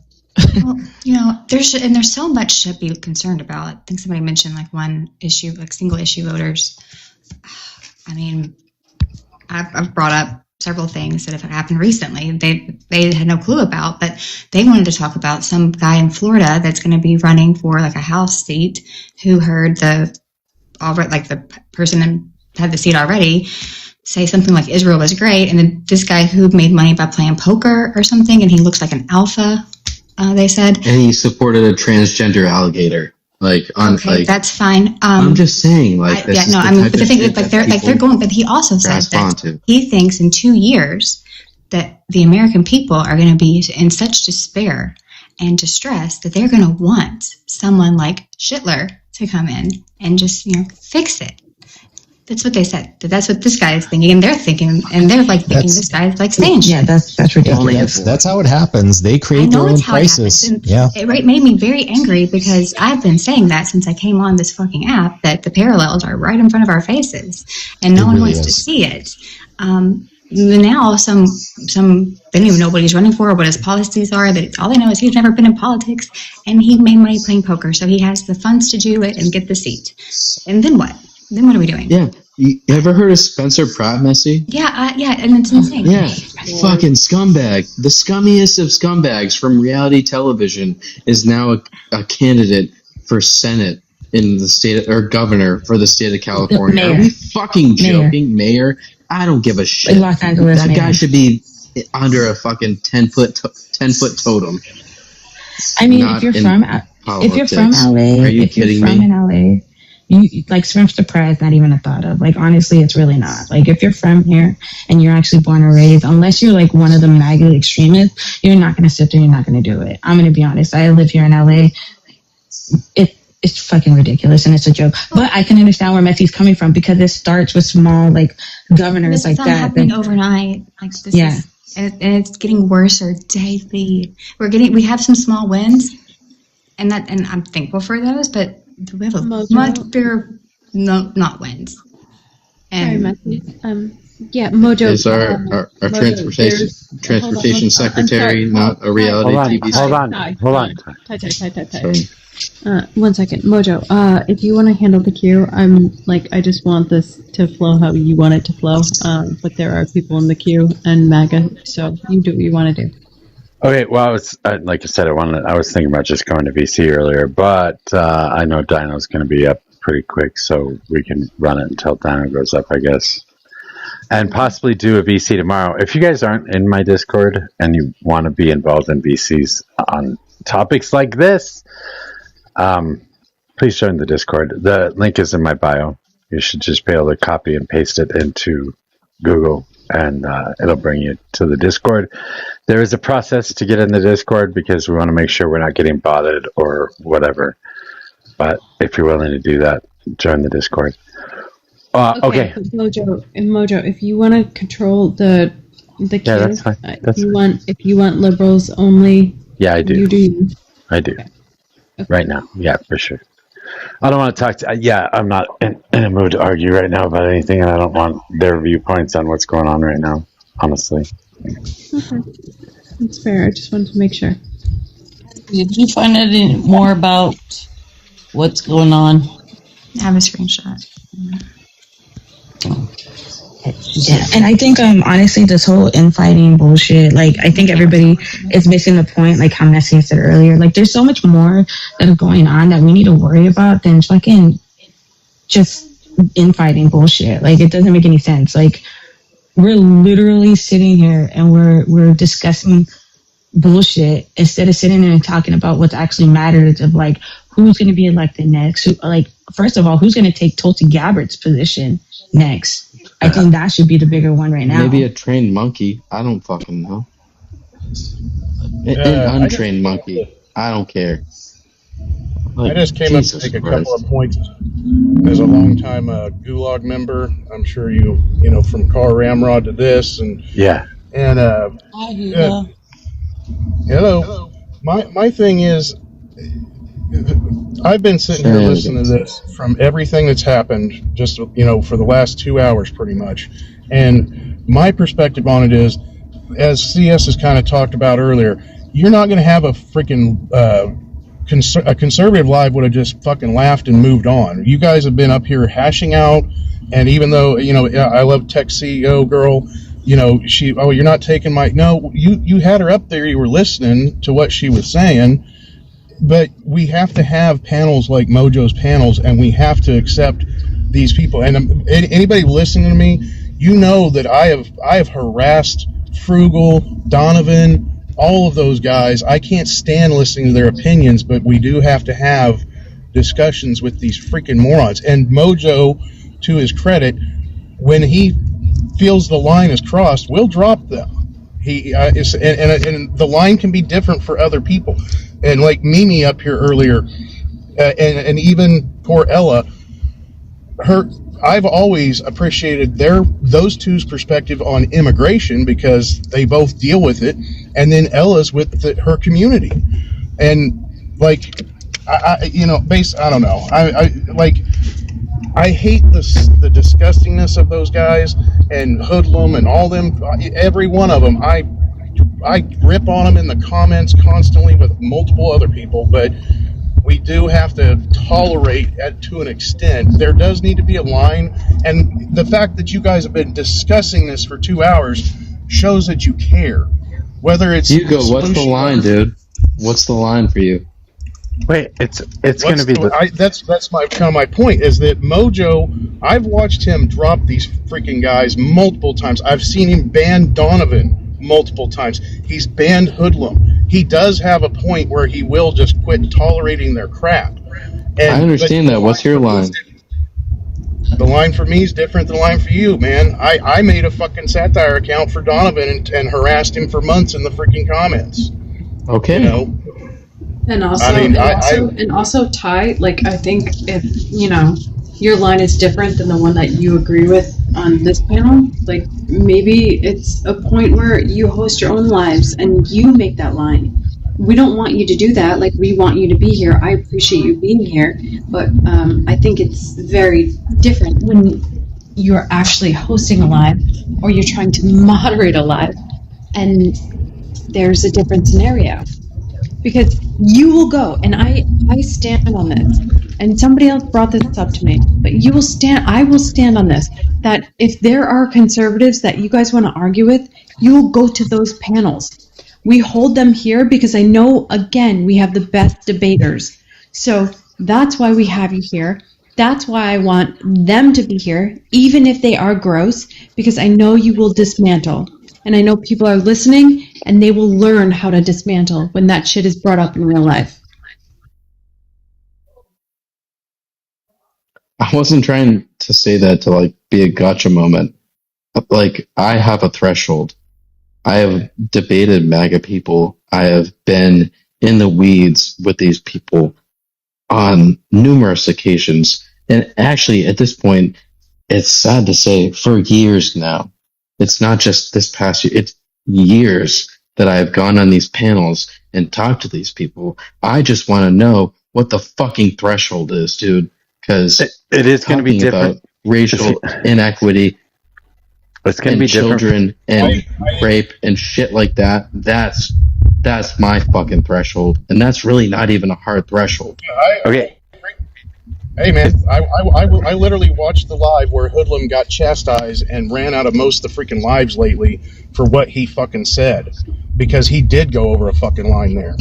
Well, there's so much to be concerned about. I think somebody mentioned like one issue, like single issue voters. I mean, I've brought up several things that have happened recently. They had no clue about, but they wanted to talk about some guy in Florida that's going to be running for like a House seat who heard the person had the seat already say something like Israel was great, and then this guy who made money by playing poker or something, and he looks like an alpha, they said. And he supported a transgender alligator. Okay, that's fine. I'm just saying, but the thing is, they're going. But he also said that he thinks in 2 years that the American people are going to be in such despair and distress that they're going to want someone like Hitler to come in and just fix it. That's what they said. That's what this guy is thinking, and they're thinking, this guy is saying shit. Yeah, that's ridiculous. That's how it happens. They create their own crisis. Yeah, it made me very angry because I've been saying that since I came on this fucking app, that the parallels are right in front of our faces, and no one wants to see it. Now some they don't even know what he's running for or what his policies are. That all they know is he's never been in politics, and he made money playing poker, so he has the funds to do it and get the seat. And then what? Then what are we doing? Yeah. You ever heard of Spencer Pratt, Messy? Yeah, and it's insane. Yeah, fucking scumbag. The scummiest of scumbags from reality television is now a candidate for Senate in the state, or governor for the state of California. Mayor. Are we fucking joking? Mayor? I don't give a shit. Los Angeles That mayor. guy should be under a fucking 10-foot totem. I mean, Not if you're in from LA, Are you kidding me? in LA, you Spencer Pratt is not even a thought of. Honestly, it's really not. If you're from here and you're actually born and raised, unless you're one of the MAGA extremists, you're not going to sit there. You're not going to do it. I'm going to be honest. I live here in LA. It's fucking ridiculous and it's a joke. But I can understand where Messy's coming from because it starts with small governors This is not happening overnight. And it's getting worse daily. We have some small wins, and I'm thankful for those, but we have a much bigger not wins. Sorry, Matthew. Mojo Is our transportation secretary not a reality TV star? Hold on. Tight. 1 second. Mojo, if you want to handle the queue, I just want this to flow how you want it to flow. But there are people in the queue and MAGA, so you do what you want to do. Okay, well, like I said, I was thinking about just going to VC earlier, but I know Dino's going to be up pretty quick, so we can run it until Dino goes up, I guess. And possibly do a VC tomorrow. If you guys aren't in my Discord and you want to be involved in VCs on topics like this, please join the Discord. The link is in my bio. You should just be able to copy and paste it into Google, and it'll bring you to the Discord. There is a process to get in the Discord because we want to make sure we're not getting botted or whatever. But if you're willing to do that, join the Discord. Okay. Mojo, if you want to control the queue, that's fine. If you want liberals only, yeah, I do. You do. I do. Okay. Right now, yeah, for sure. I don't want to talk to. I'm not in a mood to argue right now about anything, and I don't want their viewpoints on what's going on right now. Honestly. Okay, that's fair. I just wanted to make sure. Did you find out more about what's going on? I have a screenshot. Yeah, and I think honestly, this whole infighting bullshit, I think everybody is missing the point, how Messi said earlier. There's so much more that is going on that we need to worry about than fucking just infighting bullshit. It doesn't make any sense. We're literally sitting here and we're discussing bullshit instead of sitting there and talking about what actually matters of who's going to be elected next. First of all, who's going to take Tulsi Gabbard's position next? I think that should be the bigger one right now. Maybe a trained monkey. I don't fucking know. An untrained monkey. I don't care. I just came up to make a couple of points. As a longtime Gulag member, I'm sure you from Car Ramrod to this, and yeah, and hello. My thing is, I've been sitting here listening to this from everything that's happened, just for the last 2 hours, pretty much. And my perspective on it is, as CS has kind of talked about earlier, you're not going to have a freaking a conservative live would have just fucking laughed and moved on. You guys have been up here hashing out, and even though I love Tech CEO girl, you're not taking my you had her up there, you were listening to what she was saying. But we have to have panels like Mojo's panels, and we have to accept these people. And anybody listening to me, you know that I have harassed Frugal, Donovan, all of those guys. I can't stand listening to their opinions, but we do have to have discussions with these freaking morons. And Mojo, to his credit, when he feels the line is crossed, will drop them. And the line can be different for other people. And like Mimi up here earlier, and even poor Ella, I've always appreciated those two's perspective on immigration because they both deal with it, and then Ella's with her community, and like I don't know. I hate the disgustingness of those guys and Hoodlum and all them. Every one of them, I rip on them in the comments constantly with multiple other people, but we do have to tolerate it to an extent. There does need to be a line, and the fact that you guys have been discussing this for 2 hours shows that you care. Whether it's Hugo, what's the line, dude? What's the line for you? Wait, it's going to be that's my point is that Mojo, I've watched him drop these freaking guys multiple times. I've seen him ban Donovan multiple times. He's banned Hoodlum. He does have a point where he will just quit tolerating their crap. I understand that. What's your line? The line for me is different than the line for you, man. I made a fucking satire account for Donovan and harassed him for months in the freaking comments. Okay. You know? And also, Ty, like, I think if, your line is different than the one that you agree with on this panel, like, maybe it's a point where you host your own lives and you make that line. We don't want you to do that. Like, we want you to be here. I appreciate you being here. But I think it's very different when you're actually hosting a live or you're trying to moderate a live and there's a different scenario. Because you will go, and I stand on this, and somebody else brought this up to me, but I will stand on this, that if there are conservatives that you guys want to argue with, you will go to those panels. We hold them here because I know, again, we have the best debaters. So that's why we have you here. That's why I want them to be here, even if they are gross, because I know you will dismantle. And I know people are listening, and they will learn how to dismantle when that shit is brought up in real life. I wasn't trying to say that to, like, be a gotcha moment. Like, I have a threshold. I have debated MAGA people. I have been in the weeds with these people on numerous occasions. And actually, at this point, it's sad to say, for years now. It's not just this past year. It's years that I've gone on these panels and talked to these people. I just want to know what the fucking threshold is, dude. Because it is going to be different. Racial inequity. It's going to be children different. And rape and shit like that. That's my fucking threshold, and that's really not even a hard threshold. Okay. Hey man, I literally watched the live where Hoodlum got chastised and ran out of most of the freaking lives lately for what he fucking said, because he did go over a fucking line there.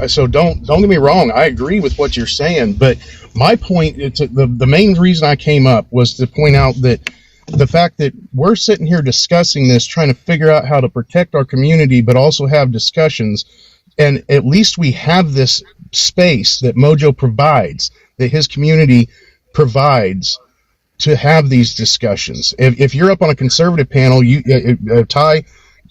So don't get me wrong, I agree with what you're saying, but my point, the main reason I came up was to point out that the fact that we're sitting here discussing this, trying to figure out how to protect our community, but also have discussions, and at least we have this space that Mojo provides, that his community provides, to have these discussions. If you're up on a conservative panel, Ty,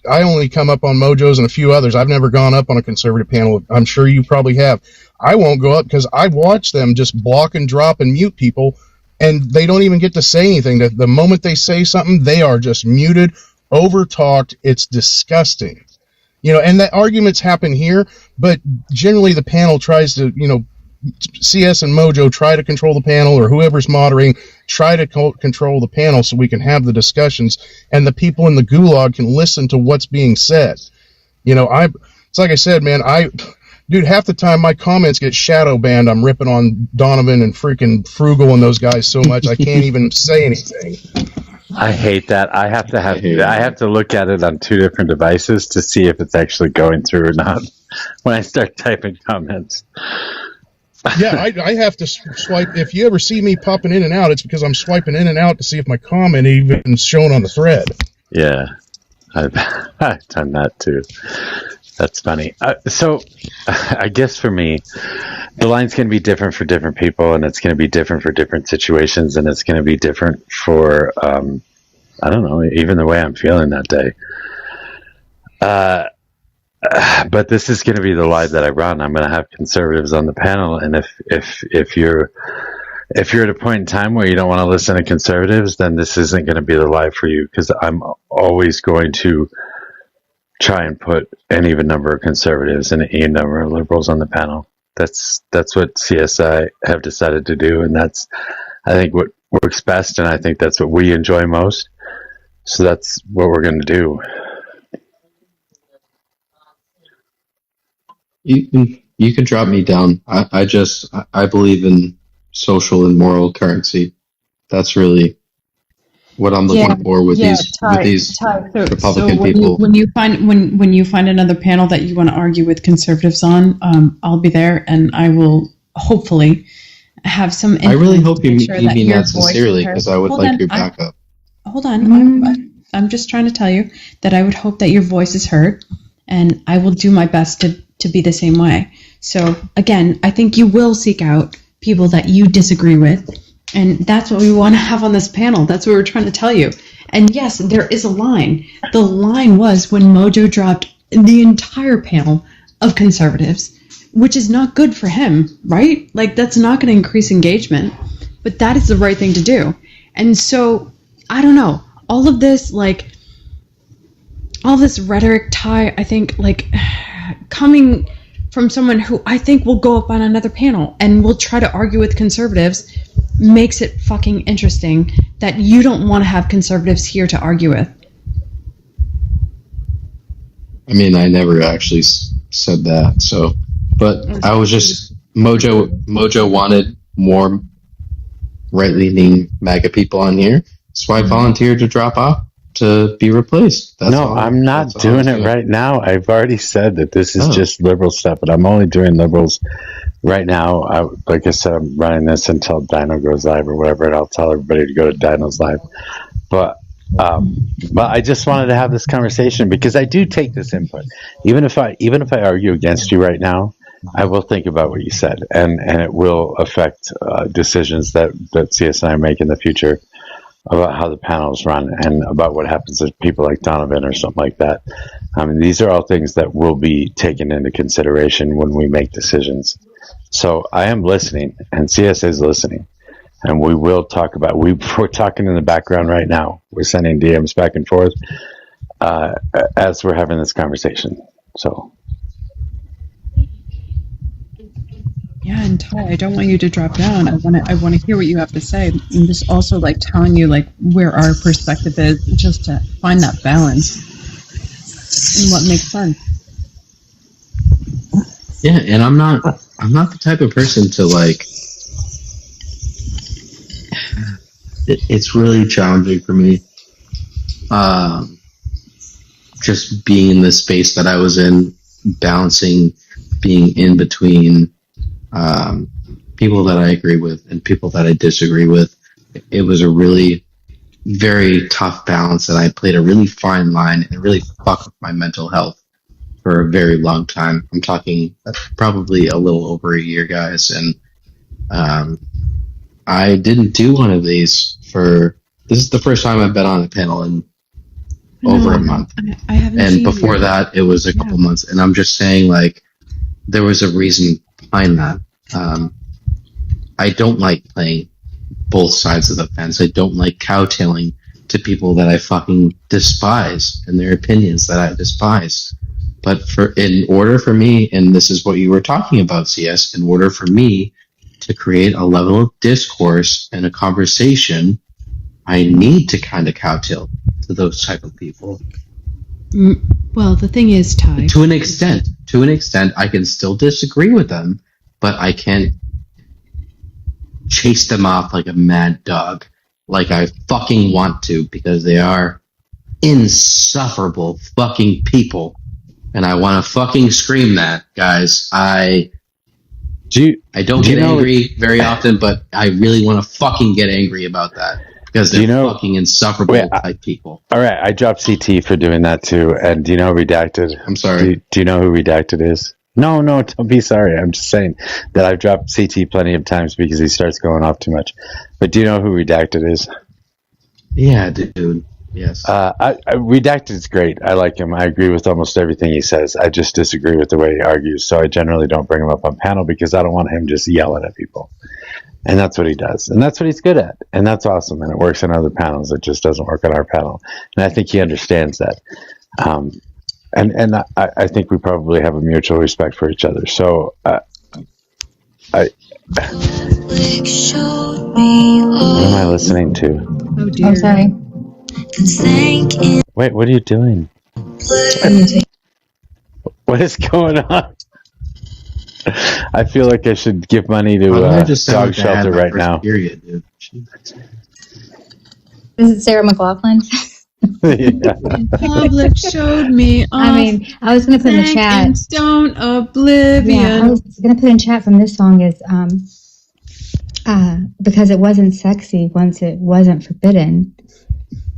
I only come up on Mojo's and a few others. I've never gone up on a conservative panel. I'm sure you probably have. I won't go up because I watch them just block and drop and mute people, and they don't even get to say anything. The moment they say something, they are just muted, over-talked. It's disgusting. And the arguments happen here, but generally the panel tries to, CS and Mojo try to control the panel, or whoever's moderating, try to control the panel so we can have the discussions, and the people in the gulag can listen to what's being said. It's like I said, man, dude, half the time my comments get shadow banned. I'm ripping on Donovan and freaking Frugal and those guys so much I can't even say anything. I hate that. I have to look at it on two different devices to see if it's actually going through or not when I start typing comments. Yeah, I have to swipe. If you ever see me popping in and out, it's because I'm swiping in and out to see if my comment even shown on the thread. Yeah, I've done that too. That's funny. So I guess for me, the line's going to be different for different people, and it's going to be different for different situations, and it's going to be different for, I don't know, even the way I'm feeling that day. But this is going to be the line that I run. I'm going to have conservatives on the panel, and if you're at a point in time where you don't want to listen to conservatives, then this isn't going to be the live for you, because I'm always going to try and put an even number of conservatives and an even number of liberals on the panel. That's what CSI have decided to do, and that's, I think, what works best, and I think that's what we enjoy most. So that's what we're going to do. You can drop me down. I believe in social and moral currency. That's really what I'm looking for with these Republican so people. When you find another panel that you want to argue with conservatives on, I'll be there, and I will hopefully have some. I really hope you sure mean that sincerely, because I would like your backup. Hold on, I'm just trying to tell you that I would hope that your voice is heard, and I will do my best to be the same way. So again, I think you will seek out people that you disagree with, and that's what we want to have on this panel. That's what we're trying to tell you. And yes, there is a line. The line was when Mojo dropped the entire panel of conservatives, which is not good for him, right? Like, that's not going to increase engagement, but that is the right thing to do. And so, I don't know, all of this rhetoric, Ty, I think, coming from someone who I think will go up on another panel and will try to argue with conservatives makes it fucking interesting that you don't want to have conservatives here to argue with. I mean, I never actually said that, so, but I was just, Mojo wanted more right-leaning MAGA people on here, so I volunteered to drop off to be replaced. I'm not doing it right now. I've already said that this is just liberal stuff, but I'm only doing liberals right now. Like I said, I'm running this until Dino goes live or whatever, and I'll tell everybody to go to Dino's live. But I just wanted to have this conversation because I do take this input. Even if I argue against you right now, I will think about what you said, and it will affect decisions that CSI make in the future about how the panels run and about what happens to people like Donovan or something like that. I mean, these are all things that will be taken into consideration when we make decisions. So I am listening, and CSA is listening, and we will talk about. We're talking in the background right now. We're sending DMs back and forth as we're having this conversation. So. Yeah, and Ty, I don't want you to drop down. I want to hear what you have to say. I'm just also telling you where our perspective is, just to find that balance and what makes sense. Yeah, and I'm not the type of person to it's really challenging for me. Just being in the space that I was in, balancing being in between people that I agree with and people that I disagree with. It was a really very tough balance, and I played a really fine line, and it really fucked with my mental health for a very long time. I'm talking probably a little over a year, guys, and I didn't do one of these this is the first time I've been on a panel in over a month. I haven't and seen before you. that, it was a couple months, and I'm just saying, there was a reason behind that. I don't like playing both sides of the fence. I don't like cowtailing to people that I fucking despise and their opinions that I despise. But in order for me, and this is what you were talking about, CS, in order for me to create a level of discourse and a conversation, I need to kind of cowtail to those type of people. Well, the thing is, Ty, to an extent, I can still disagree with them, but I can't chase them off like a mad dog, like I fucking want to, because they are insufferable fucking people, and I want to fucking scream that, guys. I don't get angry very often, but I really want to fucking get angry about that because they're fucking insufferable type people. All right, I dropped CT for doing that too. And do you know who Redacted? I'm sorry. Do you know who Redacted is? No, don't be sorry. I'm just saying that I've dropped CT plenty of times because he starts going off too much. But do you know who Redacted is? Yeah, dude. Yes. Redacted is great. I like him. I agree with almost everything he says. I just disagree with the way he argues. So I generally don't bring him up on panel because I don't want him just yelling at people. And that's what he does. And that's what he's good at. And that's awesome. And it works on other panels. It just doesn't work on our panel. And I think he understands that. And I think we probably have a mutual respect for each other. So what am I listening to? Oh dear. I'm sorry. Wait, what are you doing? What is going on? I feel like I should give money to dog shelter right now. Period, dude. Is it Sarah McLaughlin? Public showed me. I mean, I was going to put in the chat. And Stone Oblivion. Yeah, I was going to put in chat from this song is because it wasn't sexy once it wasn't forbidden.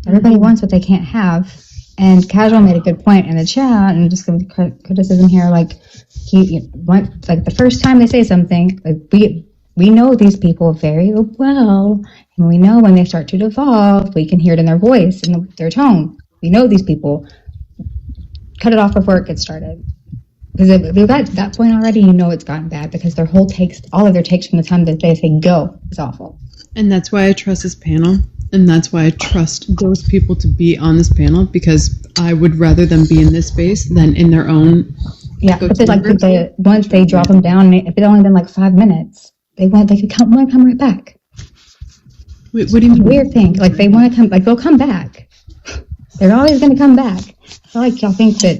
Everybody wants what they can't have. And Casual made a good point in the chat, and just give criticism here, like like the first time they say something, like we know these people very well, and we know when they start to devolve, we can hear it in their voice and their tone. We know these people. Cut it off before it gets started. Because if we've got to that point already, you know it's gotten bad because their whole takes, all of their takes from the time that they say go is awful. And that's why I trust this panel. And that's why I trust those people to be on this panel, because I would rather them be in this space than in their own. Yeah, but once they drop them down, if it's only been like 5 minutes, they want to come right back. Wait, what do you mean? Weird thing. Like they want to come, like they'll come back. They're always going to come back. I feel like y'all think that.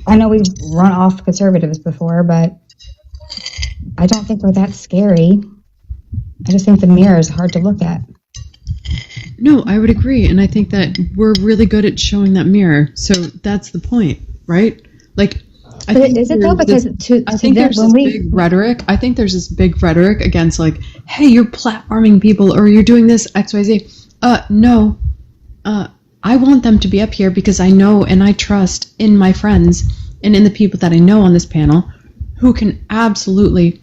I know we've run off conservatives before, but I don't think we're that scary. I just think the mirror is hard to look at. No, I would agree, and I think that we're really good at showing that mirror. So that's the point, right? Like, I think is it though? Because I think there's this big rhetoric. I think there's this big rhetoric against like, hey, you're platforming people, or you're doing this XYZ. No. I want them to be up here because I know and I trust in my friends and in the people that I know on this panel who can absolutely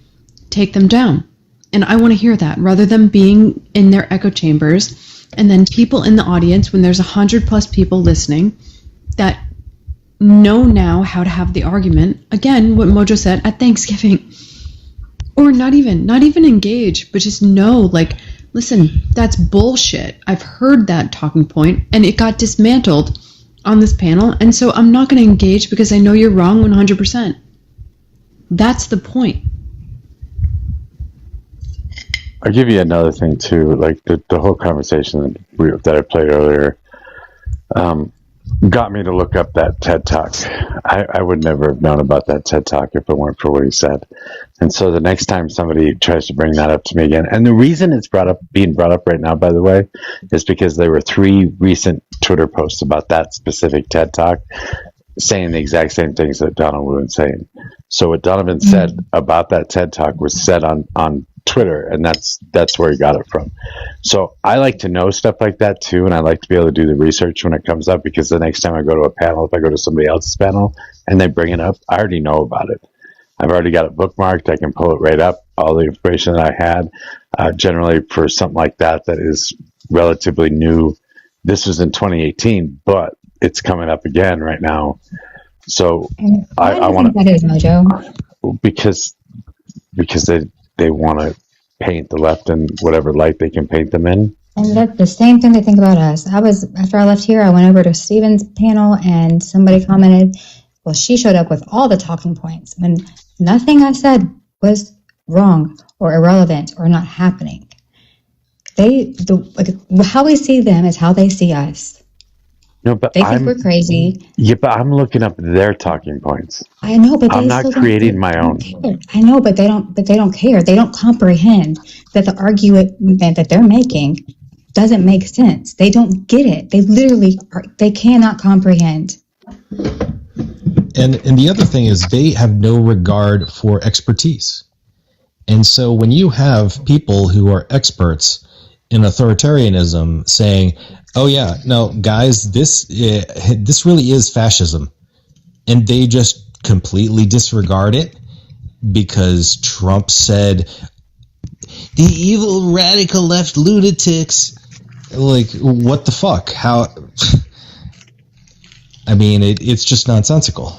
take them down. And I want to hear that rather than being in their echo chambers and then people in the audience when there's 100+ people listening that know now how to have the argument. Again, what Mojo said at Thanksgiving. Or not even engage, but just know, like, listen, that's bullshit. I've heard that talking point, and it got dismantled on this panel, and so I'm not going to engage because I know you're wrong 100%. That's the point. I'll give you another thing, too. Like, the whole conversation that I played earlier got me to look up that TED Talk. I would never have known about that TED Talk if it weren't for what he said. And so the next time somebody tries to bring that up to me again, and the reason it's being brought up right now, by the way, is because there were 3 recent Twitter posts about that specific TED Talk saying the exact same things that Donald was saying. So what Donovan said about that TED Talk was said on Twitter, and that's where he got it from. So I like to know stuff like that too, and I like to be able to do the research when it comes up, because the next time I go to a panel, if I go to somebody else's panel and they bring it up, I already know about it. I've already got it bookmarked. I can pull it right up, all the information that I had. Generally for something like that is relatively new. This was in 2018, but it's coming up again right now. So I want to. That is Mojo. Because they want to paint the left in whatever light they can paint them in. And that's the same thing they think about us. After I left here, I went over to Steven's panel and somebody commented, well, she showed up with all the talking points when nothing I said was wrong or irrelevant or not happening. How we see them is how they see us. No, but they think we're crazy. Yeah, but I'm looking up their talking points. I know, but I'm not creating my own. I know, but they don't care. They don't comprehend that the argument that they're making doesn't make sense. They don't get it. They literally they cannot comprehend. And the other thing is they have no regard for expertise. And so when you have people who are experts in authoritarianism saying, "Oh yeah, no, guys, this really is fascism," and they just completely disregard it because Trump said, "The evil radical left lunatics." Like, what the fuck? How? I mean, it's just nonsensical.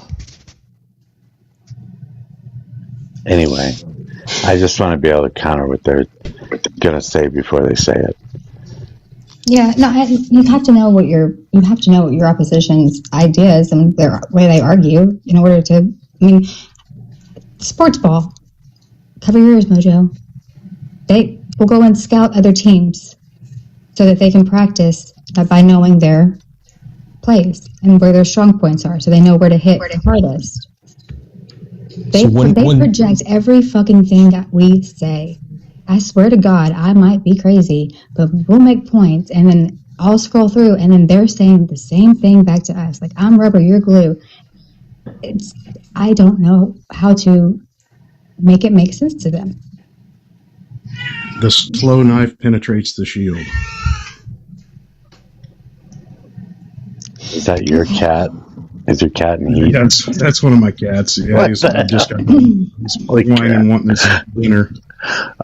Anyway, I just want to be able to counter what they're going to say before they say it. Yeah, no, you have to know what your opposition's ideas and their way they argue in order to. I mean, sports ball. Cover your ears, Mojo. They will go and scout other teams so that they can practice by knowing their plays and where their strong points are, so they know where to hit the hardest. They project every fucking thing that we say. I swear to God, I might be crazy, but we'll make points, and then I'll scroll through, and then they're saying the same thing back to us. Like, I'm rubber, you're glue. I don't know how to make it make sense to them. The slow knife penetrates the shield. Is that your cat? Is your cat in heat? Yeah, that's one of my cats. Yeah, he's just got whining and wanting his dinner.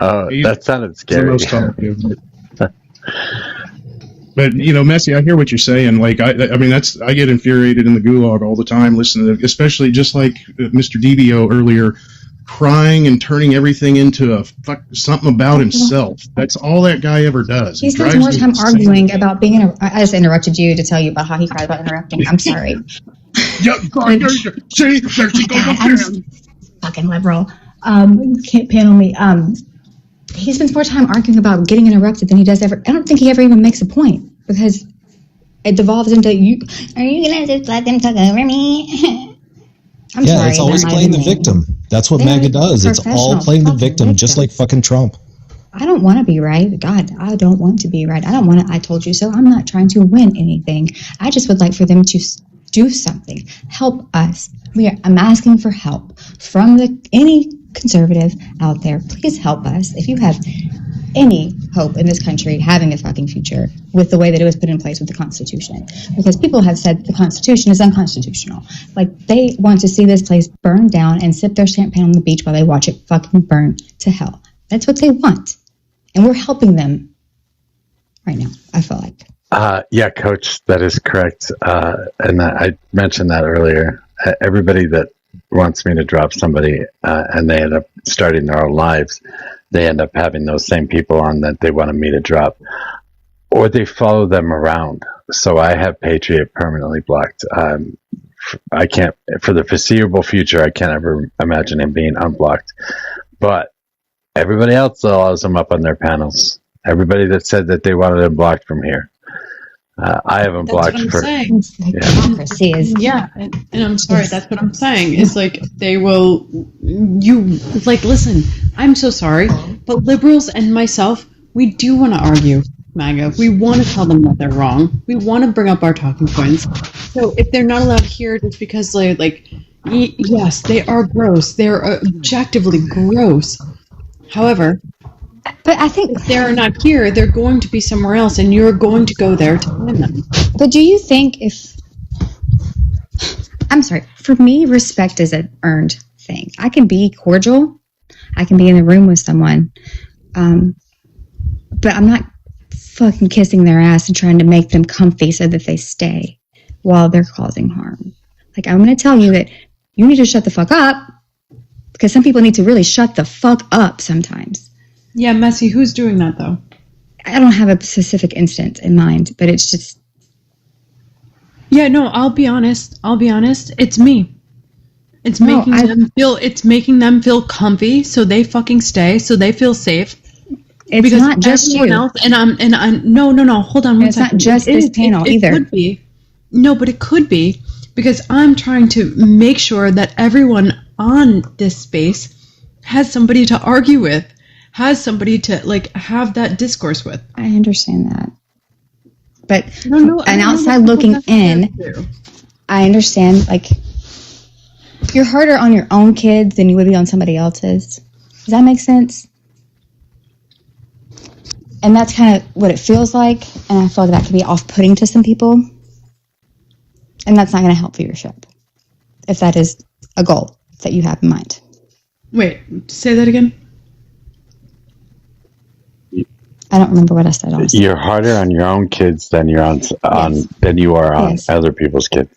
Oh, that sounded scary. But Messi, I hear what you're saying. Like, I mean, I get infuriated in the gulag all the time listening to, especially just like Mr. DBO earlier, crying and turning everything into something about himself. That's all that guy ever does. He spends more time arguing about being I just interrupted you to tell you about how he cried about interrupting. I'm sorry. Yeah, see, there she goes again. Fucking liberal. You can't panel me. He spends more time arguing about getting interrupted than he does ever. I don't think he ever even makes a point, because it devolves into, are you going to just let them talk over me? I'm sorry. It's always playing the victim. That's what MAGA does. It's all playing the victim, just like fucking Trump. I don't want to be right. God, I don't want to be right. I told you so. I'm not trying to win anything. I just would like for them to do something. Help us. I'm asking for help from any conservative out there. Please help us. If you have any hope in this country having a fucking future with the way that it was put in place with the Constitution. Because people have said the Constitution is unconstitutional. Like, they want to see this place burn down and sip their champagne on the beach while they watch it fucking burn to hell. That's what they want. And we're helping them right now, I feel like. Yeah, Coach, that is correct. And I mentioned that earlier. Everybody that wants me to drop somebody and they end up starting their own lives, they end up having those same people on that they wanted me to drop, or they follow them around. So I have Patriot permanently blocked. I can't, for the foreseeable future, I can't ever imagine him being unblocked. But everybody else allows him up on their panels. Everybody that said that they wanted him blocked from here. I haven't blocked for. Democracy is. Yeah, and I'm sorry. That's what I'm saying. It's like they will. Listen. I'm so sorry, but liberals and myself, we do want to argue MAGA. We want to tell them that they're wrong. We want to bring up our talking points. So if they're not allowed here, just because yes, they are gross. They're objectively gross. However. But I think if they're not here, they're going to be somewhere else, and you're going to go there to find them. But do you think I'm sorry, for me, respect is an earned thing. I can be cordial, I can be in the room with someone, but I'm not fucking kissing their ass and trying to make them comfy so that they stay while they're causing harm. Like, I'm going to tell you that you need to shut the fuck up, because some people need to really shut the fuck up sometimes. Yeah, Messi, who's doing that, though? I don't have a specific instance in mind, but it's just... Yeah, no, I'll be honest. It's me. It's making them feel comfy, so they fucking stay, so they feel safe. It's because not just you. Else, no, hold on one second. It's not just this panel either. It could be. No, but it could be, because I'm trying to make sure that everyone on this space has somebody to argue with. Has somebody to have that discourse with. I understand that, but an outside looking in, I understand You're harder on your own kids than you would be on somebody else's. Does that make sense? And that's kind of what it feels like, and I feel like that could be off-putting to some people. And that's not going to help viewership, if that is a goal that you have in mind. Wait, say that again? I don't remember what I said, honestly. You're harder on your own kids than you're on than you are on other people's kids.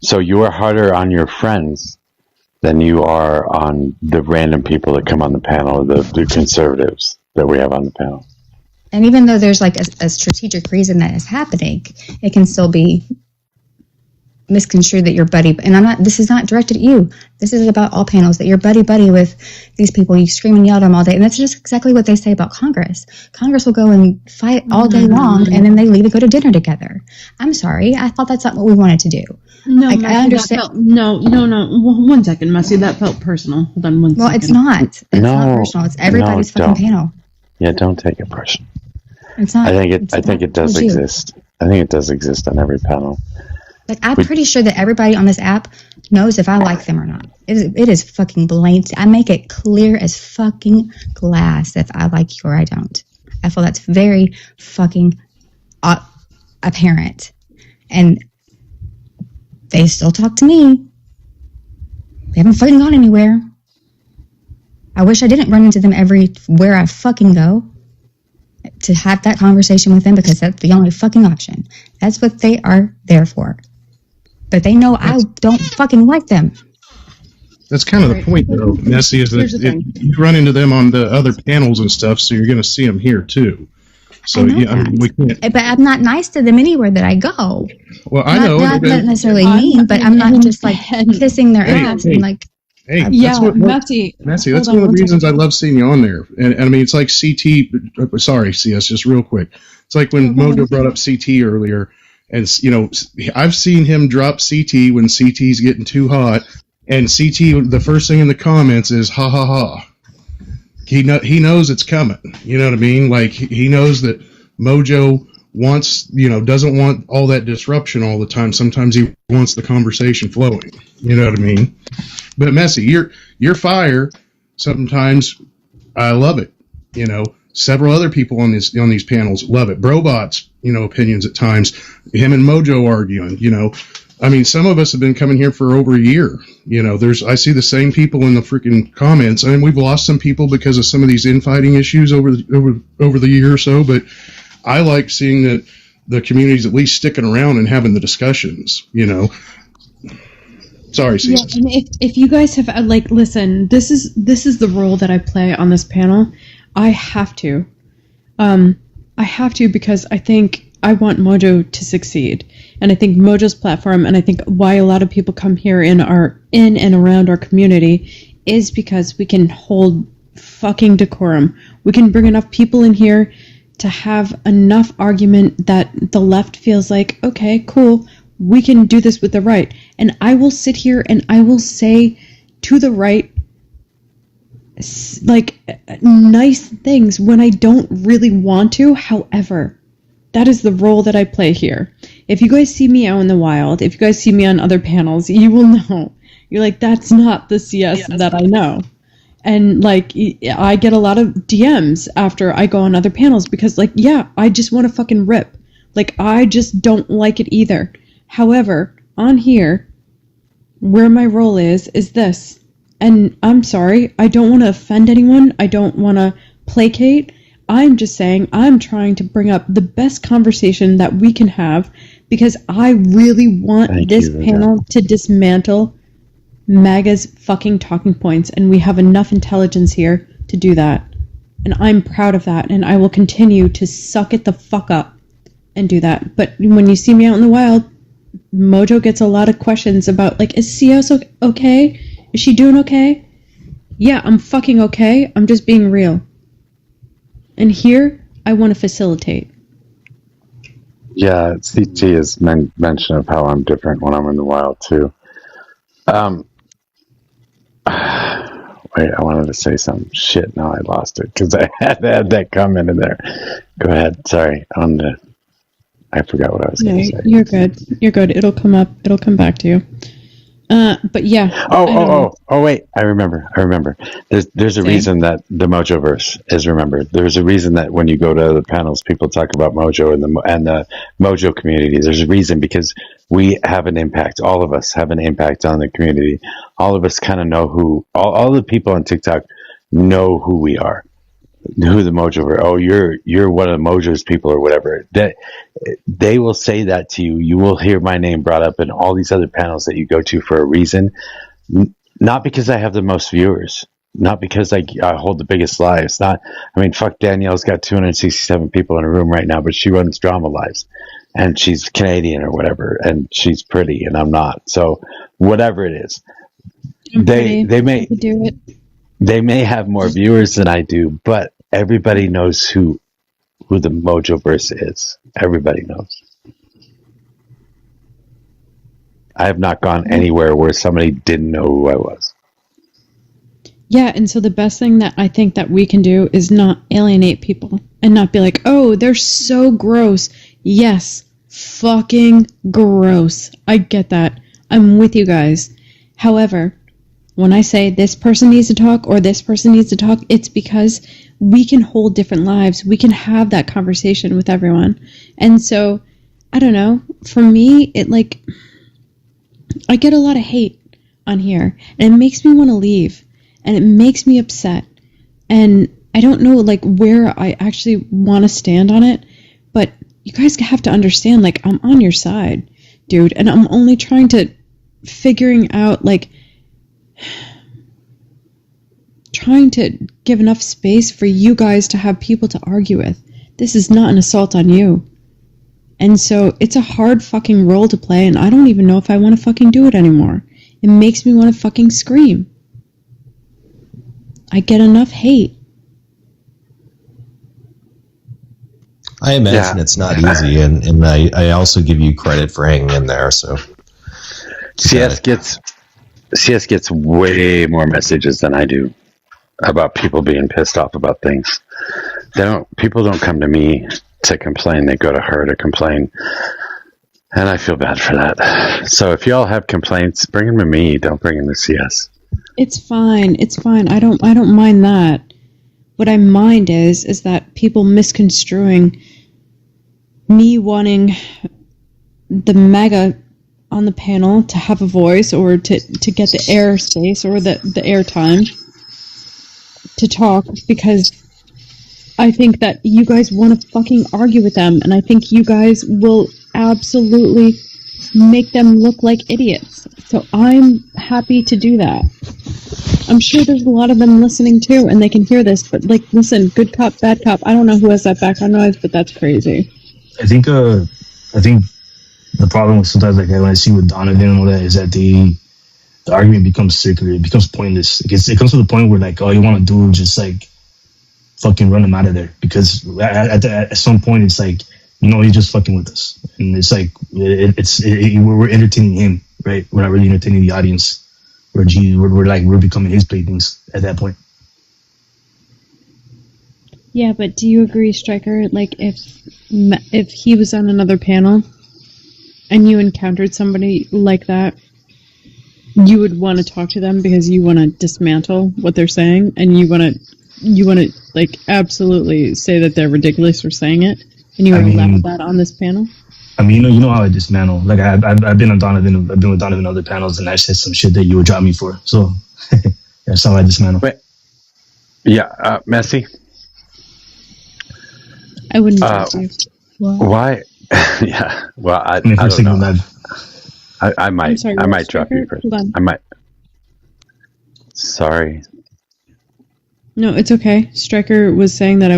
So you are harder on your friends than you are on the random people that come on the panel, the conservatives that we have on the panel. And even though there's like a strategic reason that is happening, it can still be misconstrued that you're buddy. And this is not directed at you. This is about all panels, that you're buddy with these people. You scream and yell at them all day. And that's just exactly what they say about Congress. Congress will go and fight all day long, and then they leave and go to dinner together. I'm sorry. I thought that's not what we wanted to do. No, like, Messi, I understand. No. 1 second, Messi. That felt personal. Hold on 1 second. Well, it's not. It's not personal. It's everybody's fucking panel. Yeah, don't take it personal. It's not. I think it does exist. I think it does exist on every panel. Like, I'm pretty sure that everybody on this app knows if I like them or not. It is fucking blatant. I make it clear as fucking glass if I like you or I don't. I feel that's very fucking apparent. And they still talk to me. They haven't fucking gone anywhere. I wish I didn't run into them everywhere I fucking go to have that conversation with them, because that's the only fucking option. That's what they are there for. But they know I don't fucking like them. That's kind of the point, though, Nessie, is that you run into them on the other panels and stuff, so you're going to see them here, too. So, yeah, I mean, we can't. But I'm not nice to them anywhere that I go. Well, I know. Not necessarily mean, but I'm not just like kissing their ass and like. Hey, yeah, Messi, that's one of the reasons I love seeing you on there. And I mean, it's like CT. Sorry, CS, just real quick. It's like when Mojo brought up CT earlier, and I've seen him drop CT when CT's getting too hot, and CT, the first thing in the comments is ha ha ha. He knows it's coming. You know what I mean? Like, he knows that Mojo doesn't want all that disruption all the time. Sometimes he wants the conversation flowing. You know what I mean? But Messi, your fire, sometimes I love it. Several other people on these panels love it. Brobot's, opinions at times. Him and Mojo arguing. I mean, some of us have been coming here for over a year. I see the same people in the freaking comments. I mean, we've lost some people because of some of these infighting issues over the year or so. But I like seeing that the community's at least sticking around and having the discussions. Sorry, yeah, and if you guys have listen, this is the role that I play on this panel. I have to, because I think I want Mojo to succeed, and I think Mojo's platform, and I think why a lot of people come here and are in and around our community is because we can hold fucking decorum. We can bring enough people in here to have enough argument that the left feels like, okay, cool, we can do this with the right. And I will sit here and I will say to the right, like, nice things when I don't really want to. However, that is the role that I play here. If you guys see me out in the wild, if you guys see me on other panels, you will know. You're like, that's not the CS that I know. And, like, I get a lot of DMs after I go on other panels because, like, yeah, I just want to fucking rip. Like, I just don't like it either. However, on here, where my role is this. And I'm sorry, I don't want to offend anyone. I don't want to placate. I'm just saying I'm trying to bring up the best conversation that we can have because I really want this panel to dismantle MAGA's fucking talking points, and we have enough intelligence here to do that. And I'm proud of that, and I will continue to suck it the fuck up and do that. But when you see me out in the wild, Mojo gets a lot of questions about, like, is CS okay? Is she doing okay? Yeah, I'm fucking okay. I'm just being real. And here, I want to facilitate. Yeah, CT is mention of how I'm different when I'm in the wild, too. Wait, I wanted to say some shit. Now I lost it because I had that comment in there. Go ahead. Sorry. I forgot what I was going to say. You're good. You're good. It'll come up. It'll come back to you. But yeah. Oh, wait. I remember. There's a reason that the Mojoverse is remembered. There's a reason that when you go to the panels, people talk about Mojo and the Mojo community. There's a reason because we have an impact. All of us have an impact on the community. All of us kind of know who, all the people on TikTok know who we are. Who the Mojo? Oh, you're one of Mojo's people or whatever. That they will say that to you. You will hear my name brought up in all these other panels that you go to for a reason. Not because I have the most viewers. Not because I hold the biggest lives. Not. I mean, fuck. Danielle's got 267 people in a room right now, but she runs drama lives, and she's Canadian or whatever, and she's pretty, and I'm not. So whatever it is, they may do it. They may have more viewers than I do, but everybody knows who the Mojoverse is. Everybody knows. I have not gone anywhere where somebody didn't know who I was. Yeah, and so the best thing that I think that we can do is not alienate people and not be like, oh, they're so gross. Yes, fucking gross. I get that. I'm with you guys. However, when I say this person needs to talk or this person needs to talk, it's because we can hold different lives. We can have that conversation with everyone. And so, I don't know, for me, I get a lot of hate on here, and it makes me want to leave, and it makes me upset. And I don't know, where I actually want to stand on it, but you guys have to understand, I'm on your side, dude, and I'm only figuring out, trying to give enough space for you guys to have people to argue with. This is not an assault on you. And so it's a hard fucking role to play, and I don't even know if I want to fucking do it anymore. It makes me want to fucking scream. I get enough hate. I imagine it's not easy, and I also give you credit for hanging in there. So CS gets way more messages than I do about people being pissed off about things. People don't come to me to complain. They go to her to complain, and I feel bad for that. So if y'all have complaints, bring them to me. Don't bring them to CS. It's fine. I don't mind that. What I mind is that people misconstruing me wanting the mega on the panel to have a voice or to get the airspace or the airtime to talk, because I think that you guys want to fucking argue with them, and I think you guys will absolutely make them look like idiots. So I'm happy to do that. I'm sure there's a lot of them listening too, and they can hear this, but listen, good cop, bad cop. I don't know who has that background noise, but that's crazy. I think the problem with sometimes when I see with Donovan and all that is that the argument becomes circular, it becomes pointless. It comes to the point where all you want to do is just fucking run him out of there, because at some point it's he's just fucking with us, and it's we're entertaining him, right? We're not really entertaining the audience. We're becoming his playthings at that point. Yeah, but do you agree, Stryker? If he was on another panel and you encountered somebody like that, you would want to talk to them because you want to dismantle what they're saying, and you want to absolutely say that they're ridiculous for saying it, and you want to laugh at that on this panel. I mean, you know how I dismantle. I've been on Donovan. I've been with Donovan on other panels, and I said some shit that you would drop me for. So that's how I dismantle. Wait. Yeah, Messi. I wouldn't drop you. Why? Yeah. Well, I don't know. I might. Sorry, I might drop you first. I might. Sorry. No, it's okay. Stryker was saying that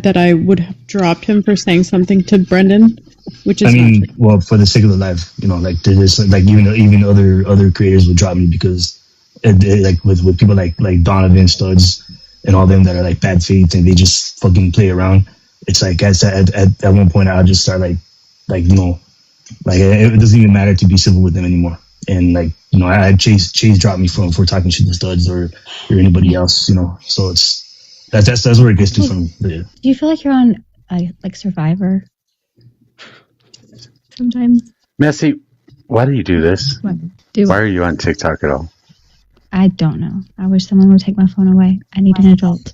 that I would have dropped him for saying something to Brendan, which is. Well, for the sake of the live, there's even other creators would drop me because, with people like Donovan, Studs, and all them that are bad faith and they just fucking play around. It's at one point I'll just start it doesn't even matter to be civil with them anymore. And I had Chase drop me for talking shit to Studs or anybody else, so that's where it gets to for me. Yeah. Do you feel like you're on Survivor sometimes? Messi, why do you do this? Why are you on TikTok at all? I don't know. I wish someone would take my phone away. I need an adult.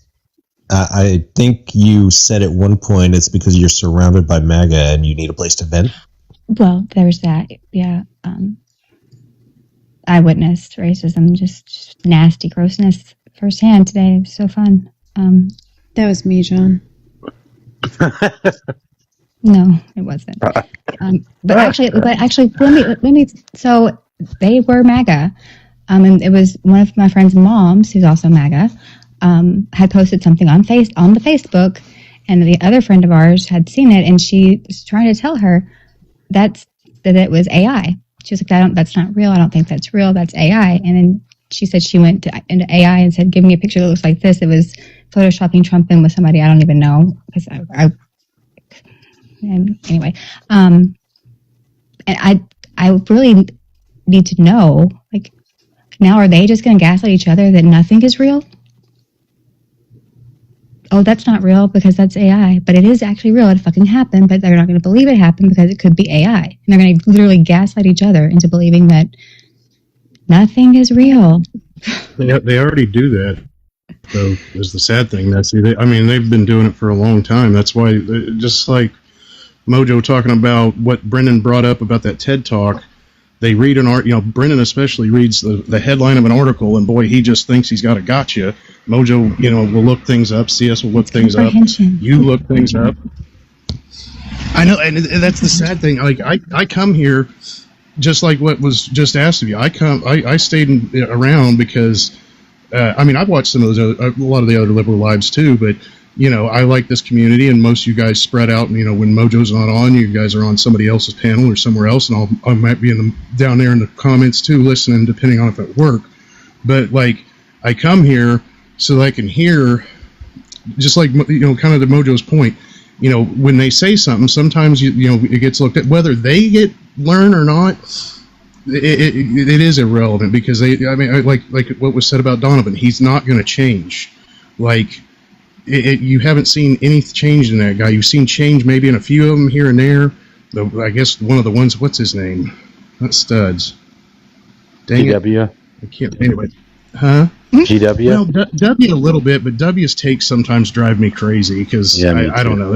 I think you said at one point it's because you're surrounded by MAGA and you need a place to vent. Well, there's that. Yeah. I witnessed racism, just nasty grossness firsthand today. It was so fun. That was me, John. No, it wasn't. But actually, let me. So they were MAGA, and it was one of my friend's moms, who's also MAGA, had posted something on the Facebook, and the other friend of ours had seen it, and she was trying to tell her that it was AI. She was like, that's not real. I don't think that's real. That's AI. And then she said she went into AI and said, give me a picture that looks like this. It was photoshopping Trump in with somebody I don't even know. Because and anyway, and I really need to know, like, now are they just going to gaslight each other that nothing is real? Oh, that's not real because that's AI, but it is actually real. It fucking happened, but they're not going to believe it happened because it could be AI. And they're going to literally gaslight each other into believing that nothing is real. They already do that. So is the sad thing. They've been doing it for a long time. That's why, just like Mojo talking about what Brendan brought up about that TED Talk, they read an art. Brendan especially reads the headline of an article, and boy, he just thinks he's got a gotcha. Mojo, will look things up. CS will look things up. You look things up. I know, and that's the sad thing. Like I come here, just like what was just asked of you. I stayed around because, I've watched some of those a lot of the other liberal lives too, but. I like this community, and most of you guys spread out. When Mojo's not on, you guys are on somebody else's panel or somewhere else, and I might be down there in the comments too, listening, depending on if it work. But I come here so that I can hear, just like kind of to Mojo's point. When they say something, sometimes it gets looked at, whether they learn or not. It is irrelevant because like what was said about Donovan, he's not going to change. You haven't seen any change in that guy. You've seen change maybe in a few of them here and there. I guess one of the ones, what's his name? Not Studs. Dang GW? I can't, anyway. Huh? GW? Well, W a little bit, but W's takes sometimes drive me crazy because I don't know.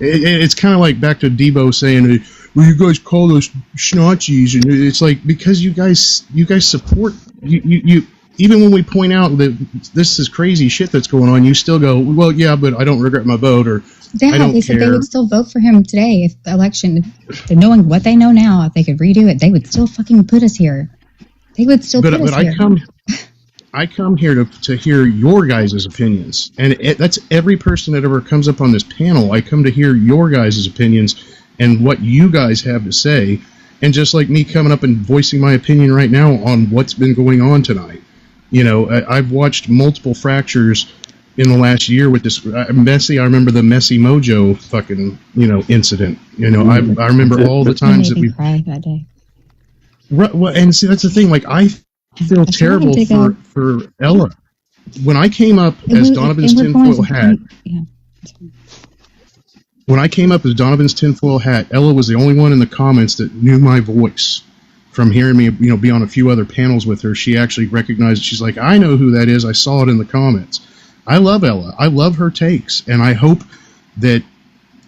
It's kind of like back to Debo saying, well, you guys call us schnauzies, and it's like, because you guys support, you even when we point out that this is crazy shit that's going on, you still go, well, yeah, but I don't regret my vote, or I don't they care. said they would still vote for him today if the election, knowing what they know now, if they could redo it, they would still fucking put us here. They would still put us here. I come here to hear your guys' opinions, and that's every person that ever comes up on this panel. I come to hear your guys' opinions and what you guys have to say, and just like me coming up and voicing my opinion right now on what's been going on tonight. I've watched multiple fractures in the last year with this messy. I remember the messy Mojo fucking incident. I remember all the times that we cried that day. Well, and see, that's the thing. Like, I feel terrible for Ella. When I came up as Donovan's tinfoil hat, when I came up as Donovan's tinfoil hat, Ella was the only one in the comments that knew my voice. From hearing me, be on a few other panels with her, she actually recognized it. She's like, I know who that is. I saw it in the comments. I love Ella. I love her takes, and I hope that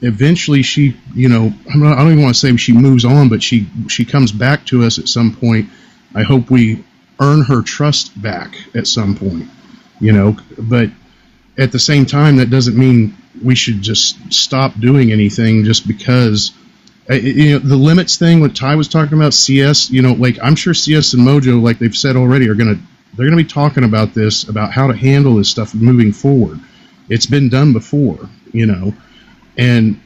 eventually she, I don't even want to say she moves on, but she comes back to us at some point. I hope we earn her trust back at some point, But at the same time, that doesn't mean we should just stop doing anything just because. The limits thing, what Ty was talking about, CS, I'm sure CS and Mojo, like they've said already, they're gonna be talking about this, about how to handle this stuff moving forward. It's been done before, and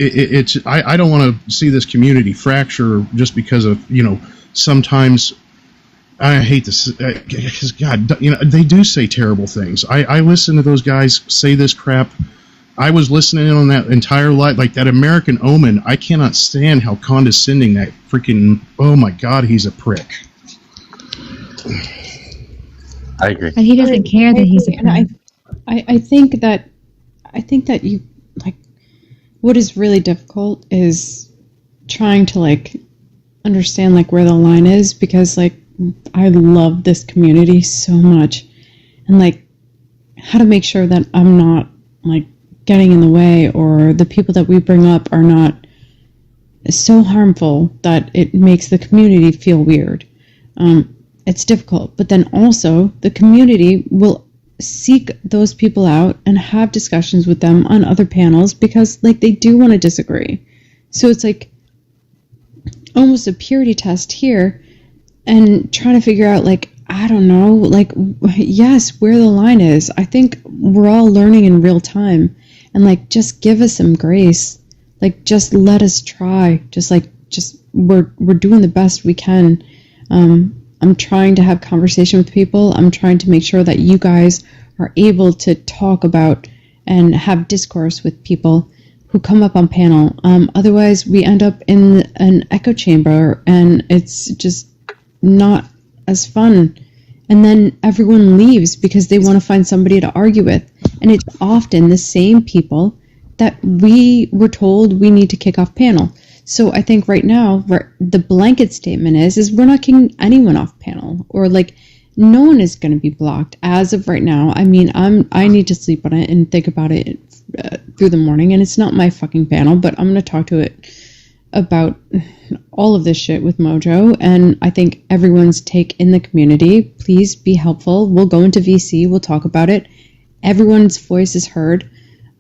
I don't want to see this community fracture just because of sometimes. I hate this because God, they do say terrible things. I listen to those guys say this crap. I was listening in on that entire live, like that American Omen. I cannot stand how condescending that freaking. Oh my God, he's a prick. I agree. But he doesn't care that he's a prick. I think that you what is really difficult is trying to understand like where the line is, because like I love this community so much, and like how to make sure that I'm not like getting in the way, or the people that we bring up are not so harmful that it makes the community feel weird. It's difficult, but then also the community will seek those people out and have discussions with them on other panels, because like they do want to disagree. So it's like almost a purity test here, and trying to figure out like, I don't know, like, yes, where the line is. I think we're all learning in real time, and like just give us some grace. Like just let us try. Just we're doing the best we can. I'm trying to have conversation with people. I'm trying to make sure that you guys are able to talk about and have discourse with people who come up on panel. Otherwise, we end up in an echo chamber, and it's just not as fun. And then everyone leaves because they want to find somebody to argue with. And it's often the same people that we were told we need to kick off panel. So I think right now the blanket statement is we're not kicking anyone off panel, or like no one is going to be blocked as of right now. I mean, I need to sleep on it and think about it through the morning, and it's not my fucking panel, but I'm going to talk to it about all of this shit with Mojo. And I think everyone's take in the community, please be helpful. We'll go into VC, we'll talk about it. Everyone's voice is heard.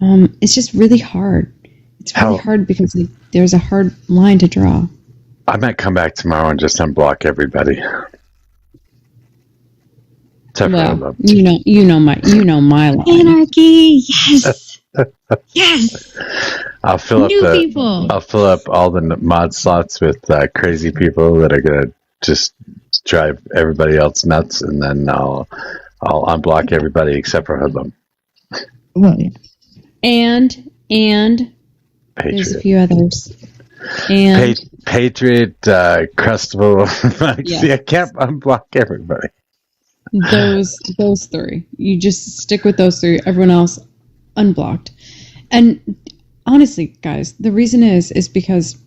It's just really hard. It's really hard because like, there's a hard line to draw. I might come back tomorrow and just unblock everybody. Well, you know my line. Anarchy, yes, yes. I'll fill New up people. I'll fill up all the mod slots with crazy people that are gonna just drive everybody else nuts, and then I'll unblock everybody except for Hoodlum. Well, yeah. And Patriot. There's a few others. And Patriot, Crustable. Yeah. See, I can't unblock everybody. those three. You just stick with those three. Everyone else unblocked. And honestly, guys, the reason is because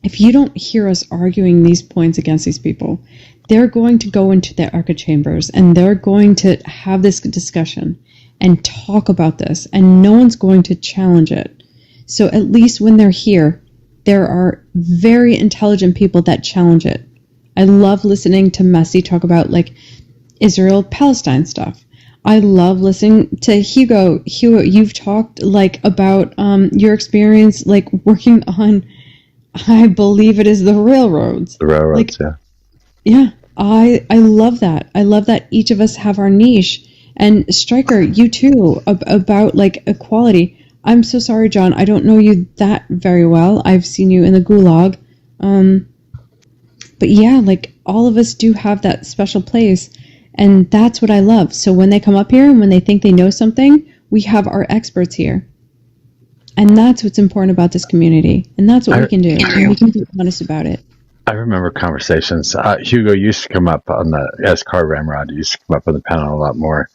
if you don't hear us arguing these points against these people, they're going to go into their echo chambers and they're going to have this discussion and talk about this, and no one's going to challenge it. So at least when they're here, there are very intelligent people that challenge it. I love listening to Messi talk about like Israel-Palestine stuff. I love listening to Hugo. Hugo, you've talked like about your experience like working on, I believe it is the railroads. The railroads, like, yeah. I love that. I love that each of us have our niche. And Stryker, you too, about like equality. I'm so sorry, John. I don't know you that very well. I've seen you in the gulag. But yeah, like all of us do have that special place. And that's what I love. So when they come up here and when they think they know something, we have our experts here. And that's what's important about this community. And that's what we can do. And we can be honest about it. I remember conversations. Hugo used to come up on as Car Ramrod. He used to come up on the panel a lot more.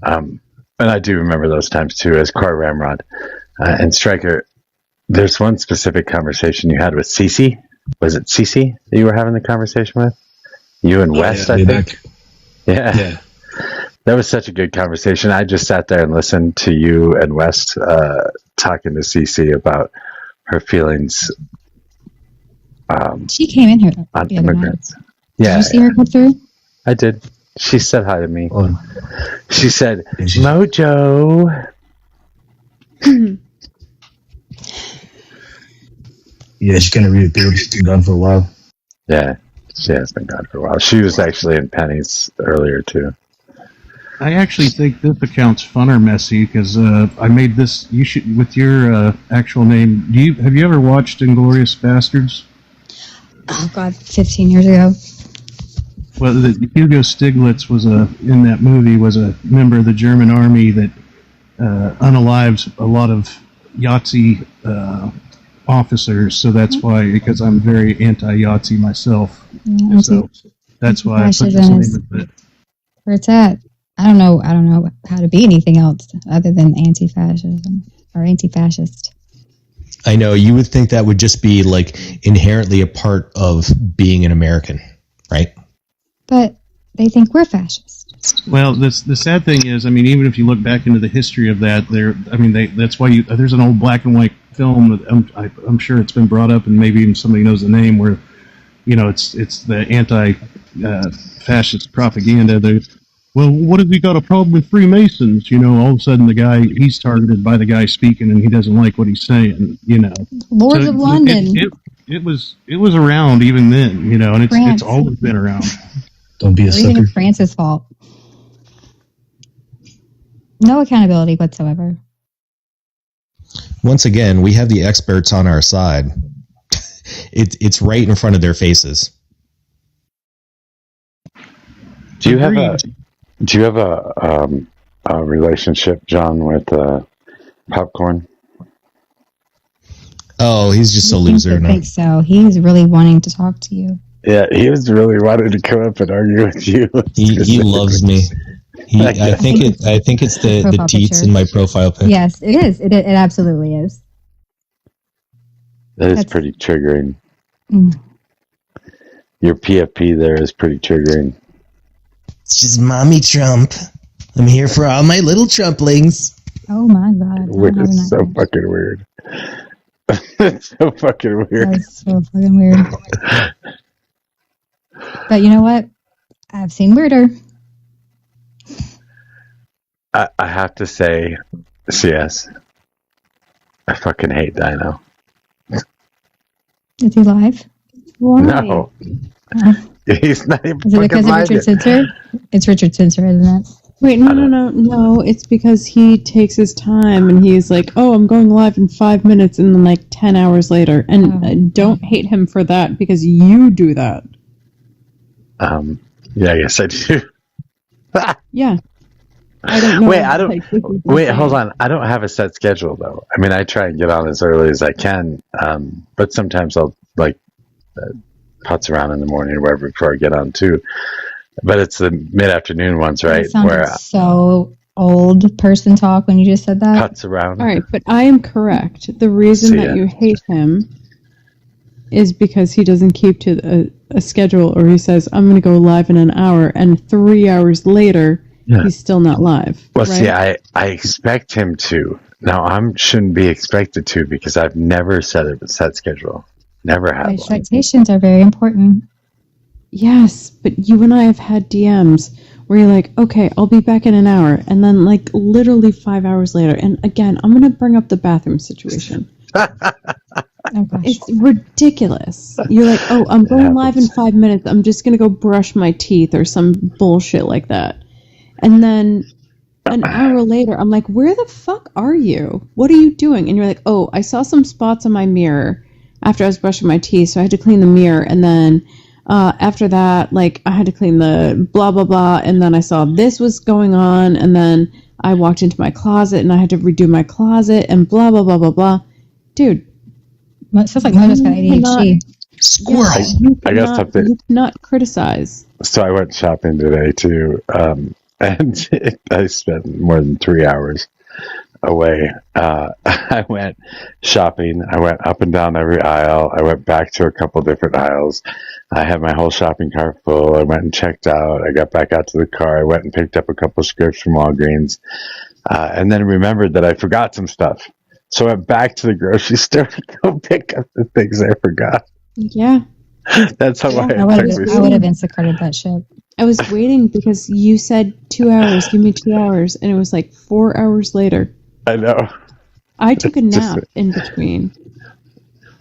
And I do remember those times too as Car Ramrod. And Stryker, there's one specific conversation you had with Cece. Was it Cece that you were having the conversation with? You and West, I think. Yeah. That was such a good conversation. I just sat there and listened to you and West talking to Cece about her feelings. She came in here on the other immigrants. night. Yeah, Did you see her come through? I did. She said hi to me. She said, Mojo. Yeah, she kind of reappeared. She's been gone for a while. Yeah, she has been gone for a while. She was actually in Penny's earlier, too. I actually think this account's funner, Messi, because I made this. You should, with your actual name. Have you ever watched Inglourious Bastards? Oh God, 15 years ago. Well, Hugo Stiglitz was in that movie was a member of the German army that unalives a lot of Yahtzee officers. So that's why, because I'm very anti-Yahtzee myself. So that's why I put this name in it. Where it's at. I don't know how to be anything else other than anti-fascism or anti-fascist. I know you would think that would just be like inherently a part of being an American, right? But they think we're fascist. Well, the sad thing is, I mean, even if you look back into the history of that, that's why there's an old black and white film that I'm sure it's been brought up, and maybe even somebody knows the name, where it's the anti-fascist propaganda. Well, what if we got a problem with Freemasons? All of a sudden he's targeted by the guy speaking, and he doesn't like what he's saying. Lords of London. It was around even then, and it's always been around. Don't be a Everything sucker. is France's fault. No accountability whatsoever. Once again, we have the experts on our side. It's right in front of their faces. Do you have a relationship, John, with popcorn? Oh, he's just a I loser. think so. He's really wanting to talk to you. Yeah, he was really wanting to come up and argue with you. He loves me. I think it's the teats picture. in my profile pic. Yes, it is. It absolutely is. That is pretty triggering. Mm. Your PFP there is pretty triggering. It's just Mommy Trump. I'm here for all my little Trumplings. Oh my God. Which is so fucking weird. It's so fucking weird. That's so fucking weird. But you know what? I've seen weirder. I have to say, CS, I fucking hate Dino. Is he live? Why? No. He's not even Is it because of live Richard yet. Sitzer? It's Richard Sitzer, isn't it? Wait, no. It's because he takes his time and he's like, "Oh, I'm going live in 5 minutes," and then like 10 hours later. And don't hate him for that because you do that. Yeah, I guess I do. Yeah. I don't know. Wait, hold on. I don't have a set schedule though. I mean, I try and get on as early as I can, but sometimes I'll putz around in the morning or whatever before I get on too. But it's the mid-afternoon ones, right? It sounded so old person talk when you just said that. Putz around. All right, but I am correct. The reason that you hate him is because he doesn't keep to a schedule, or he says, "I'm going to go live in an hour," and 3 hours later, he's still not live. Well, right? see, I expect him to. Now, I shouldn't be expected to because I've never set a set schedule. Never have. Expectations are very important. Yes, but you and I have had DMs where you're like, "Okay, I'll be back in an hour," and then like literally 5 hours later, and again, I'm going to bring up the bathroom situation. It's ridiculous. You're like, "Oh, I'm going live in 5 minutes. I'm just going to go brush my teeth," or some bullshit like that. And then an hour later, I'm like, "Where the fuck are you? What are you doing?" And you're like, "Oh, I saw some spots on my mirror after I was brushing my teeth, so I had to clean the mirror. And then after that, like, I had to clean the blah, blah, blah. And then I saw this was going on. And then I walked into my closet and I had to redo my closet and blah, blah, blah, blah, blah." Dude. Well, it sounds like Mojo's got ADHD. Squirrel. I got something. You cannot criticize. So I went shopping today too, and I spent more than 3 hours away. I went shopping. I went up and down every aisle. I went back to a couple different aisles. I had my whole shopping cart full. I went and checked out. I got back out to the car. I went and picked up a couple scripts from Walgreens, and then remembered that I forgot some stuff. So I went back to the grocery store to go pick up the things I forgot. Yeah. That's how I would have insecreted that shit. I was waiting because you said 2 hours, give me 2 hours, and it was like 4 hours later. I know. I took a nap in between.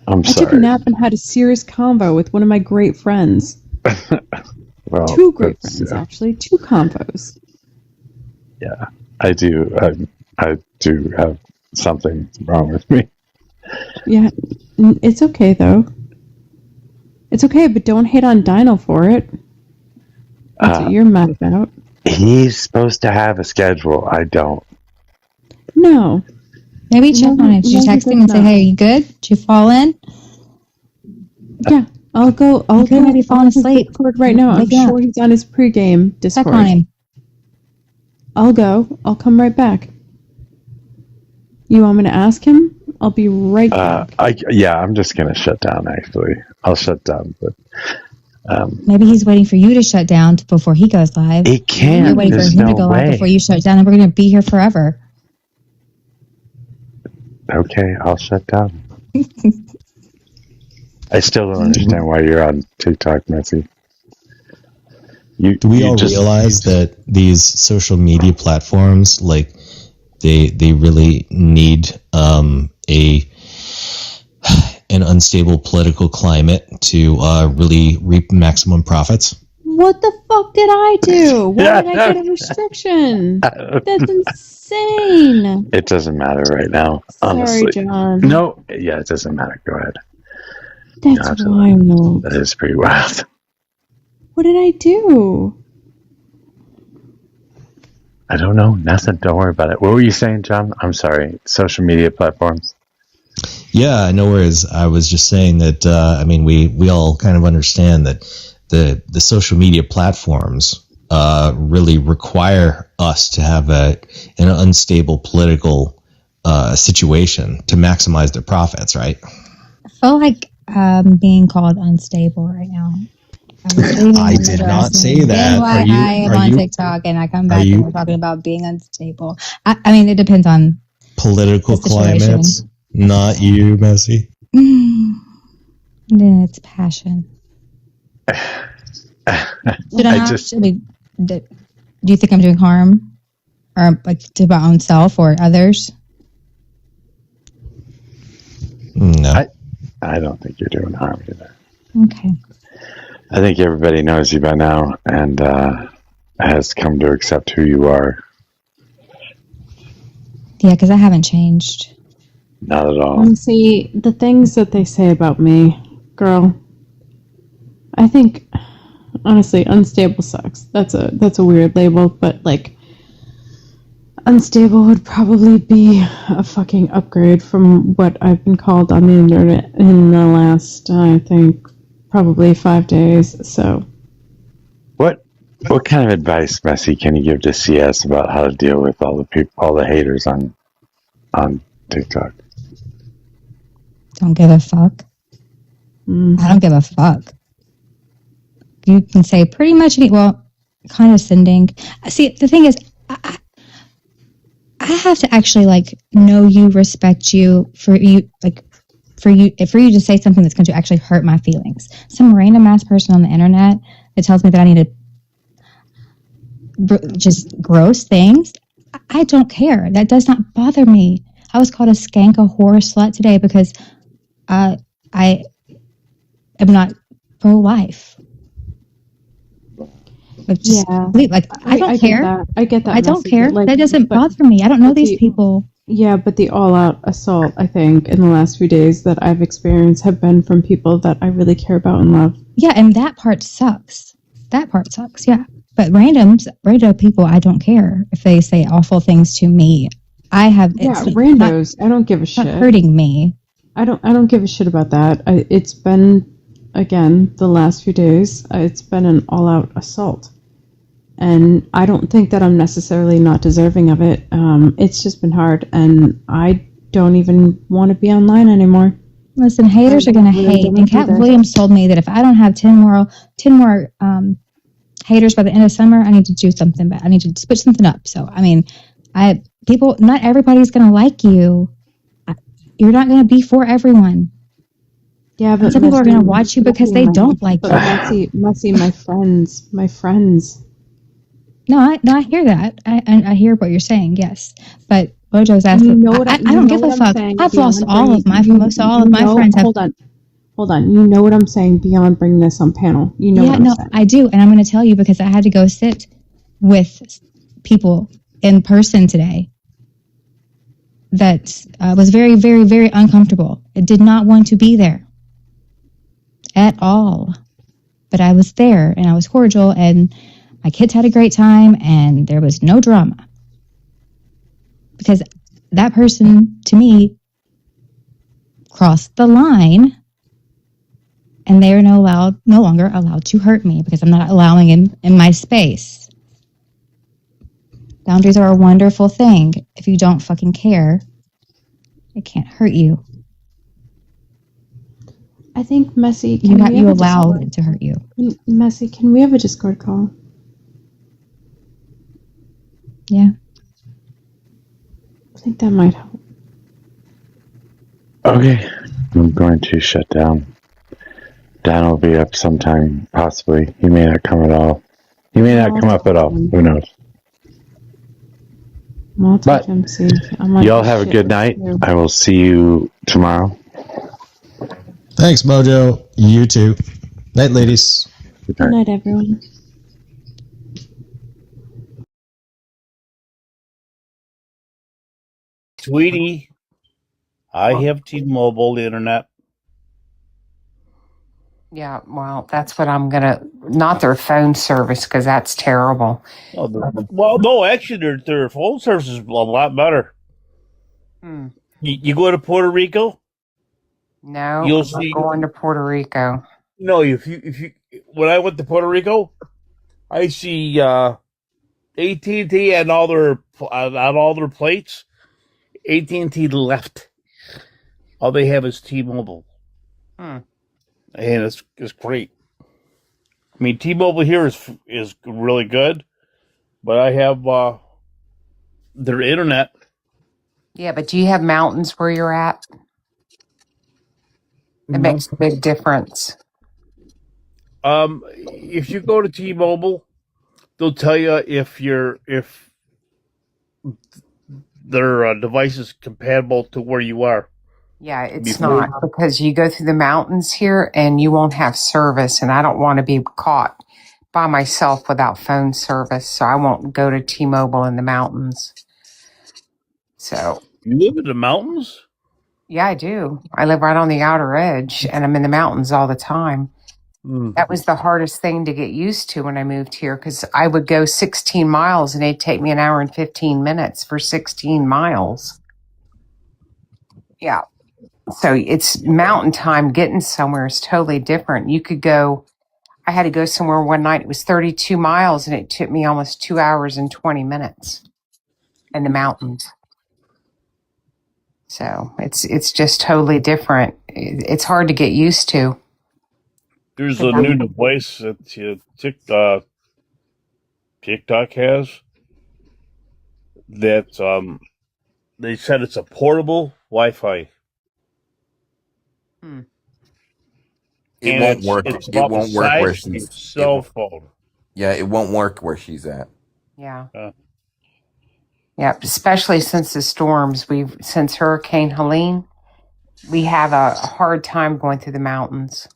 I took a nap and had a serious convo with one of my great friends. Well, 2 great friends, actually. 2 convos. Yeah, I do. I do have something wrong with me. Yeah, it's okay, though. It's okay, but don't hate on Dino for it. That's what you're mad about. He's supposed to have a schedule. I don't. No. Maybe check on it. Did you text him and say, "Hey, you good? Did you fall in?" Yeah, I'll go. Maybe falling asleep. Discord right now. I'm Wake up. sure he's on his pregame Discord. Check on him. I'll go. I'll come right back. You want me to ask him, I'll be right back. I'm just gonna shut down. Actually, I'll shut down. But maybe he's waiting for you to shut down before he goes live. He can't. You're waiting There's for him no to go way. live before you shut down, and we're going to be here forever. Okay, I'll shut down. I still don't understand why you're on TikTok, Messy. Do we all realize that these social media platforms, like, they really need an unstable political climate to really reap maximum profits? What the fuck did I do? Why did I get a restriction? That's insane. It doesn't matter right now, Sorry, honestly. John. No, yeah, it doesn't matter. Go ahead. That's wild. That is pretty wild. What did I do? I don't know. Nothing. Don't worry about it. What were you saying, John? I'm sorry. Social media platforms. Yeah, no worries. I was just saying that, we all kind of understand that the social media platforms really require us to have an unstable political situation to maximize their profits, right? I feel like being called unstable right now. I did not say that. I am on TikTok and I come back and we're talking about being unstable. I mean, it depends on political climates. Not you, Messi. Then it's passion. Do you think I'm doing harm, or like to my own self or others? No, I don't think you're doing harm either. Okay. I think everybody knows you by now and has come to accept who you are. Yeah, because I haven't changed. Not at all. See, the things that they say about me, girl, I think, honestly, unstable sucks. That's a weird label, but, like, unstable would probably be a fucking upgrade from what I've been called on the internet in the last, I think, probably 5 days, so. What kind of advice, Messi, can you give to CS about how to deal with all the people, all the haters on TikTok? Don't give a fuck. I don't give a fuck. You can say pretty much condescending. See, the thing is, I have to actually know you, respect you for you to say something that's going to actually hurt my feelings. Some random ass person on the internet that tells me that I need to just gross things. I don't care. That does not bother me. I was called a skank, a whore, slut today because I am not pro-life. I don't care. I get that. I don't care. That doesn't bother me. I don't know these people. Yeah, but the all-out assault, I think, in the last few days that I've experienced have been from people that I really care about and love. Yeah, and that part sucks. Yeah. But random people, I don't care if they say awful things to me. Randos. I don't give a shit. Not hurting me. I don't give a shit about that. It's been, again, the last few days, it's been an all-out assault. And I don't think that I'm necessarily not deserving of it. It's just been hard, and I don't even want to be online anymore. Listen, haters are going to hate. And Cat Williams told me that if I don't have 10 more haters by the end of summer, I need to do something. But I need to switch something up. So, I mean, not everybody's going to like you. You're not going to be for everyone. Yeah, but some people are going to watch you because they don't like you. Messi, my friends. No, I hear that. I hear what you're saying. Yes, but Mojo's asking. I don't give a fuck. I've lost most all of my friends. Hold on. You know what I'm saying beyond bringing this on panel. You know what I'm saying. I do, and I'm going to tell you because I had to go sit with people in person today. That was very, very, very uncomfortable. I did not want to be there at all, but I was there and I was cordial and my kids had a great time and there was no drama because that person to me crossed the line and they are no longer allowed to hurt me because I'm not allowing him in my space. Boundaries are a wonderful thing if you don't fucking care. It can't hurt you. I think Messy. You allow it to hurt you. Messy, can we have a Discord call? Yeah. I think that might help. Okay, I'm going to shut down. Dan will be up sometime, possibly. He may not come at all. He may not come up at all. Who knows? But y'all have a good night. I will see you tomorrow. Thanks, Mojo. You too. Night, ladies. Good night, everyone. Sweetie, I have T-Mobile internet. Yeah, well, that's what I'm gonna. Not their phone service because that's terrible. Well, no, actually, their phone service is a lot better. You go to Puerto Rico. No, You'll I'm see. going to Puerto Rico. No, if you when I went to Puerto Rico, I see AT&T and all their on all their plates. AT&T left. All they have is T-Mobile, and it's great. I mean, T-Mobile here is really good, but I have their internet. Yeah, but do you have mountains where you're at? It makes a big difference. If you go to T-Mobile, they'll tell you if their device is compatible to where you are. Yeah, it's not because you go through the mountains here and you won't have service, and I don't want to be caught by myself without phone service, so I won't go to T-Mobile in the mountains. So you live in the mountains? Yeah, I do. I live right on the outer edge, and I'm in the mountains all the time. That was the hardest thing to get used to when I moved here because I would go 16 miles and it'd take me an hour and 15 minutes for 16 miles. Yeah. So it's mountain time. Getting somewhere is totally different. You could go, I had to go somewhere one night. It was 32 miles and it took me almost 2 hours and 20 minutes in the mountains. So it's just totally different. It's hard to get used to. There's a new device that TikTok has that they said it's a portable Wi-Fi. It won't work. It's It about won't the work where size of a she's. cell phone. Yeah, it won't work where she's at. Yeah. Yeah, especially since the storms. Since Hurricane Helene, we have a hard time going through the mountains.